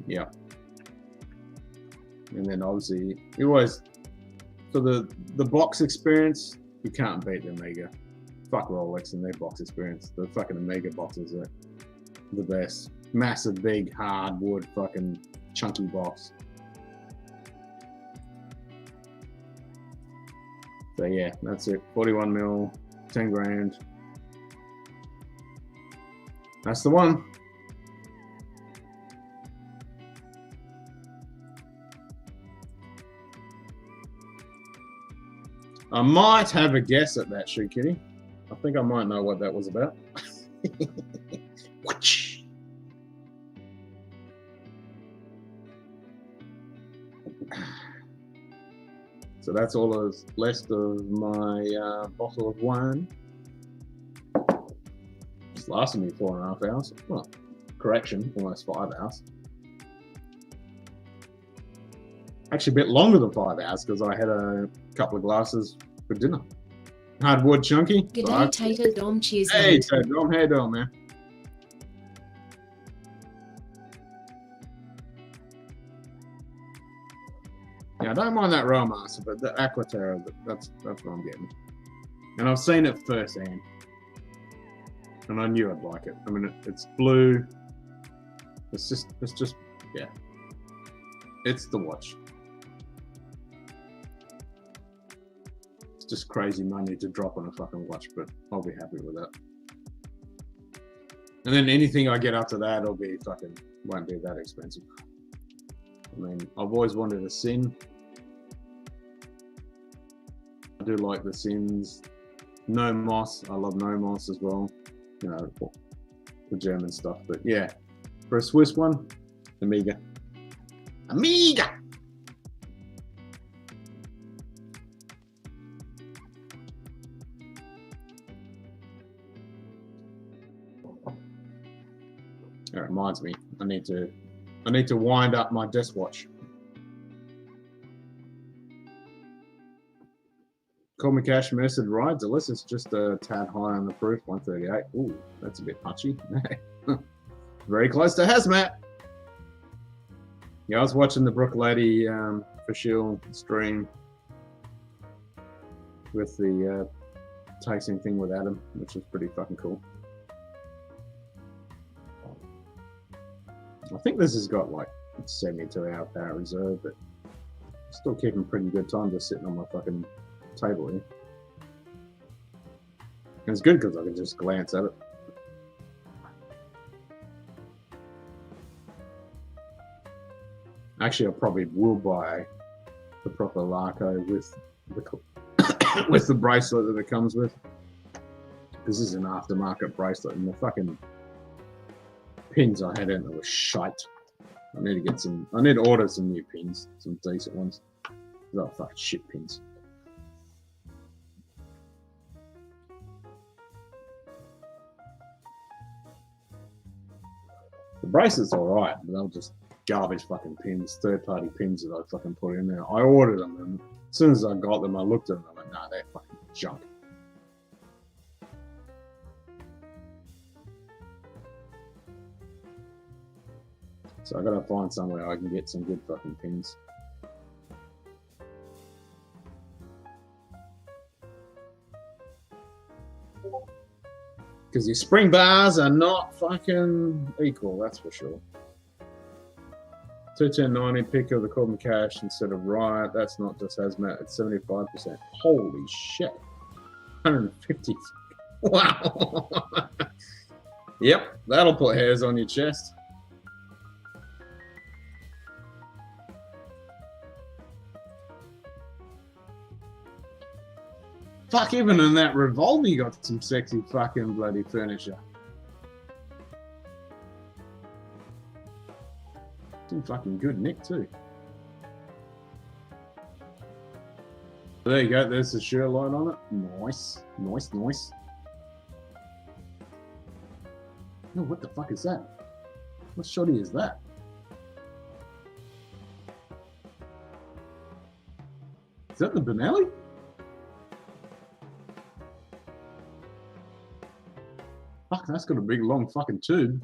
Yeah. And then obviously, you always, for the box experience, you can't beat the Amiga. Fuck Rolex and their box experience. The fucking Amiga boxes are the best. Massive, big, hardwood, fucking chunky box. So yeah, that's it. 41mm, 10 grand. That's the one. I might have a guess at that, Shoe Kitty. I think I might know what that was about. So that's all that's left of my bottle of wine. It's lasted me 4.5 hours. Well, correction, almost 5 hours. Actually, a bit longer than 5 hours because I had a couple of glasses for dinner. Hardwood chunky. G'day, Tater Dom. Cheers, Hey, mate. Tater Dom. How you doing, man? Yeah, I don't mind that Aromatherapy, but the Aquaterra, that's what I'm getting. And I've seen it firsthand. And I knew I'd like it. I mean, it's blue. It's just, yeah. It's the watch. It's just crazy money to drop on a fucking watch, but I'll be happy with that. And then anything I get after that will be fucking, won't be that expensive. I mean, I've always wanted a Sin. I do like the Sins. No Moss, I love No Moss as well. You know, the German stuff. But yeah, for a Swiss one, Amiga. Amiga! That reminds me, I need to wind up my desk watch. Call me Cash Merced rides, unless it's just a tad high on the proof, 138. Ooh, that's a bit punchy. Very close to hazmat. Yeah, I was watching the Brook Lady Fashil stream with the tasting thing with Adam, which was pretty fucking cool. I think this has got like 72-hour power reserve, but still keeping pretty good time just sitting on my fucking table here. And it's good because I can just glance at it. Actually, I probably will buy the proper Larco with the with the bracelet that it comes with. This is an aftermarket bracelet, and the fucking pins I had in it were shite. I need to get some. I need to order some new pins, some decent ones. They're fucking shit pins. The bracelet's alright, but they're just garbage fucking pins, third-party pins that I fucking put in there. I ordered them, and as soon as I got them, I looked at them and I went, nah, they're fucking junk. So I gotta find somewhere I can get some good fucking pins. Because your spring bars are not fucking equal, that's for sure. 210.90 pick of the Corbin Cash instead of Riot. That's not just hazmat, it's 75%. Holy shit. 150. Wow. Yep, that'll put hairs on your chest. Fuck, even in that Revolver, you got some sexy fucking bloody furniture. Some fucking good nick too. There you go, there's the shirt light on it. Nice, nice, nice. Oh, what the fuck is that? What shoddy is that? Is that the Benelli? Fuck, that's got a big long fucking tube.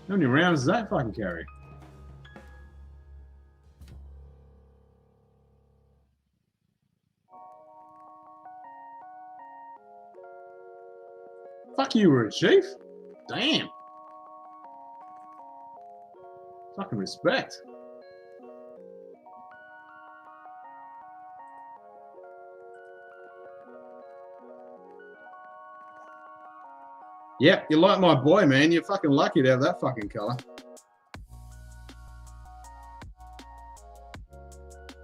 How many rounds does that fucking carry? Fuck, you were a chief? Damn. Fucking respect. Yeah, you're like my boy, man. You're fucking lucky to have that fucking color.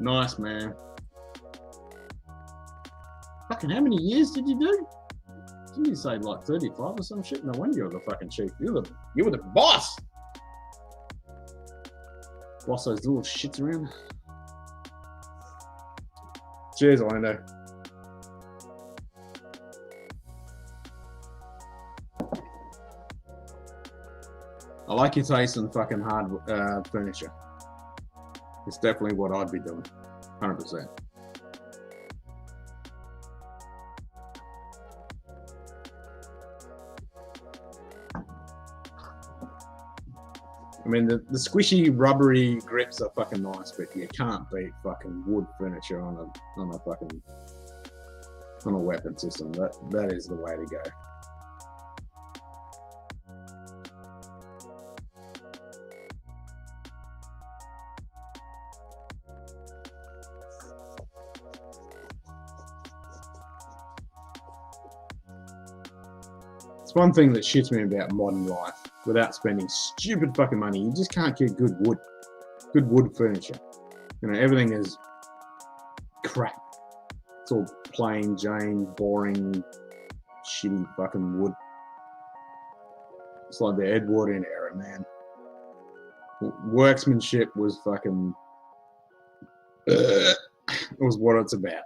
Nice, man. Fucking how many years did you do? Didn't you say like 35 or some shit? No wonder you're the fucking chief. You were the boss. Boss those little shits around. Cheers, Orlando. I like your taste in fucking hard furniture. It's definitely what I'd be doing, 100%. I mean, the squishy, rubbery grips are fucking nice, but you can't beat fucking wood furniture on a weapon system. That is the way to go. It's one thing that shits me about modern life. Without spending stupid fucking money, you just can't get good wood furniture. You know, everything is crap. It's all plain Jane, boring, shitty fucking wood. It's like the Edwardian era, man. Workmanship was fucking. It was what it's about.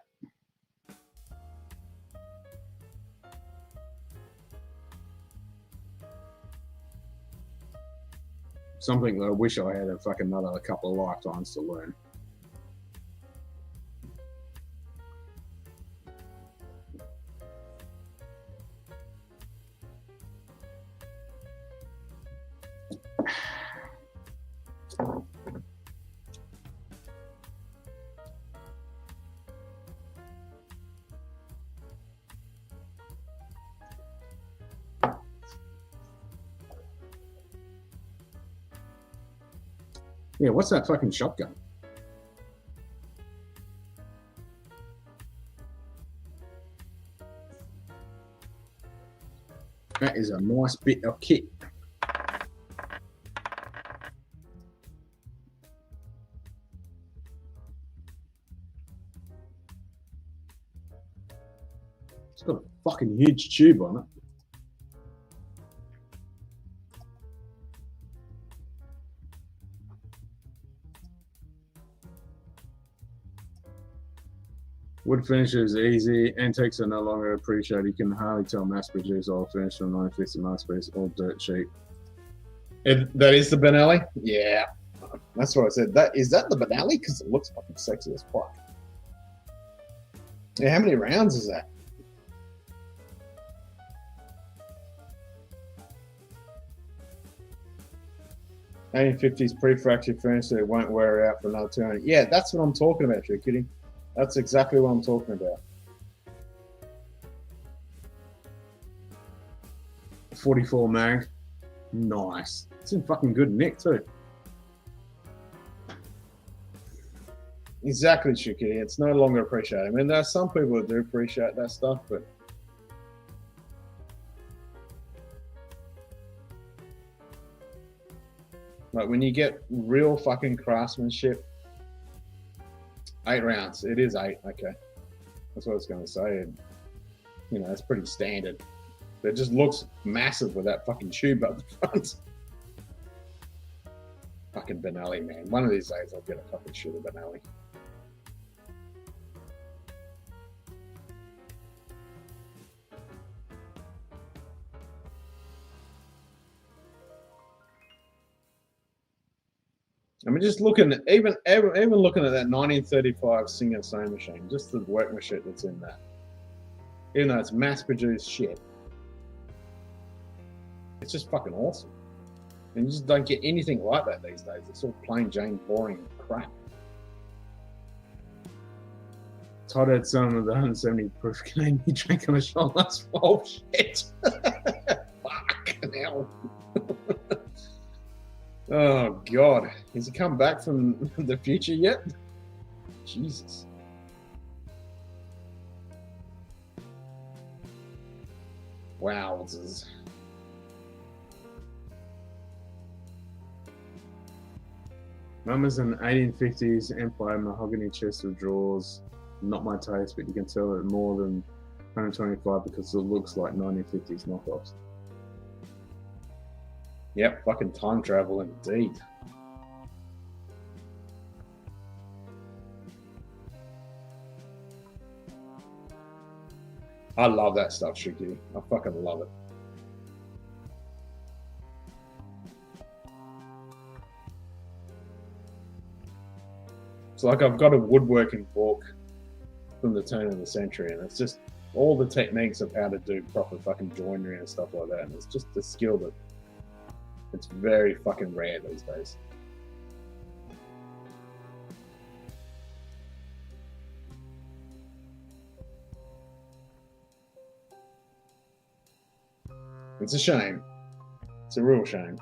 Something that I wish I had a fucking another couple of lifetimes to learn. Yeah, what's that fucking shotgun? That is a nice bit of kit. It's got a fucking huge tube on it. Wood finisher is easy. Antiques are no longer appreciated. You can hardly tell mass-produced old finish from 1950 masterpiece or dirt cheap. That is the Benelli? Yeah. That's what I said. Is that the Benelli? Because it looks fucking sexy as fuck. Yeah, how many rounds is that? $1850s pre-fracture furniture that won't wear out for another 200. Yeah, that's what I'm talking about, you're kidding. That's exactly what I'm talking about. 44 mag. Nice. It's in fucking good nick too. Exactly, Shukity. It's no longer appreciated. I mean, there are some people that do appreciate that stuff, but like when you get real fucking craftsmanship, 8 rounds. It is 8. Okay, that's what I was going to say. And, you know, it's pretty standard. It just looks massive with that fucking tube up the front. Fucking Benelli, man. One of these days I'll get a fucking shit of Benelli. I mean, just looking at even looking at that 1935 Singer sewing machine, just the workmanship that's in that. Even though it's mass-produced shit, it's just fucking awesome. And you just don't get anything like that these days. It's all plain Jane, boring crap. Todd had some of the 170 proof Canadian he drank on a shot last fall. Shit. Fucking hell. Oh God, has he come back from the future yet? Jesus. Wowzers. Mum is an 1850s Empire mahogany chest of drawers. Not my taste, but you can tell it more than 125 because it looks like 1950s knockoffs. Yep, fucking time travel indeed. I love that stuff, Shuki. I fucking love it. It's like I've got a woodworking book from the turn of the century, and it's just all the techniques of how to do proper fucking joinery and stuff like that. And it's just a skill that it's very fucking rare these days. It's a shame. It's a real shame.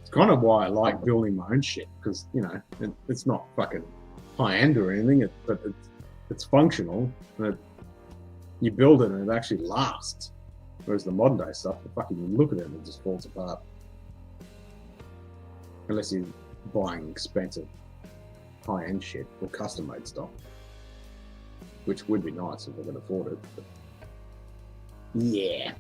It's kind of why I like building my own shit, because, you know, it's not fucking high-end or anything, but it's functional. You build it and it actually lasts. Whereas the modern day stuff, the fucking you look at it and it just falls apart. Unless you're buying expensive high-end shit or custom-made stuff. Which would be nice if I could afford it. But yeah.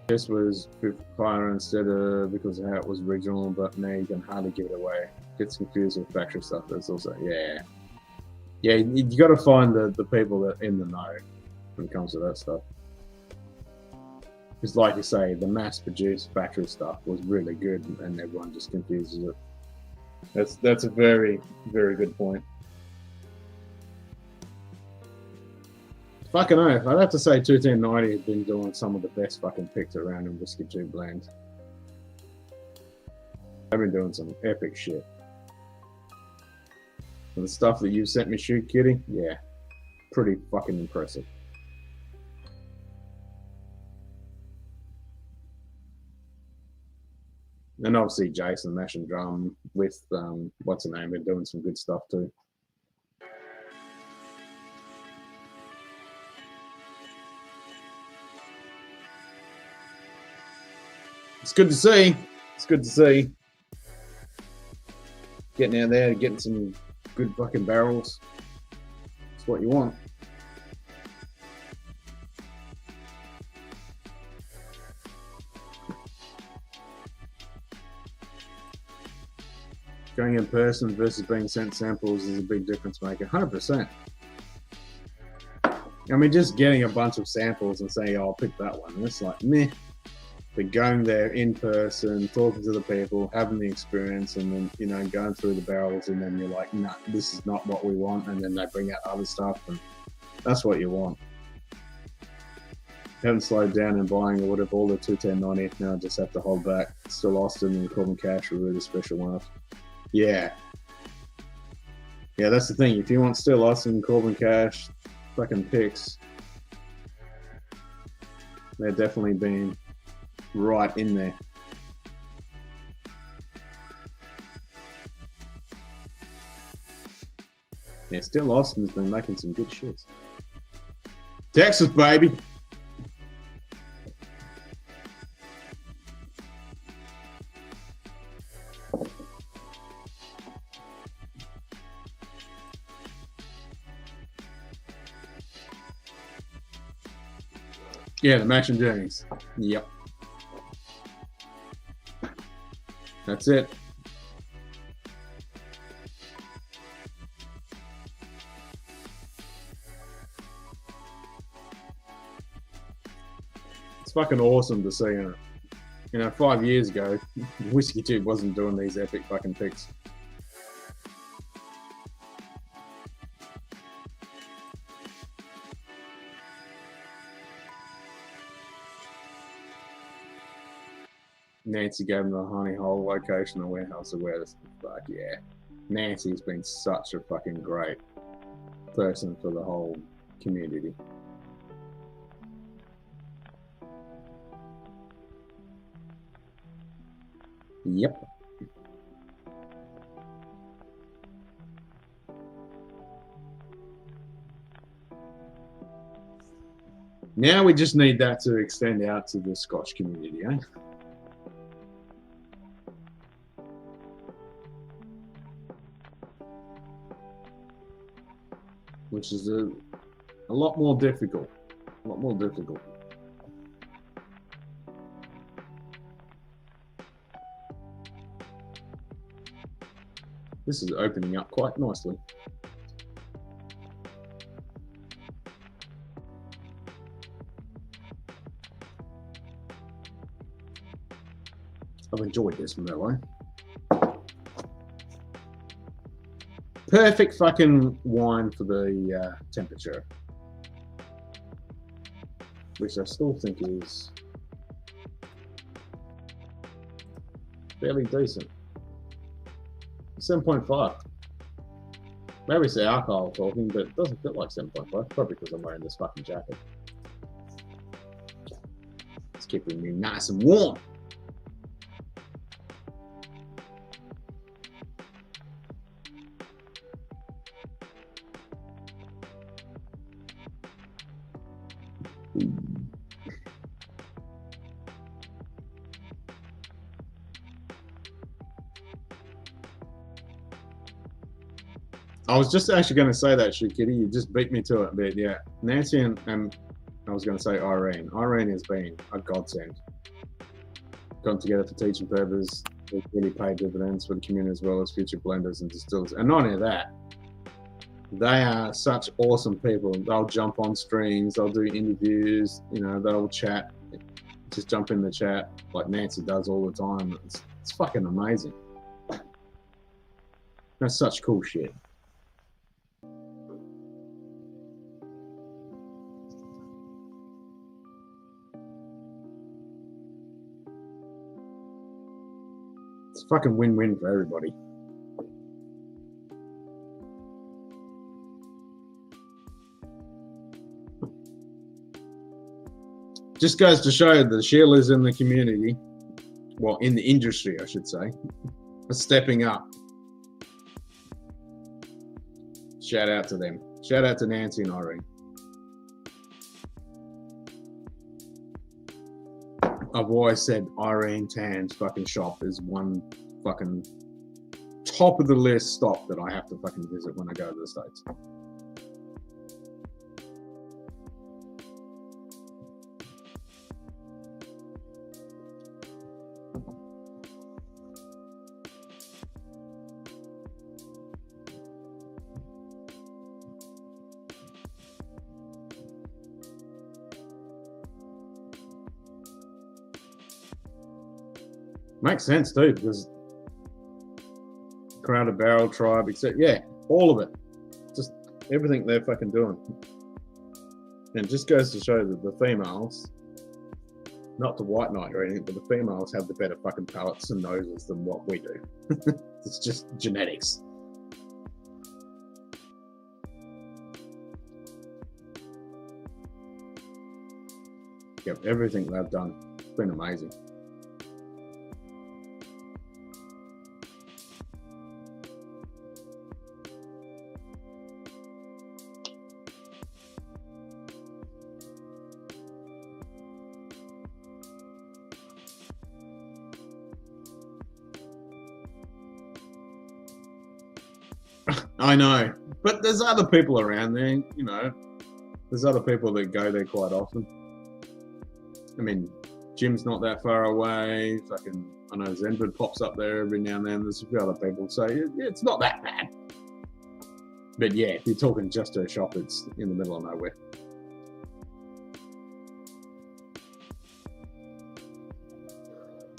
This was fire instead of because of how it was original, but now you can hardly give it away. Gets confused with factory stuff. That's also yeah. You got to find the people that are in the know when it comes to that stuff. Because, like you say, the mass-produced factory stuff was really good, and everyone just confuses it. That's a very, very good point. Fucking oath, I'd have to say 21090 has been doing some of the best fucking picks around in Whiskey 2 blends. They've been doing some epic shit. And the stuff that you sent me, Shoot Kitty, yeah, pretty fucking impressive. And obviously Jason Mash and Drum with, what's her name, been doing some good stuff too. It's good to see. It's good to see. Getting out there, getting some good fucking barrels. It's what you want. Going in person versus being sent samples is a big difference maker. 100%. I mean, just getting a bunch of samples and saying, oh, I'll pick that one. It's like, meh. But going there in person, talking to the people, having the experience, and then, you know, going through the barrels, and then you're like, nah, this is not what we want. And then they bring out other stuff, and that's what you want. Haven't slowed down in buying or whatever, all the 21090. Now I just have to hold back. Still Austin and Corbin Cash are really special ones. Yeah. Yeah, that's the thing. If you want Still Austin, Corbin Cash, fucking picks, they're definitely been right in there. Yeah, Still Austin's been making some good shit. Texas, baby. Yeah, the matching journeys. Yep. That's it. It's fucking awesome to see, you know, 5 years ago, Whiskey 2 wasn't doing these epic fucking picks. Nancy gave him the honey hole location, the warehouse awareness. Fuck yeah. Nancy's been such a fucking great person for the whole community. Yep. Now we just need that to extend out to the Scotch community, eh? Which is A lot more difficult. A lot more difficult. This is opening up quite nicely. I've enjoyed this Merlot. Perfect fucking wine for the temperature, which I still think is fairly decent. 7.5. Maybe it's the alcohol talking, but it doesn't feel like 7.5. Probably because I'm wearing this fucking jacket. It's keeping me nice and warm. I was just actually going to say that shit, Kitty. You just beat me to it a bit, yeah. Nancy and I was going to say Irene. Irene has been a godsend. Gotten together for teaching purposes. They've really paid dividends for the community as well as future blenders and distillers. And not only that, they are such awesome people. They'll jump on streams, they'll do interviews, you know, they'll chat, just jump in the chat like Nancy does all the time. It's fucking amazing. That's such cool shit. It's a fucking win-win for everybody. Just goes to show the Sheilas in the community, well, in the industry, I should say, are stepping up. Shout out to them. Shout out to Nancy and Irene. I've always said Irene Tan's fucking shop is one fucking top of the list stop that I have to fucking visit when I go to the States. Makes sense too, because Crowded Barrel Tribe, except yeah, all of it, just everything they're fucking doing. And it just goes to show that the females, not the white knight or anything, but the females have the better fucking palates and noses than what we do. It's just genetics. Yep, everything they've done, it's been amazing. I know, but there's other people around there, you know. There's other people that go there quite often. I mean, Jim's not that far away. Fucking, I know Zenford pops up there every now and then. There's a few other people, so yeah, it's not that bad. But yeah, if you're talking just to a shop, it's in the middle of nowhere.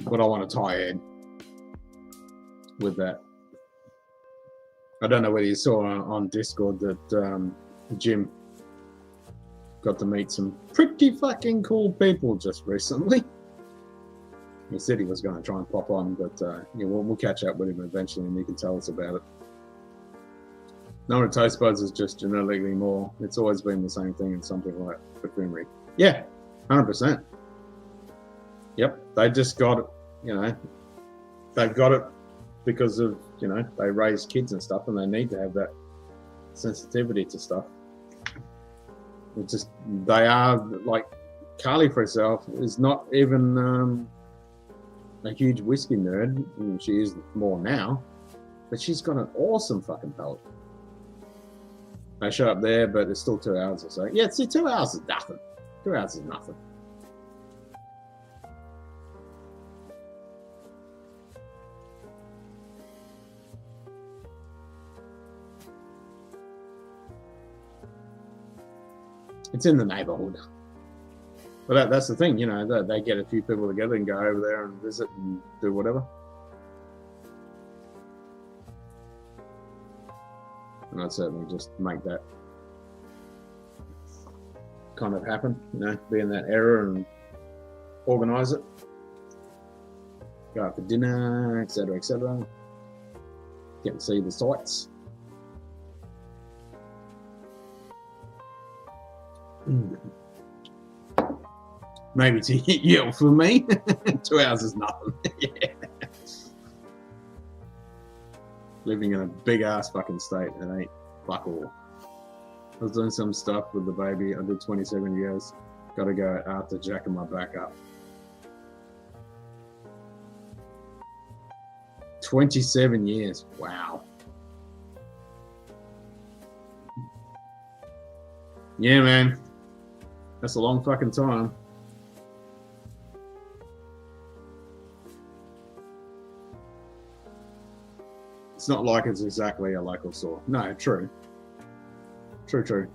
But I want to tie in with that. I don't know whether you saw on Discord that Jim got to meet some pretty fucking cool people just recently. He said he was going to try and pop on, but yeah, we'll catch up with him eventually and he can tell us about it. Number of taste buds is just genetically more. It's always been the same thing in something like perfumery. Yeah, 100%. Yep, they just got it, you know, they've got it because of, you know, they raise kids and stuff and they need to have that sensitivity to stuff. It's just, they are, like, Carly for herself is not even a huge whiskey nerd. I mean, she is more now, but she's got an awesome fucking palate. They show up there, but it's still 2 hours or so. Yeah, see, 2 hours is nothing. 2 hours is nothing. It's in the neighborhood. But that's the thing, you know, they get a few people together and go over there and visit and do whatever. And I'd certainly just make that kind of happen, you know, be in that area and organise it. Go out for dinner, etc., etc. Get to see the sights. Maybe to yell for me. 2 hours is nothing. Yeah. Living in a big ass fucking state, it ain't fuck all. I was doing some stuff with the baby. I did 27 years. Gotta go after jacking my back up. 27 years. Wow. Yeah, man. That's a long fucking time. It's not like it's exactly a local store. No, true. True.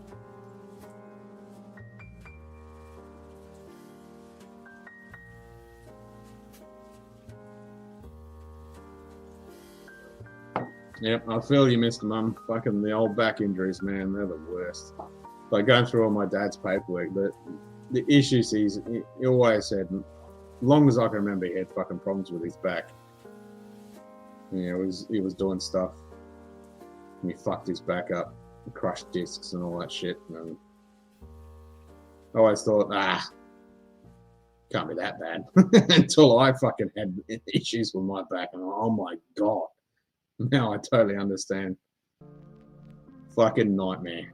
Yep, I feel you, Mr. Mum. Fucking the old back injuries, man, they're the worst. Like going through all my dad's paperwork, the issues he always said, as long as I can remember, he had fucking problems with his back. Yeah, he was doing stuff, and he fucked his back up, crushed discs and all that shit. And I always thought, can't be that bad. Until I fucking had issues with my back, and oh my god, now I totally understand. Fucking nightmare.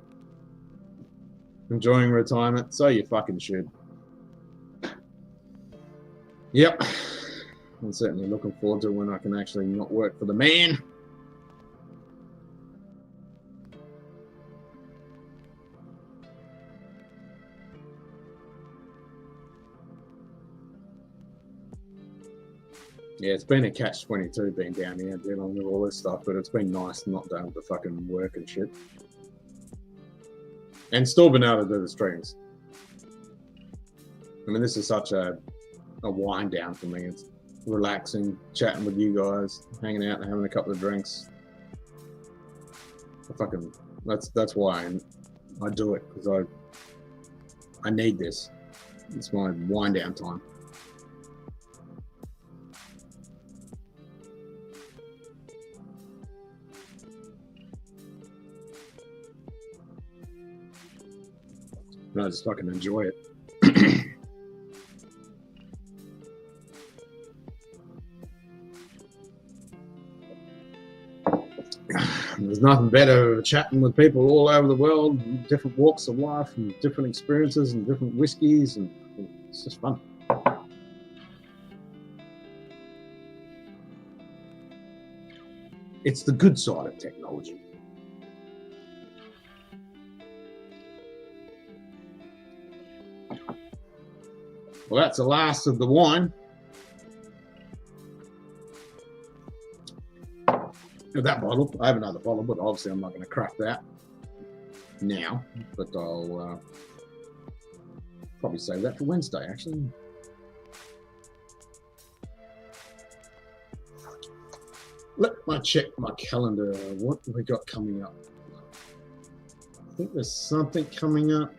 Enjoying retirement, so you fucking should. Yep. I'm certainly looking forward to when I can actually not work for the man. Yeah, it's been a catch-22 being down here dealing with all this stuff, but it's been nice not doing the fucking work and shit. And still been able to do the streams. I mean, this is such a wind down for me. It's relaxing, chatting with you guys, hanging out and having a couple of drinks. That's why I do it, because I need this. It's my wind down time. And I just fucking enjoy it. There's nothing better than chatting with people all over the world, different walks of life and different experiences and different whiskies, and it's just fun. It's the good side of technology. Well, that's the last of the wine. That bottle. I have another bottle, but obviously I'm not going to crack that now. But I'll probably save that for Wednesday, actually. Let me check my calendar. What have we got coming up? I think there's something coming up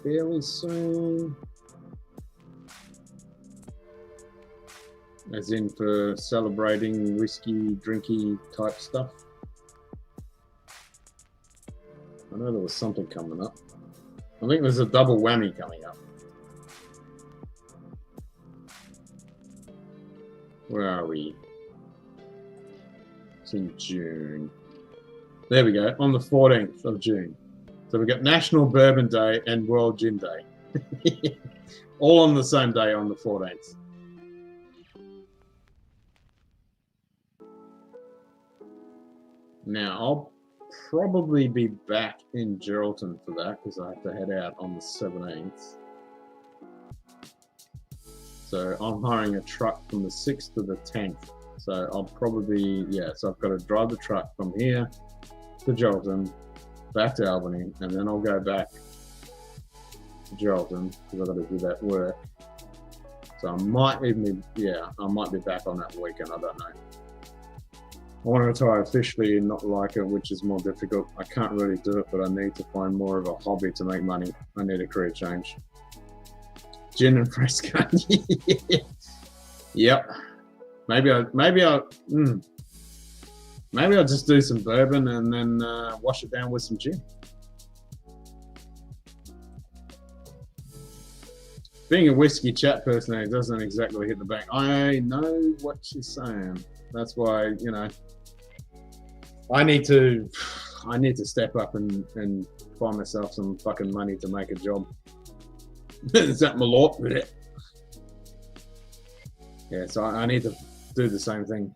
fairly soon. As in for celebrating whiskey, drinky type stuff. I know there was something coming up. I think there's a double whammy coming up. Where are we? It's in June. There we go, on the 14th of June. So we've got National Bourbon Day and World Gin Day. All on the same day on the 14th. Now, probably be back in Geraldton for that because I have to head out on the 17th. So I'm hiring a truck from the 6th to the 10th. So I'll probably, yeah, so I've got to drive the truck from here to Geraldton, back to Albany, and then I'll go back to Geraldton because I've got to do that work. So I might even be, yeah, I might be back on that weekend, I don't know. I want to retire officially and not like it, which is more difficult. I can't really do it, but I need to find more of a hobby to make money. I need a career change. Gin and Fresco. Yep. Maybe I'll just do some bourbon and then wash it down with some gin. Being a whiskey chat personality doesn't exactly hit the bank. I know what you're saying. That's why, you know, I need to step up and find myself some fucking money to make a job. Is that my lot? Yeah, so I need to do the same thing.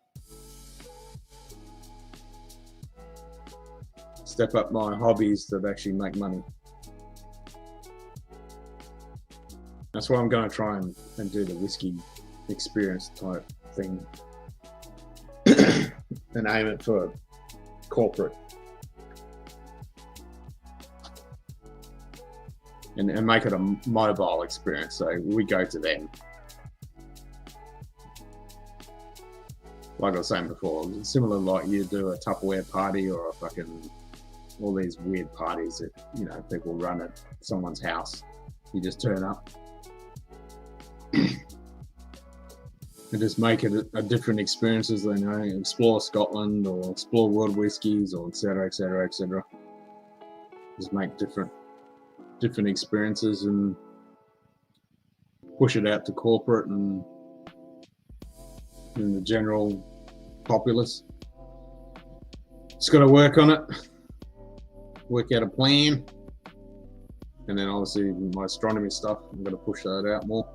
Step up my hobbies to actually make money. That's why I'm going to try and do the whiskey experience type thing and aim it for corporate. And make it a mobile experience, so we go to them. Like I was saying before, similar like you do a Tupperware party or a fucking, all these weird parties that, you know, people run at someone's house. You just turn up and just make it a different experiences, you know, explore Scotland or explore world whiskies or etc, etc, etc. Just make different experiences and push it out to corporate and the general populace. Just got to work on it, work out a plan, and then obviously my astronomy stuff, I'm going to push that out more.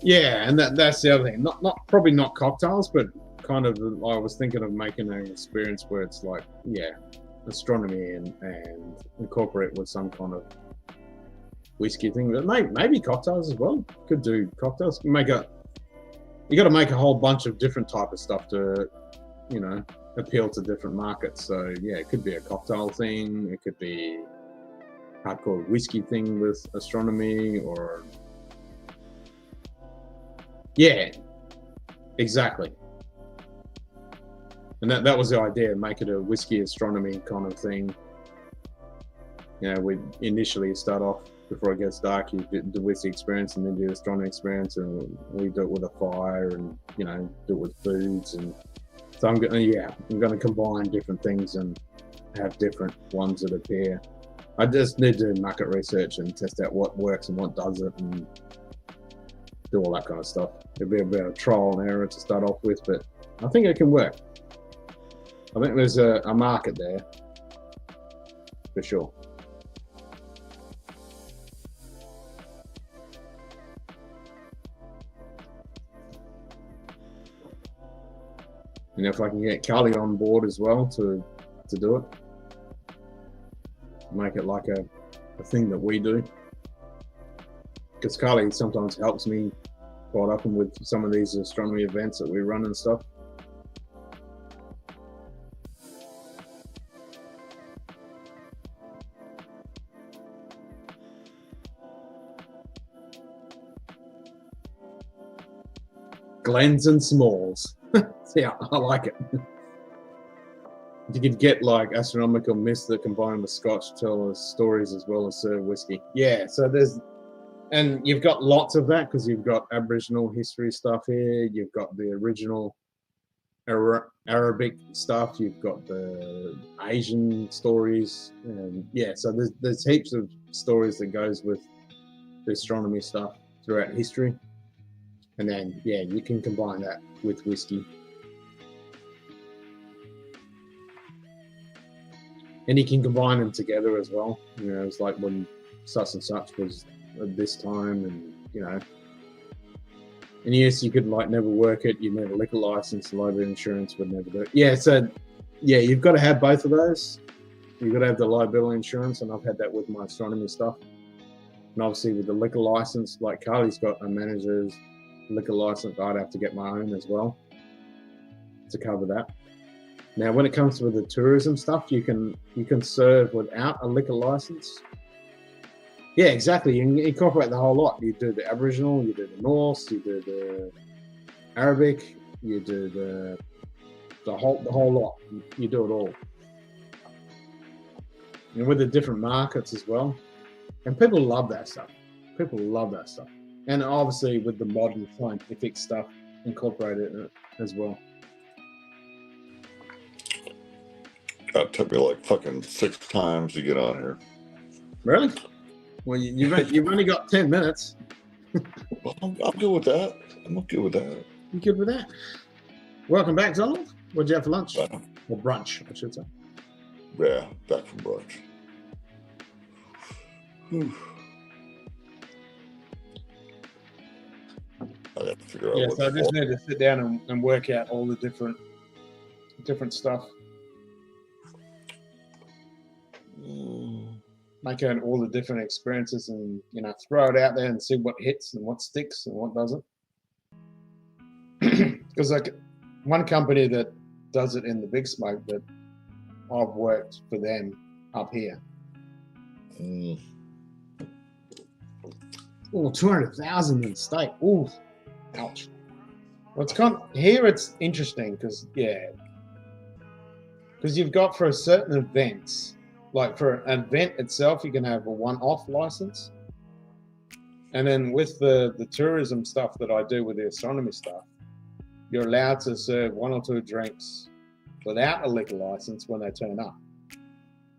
Yeah, and that's the other thing. Probably not cocktails, but kind of. I was thinking of making an experience where it's like, yeah, astronomy and incorporate with some kind of whiskey thing. But maybe cocktails as well. Could do cocktails. You got to make a whole bunch of different type of stuff to, you know, appeal to different markets. So yeah, it could be a cocktail thing. It could be hardcore whiskey thing with astronomy or. Yeah, exactly. And that was the idea, make it a whiskey astronomy kind of thing. You know, we initially start off, before it gets dark, you do the whiskey experience and then do the astronomy experience, and we do it with a fire and, you know, do it with foods. And so I'm going to combine different things and have different ones that appear. I just need to do market research and test out what works and what doesn't and do all that kind of stuff. It'll be a bit of trial and error to start off with, but I think it can work. I think there's a market there, for sure. And if I can get Carly on board as well to do it, make it like a thing that we do. Because Carly sometimes helps me quite often with some of these astronomy events that we run and stuff. Glens and Smalls. Yeah, I like it. You could get like astronomical myths that combine with Scotch, tell us stories as well as serve whiskey. Yeah, so and you've got lots of that because you've got Aboriginal history stuff here. You've got the original Arabic stuff. You've got the Asian stories, and yeah, so there's heaps of stories that goes with the astronomy stuff throughout history. And then yeah, you can combine that with whiskey. And you can combine them together as well. You know, it's like when such and such was at this time, and you know, And yes, you could like never work it. You need a liquor license, liability insurance would never do it. Yeah, so yeah, you've got to have both of those. You've got to have the liability insurance, and I've had that with my astronomy stuff. And obviously with the liquor license, like Carly's got a manager's liquor license, I'd have to get my own as well to cover that. Now, when it comes to the tourism stuff, you can serve without a liquor license. Yeah, exactly. You can incorporate the whole lot. You do the Aboriginal, you do the Norse, you do the Arabic, you do the whole lot. You do it all. And with the different markets as well. And people love that stuff. People love that stuff. And obviously with the modern scientific stuff incorporated in it as well. That took me like fucking 6 times to get on here. Really? Well, you've only got 10 minutes. Well, I'm good with that. I'm okay with that. You good with that? Welcome back, Donald. What'd you have for lunch? Or brunch, I should say. Yeah, back from brunch. Whew. I have to figure out So I just need to sit down and work out all the different stuff. Make out all the different experiences and, throw it out there and see what hits and what sticks and what doesn't. Because like one company that does it in the Big Smoke that I've worked for them up here. Oh, 200,000 in state. Oh, ouch. Well, here it's interesting because you've got for a certain events. Like for an event itself, you can have a one-off license. And then with the tourism stuff that I do with the astronomy stuff, you're allowed to serve 1 or 2 drinks without a liquor license when they turn up.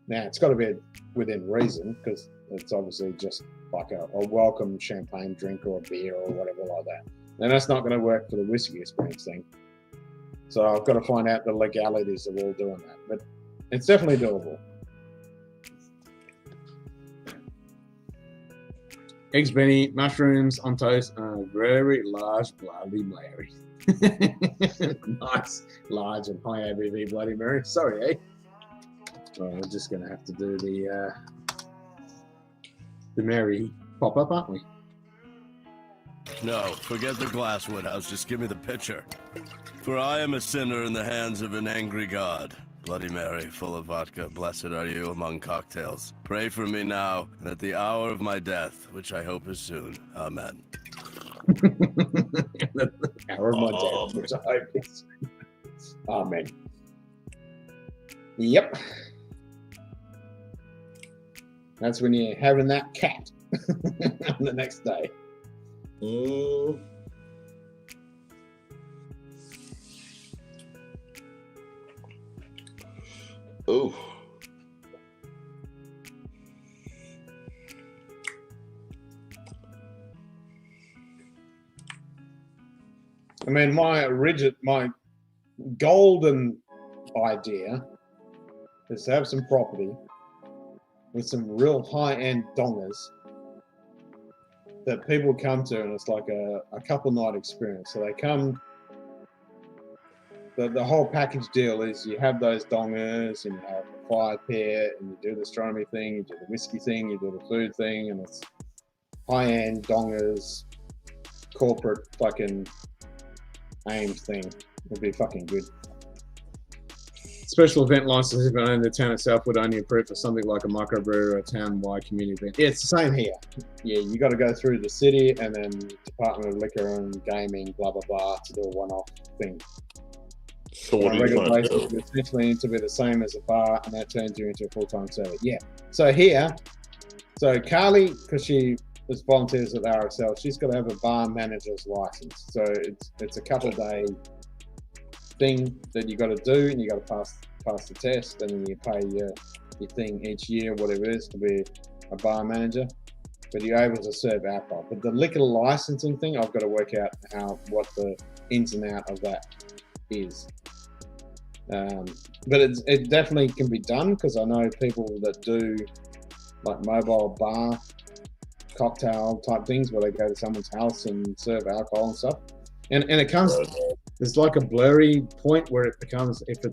Now, it's got to be within reason because it's obviously just like a welcome champagne drink or a beer or whatever like that. And that's not going to work for the whiskey experience thing. So I've got to find out the legalities of all doing that. But it's definitely doable. Eggs Benny, mushrooms on toast, and a very large Bloody Mary. Nice, large and high ABV Bloody Mary. Sorry, eh? Well, we're just going to have to do the Mary pop-up, aren't we? No, forget the glass, Woodhouse. Just give me the pitcher. For I am a sinner in the hands of an angry God. Bloody Mary, full of vodka, blessed are you among cocktails. Pray for me now, and at the hour of my death, which I hope is soon. Amen. Hour of my death, which I hope is soon. Amen. Yep. That's when you're having that cat on the next day. Oh. I mean, my golden idea is to have some property with some real high-end dongers that people come to, and it's like a couple night experience. So they come. The whole package deal is you have those dongers and you have a fire pit and you do the astronomy thing, you do the whiskey thing, you do the food thing, and it's high-end dongers, corporate fucking aimed thing. It'd be fucking good. Special event license if only the town itself would only approve for something like a microbrewery or a town-wide community event. Yeah, it's the same here. Yeah, you got to go through the city and then Department of Liquor and Gaming, blah, blah, blah, to do a one-off thing. So what are you trying to do? It's essentially to be the same as a bar, and that turns you into a full-time server. Yeah. So here, Carly, because she was volunteers at RSL, she's got to have a bar manager's license. So it's a couple-day thing that you got to do, and you got to pass the test, and then you pay your thing each year, whatever it is, to be a bar manager. But you're able to serve alcohol. But the liquor licensing thing, I've got to work out what the ins and out of that is. But it definitely can be done because I know people that do like mobile bar cocktail type things where they go to someone's house and serve alcohol and stuff. And it comes, there's like a blurry point where it becomes, if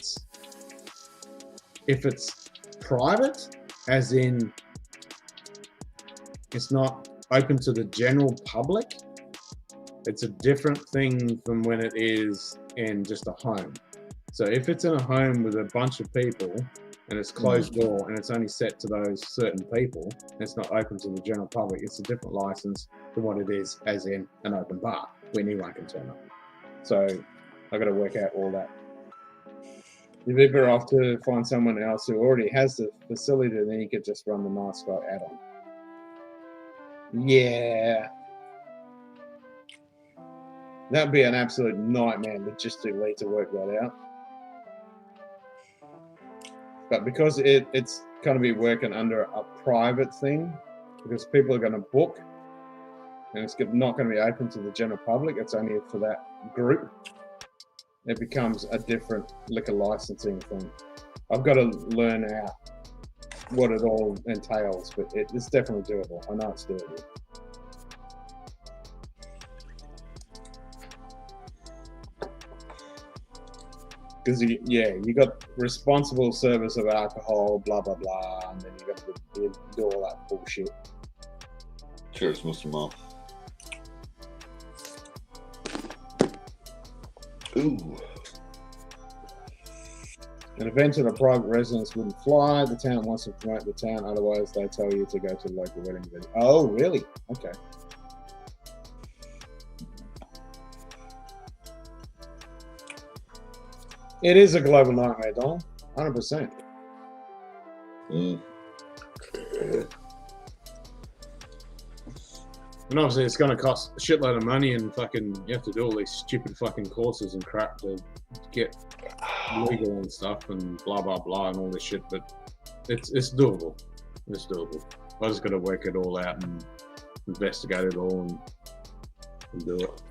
it's private, as in it's not open to the general public, it's a different thing from when it is in just a home. So if it's in a home with a bunch of people and it's closed door and it's only set to those certain people, and it's not open to the general public, it's a different license than what it is as in an open bar where anyone can turn up. So I got to work out all that. You'd be better off to find someone else who already has the facility, and then you could just run the Night Sky add-on. Yeah. That'd be an absolute nightmare logistically to work that out. But because it's going to be working under a private thing, because people are going to book, and it's not going to be open to the general public, it's only for that group, it becomes a different liquor licensing thing. I've got to learn out what it all entails, but it's definitely doable. I know it's doable. Because you got responsible service of alcohol, blah blah blah, and then you got to do all that bullshit. Cheers, Mr. Mom. Ooh. An event at a private residence wouldn't fly. The town wants to promote the town, otherwise they tell you to go to the local wedding venue. Oh, really? Okay. It is a global nightmare, Donald. 100%. And obviously it's going to cost a shitload of money, and fucking you have to do all these stupid fucking courses and crap to get legal and stuff and blah blah blah and all this shit, but it's doable. It's doable. I just got to work it all out and investigate it all and do it.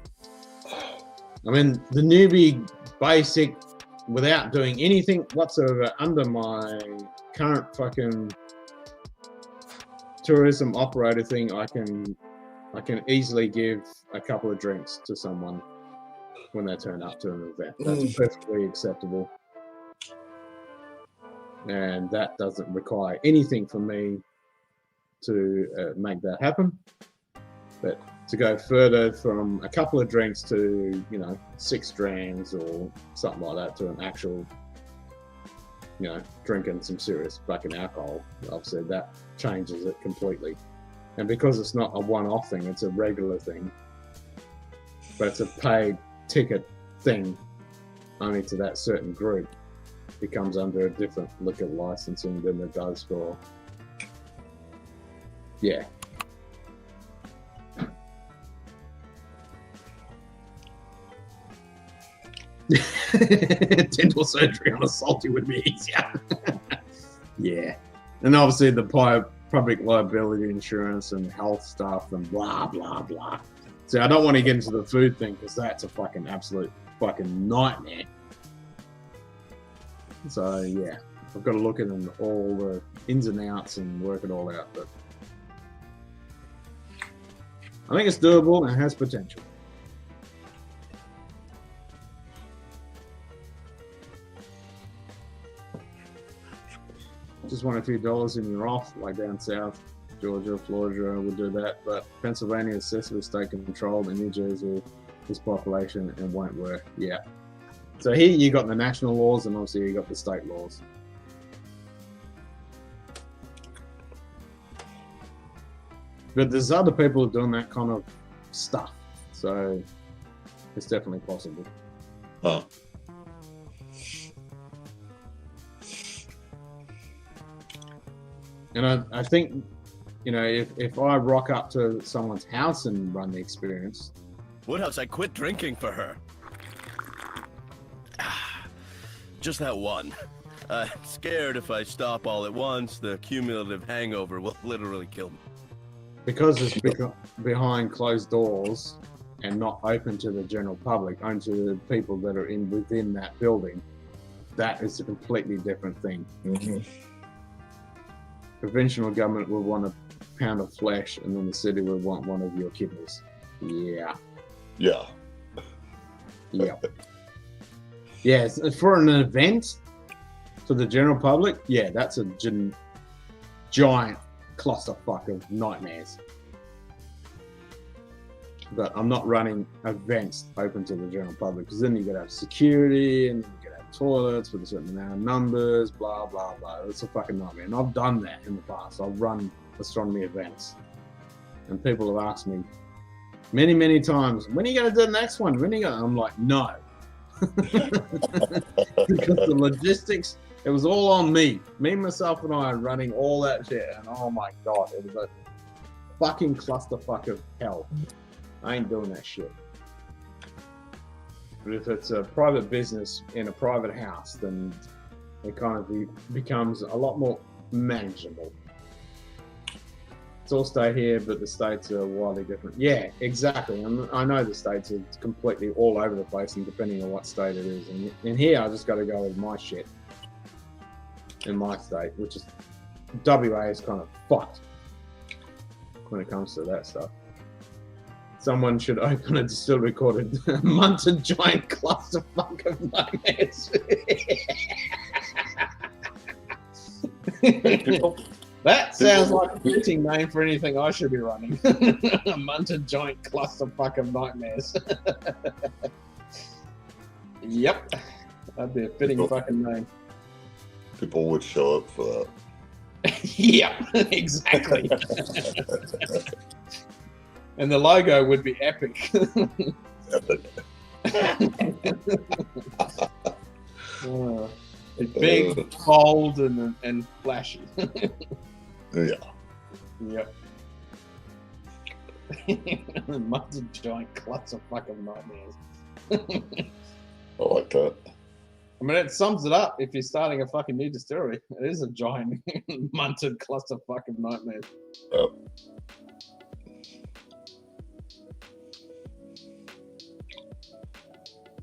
I mean, the newbie basic, without doing anything whatsoever under my current fucking tourism operator thing, I can easily give a couple of drinks to someone when they turn up to an event. That's perfectly acceptable. And that doesn't require anything from me to make that happen. But to go further from a couple of drinks to, 6 drinks or something like that to an actual, drinking some serious fucking alcohol, obviously that changes it completely. And because it's not a one-off thing, it's a regular thing, but it's a paid ticket thing only to that certain group, it comes under a different liquor licensing than it does for, yeah. Dental surgery on a salty would be easier. Yeah. And obviously the public liability insurance and health stuff and blah, blah, blah. See, I don't want to get into the food thing because that's a fucking absolute fucking nightmare. So, yeah, I've got to look at all the ins and outs and work it all out. But I think it's doable and has potential. Just want a few dollars and you're off, like down south, Georgia, Florida would do that, but Pennsylvania is excessively state controlled, and New Jersey is population and won't work. Yeah. So here you got the national laws, and obviously you got the state laws. But there's other people doing that kind of stuff, so it's definitely possible. Huh. And I think, if I rock up to someone's house and run the experience. Woodhouse, I quit drinking for her. Just that one. Scared if I stop all at once, the cumulative hangover will literally kill me. Because it's behind closed doors and not open to the general public, only to the people that are within that building, that is a completely different thing. Mm-hmm. Provincial government will want a pound of flesh, and then the city will want one of your kidneys. Yeah. Yeah. Yeah. Yes, for an event to the general public, yeah, that's a giant clusterfuck of nightmares. But I'm not running events open to the general public because then you got to have security and you got to have toilets with a certain amount of numbers, blah, blah, blah. It's a fucking nightmare. And I've done that in the past. I've run astronomy events. And people have asked me many, many times, when are you going to do the next one? When are you going to? I'm like, no. Because the logistics, it was all on me. Me, myself, and I running all that shit. And oh my God, it was a fucking clusterfuck of hell. I ain't doing that shit. But if it's a private business in a private house, then it kind of becomes a lot more manageable. It's all stay here, but the states are wildly different. Yeah, exactly. I know the states are completely all over the place, and depending on what state it is. And in here, I just got to go with my shit in my state, which is WA is kind of fucked when it comes to that stuff. Someone should open a distillery called a Munted Giant Clusterfuck of Nightmares. That sounds like a fitting name for anything I should be running. A Munted Giant Clusterfuck of Nightmares. Yep. That'd be a fitting fucking name. People would show up for that. Yep, exactly. And the logo would be epic. Big, bold, and flashy. Yeah. Yep. Munted Giant Clusterfuck of Nightmares. I like that. I mean, it sums it up if you're starting a fucking new distillery. It is a giant munted clusterfuck of nightmares. Yep.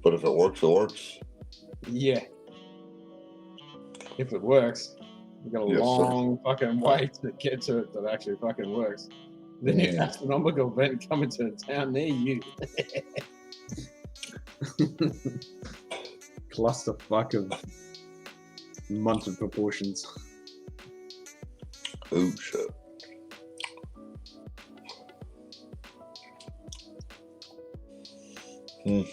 But if it works, it works. Yeah. If it works. You've got a long fucking way to get to it that actually fucking works. The new astronomical event coming to a town near you. Clusterfuck of munted proportions. Oh shit. An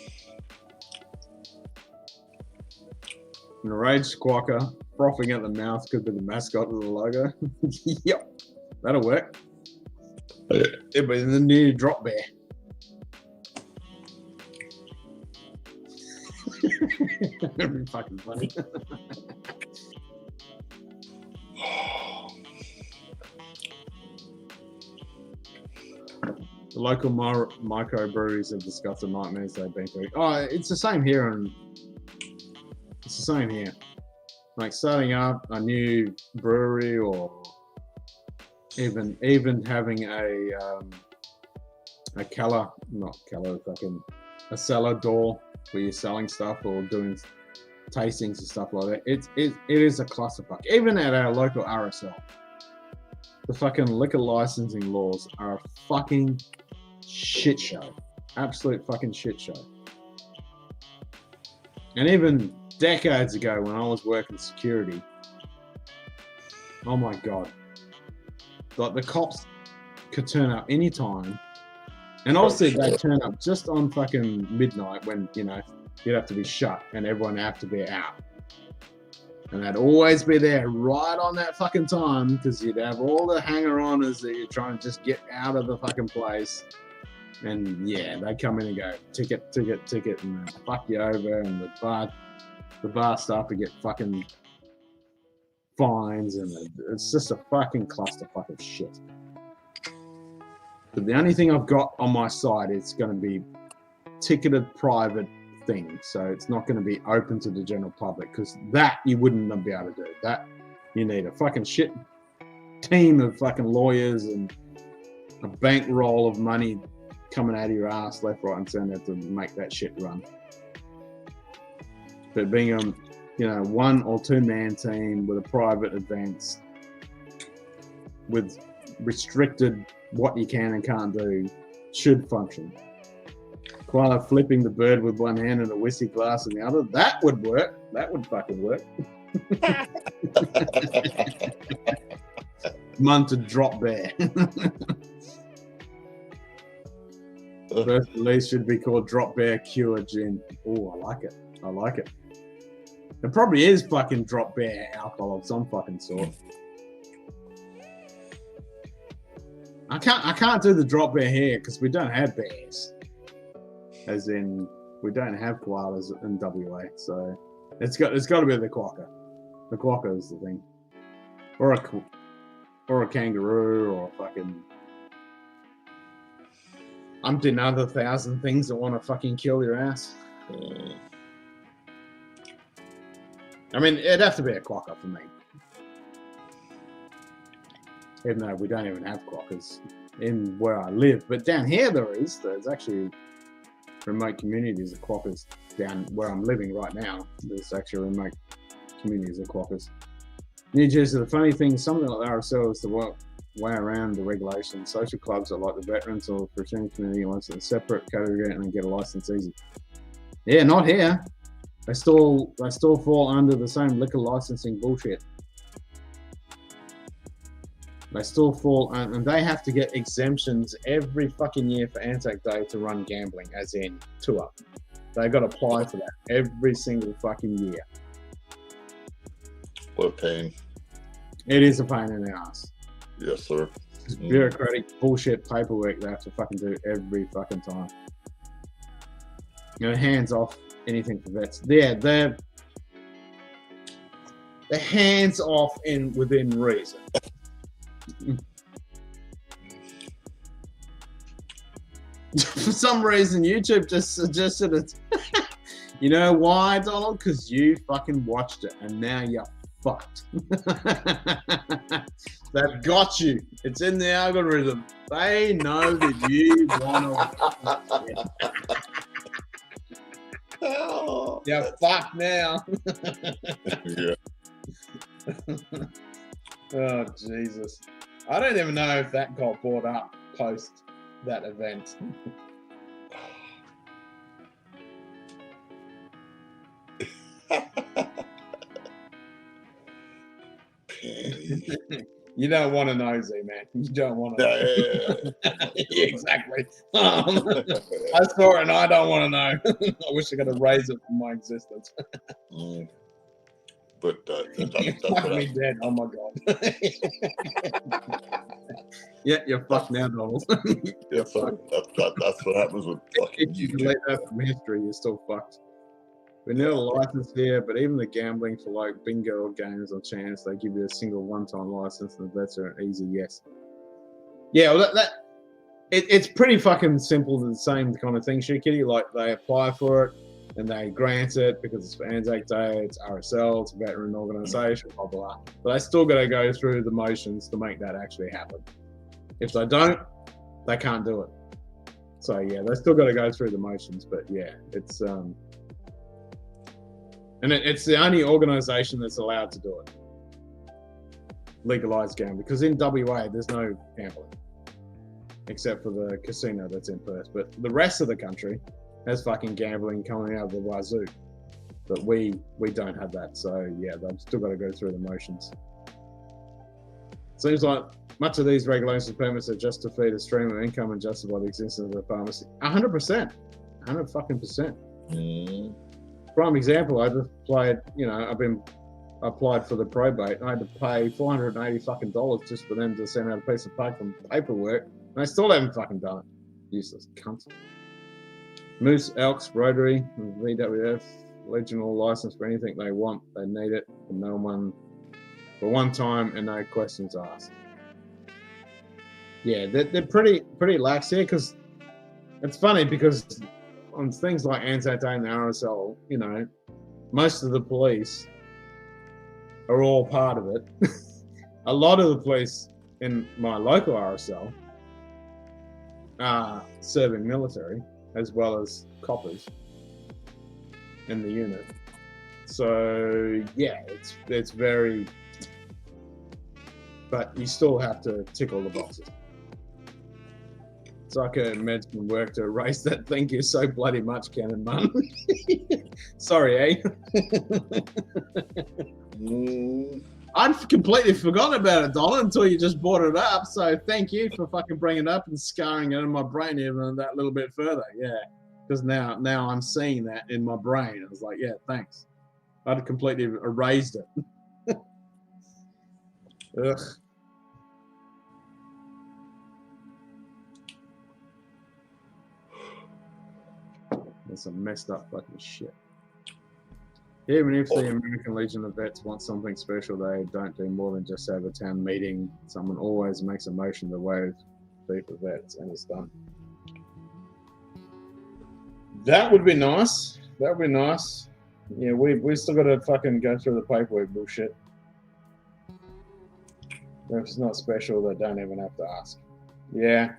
enraged squawker frothing at the mouth could be the mascot of the logo. Yep, that'll work. It'll be the new drop bear. That'd be fucking funny. The local microbreweries have discussed the nightmares they've been through. Oh, it's the same here, and it's the same here. Like starting up a new brewery, or even having a cellar door where you're selling stuff or doing tastings and stuff like that. It is a clusterfuck. Even at our local RSL, the fucking liquor licensing laws are a fucking shit show. Absolute fucking shit show. And even decades ago when I was working security, oh my God, like the cops could turn up anytime. And obviously they turn up just on fucking midnight when, you know, you'd have to be shut and everyone have to be out. And they'd always be there right on that fucking time because you'd have all the hanger-oners that you're trying to just get out of the fucking place. And yeah, they come in and go, ticket, ticket, ticket, and they fuck you over, and the bar staff would get fucking fines, and it's just a fucking clusterfuck of shit. But the only thing I've got on my side is going to be ticketed private thing, so it's not going to be open to the general public, because that you wouldn't be able to do. That you need a fucking shit team of fucking lawyers and a bankroll of money coming out of your ass left, right, and center to make that shit run. But being a, you know, 1 or 2 man team with a private events with restricted what you can and can't do should function koala flipping the bird with one hand and a whiskey glass in the other. That would work. That would fucking work. Mun to drop bear. First release should be called Drop Bear Cure Gin. Oh, I like it. I like it. It probably is fucking Drop Bear alcohol of some fucking sort. I can't do the Drop Bear here because we don't have bears. As in, we don't have koalas in WA, so it's got to be the quokka. The quokka is the thing, or a kangaroo, or a fucking umpteen other 1,000 things that want to fucking kill your ass. I mean, it'd have to be a quokka for me, even though we don't even have quokkas in where I live. But down here there's actually remote communities of quokkas down where I'm living right now. There's actually remote communities of quokkas. New Jersey, the funny thing, something like RSL is the way around the regulations. Social clubs are like the veterans or fraternity community wants a separate category and get a license easy. Yeah, not here. They still fall under the same liquor licensing bullshit. They still fall, and they have to get exemptions every fucking year for Anzac Day to run gambling, as in tour. They got to apply for that every single fucking year. What a pain. It is a pain in the ass. Yes, sir. It's bureaucratic bullshit paperwork they have to fucking do every fucking time. You know, hands off anything for vets. Yeah, they're hands off within reason. For some reason, YouTube just suggested it. You know why, Donald? Because you fucking watched it, and now you're fucked. They've got you. It's in the algorithm. They know that you want to. You're fucked now. Yeah. Oh, Jesus. I don't even know if that got brought up post that event. You don't want to know, Z-Man. You don't want to know. Yeah, exactly. I saw it and I don't want to know. I wish I could erase it from my existence. But that's Fuck what me dead. Oh my God. Yeah, you're fucked now, Donald. Yeah, fuck. That's what happens with fucking If you delete that from history, you're still fucked. We need a license here, but even the gambling for like bingo games or chance, they give you a single one-time license, and that's an easy yes. Yeah, well, it's pretty fucking simple, the same kind of thing, Shit Kitty. Like they apply for it and they grant it because it's for Anzac Day, it's RSL, it's a veteran organisation, blah blah. But they still got to go through the motions to make that actually happen. If they don't, they can't do it. So yeah, they still got to go through the motions. But yeah, it's and it's the only organisation that's allowed to do it. Legalised gambling, because in WA there's no gambling except for the casino that's in Perth. But the rest of the country has fucking gambling coming out of the wazoo. But we don't have that. So yeah, they've still got to go through the motions. Seems like much of these regulations and permits are just to feed a stream of income and justify the existence of the pharmacy. 100%. 100%. Prime example, I just played, I applied for the probate. I had to pay $480 fucking dollars just for them to send out a piece of paperwork, and I still haven't fucking done it. Useless cunts. Moose, Elks, Rotary, VWF, Legional license for anything they want. They need it for one time and no questions asked. Yeah, they're pretty lax here, because it's funny because on things like Anzac Day and the RSL, most of the police are all part of it. A lot of the police in my local RSL are serving military as well as coppers in the unit. So yeah, it's very, but you still have to tick all the boxes. Psycho meds can work to erase that. Thank you so bloody much, Ken and Mum. Sorry, I'd completely forgotten about it, Donald, until you just brought it up. So thank you for fucking bringing it up and scarring it in my brain even that little bit further. Yeah, because now I'm seeing that in my brain. I was like, yeah, thanks. I'd completely erased it. Ugh. That's some messed up fucking shit. Even if the American Legion of Vets want something special, they don't do more than just have a town meeting. Someone always makes a motion to waive fee for vets, and it's done. That would be nice. That would be nice. Yeah, we still got to fucking go through the paperwork bullshit. If it's not special, they don't even have to ask. Yeah.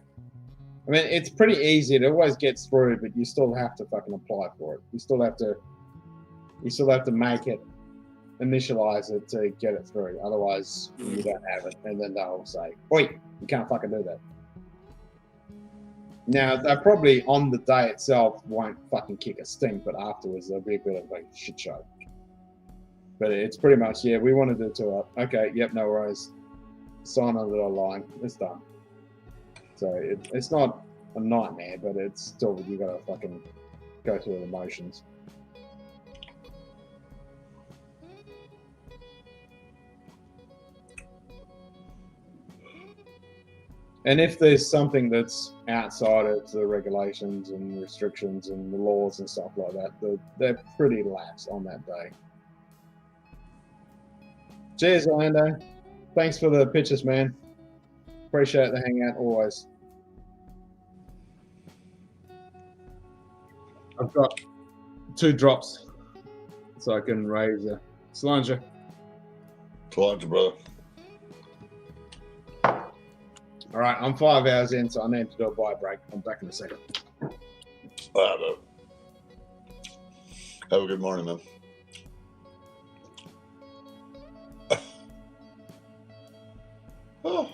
I mean, it's pretty easy. It always gets through, but you still have to fucking apply for it. You still have to make it, initialize it to get it through. Otherwise, you don't have it, and then they'll say, "Oi, you can't fucking do that." Now, they probably on the day itself won't fucking kick a stink, but afterwards there'll be a bit of a shit show. But it's pretty much, yeah, we want to do it too. Okay, yep, no worries. Sign on the line. It's done. So it's not a nightmare, but it's still, you gotta fucking go through the motions. And if there's something that's outside of the regulations and restrictions and the laws and stuff like that, they're pretty lax on that day. Cheers, Orlando. Thanks for the pictures, man. Appreciate the hangout always. I've got 2 drops so I can raise a Slanger. Slanger, brother. All right, I'm 5 hours in, so I need to do a buy break. I'm back in a second. Have a good morning, man. Oh.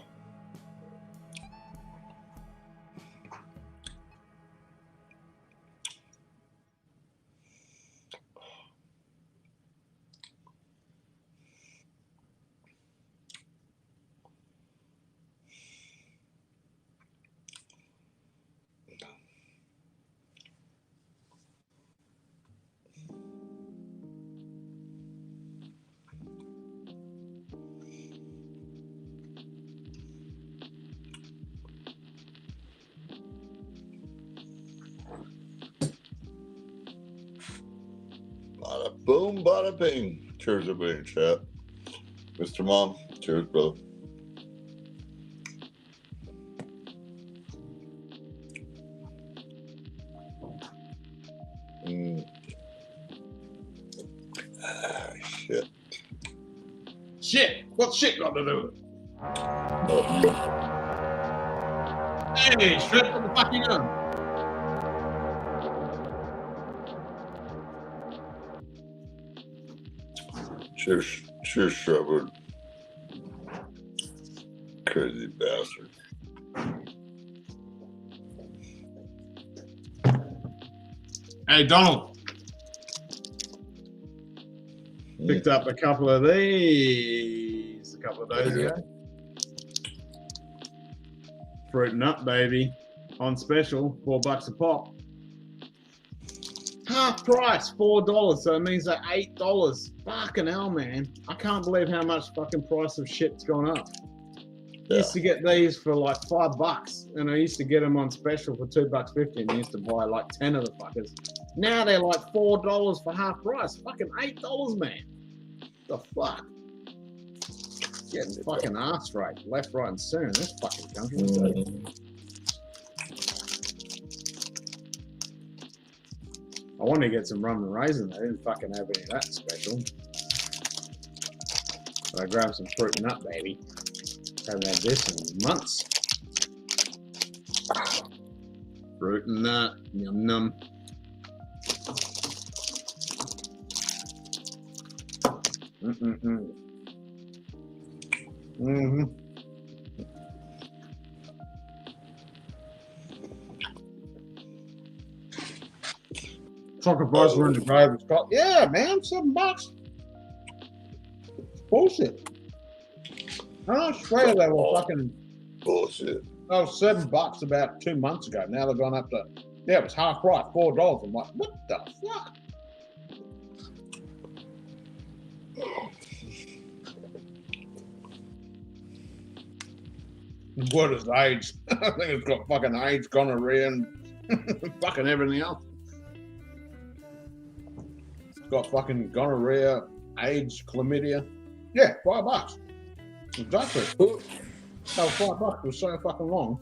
Bada boom, bada bing. Cheers, everybody in chat. Mr. Mom, cheers, brother. Shit. Shit! What's shit got to do with it? Hey, straight from the fucking gun. Cheers, Trevor. Crazy bastard. Hey, Donald. Picked up a couple of these a couple of days ago. Fruit nut, baby. On special, $4 a pop. Half price, $4, so it means they're $8. Fucking hell, man. I can't believe how much fucking price of shit's gone up. I used to get these for like $5, and I used to get them on special for $2.50, and I used to buy like 10 of the fuckers. Now they're like $4 for half price. Fucking $8, man. The fuck? Getting fucking ass raped left, right, and center in this fucking country. I wanted to get some rum and raisin. They didn't fucking have any of that special. But I grabbed some fruit and nut, baby. Haven't had this in months. Fruit and nut, yum num. chocolate bars were in the grave. It's got, yeah, man, $7. It's bullshit. And I swear they were fucking bullshit. They were $7 about 2 months ago. Now they've gone up to, yeah, it was half price, $4. I'm like, what the fuck? What is AIDS? I think it's got fucking AIDS, gonorrhea, and fucking everything else. It's got fucking gonorrhea, AIDS, chlamydia. Yeah, $5. Exactly. That was $5. It was so fucking long.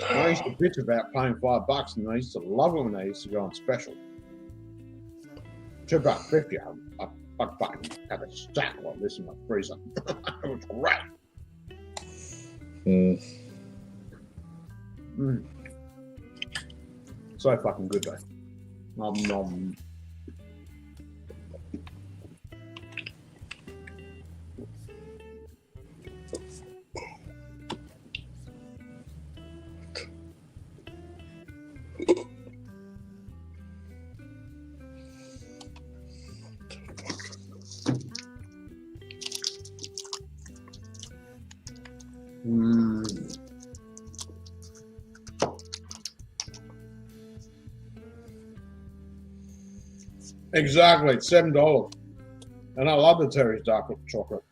I used to bitch about paying $5, and I used to love it when they used to go on special. $2.50. I fucking have a stack like this in my freezer. It was great. So fucking good though. Nom nom. Exactly, it's $7. And I love the Terry's dark chocolate.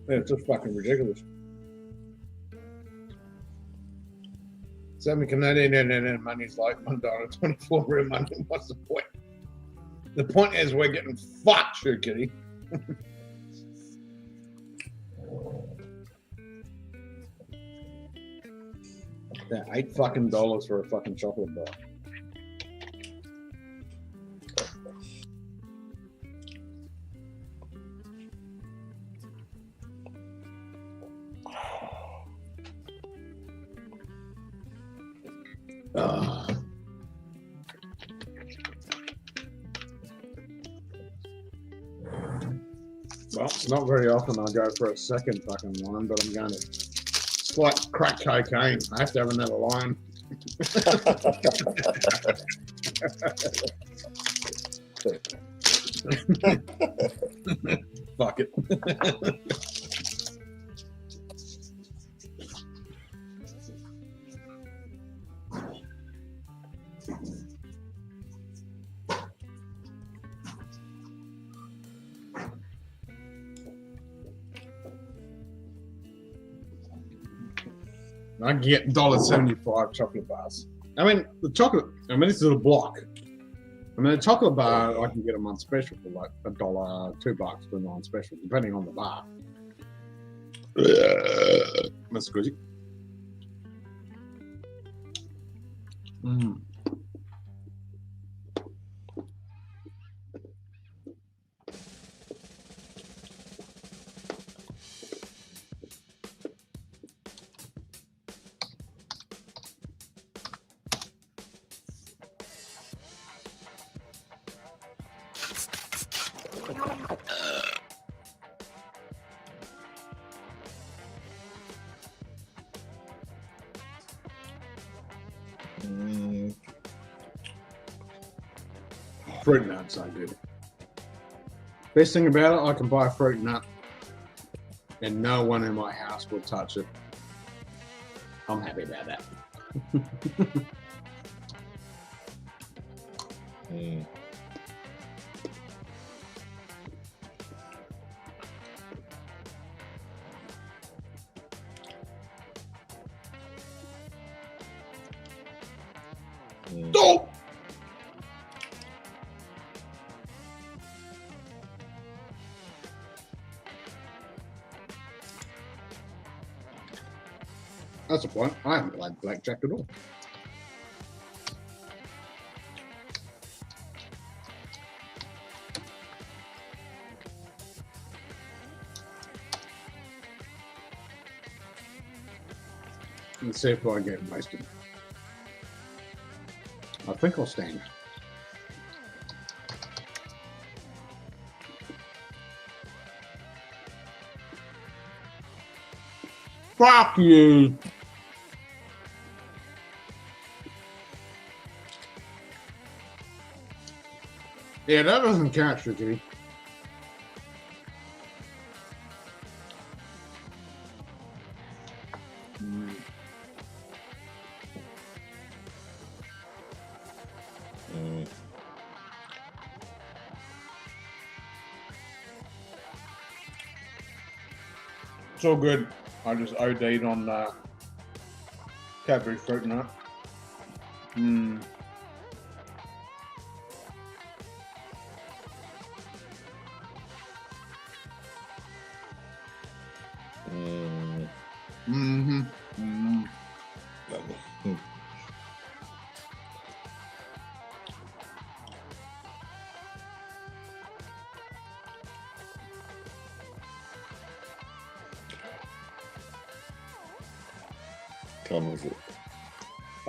Yeah, it's just fucking ridiculous. 7 Canadian and money's like $1.24 real money. What's the point? The point is we're getting fucked, sure, kitty. Yeah, $8 fucking for a fucking chocolate bar. Well, not very often I go for a second fucking line, but I'm going to. It's like crack cocaine. I have to have another line. Fuck it. I can get $1.75 chocolate bars. I mean, this is a block. I mean, a chocolate bar, I can get them on special for like $1, $2 for them on special, depending on the bar. That's good. Fruit nuts, I do. Best thing about it, I can buy a fruit nut and no one in my house will touch it. I'm happy about that. Dope. That's the point. I haven't played blackjack at all. Let's see if I get wasted. I think I'll stand. Fuck you. Yeah, that doesn't count, Ricky. It's all good. I just OD'd on Cadbury fruit nut. Come with it.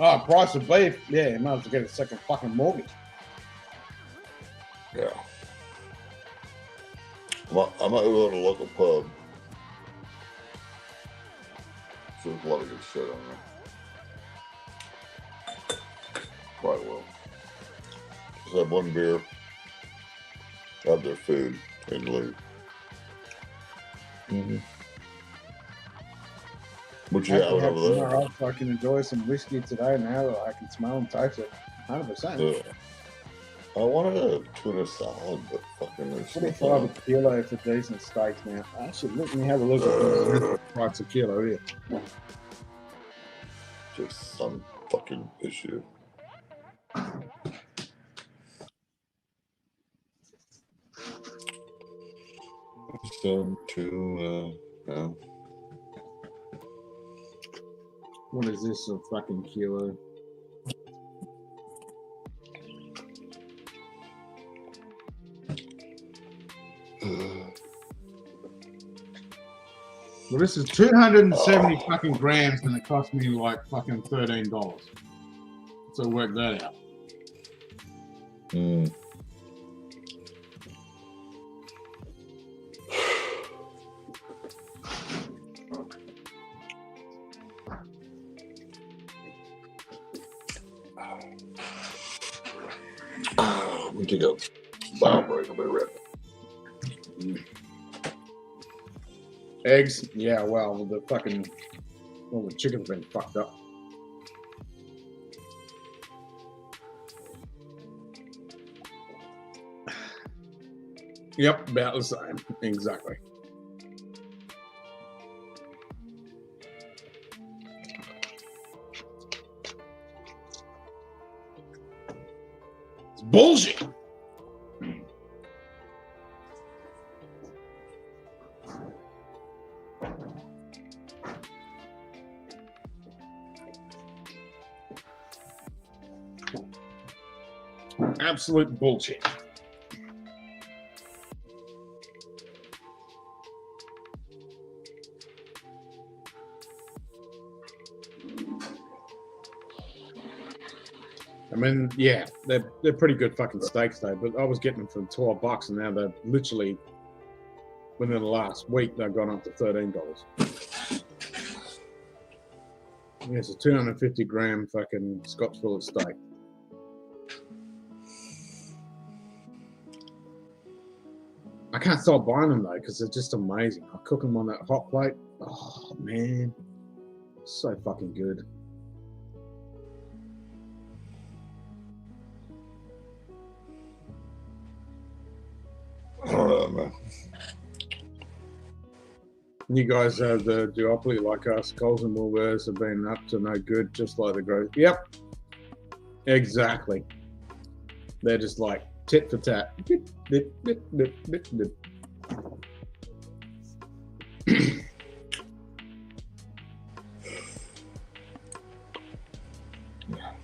Oh, price of beef. Yeah, you might as well get a second fucking mortgage. Yeah. I might go to a local pub. So there's a lot of good shit on there. Quite well. Just have one beer, have their food, and leave. What you having over there? I can enjoy some whiskey today now that I can smell and taste it. 100%. Yeah. I wanted a tuna salad, but fucking there's 45 a kilo for decent steaks now. Actually, let me have a look at the price a kilo here. Just some fucking issue. Some tuna. Yeah. What is this, a fucking kilo? Well, this is 270 fucking grams, and it cost me like fucking $13. So work that out. We take a bio break. I'll be right back. Eggs? Yeah, well, the fucking, all the chicken's been fucked up. Yep, about the same. Exactly. It's bullshit. Absolute bullshit. I mean, yeah, they're pretty good fucking steaks though, but I was getting them for $12 and now they're literally, within the last week, they've gone up to $13. Yeah, it's a 250 gram fucking Scotch fillet steak. I can't stop buying them though because they're just amazing. I cook them on that hot plate. Oh man, so fucking good. Man. You guys have the duopoly like us. Coles and Woolworths have been up to no good, just like the growth. Yep, exactly. They're just like tit for tat. Dip, dip, dip, dip, dip, dip.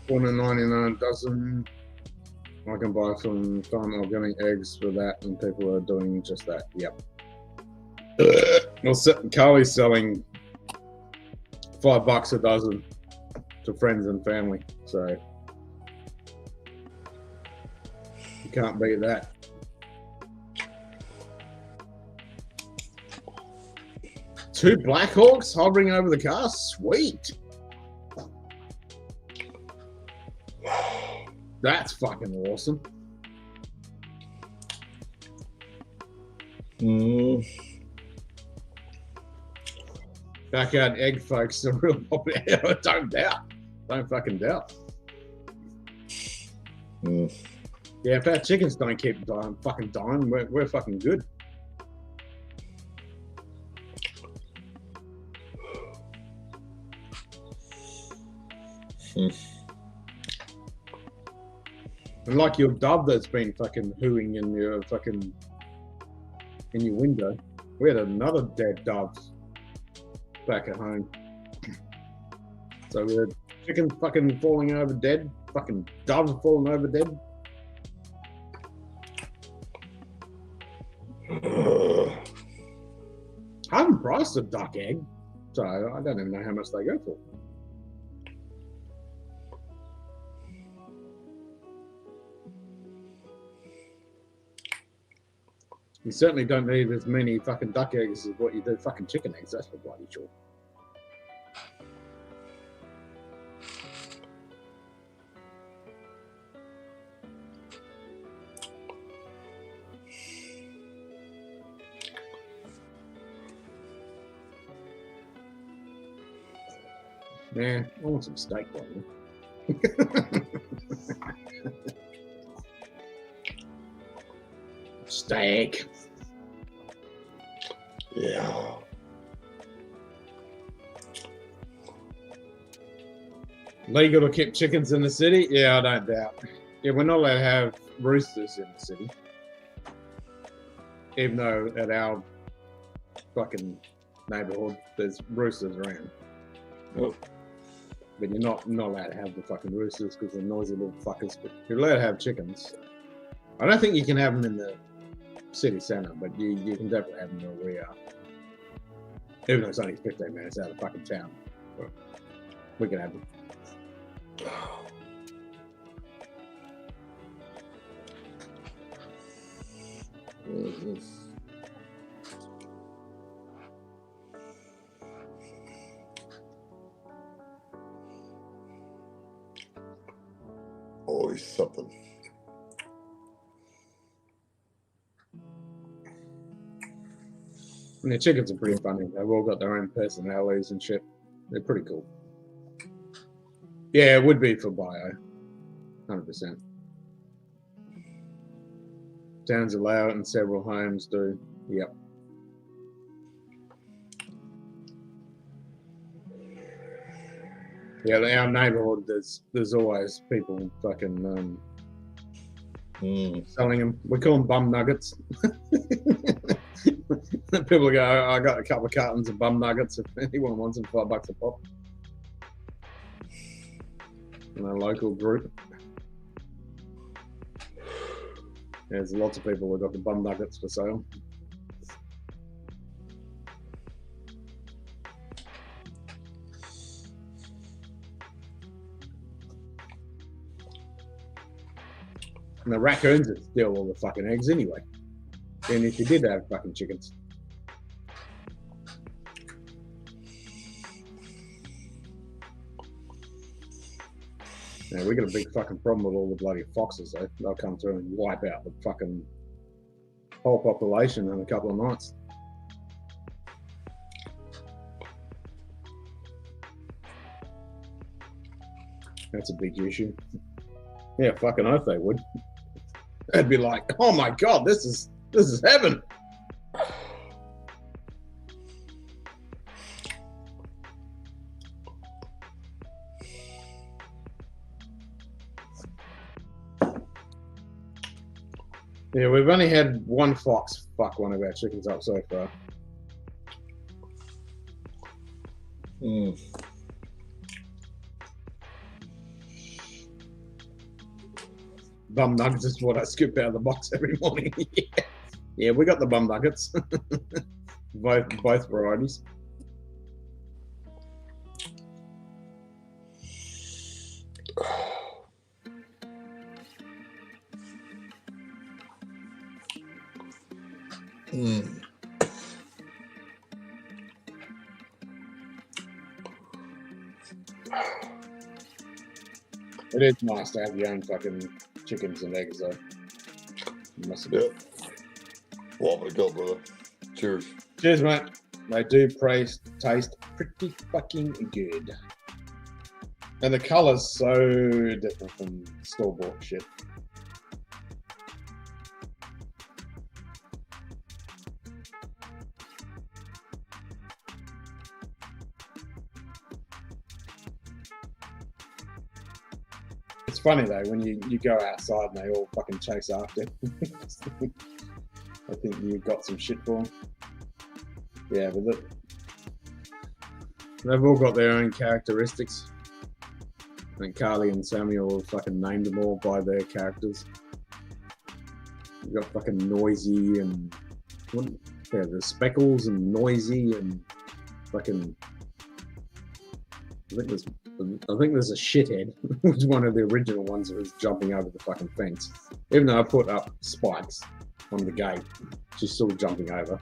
$1.99 dozen. I can buy some farm organic eggs for that, and people are doing just that. Yep. Well, Carly's selling $5 a dozen to friends and family, so you can't beat that. 2 Blackhawks hovering over the car? Sweet. That's fucking awesome. Backyard egg folks are real popular. Don't doubt. Don't fucking doubt. Yeah, if our chickens don't keep fucking dying, we're fucking good. And like your dove that's been fucking hooing in your fucking in your window. We had another dead dove back at home. So we had chickens fucking falling over dead, fucking doves falling over dead. I haven't priced a duck egg, so I don't even know how much they go for. You certainly don't need as many fucking duck eggs as what you do fucking chicken eggs, that's for bloody sure. Man, I want some steak one. Steak. Yeah. Legal to keep chickens in the city? Yeah, I don't doubt. Yeah, we're not allowed to have roosters in the city. Even though at our fucking neighborhood there's roosters around. Oh. But you're not allowed to have the fucking roosters because they're noisy little fuckers. But you're allowed to have chickens. I don't think you can have them in the city centre, but you can definitely have them where we are. Even though it's only 15 minutes out of fucking town. But we can have them. Always something. And the chickens are pretty funny. They've all got their own personalities and shit. They're pretty cool. Yeah, it would be for bio. 100%. Towns allow it and several homes do. Yep. Yeah, in our neighborhood, there's always people fucking selling them. We call them bum nuggets. People go, I got a couple of cartons of bum nuggets if anyone wants them, $5 a pop. In a local group. There's lots of people who got the bum nuggets for sale. And the raccoons would steal all the fucking eggs anyway. And if you did have fucking chickens. Yeah, we got a big fucking problem with all the bloody foxes though. They'll come through and wipe out the fucking whole population in a couple of nights. That's a big issue. Yeah, fucking oath they would. They'd be like, oh my god, this is heaven. Yeah, we've only had one fox fuck one of our chickens up so far. Bum nuggets is what I scoop out of the box every morning. Yeah, we got the bum nuggets. both varieties. It is nice to have your own fucking chickens and eggs, though. You must have Well, I'm gonna go, brother. Cheers. Cheers, mate. They do taste pretty fucking good. And the colour's so different from store-bought shit. It's funny though, when you go outside and they all fucking chase after. I think you've got some shit for them. Yeah, but they've all got their own characteristics. I think Carly and Samuel fucking named them all by their characters. You've got fucking Noisy and the Speckles and Noisy and fucking. I think there's a shithead, which was one of the original ones that was jumping over the fucking fence. Even though I put up spikes on the gate, she's still jumping over.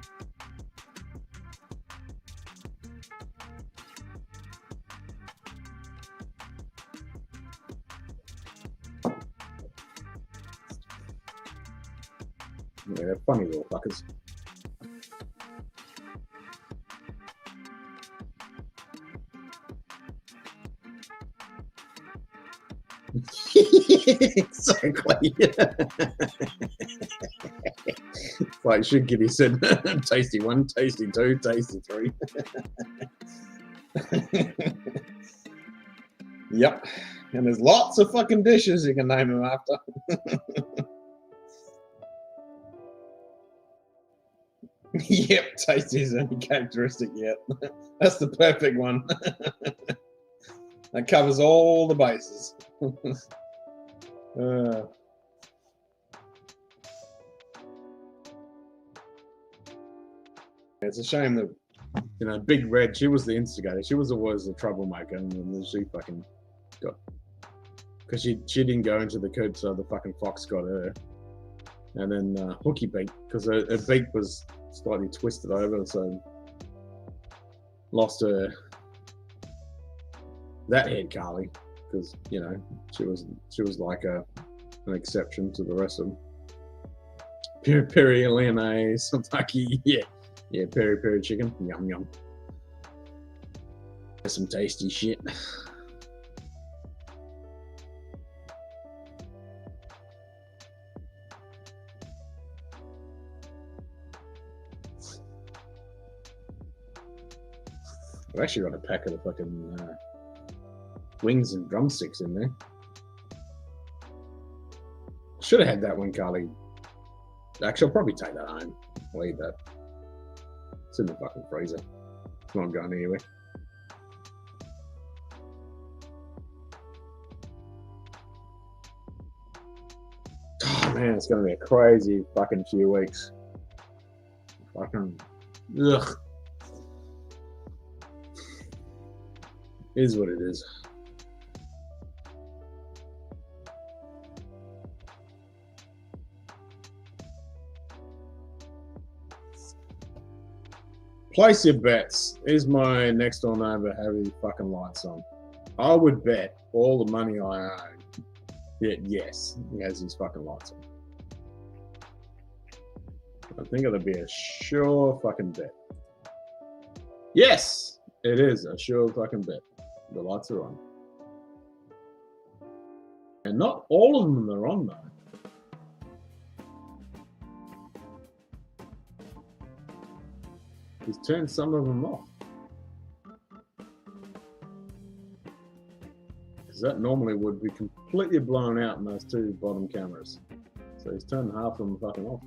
Yeah, they're funny little fuckers. Exactly. Like Shinkity said, tasty 1, tasty 2, tasty 3. Yep. And there's lots of fucking dishes you can name them after. Yep, tasty's only characteristic yet. That's the perfect one. That covers all the bases. It's a shame that, you know, Big Red, she was the instigator. She was always the troublemaker, and then she fucking got, because she didn't go into the coop, so the fucking fox got her. And then Hooky beak, because her beak was slightly twisted over, so lost her that head, Carly, because, you know, she was like an exception to the rest of them. Peri Lyonnaise, Kentucky, yeah, peri chicken, yum yum. That's some tasty shit. I've actually got a pack of the fucking wings and drumsticks in there. Should have had that one, Carly. Actually, I'll probably take that home. I'll eat that. It's in the fucking freezer. It's not going anywhere. Oh man, it's going to be a crazy fucking few weeks. Fucking ugh. Is what it is. Place your bets. Is my next door neighbor having fucking lights on? I would bet all the money I own that yes, he has his fucking lights on. I think it'll be a sure fucking bet. Yes, it is a sure fucking bet. The lights are on. And not all of them are on though. He's turned some of them off. Because that normally would be completely blown out in those two bottom cameras. So he's turned half of them fucking off.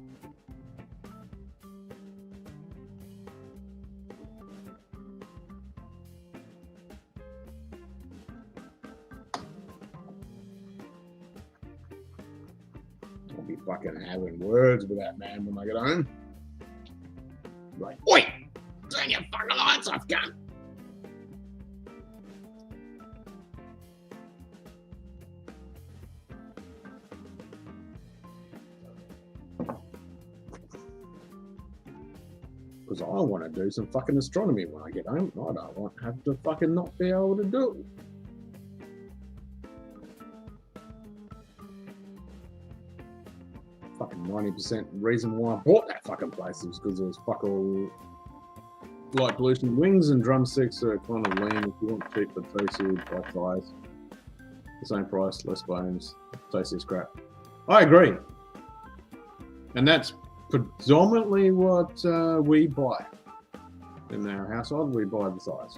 I'll be fucking having words with that man when I get home. Like, oi! Turn your fucking lights off, gun! Because I want to do some fucking astronomy when I get home. I don't want to have to fucking not be able to do it. fucking 90% reason why I bought that fucking place was because it was fuck all light pollution. Wings and drumsticks are kind of lean. If you want cheap but tasty, buy thighs. The same price, less bones, tasty as crap. I agree. And that's predominantly what we buy. In our household, we buy the thighs.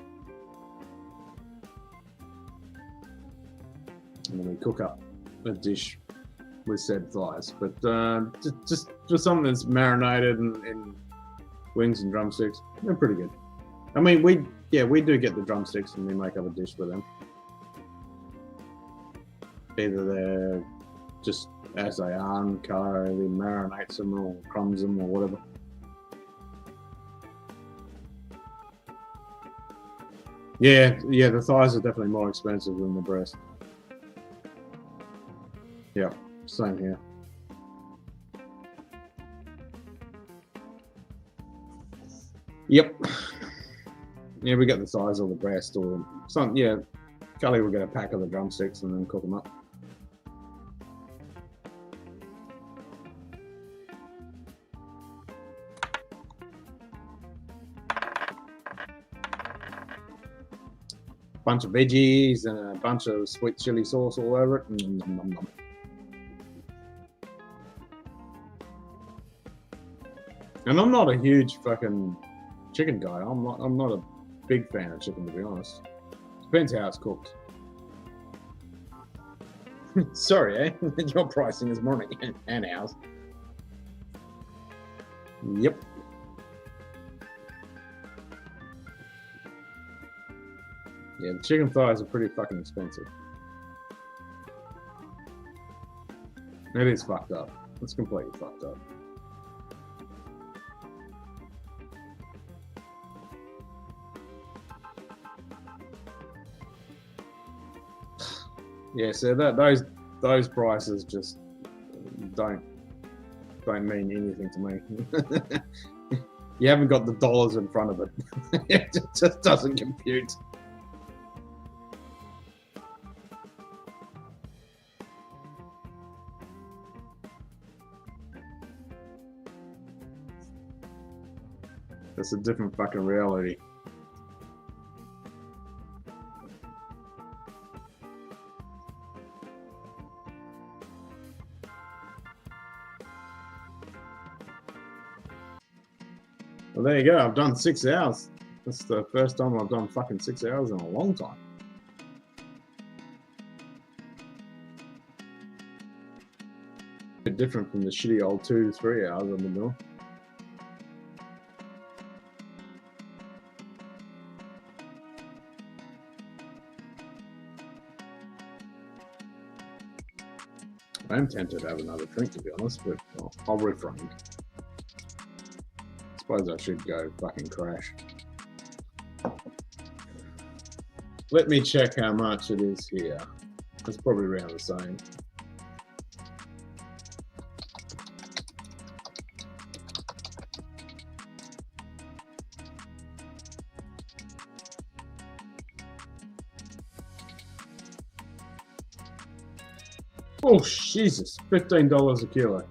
And then we cook up a dish with said thighs. But just for something that's marinated in wings and drumsticks, they're pretty good. I mean, we do get the drumsticks and we make up a dish with them. Either they're just as they are and Cara marinates them or crumbs them or whatever. Yeah, the thighs are definitely more expensive than the breast. Yeah, same here. Yep. Yeah, we get the thighs or the breast or some. Yeah, Kelly will get a pack of the drumsticks and then cook them up. Bunch of veggies and a bunch of sweet chili sauce all over it. And I'm not a huge fucking chicken guy. I'm not a big fan of chicken, to be honest. Depends how it's cooked. Sorry, eh? Your pricing is more and ours. Yep. Yeah, the chicken thighs are pretty fucking expensive. It is fucked up. It's completely fucked up. Yeah, so those prices just don't mean anything to me. You haven't got the dollars in front of it. It just doesn't compute. It's a different fucking reality. Well, there you go. I've done 6 hours. That's the first time I've done fucking 6 hours in a long time. A bit different from the shitty old 2 to 3 hours I've been doing. I am tempted to have another drink, to be honest, but I'll refrain. I suppose I should go fucking crash. Let me check how much it is here. It's probably around the same. Oh, Jesus. $15 a kilo.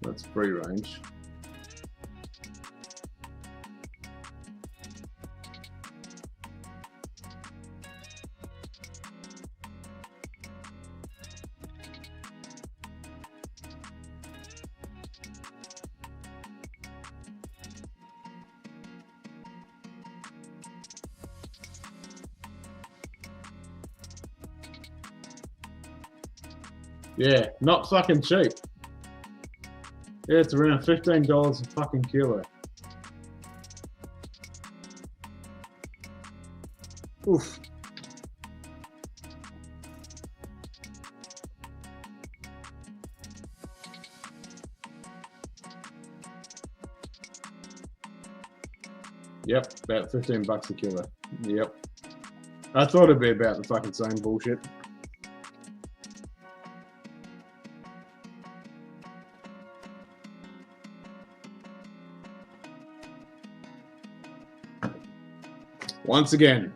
That's free range. Yeah, not fucking cheap. Yeah, it's around $15 a fucking kilo. Oof. Yep, about 15 bucks a kilo. Yep. I thought it'd be about the fucking same bullshit. Once again,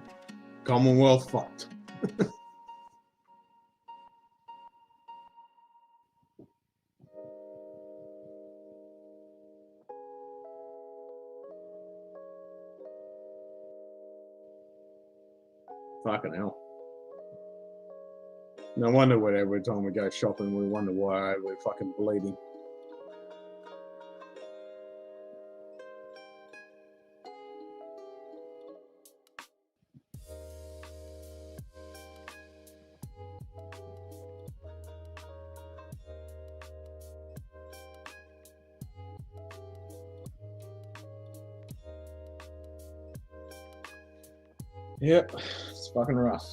Commonwealth fucked. Fucking hell. No wonder when every time we go shopping, we wonder why we're fucking bleeding. Yep, it's fucking rough.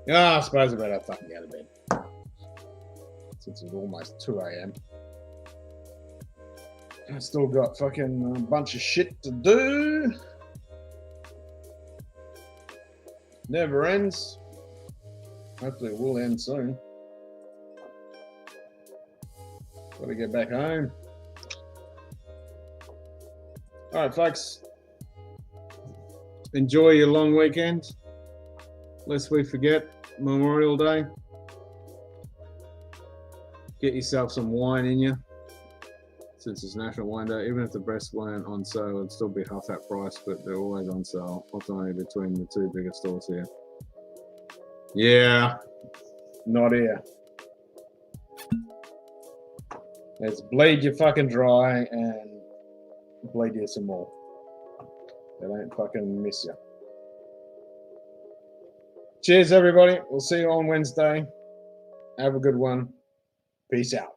Yeah, I suppose I better fucking go to bed. Since it's almost 2 a.m. I still got fucking a bunch of shit to do. Never ends. Hopefully it will end soon. Gotta get back home. Alright, folks. Enjoy your long weekend. Lest we forget Memorial Day. Get yourself some wine in you. Since it's National Wine Day, even if the breasts weren't on sale, it'd still be half that price, but they're always on sale. Ultimately between the two biggest stores here. Yeah, not here. Let's bleed you fucking dry and bleed you some more. They don't fucking miss you. Cheers, everybody. We'll see you on Wednesday. Have a good one. Peace out.